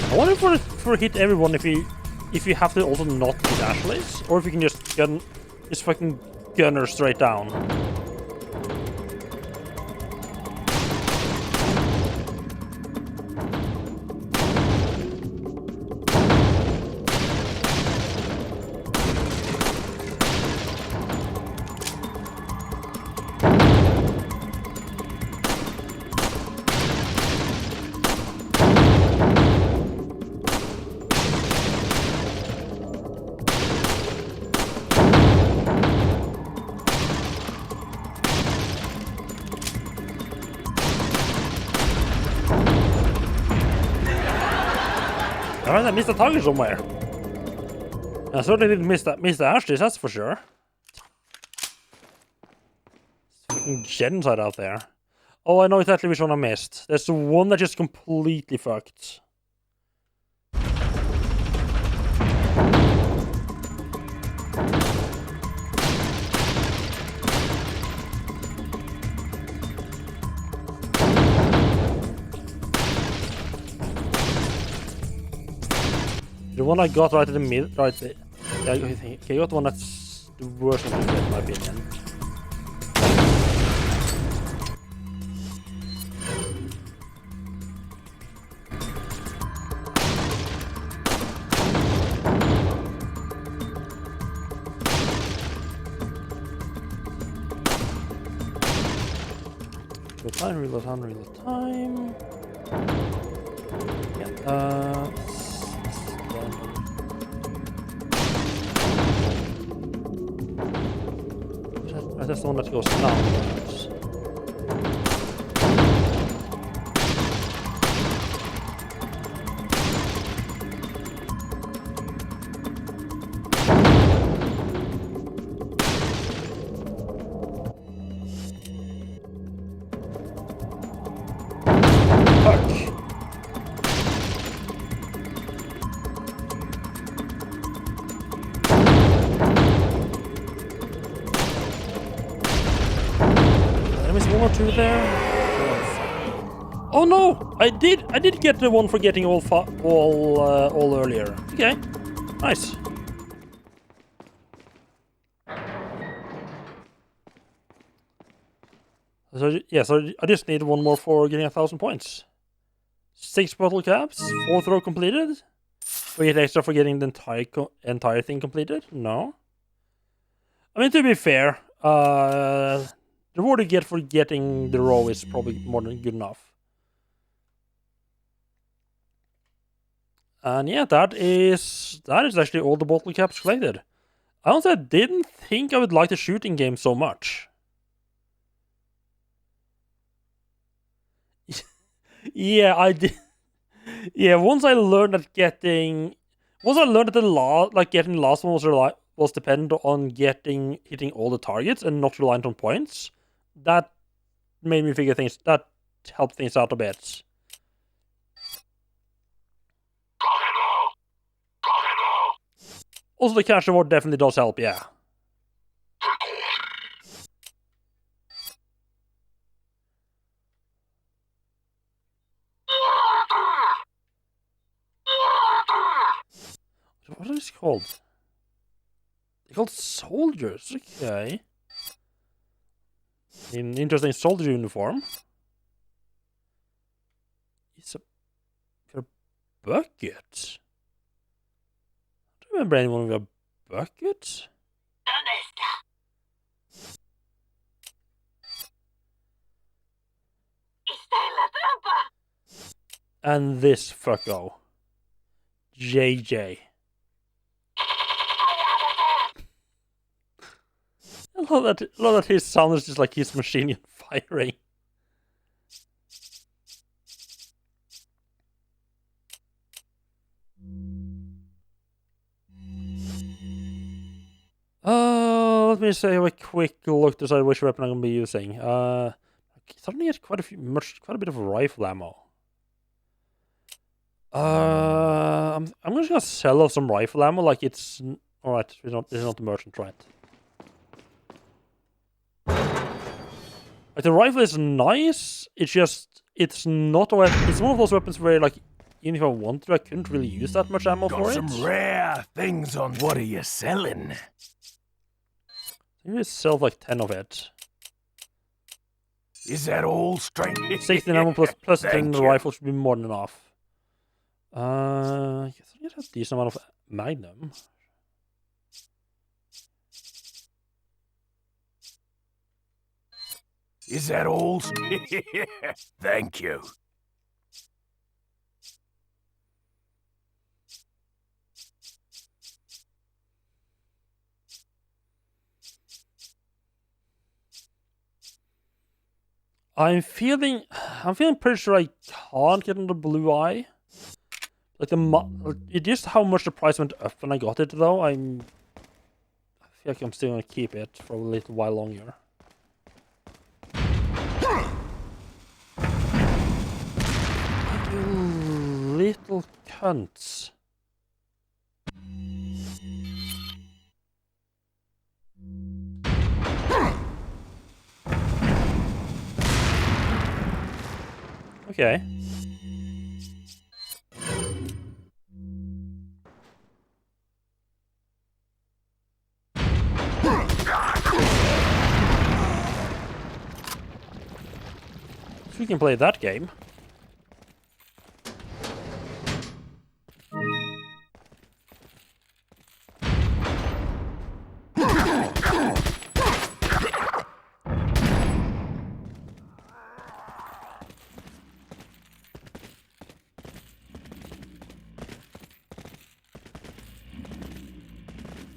I wonder for hit everyone if you have to also not hit Ashleys, or if you can just fucking gunner straight down. Alright, I missed a target somewhere. I certainly didn't miss the Ashleys, that's for sure. It's fucking genocide out there. Oh, I know exactly which one I missed. There's the one that just completely fucked. The one I got right in the middle, right there. Yeah, okay, I got the one that's the worst one to get, in my opinion. Reload time, reload time. Yeah, that's the one that goes downwards. Two there. Oh no! I did get the one for getting all earlier. Okay, nice. So yeah, so I just need one more for getting 1,000 points. 6 bottle caps, 4th row completed. We get extra for getting the entire thing completed. No. I mean, to be fair, the reward you get for getting the row is probably more than good enough. And yeah, that is actually all the bottle caps collected. I honestly didn't think I would like the shooting game so much. Yeah, I did. Yeah, once I learned that getting the last one was dependent on hitting all the targets and not reliant on points. That made me figure things. That helped things out a bit. Also, the cash reward definitely does help. Yeah. What are these called? They're called soldiers. Okay. An interesting soldier uniform. It's a bucket. I don't remember anyone with a bucket. And this fucko. JJ. I love that his sound is just like his machine gun firing. Let me say a quick look to decide which weapon I'm gonna be using. Suddenly get quite a bit of rifle ammo. I'm just gonna sell off some rifle ammo like it's alright. It's not the merchant, right? Like, the rifle is nice, it's not a weapon. It's one of those weapons where, like, even if I wanted to, I couldn't really use that much ammo for it. Got some rare things on. What are you selling? Maybe sell like 10 of it. Is that all, stranger? 16 ammo plus 10 in the rifle should be more than enough. I guess I get a decent amount of magnum. Is that all? Thank you. I'm feeling pretty sure I can't get in the blue eye. Like just how much the price went up when I got it though. I feel like I'm still gonna keep it for a little while longer. You little cunts. Okay. we can play that game.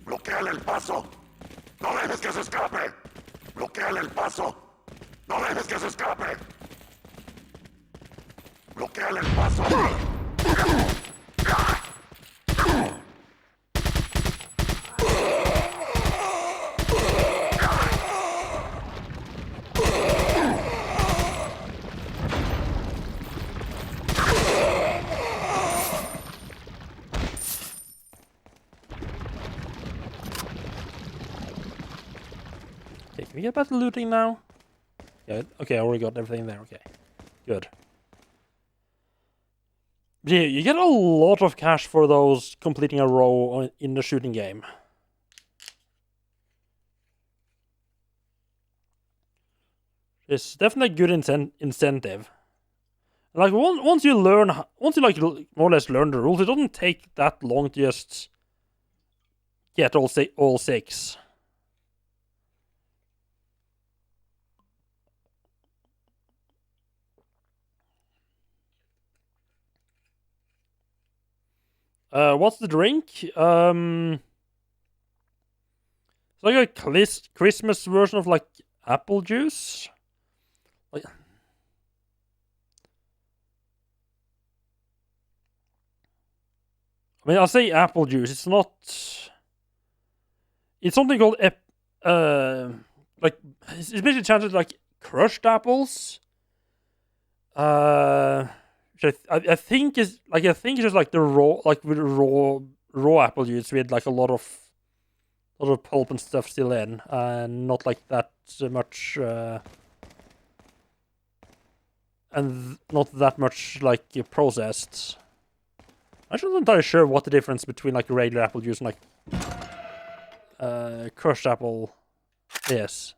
¡Bloqueale el paso! ¡No dejes que se escape! ¡Bloqueale el paso! ¡No dejes que se escape! ¡Bloqueale el paso! Okay, can we get back to looting now? Yeah, okay, I already got everything there, okay. Good. Yeah, you get a lot of cash for those completing a row in the shooting game. It's definitely a good incentive. Like once you like more or less learn the rules, it doesn't take that long to just get all six. What's the drink? It's like a Christmas version of like apple juice. Like, I mean, I'll say apple juice. It's not. It's something called like it's basically chanted like crushed apples. Which I think is like it's just like the raw with raw apple juice with like a lot of pulp and stuff still in, and not like that much and not that much like processed. I'm not entirely sure what the difference between like regular apple juice and like crushed apple is.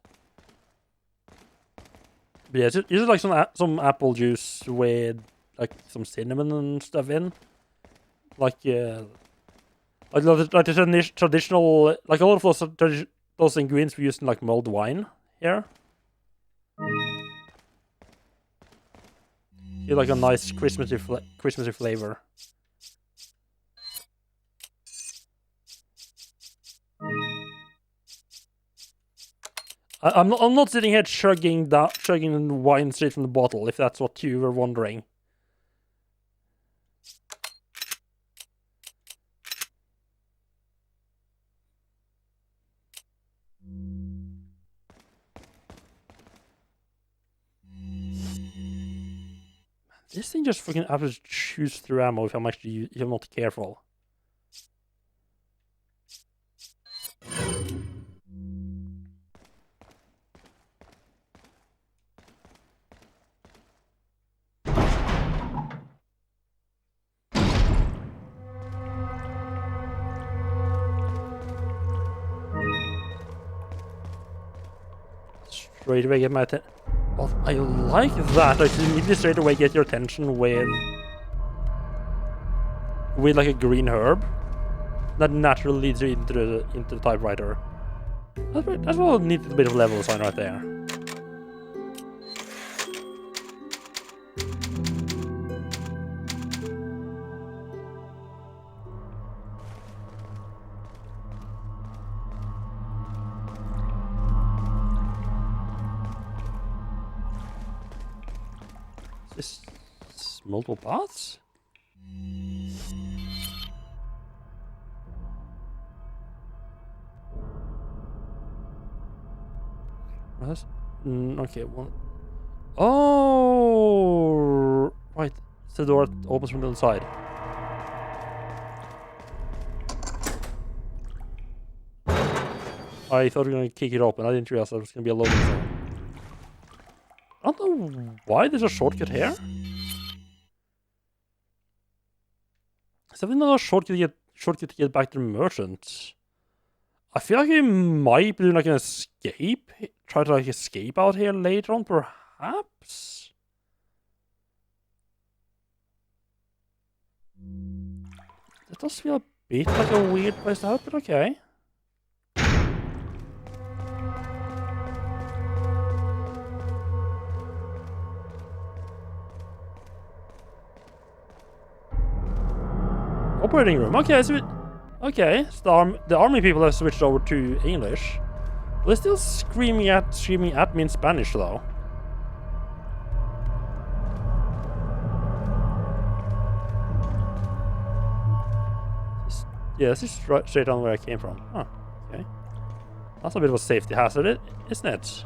But yeah, it's just like some apple juice with like some cinnamon and stuff in, like the traditional, like a lot of those ingredients we use in like mulled wine here. Get like a nice Christmassy flavor. I'm not sitting here chugging wine straight from the bottle, if that's what you were wondering. This thing just fucking absolutely chews through ammo if I'm not careful. Straight away get my attention. Oh, I like that. I can immediately straight away get your attention with like a green herb that naturally leads you into the typewriter. That's what needs a bit of level design right there. Is this multiple paths? Okay, one. Oh, right. It's the door that opens from the other side. I thought we were going to kick it open. I didn't realize there was going to be a loading zone. I don't know why there's a shortcut here. Is there another shortcut to get back to the merchant? I feel like we might be doing like an escape. Try to like escape out here later on, perhaps. That does feel a bit like a weird place to help, but okay. Operating room. Okay, so the army people have switched over to English. They're still screaming at me in Spanish though. Yeah, this is straight on where I came from. Huh, okay. That's a bit of a safety hazard, isn't it?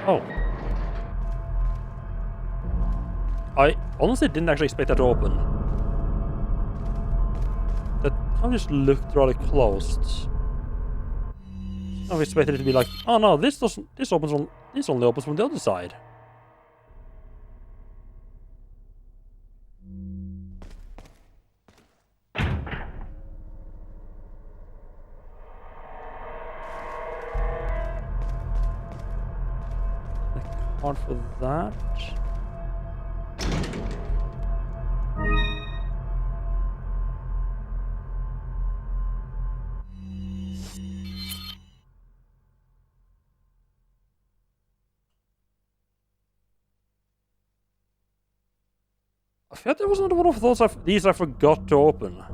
Oh. I honestly didn't actually expect that to open. That kind of just looked rather closed. I expected it to be like, oh no, this only opens from the other side. Hard for that. I feel like there was another one of these I forgot to open.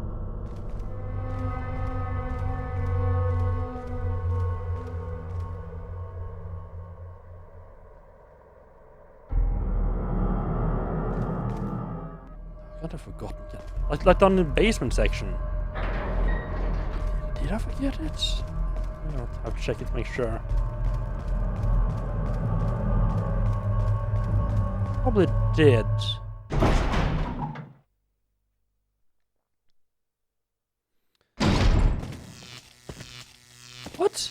I've forgotten yet. Like down in the basement section. Did I forget it? I'll have to check it to make sure. Probably did. What?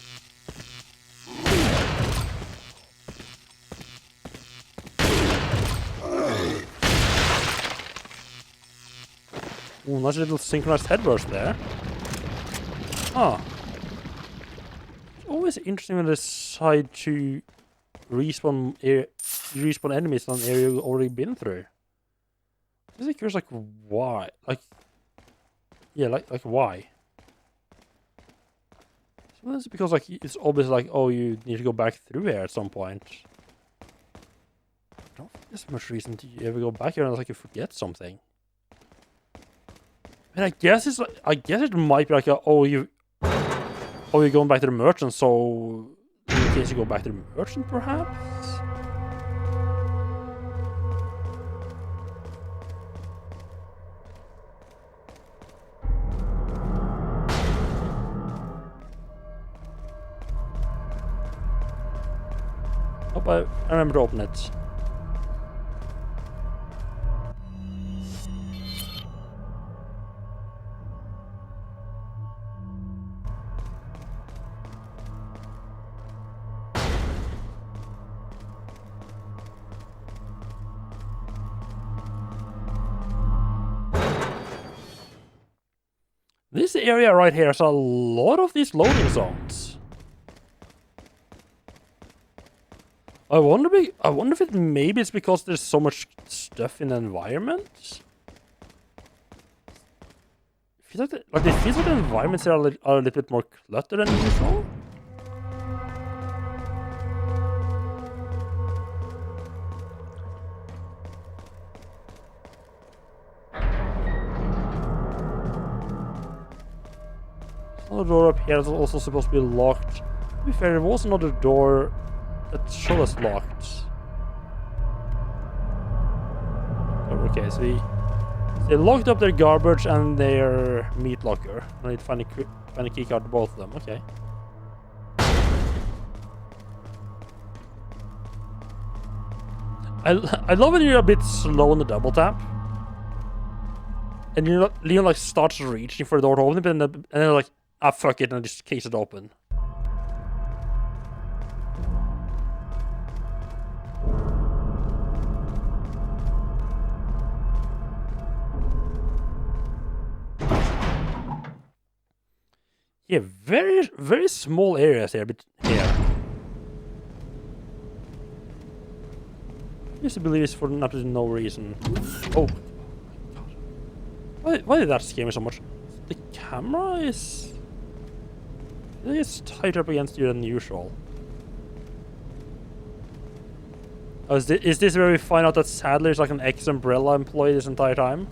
Ooh, nice little synchronized head burst there. Ah. It's always interesting when they decide to respawn enemies in an area you've already been through. I'm just curious, like, why? Like, yeah, like why? Sometimes it's because, like, it's obvious, like, oh, you need to go back through here at some point. I don't think there's much reason to ever go back here unless, like, you forget something. And I guess it might be like you're going back to the merchant, so in case you go back to the merchant, perhaps. Oh, I remember to open it. This area right here has a lot of these loading zones. I wonder if maybe it's because there's so much stuff in the environment. It feels like the environments here are a little bit more cluttered than usual. Another door up here is also supposed to be locked. To be fair, there was another door that showed us locked. Oh, okay, so they locked up their garbage and their meat locker. I need to find a key card to both of them. Okay. I love when you're a bit slow on the double tap. And Leon like starts reaching for the door to open it, and then they're like, ah, fuck it, and just case it open. Yeah, very, very small areas here, but here. I used to believe it's for absolutely no reason. Oh, God. Why did that scare me so much? The camera is... I think it's tighter up against you than usual. Oh, is this where we find out that Sadler's like an ex-Umbrella employee this entire time?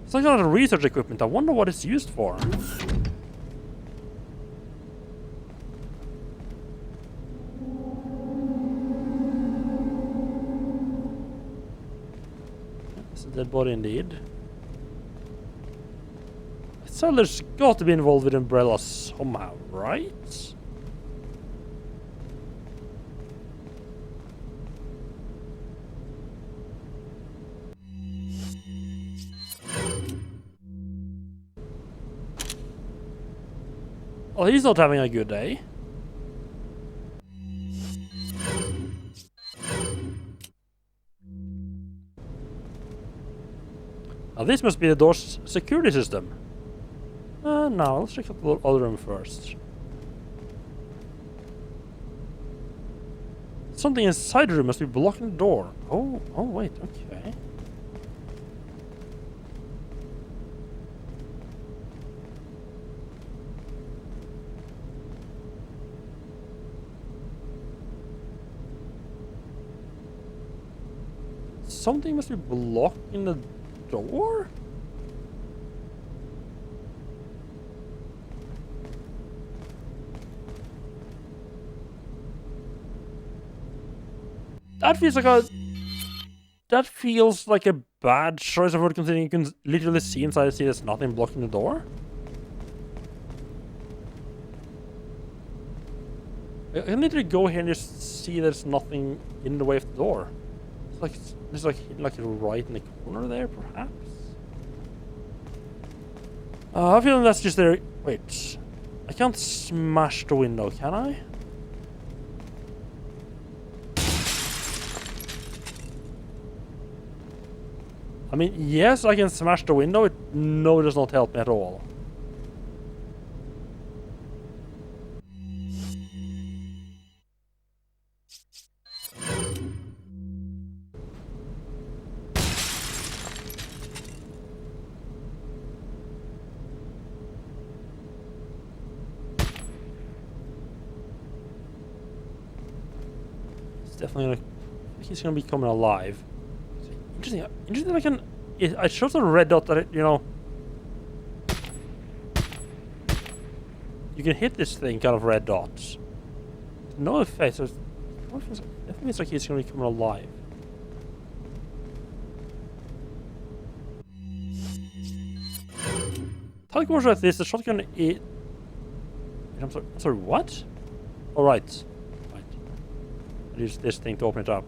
It's like a lot of research equipment. I wonder what it's used for. It's a dead body indeed. Sadler's got to be involved with Umbrella somehow, right? Oh, he's not having a good day. Now this must be the door's security system. No, let's check out the other room first. Something inside the room must be blocking the door. Oh wait, okay. Something must be blocking the door? That feels like a bad choice of word, considering you can literally see inside and see there's nothing blocking the door. I can literally go here and just see there's nothing in the way of the door. It's like right in the corner there, perhaps. I feel that's just there. Wait, I can't smash the window, can I? I mean, yes, I can smash the window. No, it does not help me at all. It's definitely gonna... He's gonna be coming alive. Interesting. I can. I shows a red dot that you know. You can hit this thing, kind of red dots. No effect. So it means like he's gonna be coming alive. Telecomms like this. The shotgun is. I'm sorry. What? All right. I use this thing to open it up.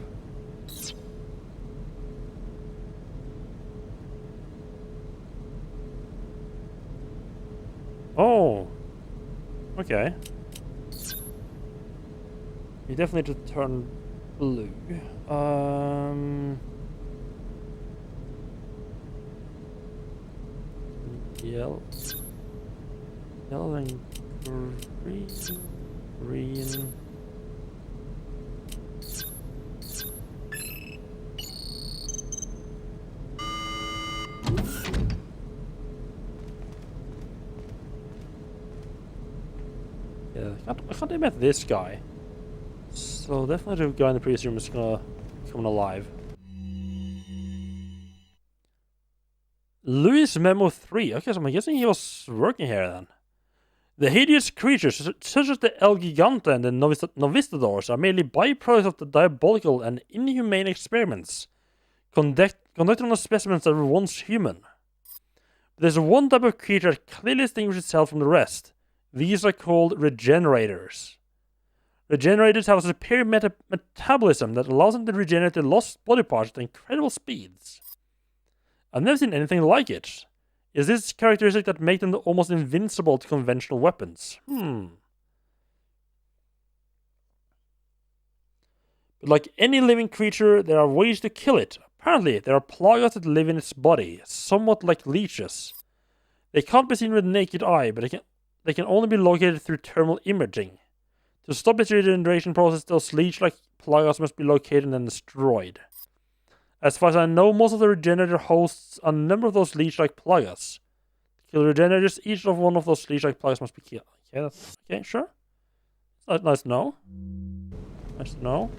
Oh, okay. You definitely need to turn blue. Yellow and green. Yeah, I can't admit this guy. So definitely the guy in the previous room is gonna come alive. Louis Memo 3. Okay, so I'm guessing he was working here then. The hideous creatures, such as the El Gigante and the Novistadors, are merely byproducts of the diabolical and inhumane experiments conducted on the specimens that were once human. But there's one type of creature that clearly distinguishes itself from the rest. These are called regenerators. Regenerators have a superior metabolism that allows them to regenerate their lost body parts at incredible speeds. I've never seen anything like it. Is this characteristic that makes them almost invincible to conventional weapons? But like any living creature, there are ways to kill it. Apparently, there are plagas that live in its body, somewhat like leeches. They can't be seen with the naked eye, but they can only be located through thermal imaging. To stop its regeneration process, those leech-like plagas must be located and destroyed. As far as I know, most of the regenerator hosts a number of those leech-like plagas. To kill regenerators, each of one of those leech-like plagas must be killed. Okay, sure. That's nice to know. Nice to know.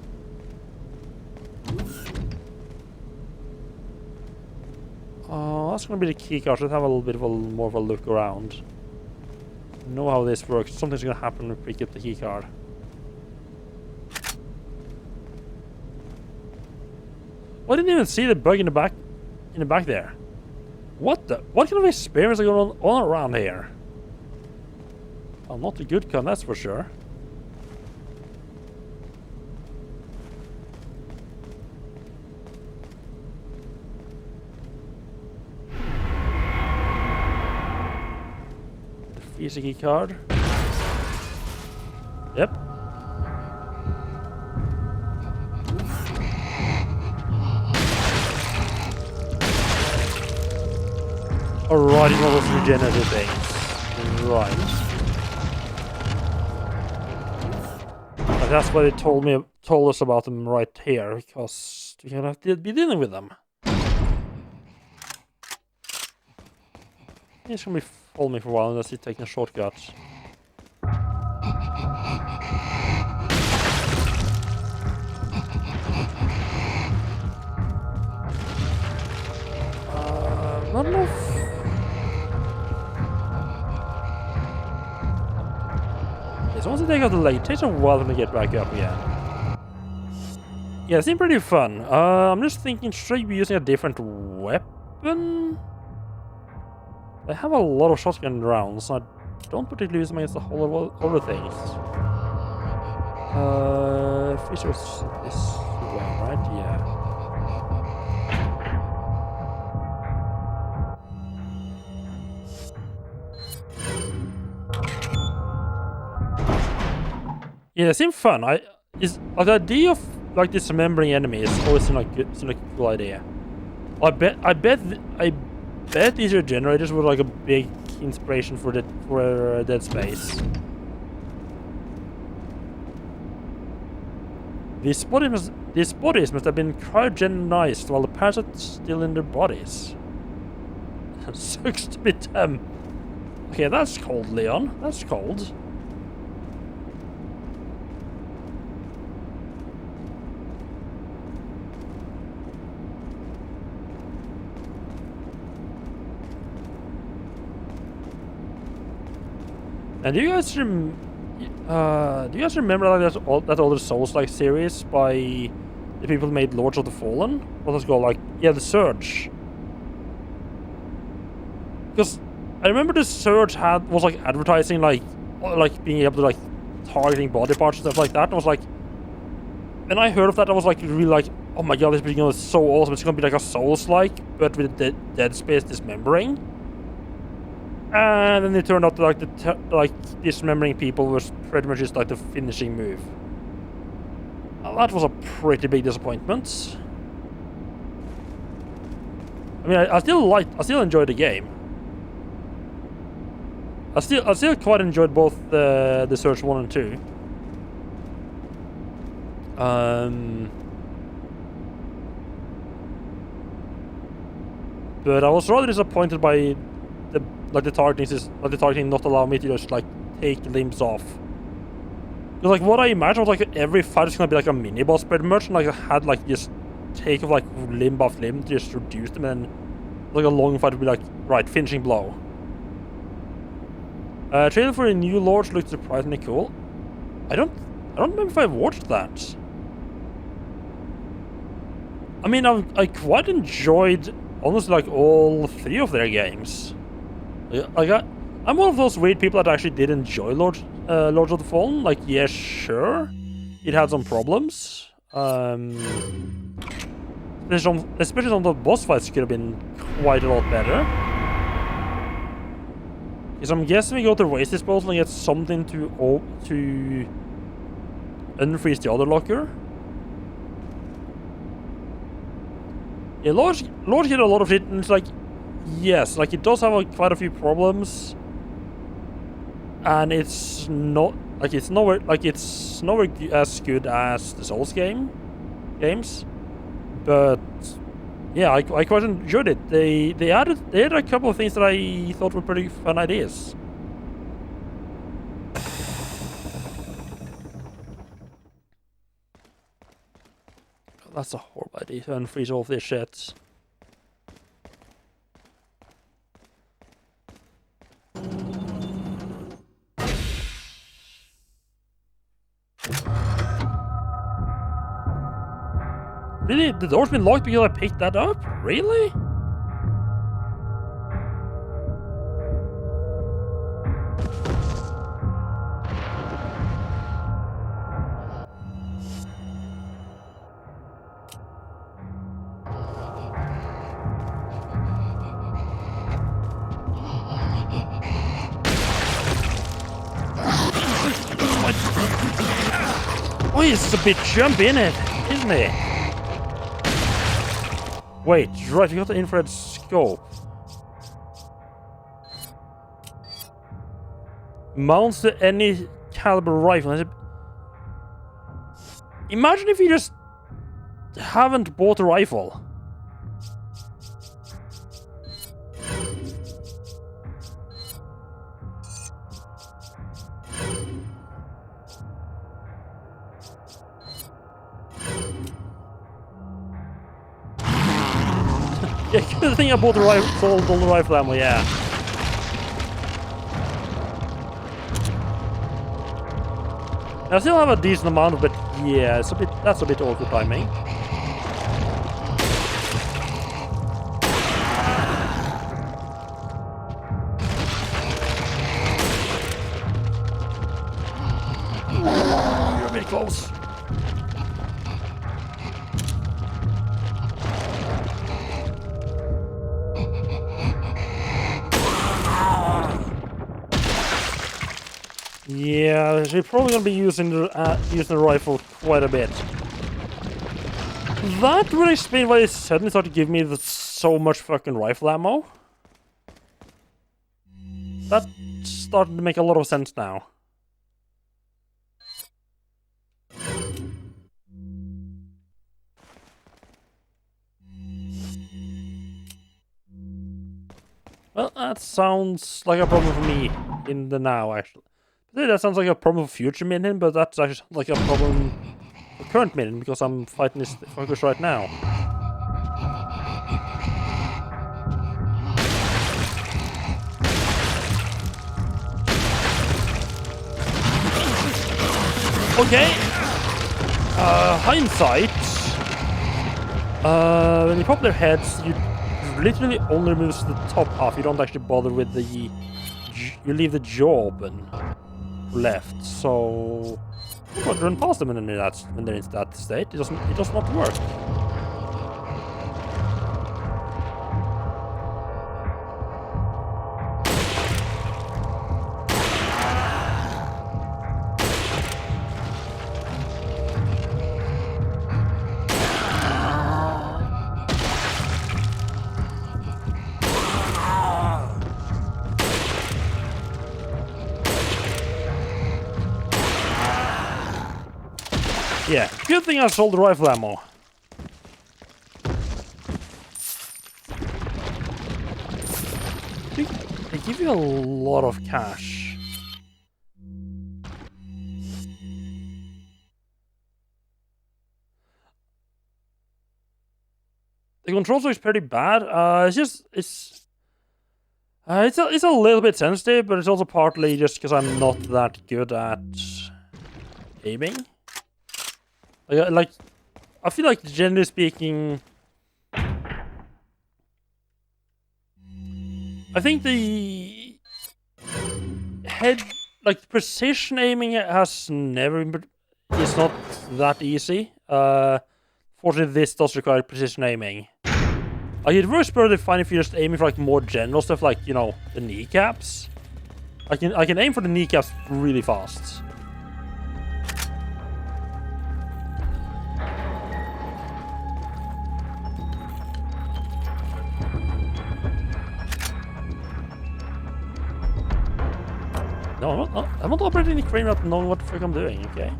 Oh, that's gonna be the key card. Let's have a little bit of more of a look around. Know how this works. Something's gonna happen when we pick up the key card. I didn't even see the bug in the back there. What kind of experiments are going on around here? Well, not a good kind, that's for sure. The Fizzy card. Yep. Alright, one of those regenerative things. Right. But that's why they told us about them right here, because we're gonna have to be dealing with them. He's gonna be following me for a while unless he's taking a shortcut. I don't know if... Yes, once they got the leg, it takes a while for them to get back up again. Yeah, it seemed pretty fun. I'm just thinking, should I be using a different weapon? I have a lot of shotgun rounds, so I don't particularly use them against a whole lot of other things. Fisher's this way, right? Yeah. Yeah, it seemed fun. The idea of like dismembering enemies always seemed like a cool idea. I bet these regenerators were like a big inspiration for Dead Space. These bodies must have been cryogenized while the parasites still in their bodies. Sucks to be them. Okay, that's cold, Leon. That's cold. And do you guys remember like that older Souls-like series by the people who made Lords of the Fallen? What was it called? Like, yeah, The Surge. Because I remember The Surge was like advertising like being able to like targeting body parts and stuff like that. And I was like, when I heard of that, I was like really like, oh my god, this is so awesome. It's gonna be like a Souls-like, but with Dead Space dismembering. And then it turned out that like dismembering people was pretty much just like the finishing move. That was a pretty big disappointment. I mean, I still enjoyed the game. I still quite enjoyed both the Surge 1 and 2. But I was rather disappointed by the targeting not allow me to just like take limbs off. Because like what I imagined was like every fight is gonna be like a mini boss pretty much, and like I had like just take off like limb off limb to just reduce them, and like a long fight would be like right finishing blow. Trailer for the new Lords looked surprisingly cool. I don't remember if I watched that. I mean, I quite enjoyed honestly like all 3 of their games. Like I'm one of those weird people that actually did enjoy Lords of the Fallen. Like, yeah, sure, it had some problems. Especially some of the boss fights could have been quite a lot better. Because I'm guessing we go to Waste Disposal and get something to unfreeze the other locker. Yeah, Lords get a lot of shit, and it's like, yes, like it does have quite a few problems, and it's not like it's nowhere as good as the Souls games, but yeah, I quite enjoyed it. They added a couple of things that I thought were pretty fun ideas. That's a horrible idea to unfreeze all of this shit. Really? The door's been locked because I picked that up? Really? Oh, it's a bit jumpy, isn't it? Wait, right, you got the infrared scope. Mounts to any caliber rifle. Imagine if you just haven't bought a rifle. Yeah, good thing I bought the rifle, all the rifle ammo, yeah. I still have a decent amount, but yeah, that's a bit awkward timing. You're a bit close. Yeah, she's probably gonna be using the rifle quite a bit. That would explain why they suddenly started giving me so much fucking rifle ammo. That started to make a lot of sense now. Well, that sounds like a problem for me in the now, actually. That sounds like a problem for future Minion, but that's actually like a problem for current Minion, because I'm fighting this focus right now. Okay. Hindsight. When you pop their heads, you literally only remove the top half. You don't actually bother with the... You leave the jaw open. Left, so you can't run past them when they're in that state. It does not work. Yeah, good thing I sold the rifle ammo. They give you a lot of cash. The controls looks pretty bad. It's a little bit sensitive, but it's also partly just because I'm not that good at aiming. Like, I feel like, generally speaking, I think the precision aiming has never been, it's not that easy. Fortunately, this does require precision aiming. Like, it works pretty fine if you're just aiming for like more general stuff, like, you know, the kneecaps. I can aim for the kneecaps really fast. I'm not operating the crane without knowing what the fuck I'm doing, okay?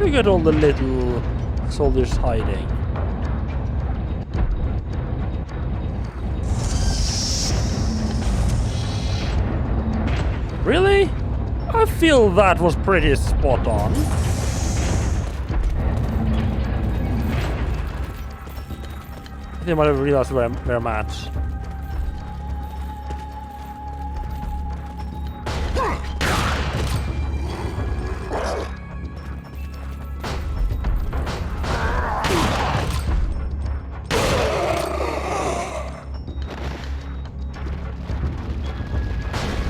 Look at all the little soldiers hiding. Really? I feel that was pretty spot on. I think I might have realized where I'm at.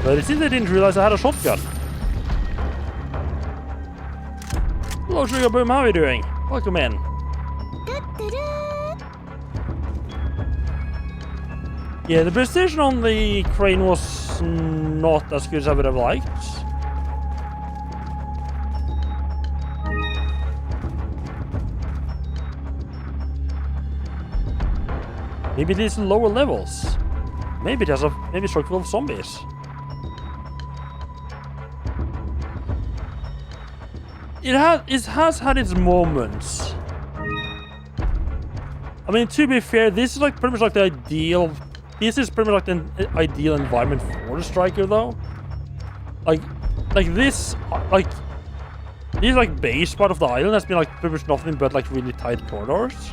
But it seems I didn't realize I had a shotgun. Hello, Sugar Boom, how are you doing? Welcome in. Yeah, the precision on the crane was not as good as I would have liked. Maybe these lower levels. Maybe there's maybe it's full of zombies. It has had its moments. I mean, to be fair, this is like pretty much like the ideal. This is pretty much like the ideal environment for the Striker, though. Like this, this like base part of the island has been like pretty much nothing but like really tight corridors.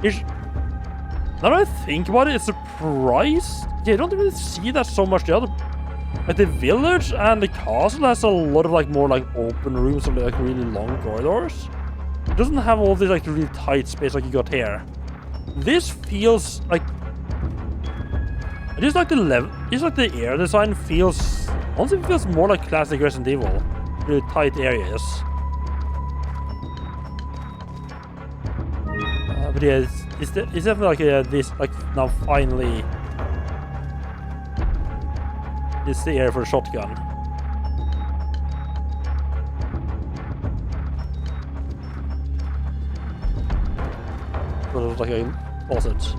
Now that I think about it, it's surprised. Yeah, you don't really see that so much. The other, like the village and the castle has a lot of like more like open rooms and like really long corridors. It doesn't have all this like really tight space like you got here. This feels like it is like the level. It's like the air design feels. Honestly, it feels more like classic Resident Evil. Really tight areas. But yeah, it's definitely like this like now finally. It's the area for a shotgun. But it was like a closet.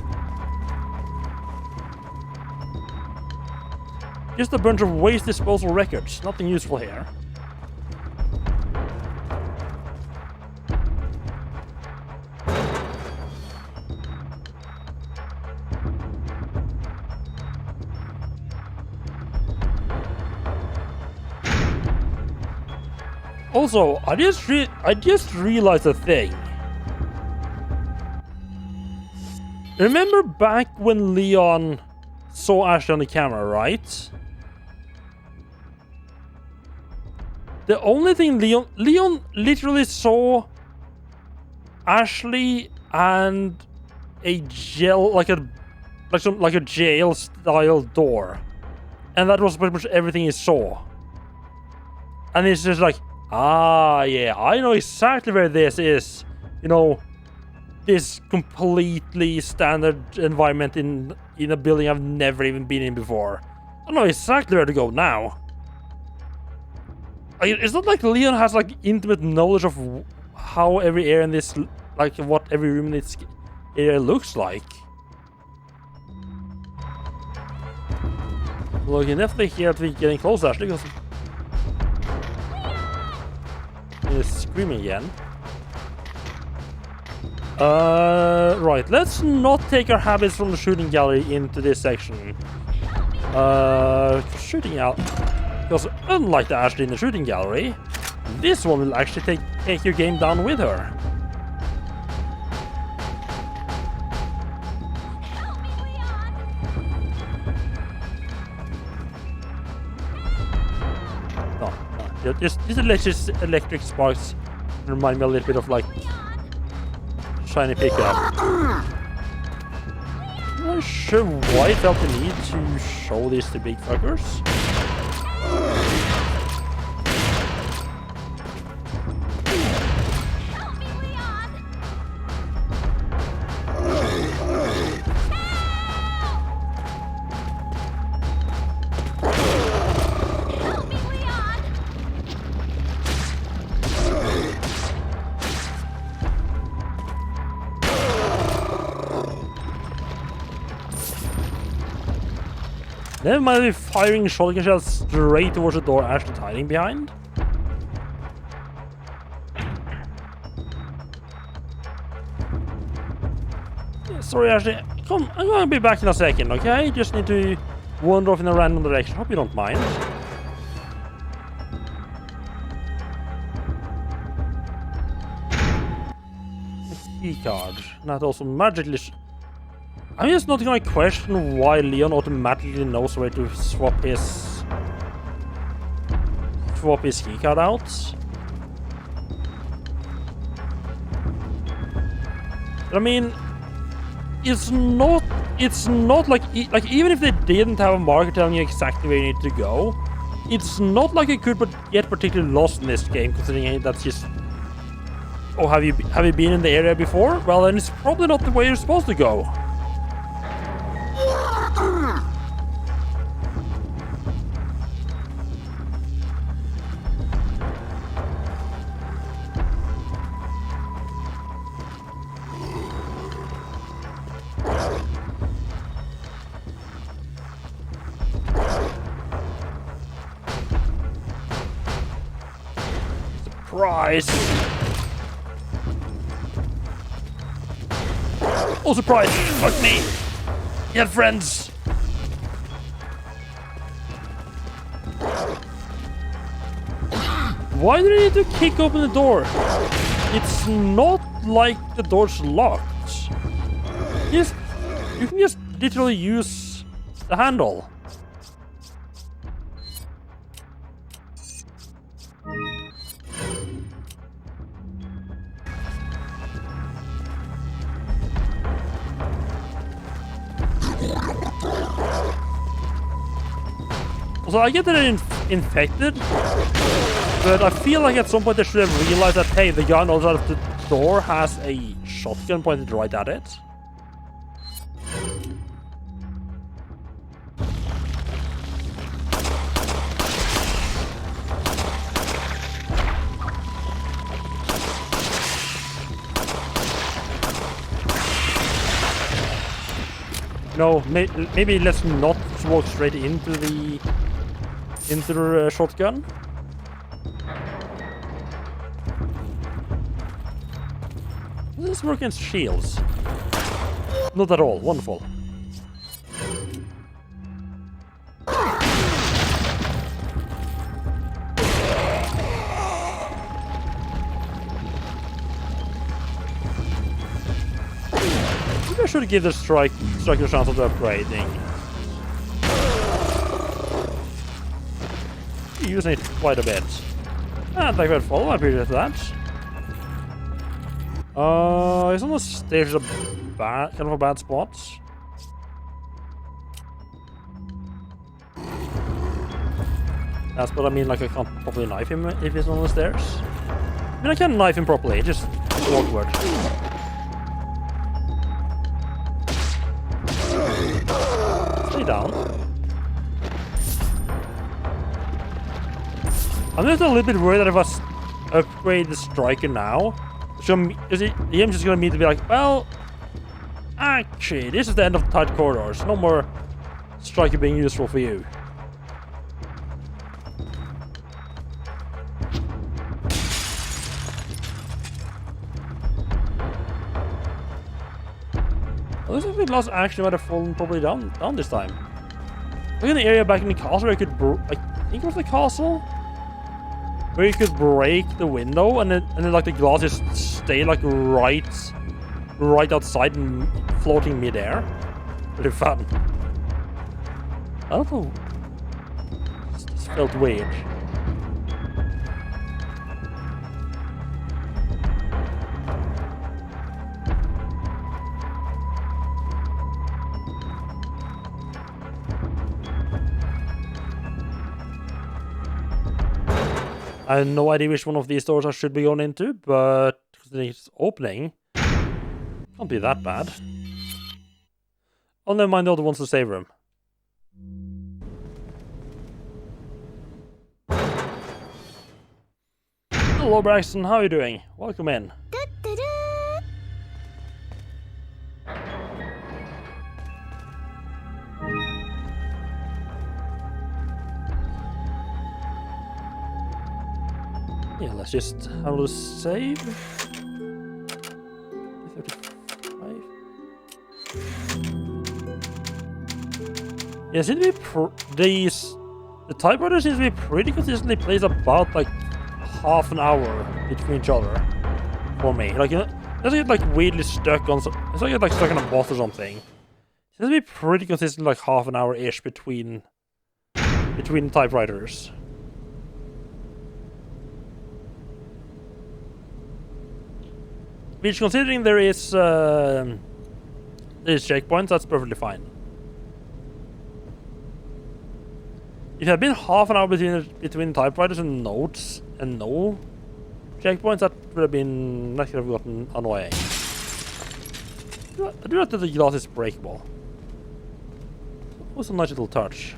Just a bunch of waste disposal records. Nothing useful here. Also, I just realized a thing. Remember back when Leon saw Ashley on the camera, right? The only thing Leon literally saw Ashley and a jail like a jail style door, and that was pretty much everything he saw. And it's just like, ah, yeah, I know exactly where this is. You know, this completely standard environment in a building I've never even been in before. I know exactly where to go now. It's not like Leon has like intimate knowledge of how every area in this, like what every room in this area looks like. Well, you can definitely hear it getting close, actually, because he's screaming again. Right, let's not take our habits from the shooting gallery into this section. Shooting out. Because unlike the Ashley in the shooting gallery, this one will actually take your game down with her. No. Just electric sparks remind me a little bit of like shiny pickup. I'm not sure why I felt the need to show these to big fuckers. They might be firing shotgun shells straight towards the door Ashley's hiding behind. Yeah, sorry, Ashley. Come, I'm gonna be back in a second, okay? Just need to wander off in a random direction. Hope you don't mind. Key card. That also magically. I'm just not gonna question why Leon automatically knows where to swap his keycard out. I mean, it's not like even if they didn't have a marker telling you exactly where you need to go, it's not like you could get particularly lost in this game, considering that's just. Oh, have you been in the area before? Well, then it's probably not the way you're supposed to go. Surprise! Oh, surprise! Fuck me! You had friends! Why do they need to kick open the door? It's not like the door's locked. You can just literally use the handle. So I get that they're infected, but I feel like at some point they should have realized that, hey, the guy on the other side of the door has a shotgun pointed right at it. No, maybe let's not walk straight into the shotgun. Does this work against shields? Not at all. Wonderful. Maybe I should give the striker a chance of upgrading. Using it quite a bit. And thank you for follow, I appreciate that. It's on the stairs a kind of a bad spot. That's what I mean, like I can't properly knife him if he's on the stairs. I mean, I can knife him properly, just awkward. Stay down. I'm just a little bit worried that if I upgrade the striker now, the game's just gonna need to be like, well, actually, this is the end of the tight corridors. No more striker being useful for you. Well, this is the last action might have fallen probably down this time. Look at the area back in the castle where you could, I think it was the castle, where you could break the window and then like the glass just stay like right outside and floating midair. Pretty fun. I don't know. This felt weird. I have no idea which one of these doors I should be going into, but considering it's opening, can't be that bad. Oh, never mind, the other one's the save room. Hello, Braxton. How are you doing? Welcome in. Yeah, let's just handle the save. 35. Yeah, seems to be the typewriter seems to be pretty consistently placed about like half an hour between each other for me. Like, you know, it doesn't get like weirdly stuck on. It's like stuck on a bot or something. It seems to be pretty consistent, like half an hour ish between typewriters. Which, considering there is checkpoints, that's perfectly fine. If it had been half an hour between typewriters and notes and no checkpoints, that would have gotten annoying. I do not think the glass is breakable. That was a nice little touch.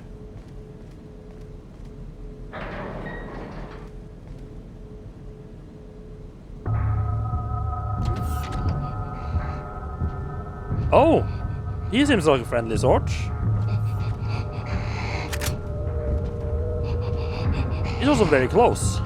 Oh, he seems like a friendly sort. He's also very close.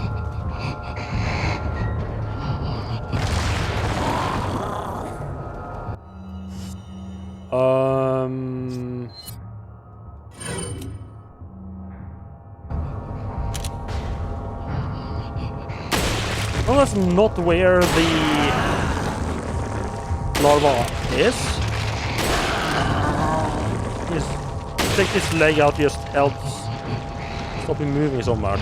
Well, that's not where the larva is. Just take this leg out, just helps stop him moving so much.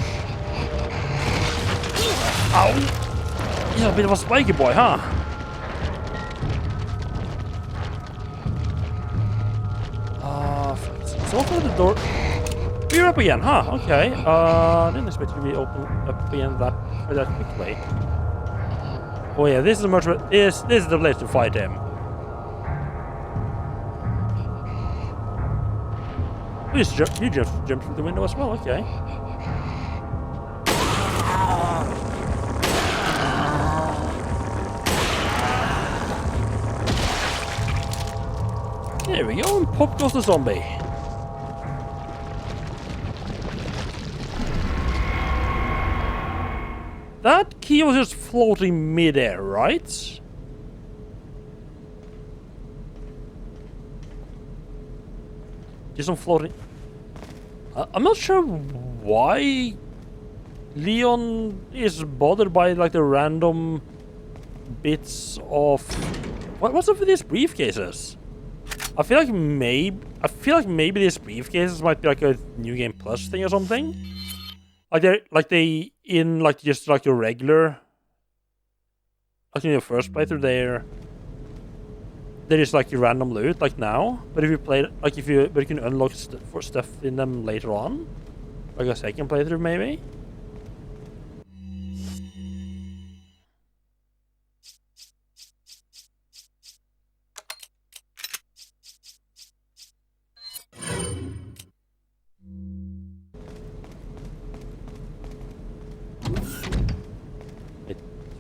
Ow! He's a bit of a spiky boy, huh? So open the door. We're up again, huh? Okay. Didn't expect to be open up again that quickly. Oh yeah, this is this is the place to fight him. You just jumped through the window as well, okay. There we go, and pop goes the zombie. That key was just floating mid-air, right? Just some floating... I'm not sure why Leon is bothered by like the random bits of... What's up with these briefcases? I feel like maybe these briefcases might be like a New Game Plus thing or something. Like they in like just like your regular, like in your first playthrough, they're just like your random loot like now. But if you play like but you can unlock stuff in them later on, like a second playthrough maybe.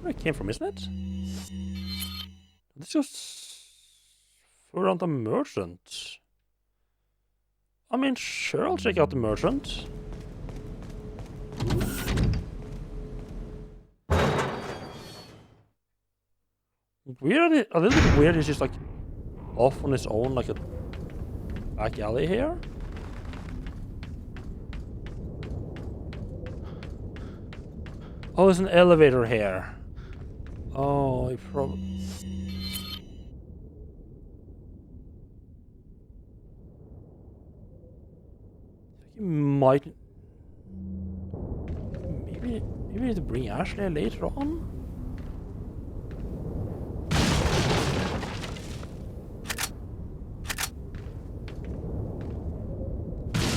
Where it came from, isn't it? This just around the merchant. I mean, sure, I'll check out the merchant. Weird, a little bit weird. He's just like off on his own, like a back alley here. Oh, there's an elevator here. Oh, he probably... He might... Maybe we need to bring Ashley later on?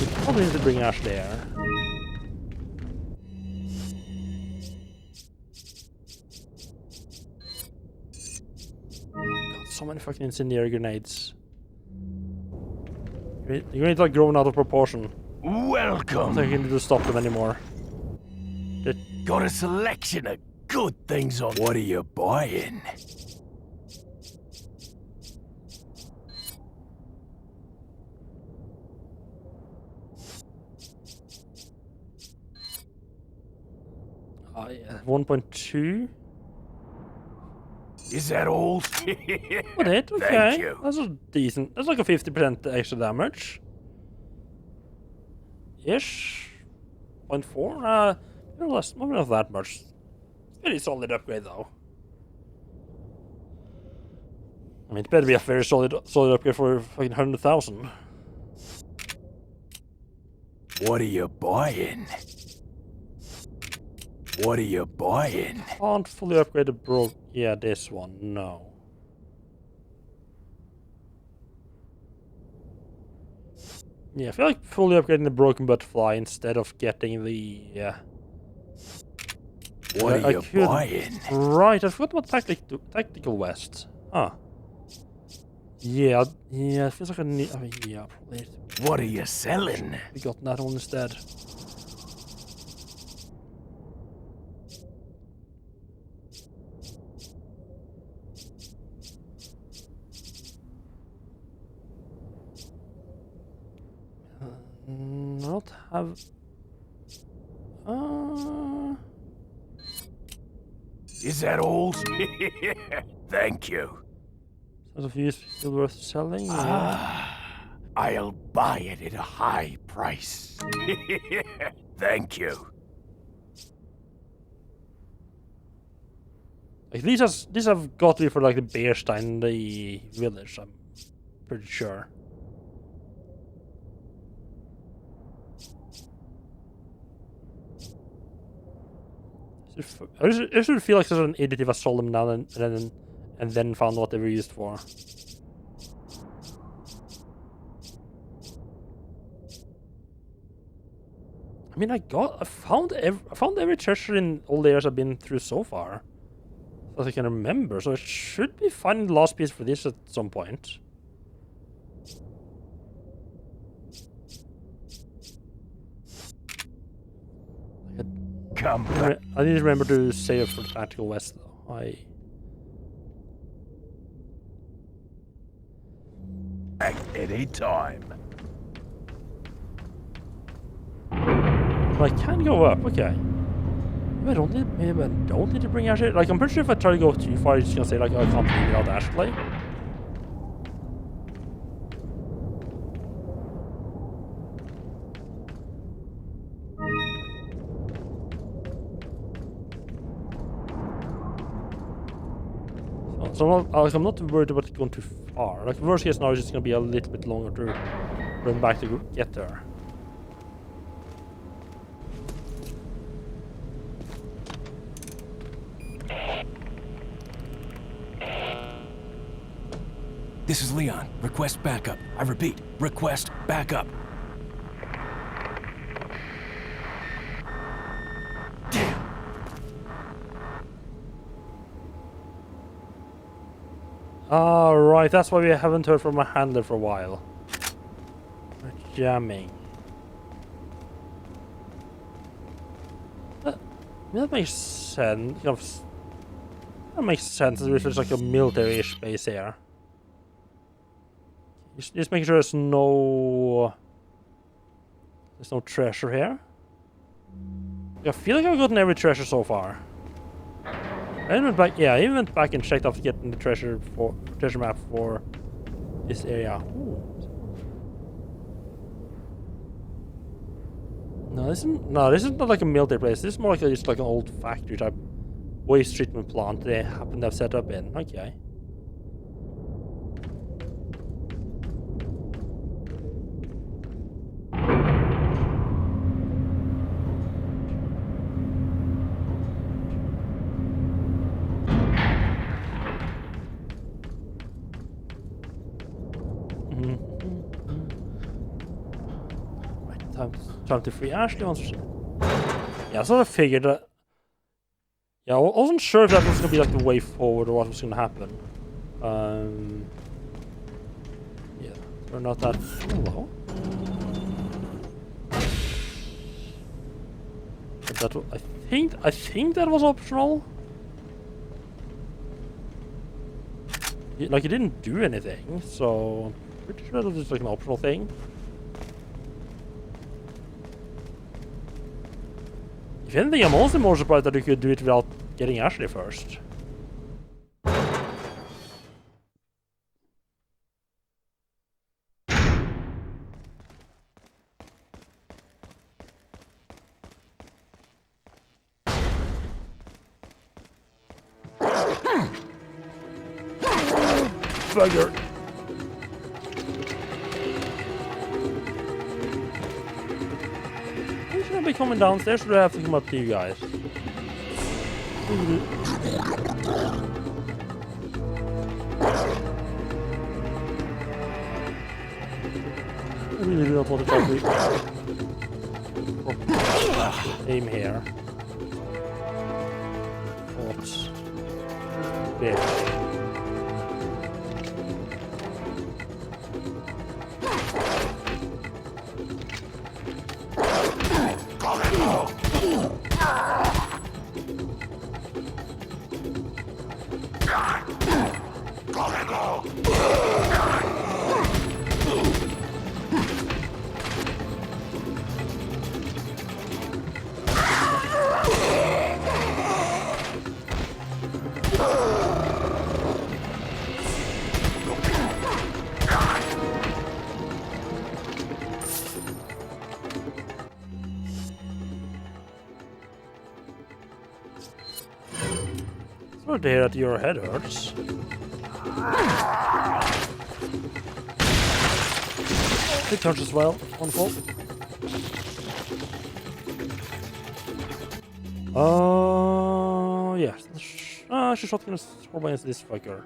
We probably need to bring Ashley here. so many fucking incendiary grenades. You're gonna need like growing out of proportion. I don't Welcome. think I can do to stop them anymore. Got a selection of good things on. What are you buying? Yeah, 1.2. Is that all? What it? Okay. Thank you. That's a decent. That's like a 50% extra damage. Ish. 0.4? Maybe less. Maybe not that much. Very solid upgrade though. I mean, it better be a very solid upgrade for fucking 100,000. What are you buying? What are you buying? Can't fully upgrade the bro. Yeah, this one. No. Yeah, I feel like fully upgrading the broken butterfly instead of getting the. What are you buying? Right, I forgot about tactical vest. Huh. Yeah, it feels like I need. I mean, yeah, probably. What are you selling? We got that one instead. Not have. Is that all? Thank you. Sounds of use still worth selling. I'll buy it at a high price. Thank you. Like these have got to be for like the Bearstein, the village. I'm pretty sure. I should feel like such an idiot if I sold them now and then found what they were used for. I mean, I found every treasure in all the areas I've been through so far, as I can remember. So I should be finding the last piece for this at some point. Come back. I need to remember to save for the tactical vest, though. At any time. I can go up. Okay. Maybe I don't need to bring Ashley. Like, I'm pretty sure if I try to go too far, it's gonna say like, oh, I can't leave without Ashley. So I'm not worried about going too far. Like, worst case now is just gonna be a little bit longer to run back to get there. This is Leon. Request backup. I repeat, request backup. Right, that's why we haven't heard from a handler for a while. We're jamming. That makes sense. That makes sense. There's like a military-ish base here. Just making sure there's no treasure here. I feel like I've gotten every treasure so far. I went back, yeah, I even went back and checked after getting the treasure map for this area. Ooh. No, this isn't like a military place. This is more like just like an old factory type waste treatment plant they happen to have set up in. Okay. Time to free Ashley once. Yeah, I sort of figured that. Yeah, I wasn't sure if that was gonna be like the way forward or what was gonna happen. Yeah, we're not that low. But that I think that was optional. Like, it didn't do anything, so I'm pretty sure that was just like an optional thing. If anything, I'm also more surprised that you could do it without getting Ashley first. Bugger. Who should I be coming downstairs, or do I have to come up to you guys? I really do not want to try to aim here. Oops. There. Sorry to hear that your head hurts. It hurts as well. Wonderful. Yes. She's shotgun is against this fucker.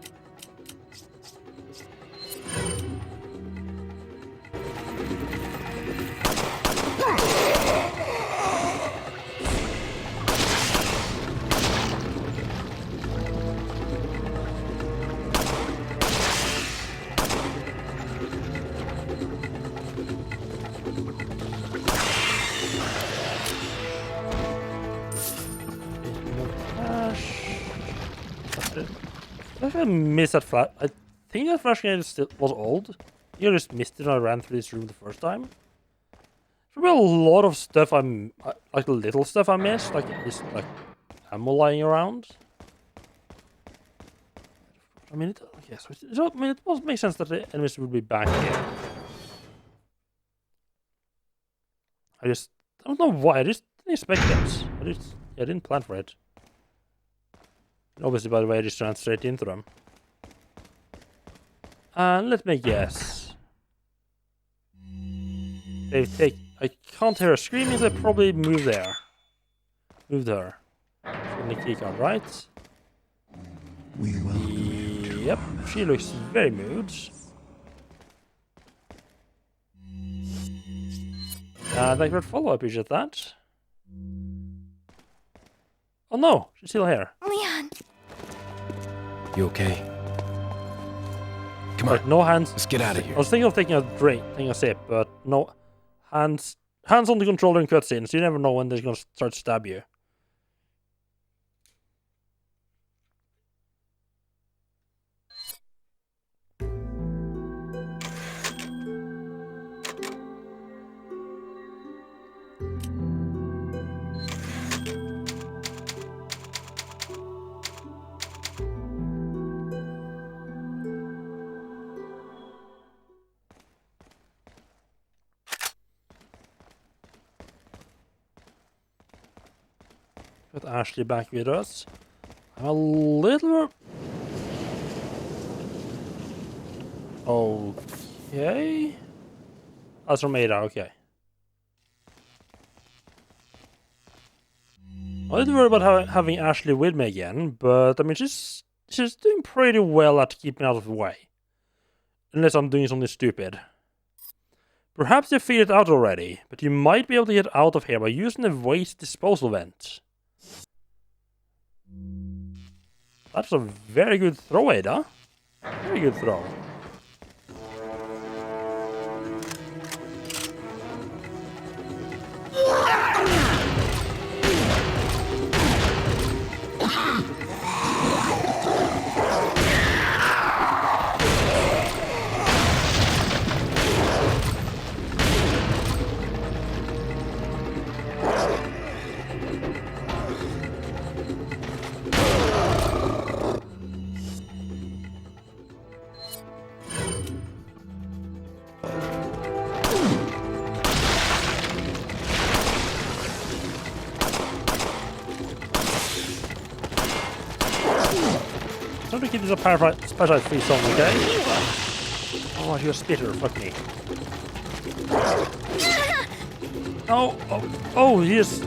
I missed that flash. I think that flash grenade was old. You just missed it when I ran through this room the first time. There's probably a lot of stuff like the little stuff I missed, like just like ammo lying around. I mean, it does make sense that the enemies would be back here. I don't know why. I just didn't expect this. I didn't plan for it. Obviously, by the way, I just ran straight into them. And let me guess. I can't hear her screaming, so they probably moved there. Moved her. In the keycard, right? Yep, she looks very moved. Thank you for the follow, I appreciate that. Oh no, she's still here. Leon! You okay? Come Like, on, no hands. let's get out of here. I was thinking of taking a drink, taking a sip, but no hands. Hands on the controller in cutscenes. You never know when they're gonna start to stab you. Got Ashley back with us. I'm a little... Okay. That's from Ada, okay. I didn't worry about having Ashley with me again, but I mean, she's doing pretty well at keeping out of the way. Unless I'm doing something stupid. Perhaps you figured it out already, but you might be able to get out of here by using the waste disposal vent. That's a very good throw, Ada. Very good throw. Trying to keep this a parasite free zone, okay? Oh, you're a spitter, fuck me. Oh, yes.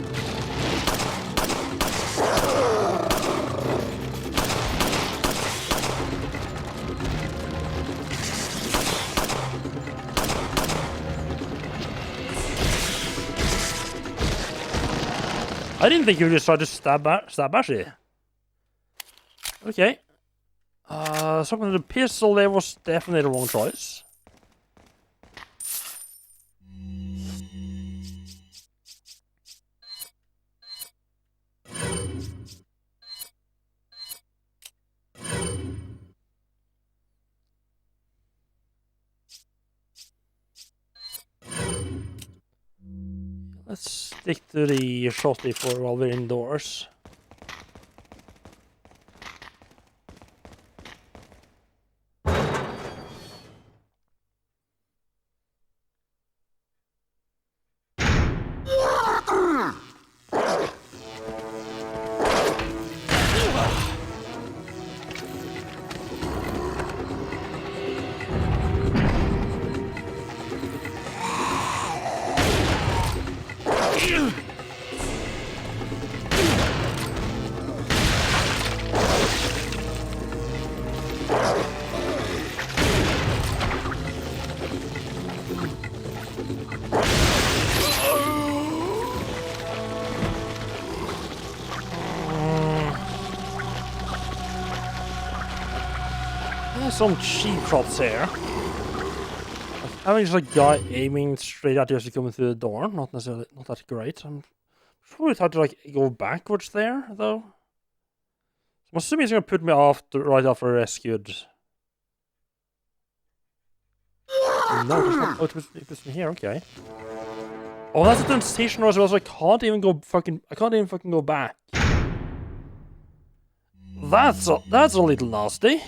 I didn't think you would just try to stab Ashy. Okay. Something with the pistol there was definitely the wrong choice. Let's stick to the shotty for while we're indoors. There's some cheap shots here. Having just a guy aiming straight at you as you're coming through the door, not necessarily not that great. I'm probably thought to like go backwards there though. I'm assuming he's gonna put me off right after I rescued. No, it's not. Oh, it was me here. Okay. Oh, that's a temptation as well. So I can't even fucking go back. That's a little nasty.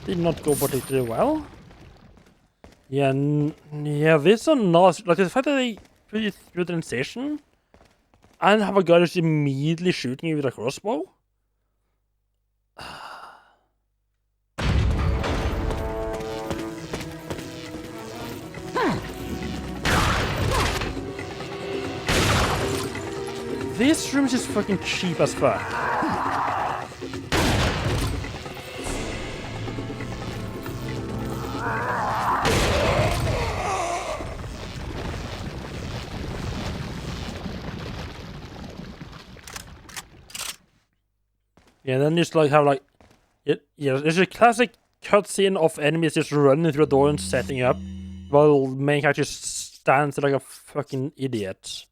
Did not go particularly well. Yeah, yeah, this is not like the fact that they put it through the transition and have a guy just immediately shooting you with a crossbow. This room is just fucking cheap as fuck. Yeah, then just like have like, yeah, there's a classic cutscene of enemies just running through a door and setting up, Well, main character just stands like a fucking idiot.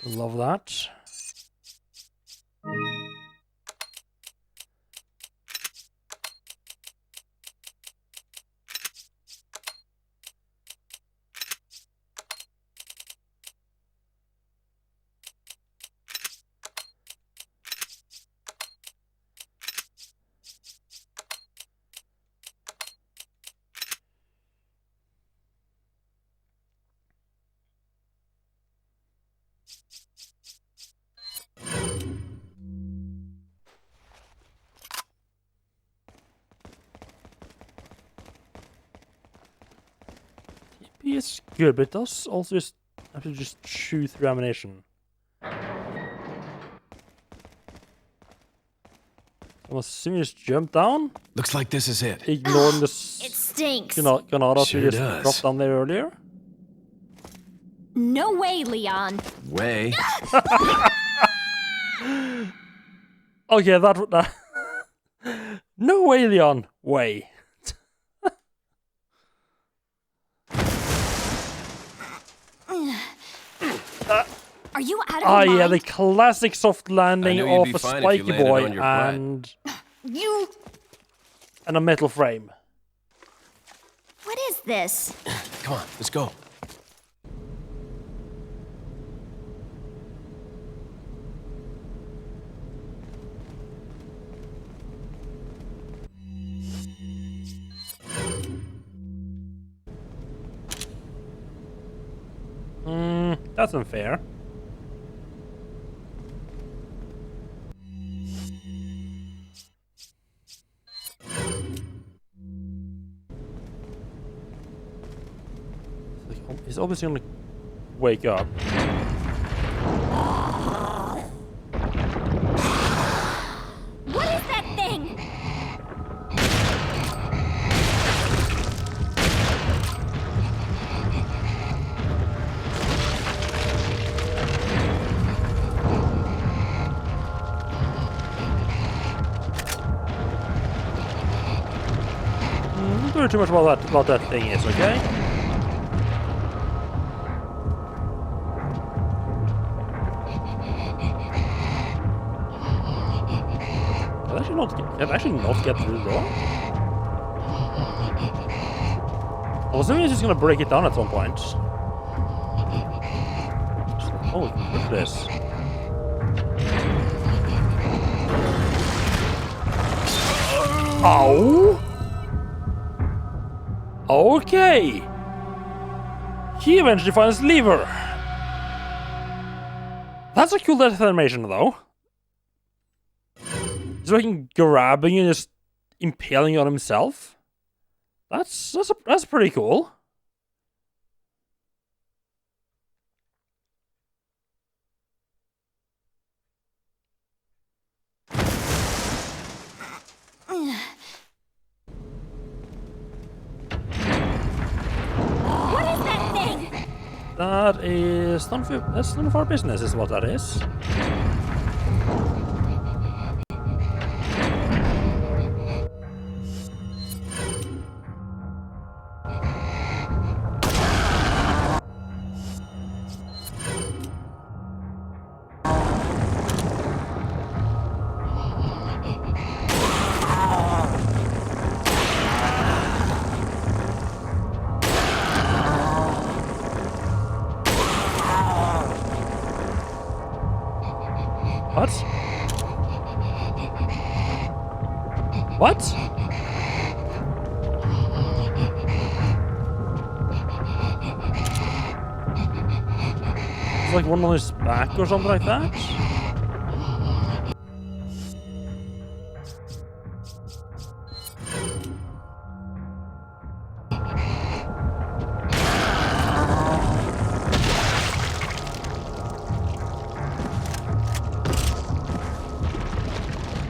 Gotta love that. TP is good, but it does also just have to just shoot through ammunition. I'm assuming you just jump down, Looks like this is it. ignoring the It stinks. Granada Sure we just does. dropped down there earlier. No way, Leon. Way. Okay, that no way, Leon. Way. Are you out of Ah, your yeah, the mind? classic soft landing I knew you'd of be a fine if you spiky landed boy on your butt. You... and a metal frame. What is this? Come on, let's go. That's unfair. He's obviously gonna wake up. What is that thing? Don't worry too much about that thing is, okay? Can I actually not get through the door? I was assuming he's just gonna break it down at some point. Oh, look at this. Ow! Okay! He eventually finds lever. That's a cool death animation, though. He's like grabbing and just impaling on himself. That's pretty cool. What is that thing? That's none of our business, is what that is. What? What? It's like one on his back or something like that?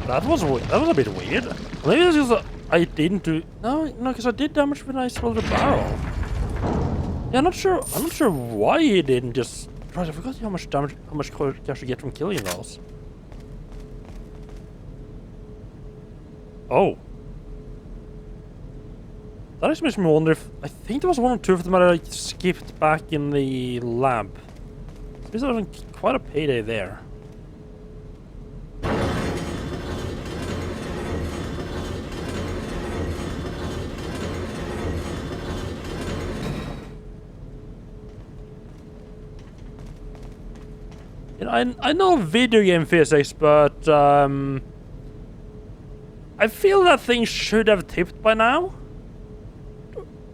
That was a bit weird. Maybe it's just I didn't do no, because I did damage when I exploded the barrel. Yeah, I'm not sure why he didn't just. Right, I forgot how much you actually get from killing those. Oh. That just makes me wonder if... I think there was one or two of them that I skipped back in the lab. There's quite a payday there. You know, I know video game physics, but I feel that thing should have tipped by now.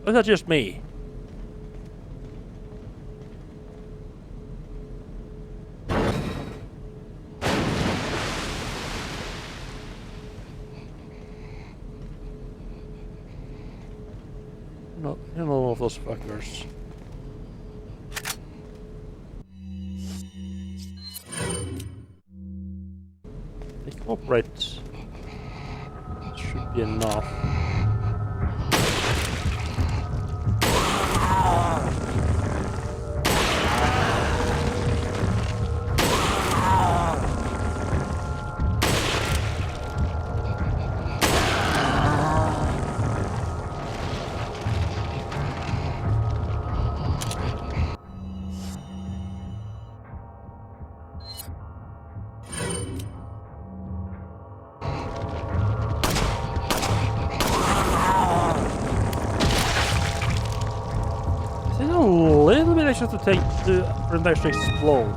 Or is that just me? No, I don't know of those fuckers. They cooperate. Should be enough. To take for them to actually explode.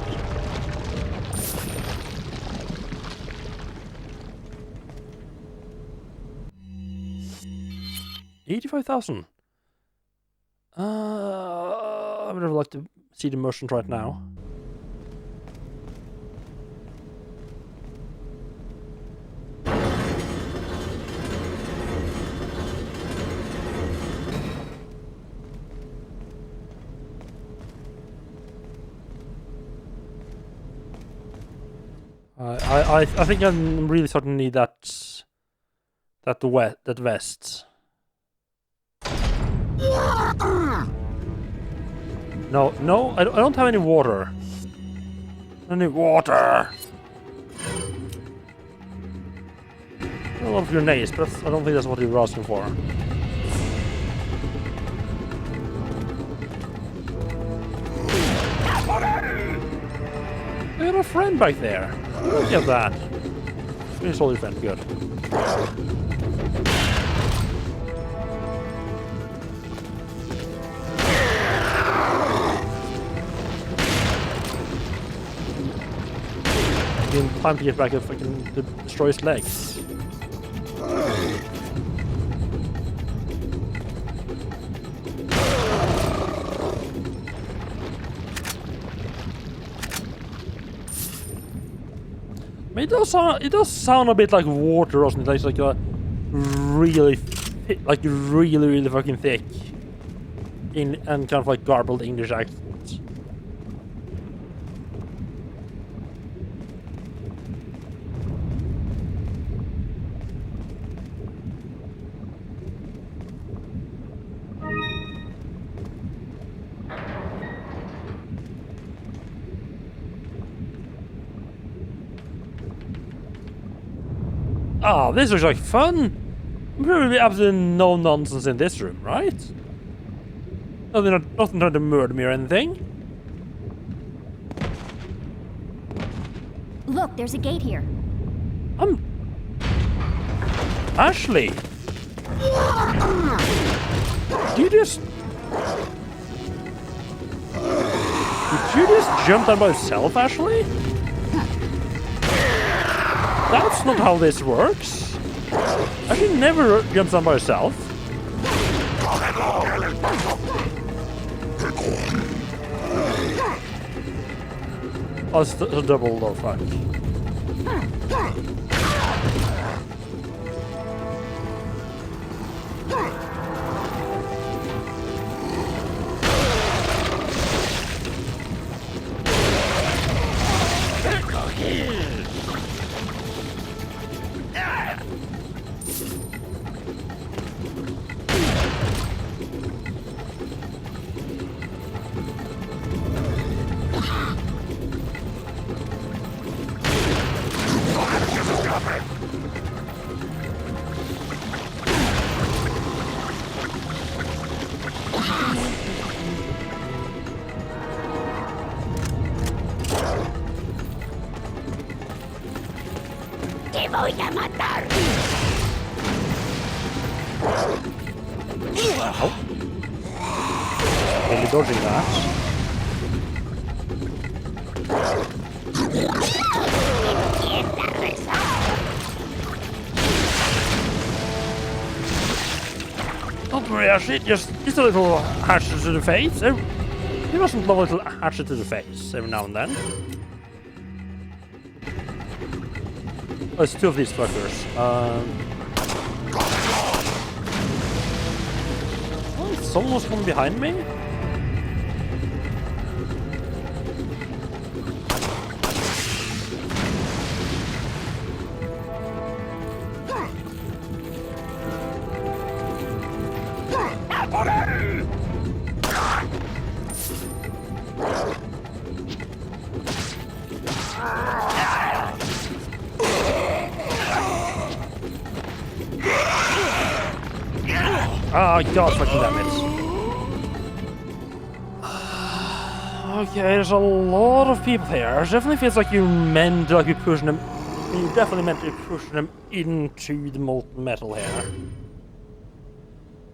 $85,000. I would have liked to see the merchant right now. I think I'm really starting to need that vest. No, I don't have any water. I need water. A lot of grenades, but I don't think that's what you were asking for. I got a friend back there. Look at that. Finish all your friend. Good. In time to get back and fucking destroy his legs. It does sound a bit like water, doesn't it? It's like a really fucking thick and kind of like garbled English accent. Oh, this looks like fun! Probably absolutely no nonsense in this room, right? No, they're not trying to murder me or anything. Look, there's a gate here. Ashley! Did you just jump down by yourself, Ashley? That's not how this works. I should never jump down by herself. Oh, it's a double door, fuck. Really dodging that. Not very actually, just a little hatchet to the face. He doesn't love a little hatchet to the face every now and then. Oh, it's two of these fuckers. Oh, someone's coming behind me? Oh god, fucking damn it. Okay, there's a lot of people here. It definitely feels like you meant to be pushing them. You definitely meant to be pushing them into the molten metal here.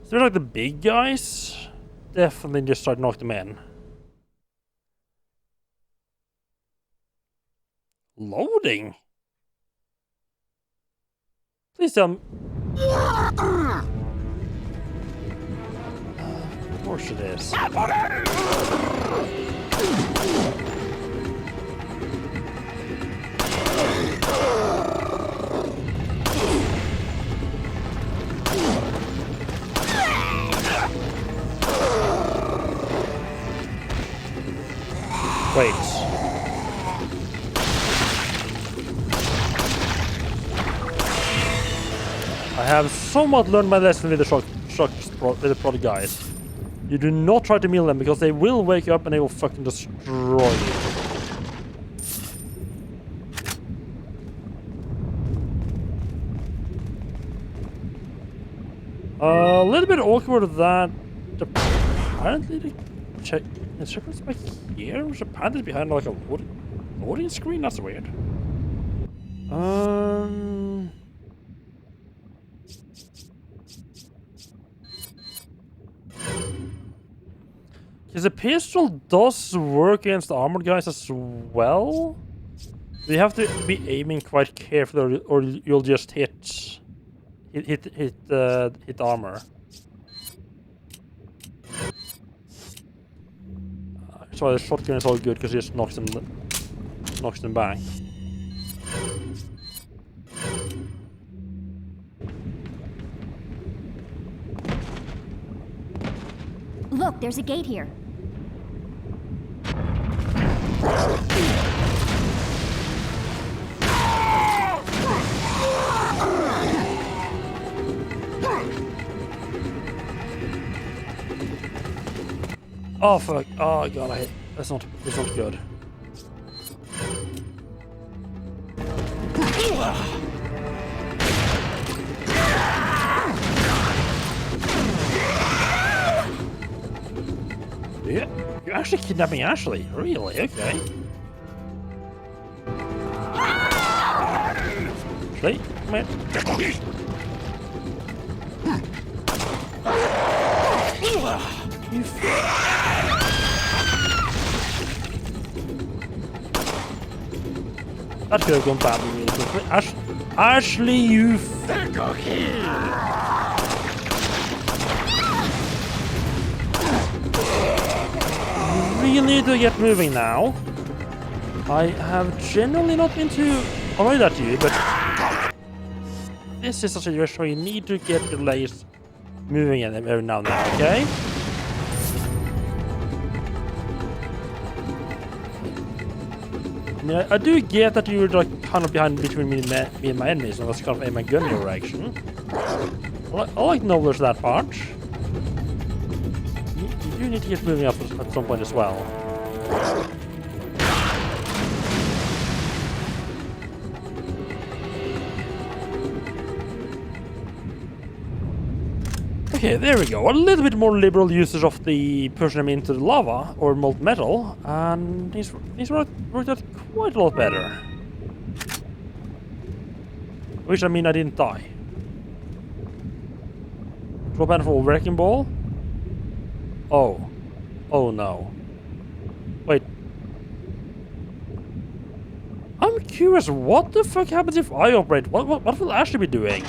So they're like the big guys. Definitely just try to knock them in. Loading? Please tell me. Of course it is. Wait. I have somewhat learned my lesson with the with the prod guys. You do not try to meal them because they will wake up and they will fucking destroy you. A little bit awkward that apparently the shepherd's back here, which apparently is behind like a loading screen. That's weird. Because the pistol does work against the armored guys as well. You have to be aiming quite carefully, or you'll just hit armor. So the shotgun is all good because it just knocks them back. Look, there's a gate here. Oh fuck! Oh god, I hate. That's not good. Yeah, you're actually kidnapping Ashley? Really? Okay. Ashley, come here. You that could have gone badly really quickly. Ashley, you really need to get moving now. I have generally not been too annoyed at you, but this is a situation where you need to get your legs moving in every now and then, okay? I mean, I do get that you're like kind of behind between me and my enemies, and that's kind of aim my gun in your direction. I like to know there's that part. You do need to get moving up at some point as well. Okay, there we go. A little bit more liberal usage of the pushing them into the lava or molten metal, and these worked out quite a lot better. Which I mean I didn't die. Drop hand for Wrecking Ball? Oh. Oh no. Wait. I'm curious, what the fuck happens if I operate? What will Ashley be doing?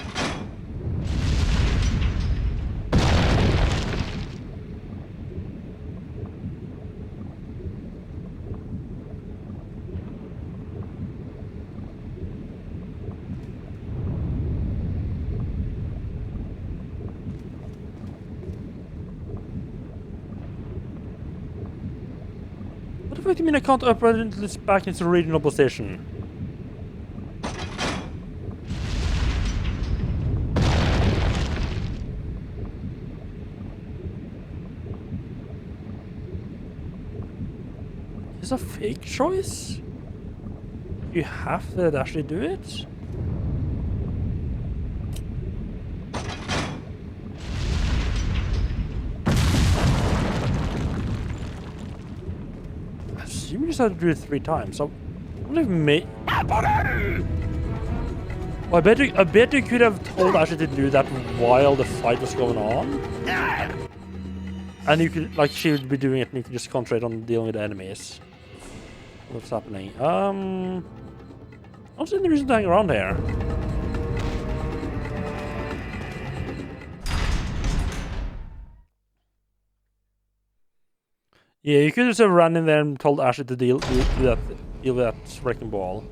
What the fuck do you mean I can't operate this back into the original position? Is a fake choice? You have to actually do it? I assume you just have to do it 3 times. So, what if me? Well, I bet you could have told Ashley to do that while the fight was going on. And you could, like, she would be doing it and you could just concentrate on dealing with the enemies. What's happening? I don't see any reason to hang around here. Yeah, you could just have run in there and told Ashley to deal with that Wrecking Ball.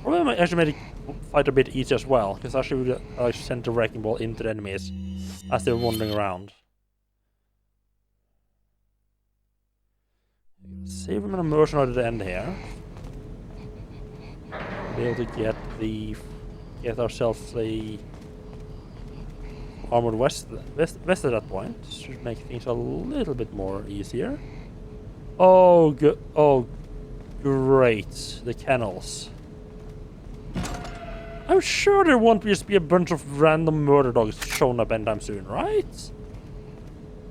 Probably might actually make the fight a bit easier as well, because Ashley would send the Wrecking Ball into the enemies as they were wandering around. Save him an immersion at the end here. Be able to get ourselves a armored vest at that point. Should make things a little bit more easier. Oh, good. Oh, great! The kennels. I'm sure there won't just be a bunch of random murder dogs showing up anytime soon, right?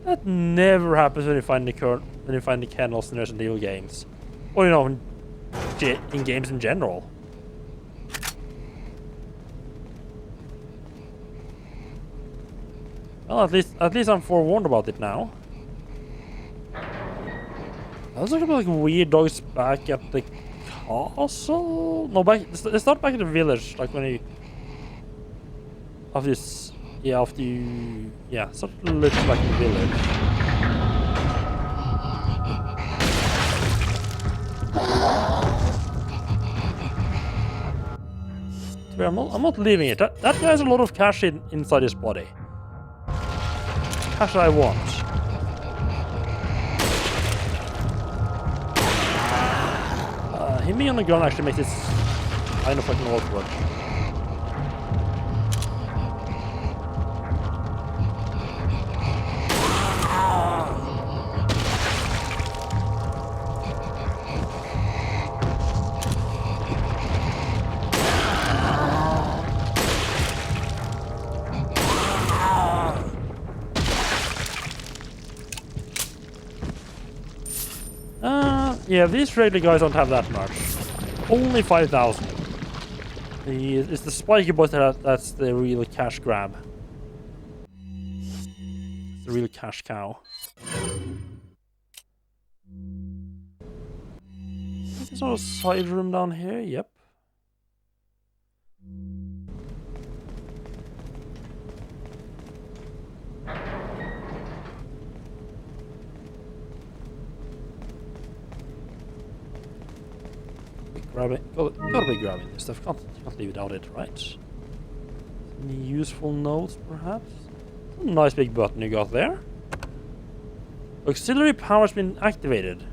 That never happens when you find the kennels in Resident Evil games, or you know, in games in general. Well, at least I'm forewarned about it now. There's like weird dogs back at the castle. No, it's not back at the village. Like when you after you sort of looks like the village. I'm not leaving it. That guy has a lot of cash inside his body. Cash I want. Him being on the ground actually makes this kind of fucking awkward. Yeah, these regular guys don't have that much. Only 5,000. It's the spiky boys that's the real cash grab. It's the real cash cow. There's no side room down here. Yep. Gotta be grabbing this stuff. Can't leave without it, right? Any useful notes, perhaps? Nice big button you got there. Auxiliary power has been activated.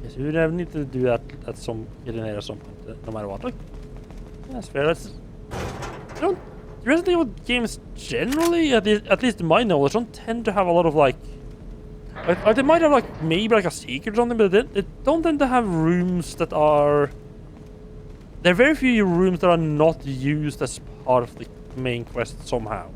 Yes, we would have need to do that at some point, no matter what. Look, that's fair. The Resident Evil games generally, at least in my knowledge, don't tend to have a lot of like they might have like maybe like a secret or something, but they don't tend to have rooms that are. There are very few rooms that are not used as part of the main quest somehow.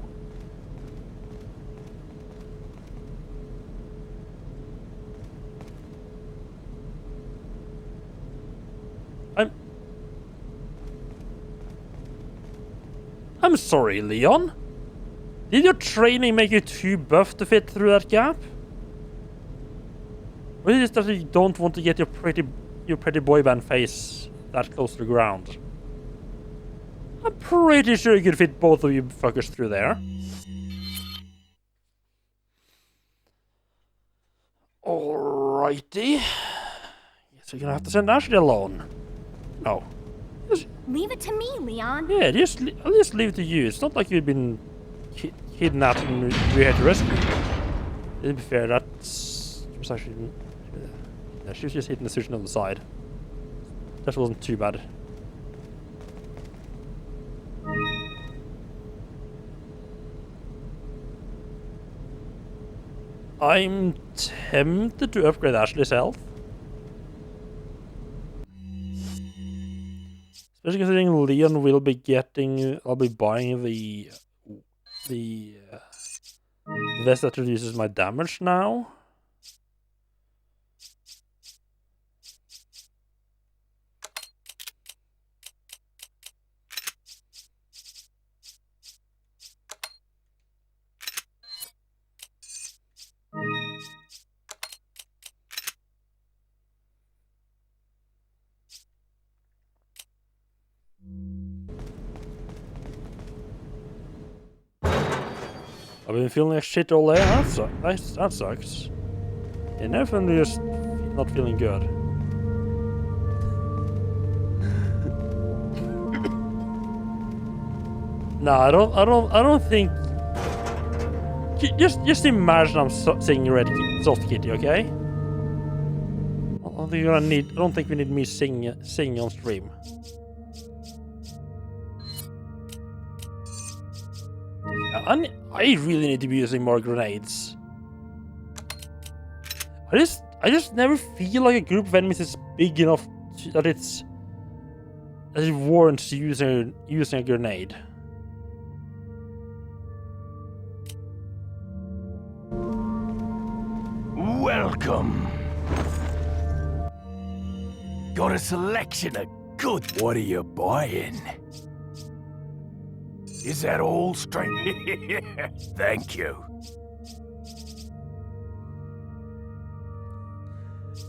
I'm sorry, Leon. Did your training make you too buff to fit through that gap? Or is it that you don't want to get your pretty boy band face that close to the ground? I'm pretty sure you could fit both of you fuckers through there. Alrighty. Guess we're gonna have to send Ashley alone. No. Leave it to me, Leon. Yeah, I'll just leave it to you. It's not like you've been kidnapped and we're here to rescue you. To be fair, that was actually... Yeah, she was just hitting the sushi on the side. That wasn't too bad. I'm tempted to upgrade Ashley's health. Especially considering Leon will be getting... I'll be buying the vest that reduces my damage now. I've been feeling like shit all day. That sucks. And definitely just not feeling good. No, I don't think. Just imagine I'm singing Red Soft Kitty, okay? I don't think we need me singing on stream. I really need to be using more grenades. I just never feel like a group of enemies is big enough that it warrants using a grenade. Welcome. Got a selection of good. What are you buying? Is that all straight? Thank you.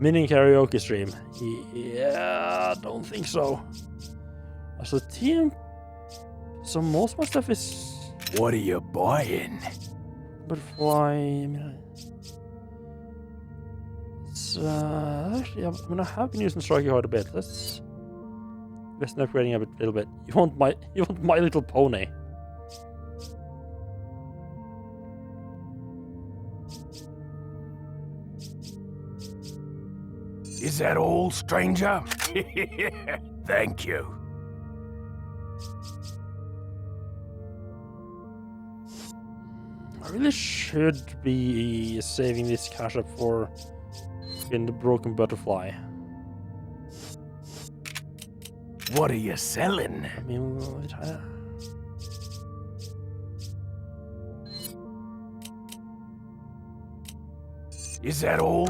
Mini karaoke stream. Yeah, I don't think so. So team. So most of my stuff is. What are you buying? Butterfly. I mean, it's actually. I mean, I have been using Striker quite a bit. Let's upgrading a little bit. You want My Little Pony? Is that all, stranger? Thank you. I really should be saving this cash up for in the Broken Butterfly. What are you selling? I mean, Is that all?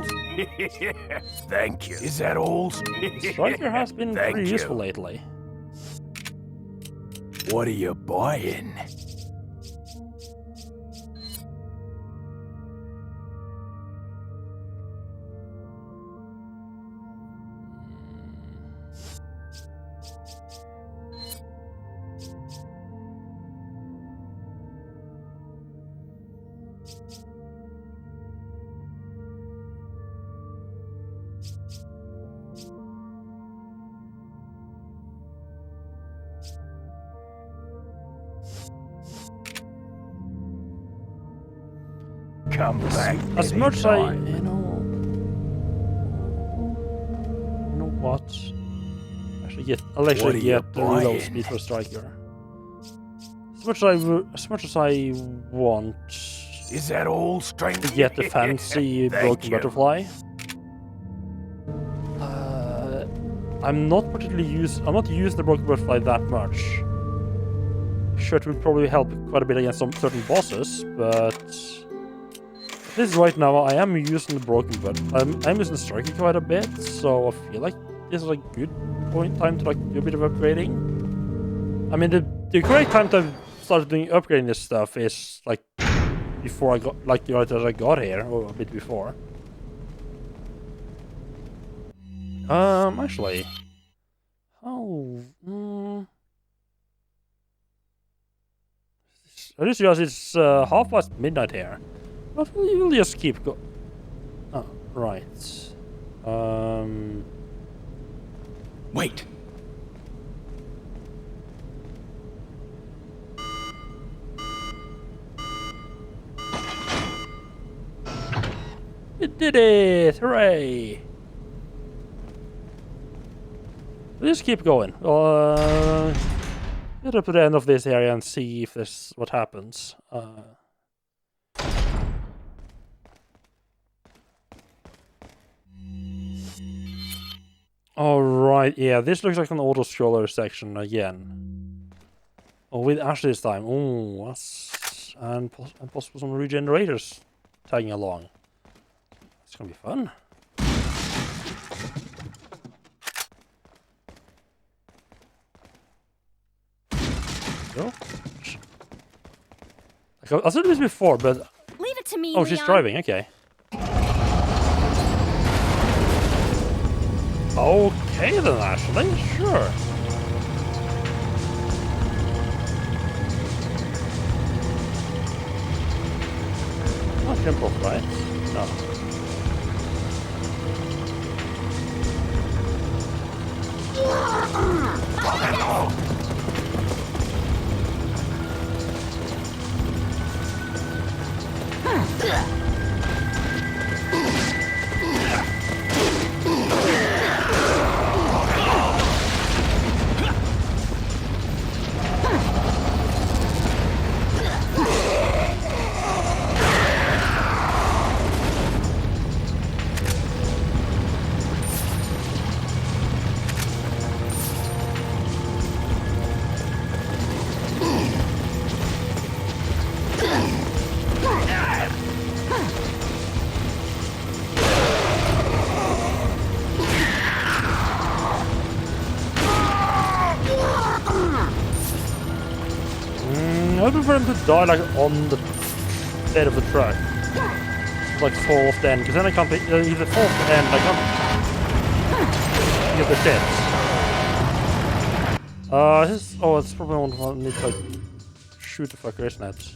Thank you. Is that all? Striker has been pretty useful lately. What are you buying? Come back. As much as I, you know what? I'll actually get the reload speed for Striker. As much as I want. Is that all, stranger? To get the fancy Broken Butterfly. I'm not using the Broken Butterfly that much. Sure, it will probably help quite a bit against some certain bosses, but. This is right now, I am using the Broken Butterfly. I'm using the Striker quite a bit, so I feel like this is a good time to do a bit of upgrading. I mean, the correct time to started doing upgrading this stuff is like before I got like right as I got here, or a bit before. Actually, I just realized it's midnight here. But we'll just keep go. Oh, right. Wait. We did it! Hooray! We'll just keep going. Get up to the end of this area and see if there's what happens. Alright, yeah, this looks like an auto-scroller section again. Oh, with Ash this time. Oh, that's... And possible some regenerators tagging along. It's gonna be fun. Go. I said this before, but... Leave it to me, Oh, she's Leon. driving, okay. Okay then, Ashley, sure. Not jump off, right? No. I would prefer him to die like on the bed of the truck. Like fall off the end, because then I can't be, if it falls off the end, I can't get the shit. It's probably one I need to like shoot the fucker, isn't it?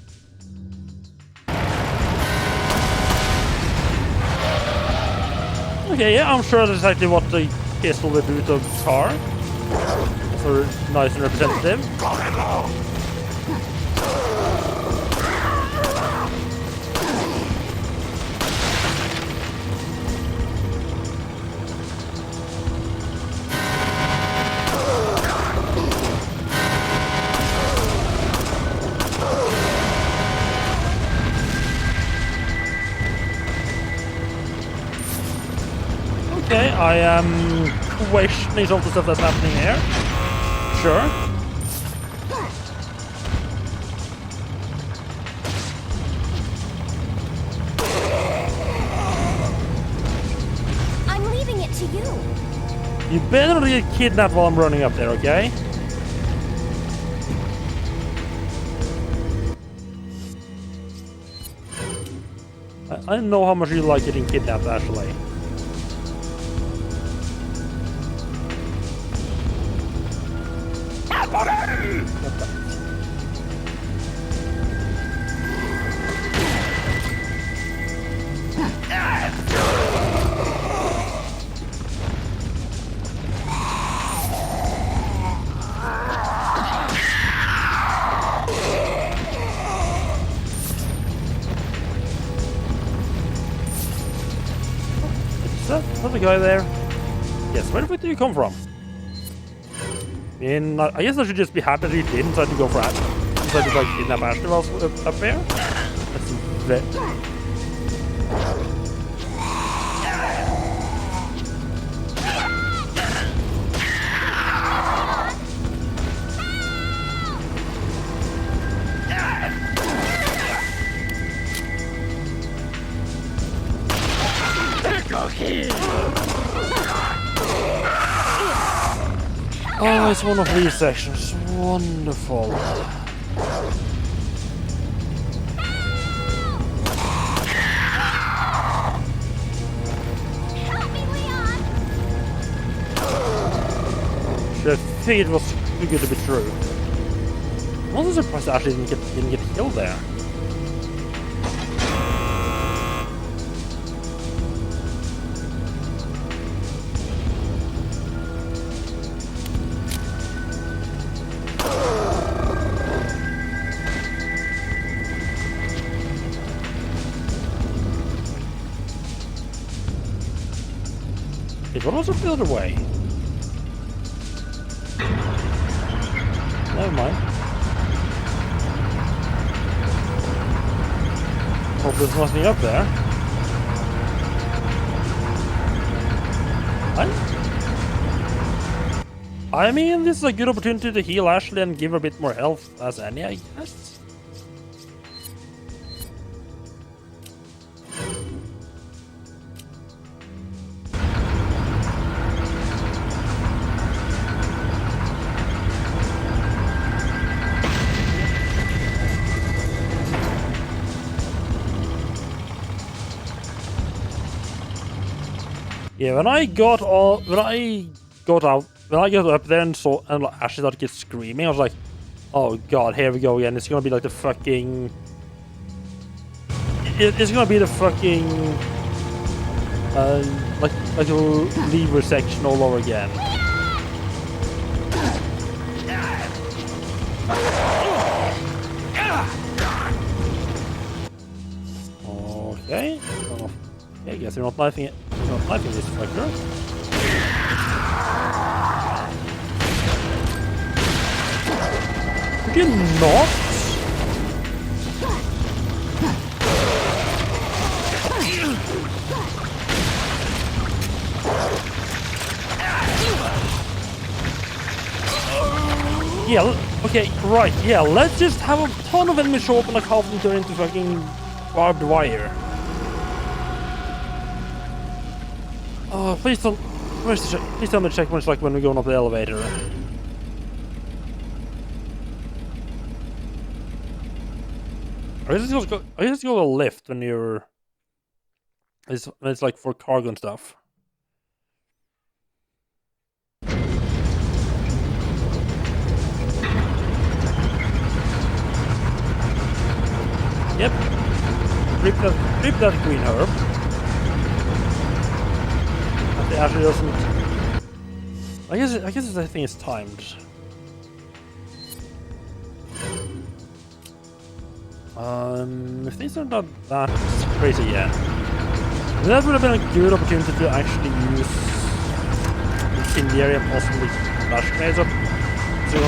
Okay, yeah, I'm sure that's exactly what the pistol will do to the car. So nice and representative. Okay, I am questioning some of the stuff that's happening here. Sure. I'm leaving it to you. You better not get kidnapped while I'm running up there, okay? I know how much you like getting kidnapped, actually. Is that the guy there? Yes, where the fuck did you come from? I guess I should just be happy that you didn't try to go for Ash. Instead of like kidnap Ashley while up there. That's very... Oh, it's one of these sections. Wonderful. But I think it was too good to be true. I'm also surprised I actually didn't get killed there. What was the other way? Never mind. Hope there's nothing up there. I mean, this is a good opportunity to heal Ashley and give her a bit more health as any, I guess. Yeah, when I got up there and saw Ashley started get screaming, I was like, oh god, here we go again. It's gonna be like the fucking it's gonna be the fucking like a lever section all over again. Okay. I guess you're not knifing it. You're not knifing this fucker. You're not. Yeah, okay, right, yeah, let's just have a ton of enemies show up and like half of them turn into fucking barbed wire. Oh, please don't. Where's the please tell me the checkpoint's like when we're going up the elevator. I guess it's go a lift when you're. It's like for cargo and stuff. Yep. Rip that green herb. It actually doesn't. I guess the thing is timed. If things are not that crazy yet, that would have been a good opportunity to actually use incendiary and possibly flash grenades up. So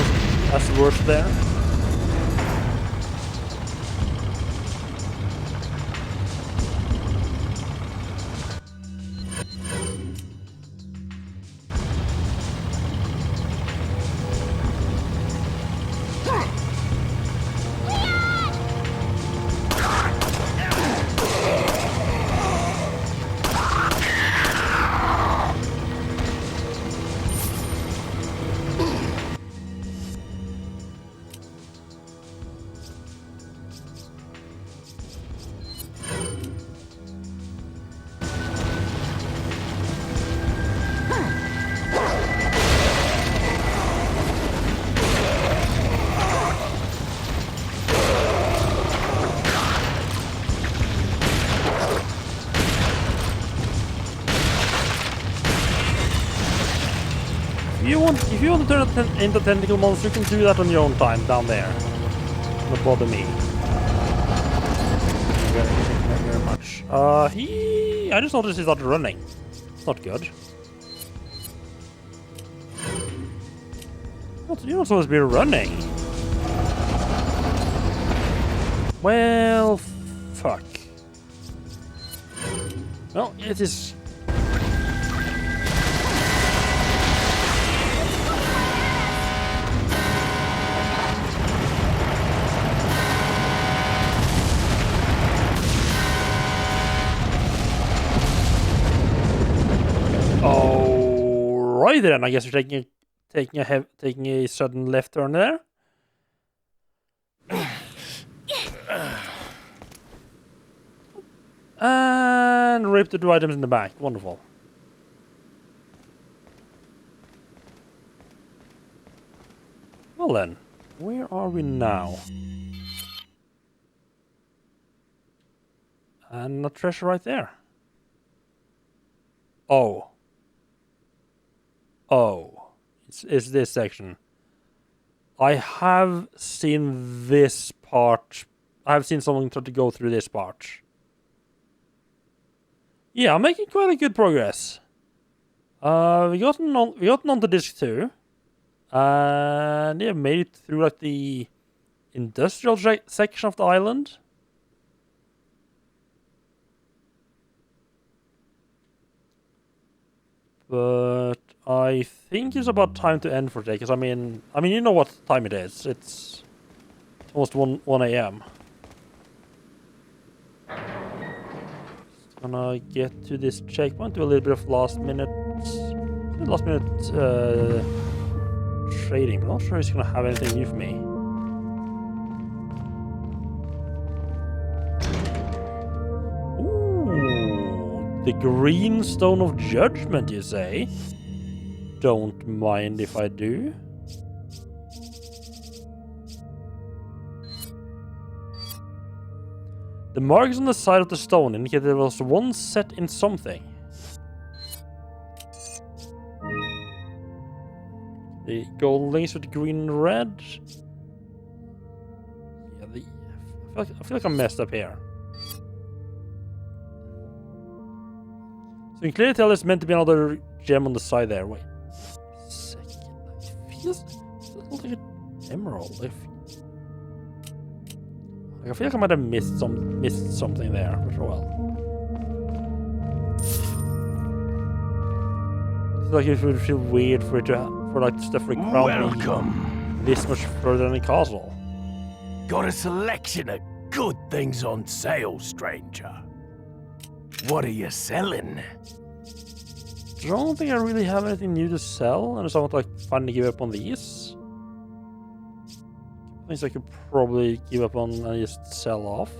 that's worse there. If you want to turn it into a tentacle monster, you can do that on your own time down there. Don't bother me. Thank you very much. I just noticed he started running. It's not good. You're not supposed to be running. Well, fuck. Well, it is. Alright then, I guess you're taking a sudden left turn there. And rip the two items in the back. Wonderful. Well then, where are we now? And a treasure right there. Oh. Oh. It's this section. I have seen this part. I have seen someone try to go through this part. Yeah, I'm making quite a good progress. We gotten onto disc 2. And yeah, made it through like the industrial section of the island. But I think it's about time to end for today, because I mean, you know what time it is. It's almost 1 a.m. Just gonna get to this checkpoint, do a little bit of last minute trading, but I'm not sure he's gonna have anything new for me. Ooh, the green stone of judgment, you say? Don't mind if I do. The marks on the side of the stone indicate there was once set in something. The gold links with green and red. Yeah, I feel like I messed up here. So you can clearly tell there's meant to be another gem on the side there. Wait. Second. It looks like an emerald. I feel like I might have missed something there, but oh well. It's like it would feel weird for like stuff like Welcome. This much further than the castle. Got a selection of good things on sale, stranger. What are you selling? I don't think I really have anything new to sell, unless I want to like finally give up on these. Things I could probably give up on and just sell off.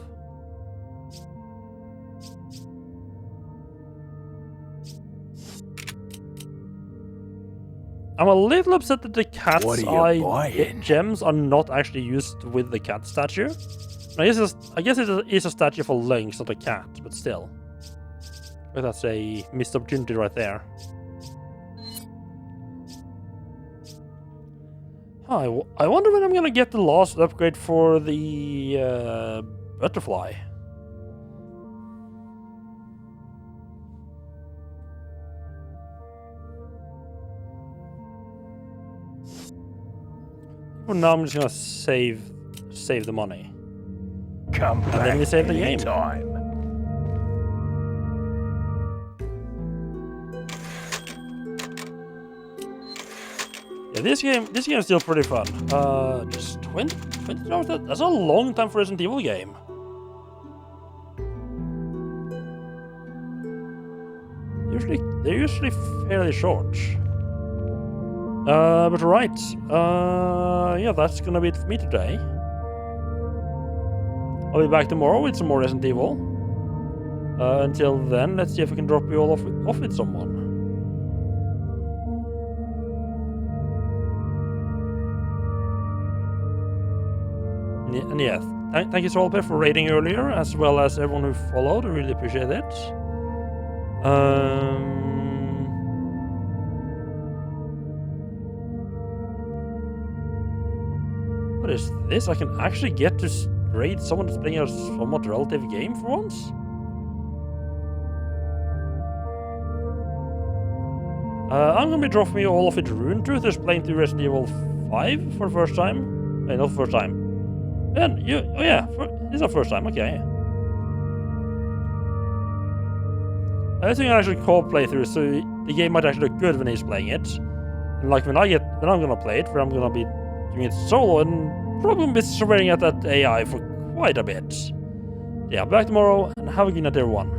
I'm a little upset that the cat's eye gems are not actually used with the cat statue. I guess it is a statue for Lynx, not a cat, but still. But that's a missed opportunity right there. I wonder when I'm gonna get the last upgrade for the butterfly. For now, I'm just gonna save the money. Come back and then we save the game. anytime. Yeah, this game is still pretty fun. Just 20 hours. That's a long time for a Resident Evil game. They're usually fairly short. But right. Yeah, that's gonna be it for me today. I'll be back tomorrow with some more Resident Evil. Until then, let's see if we can drop you all off with someone. And yeah, thank you Solper for rating earlier, as well as everyone who followed. I really appreciate it. What is this? I can actually get to raid someone that's playing a somewhat relative game for once? I'm gonna be dropping you all off with Rune Truthers playing through Resident Evil 5 for the first time. Not the first time. And you, oh yeah, it's our first time, okay. I think I actually co-play through, so the game might actually look good when he's playing it. And like when I'm gonna play it, where I'm gonna be doing it solo and probably be swearing at that AI for quite a bit. Yeah, back tomorrow, and have a good night everyone.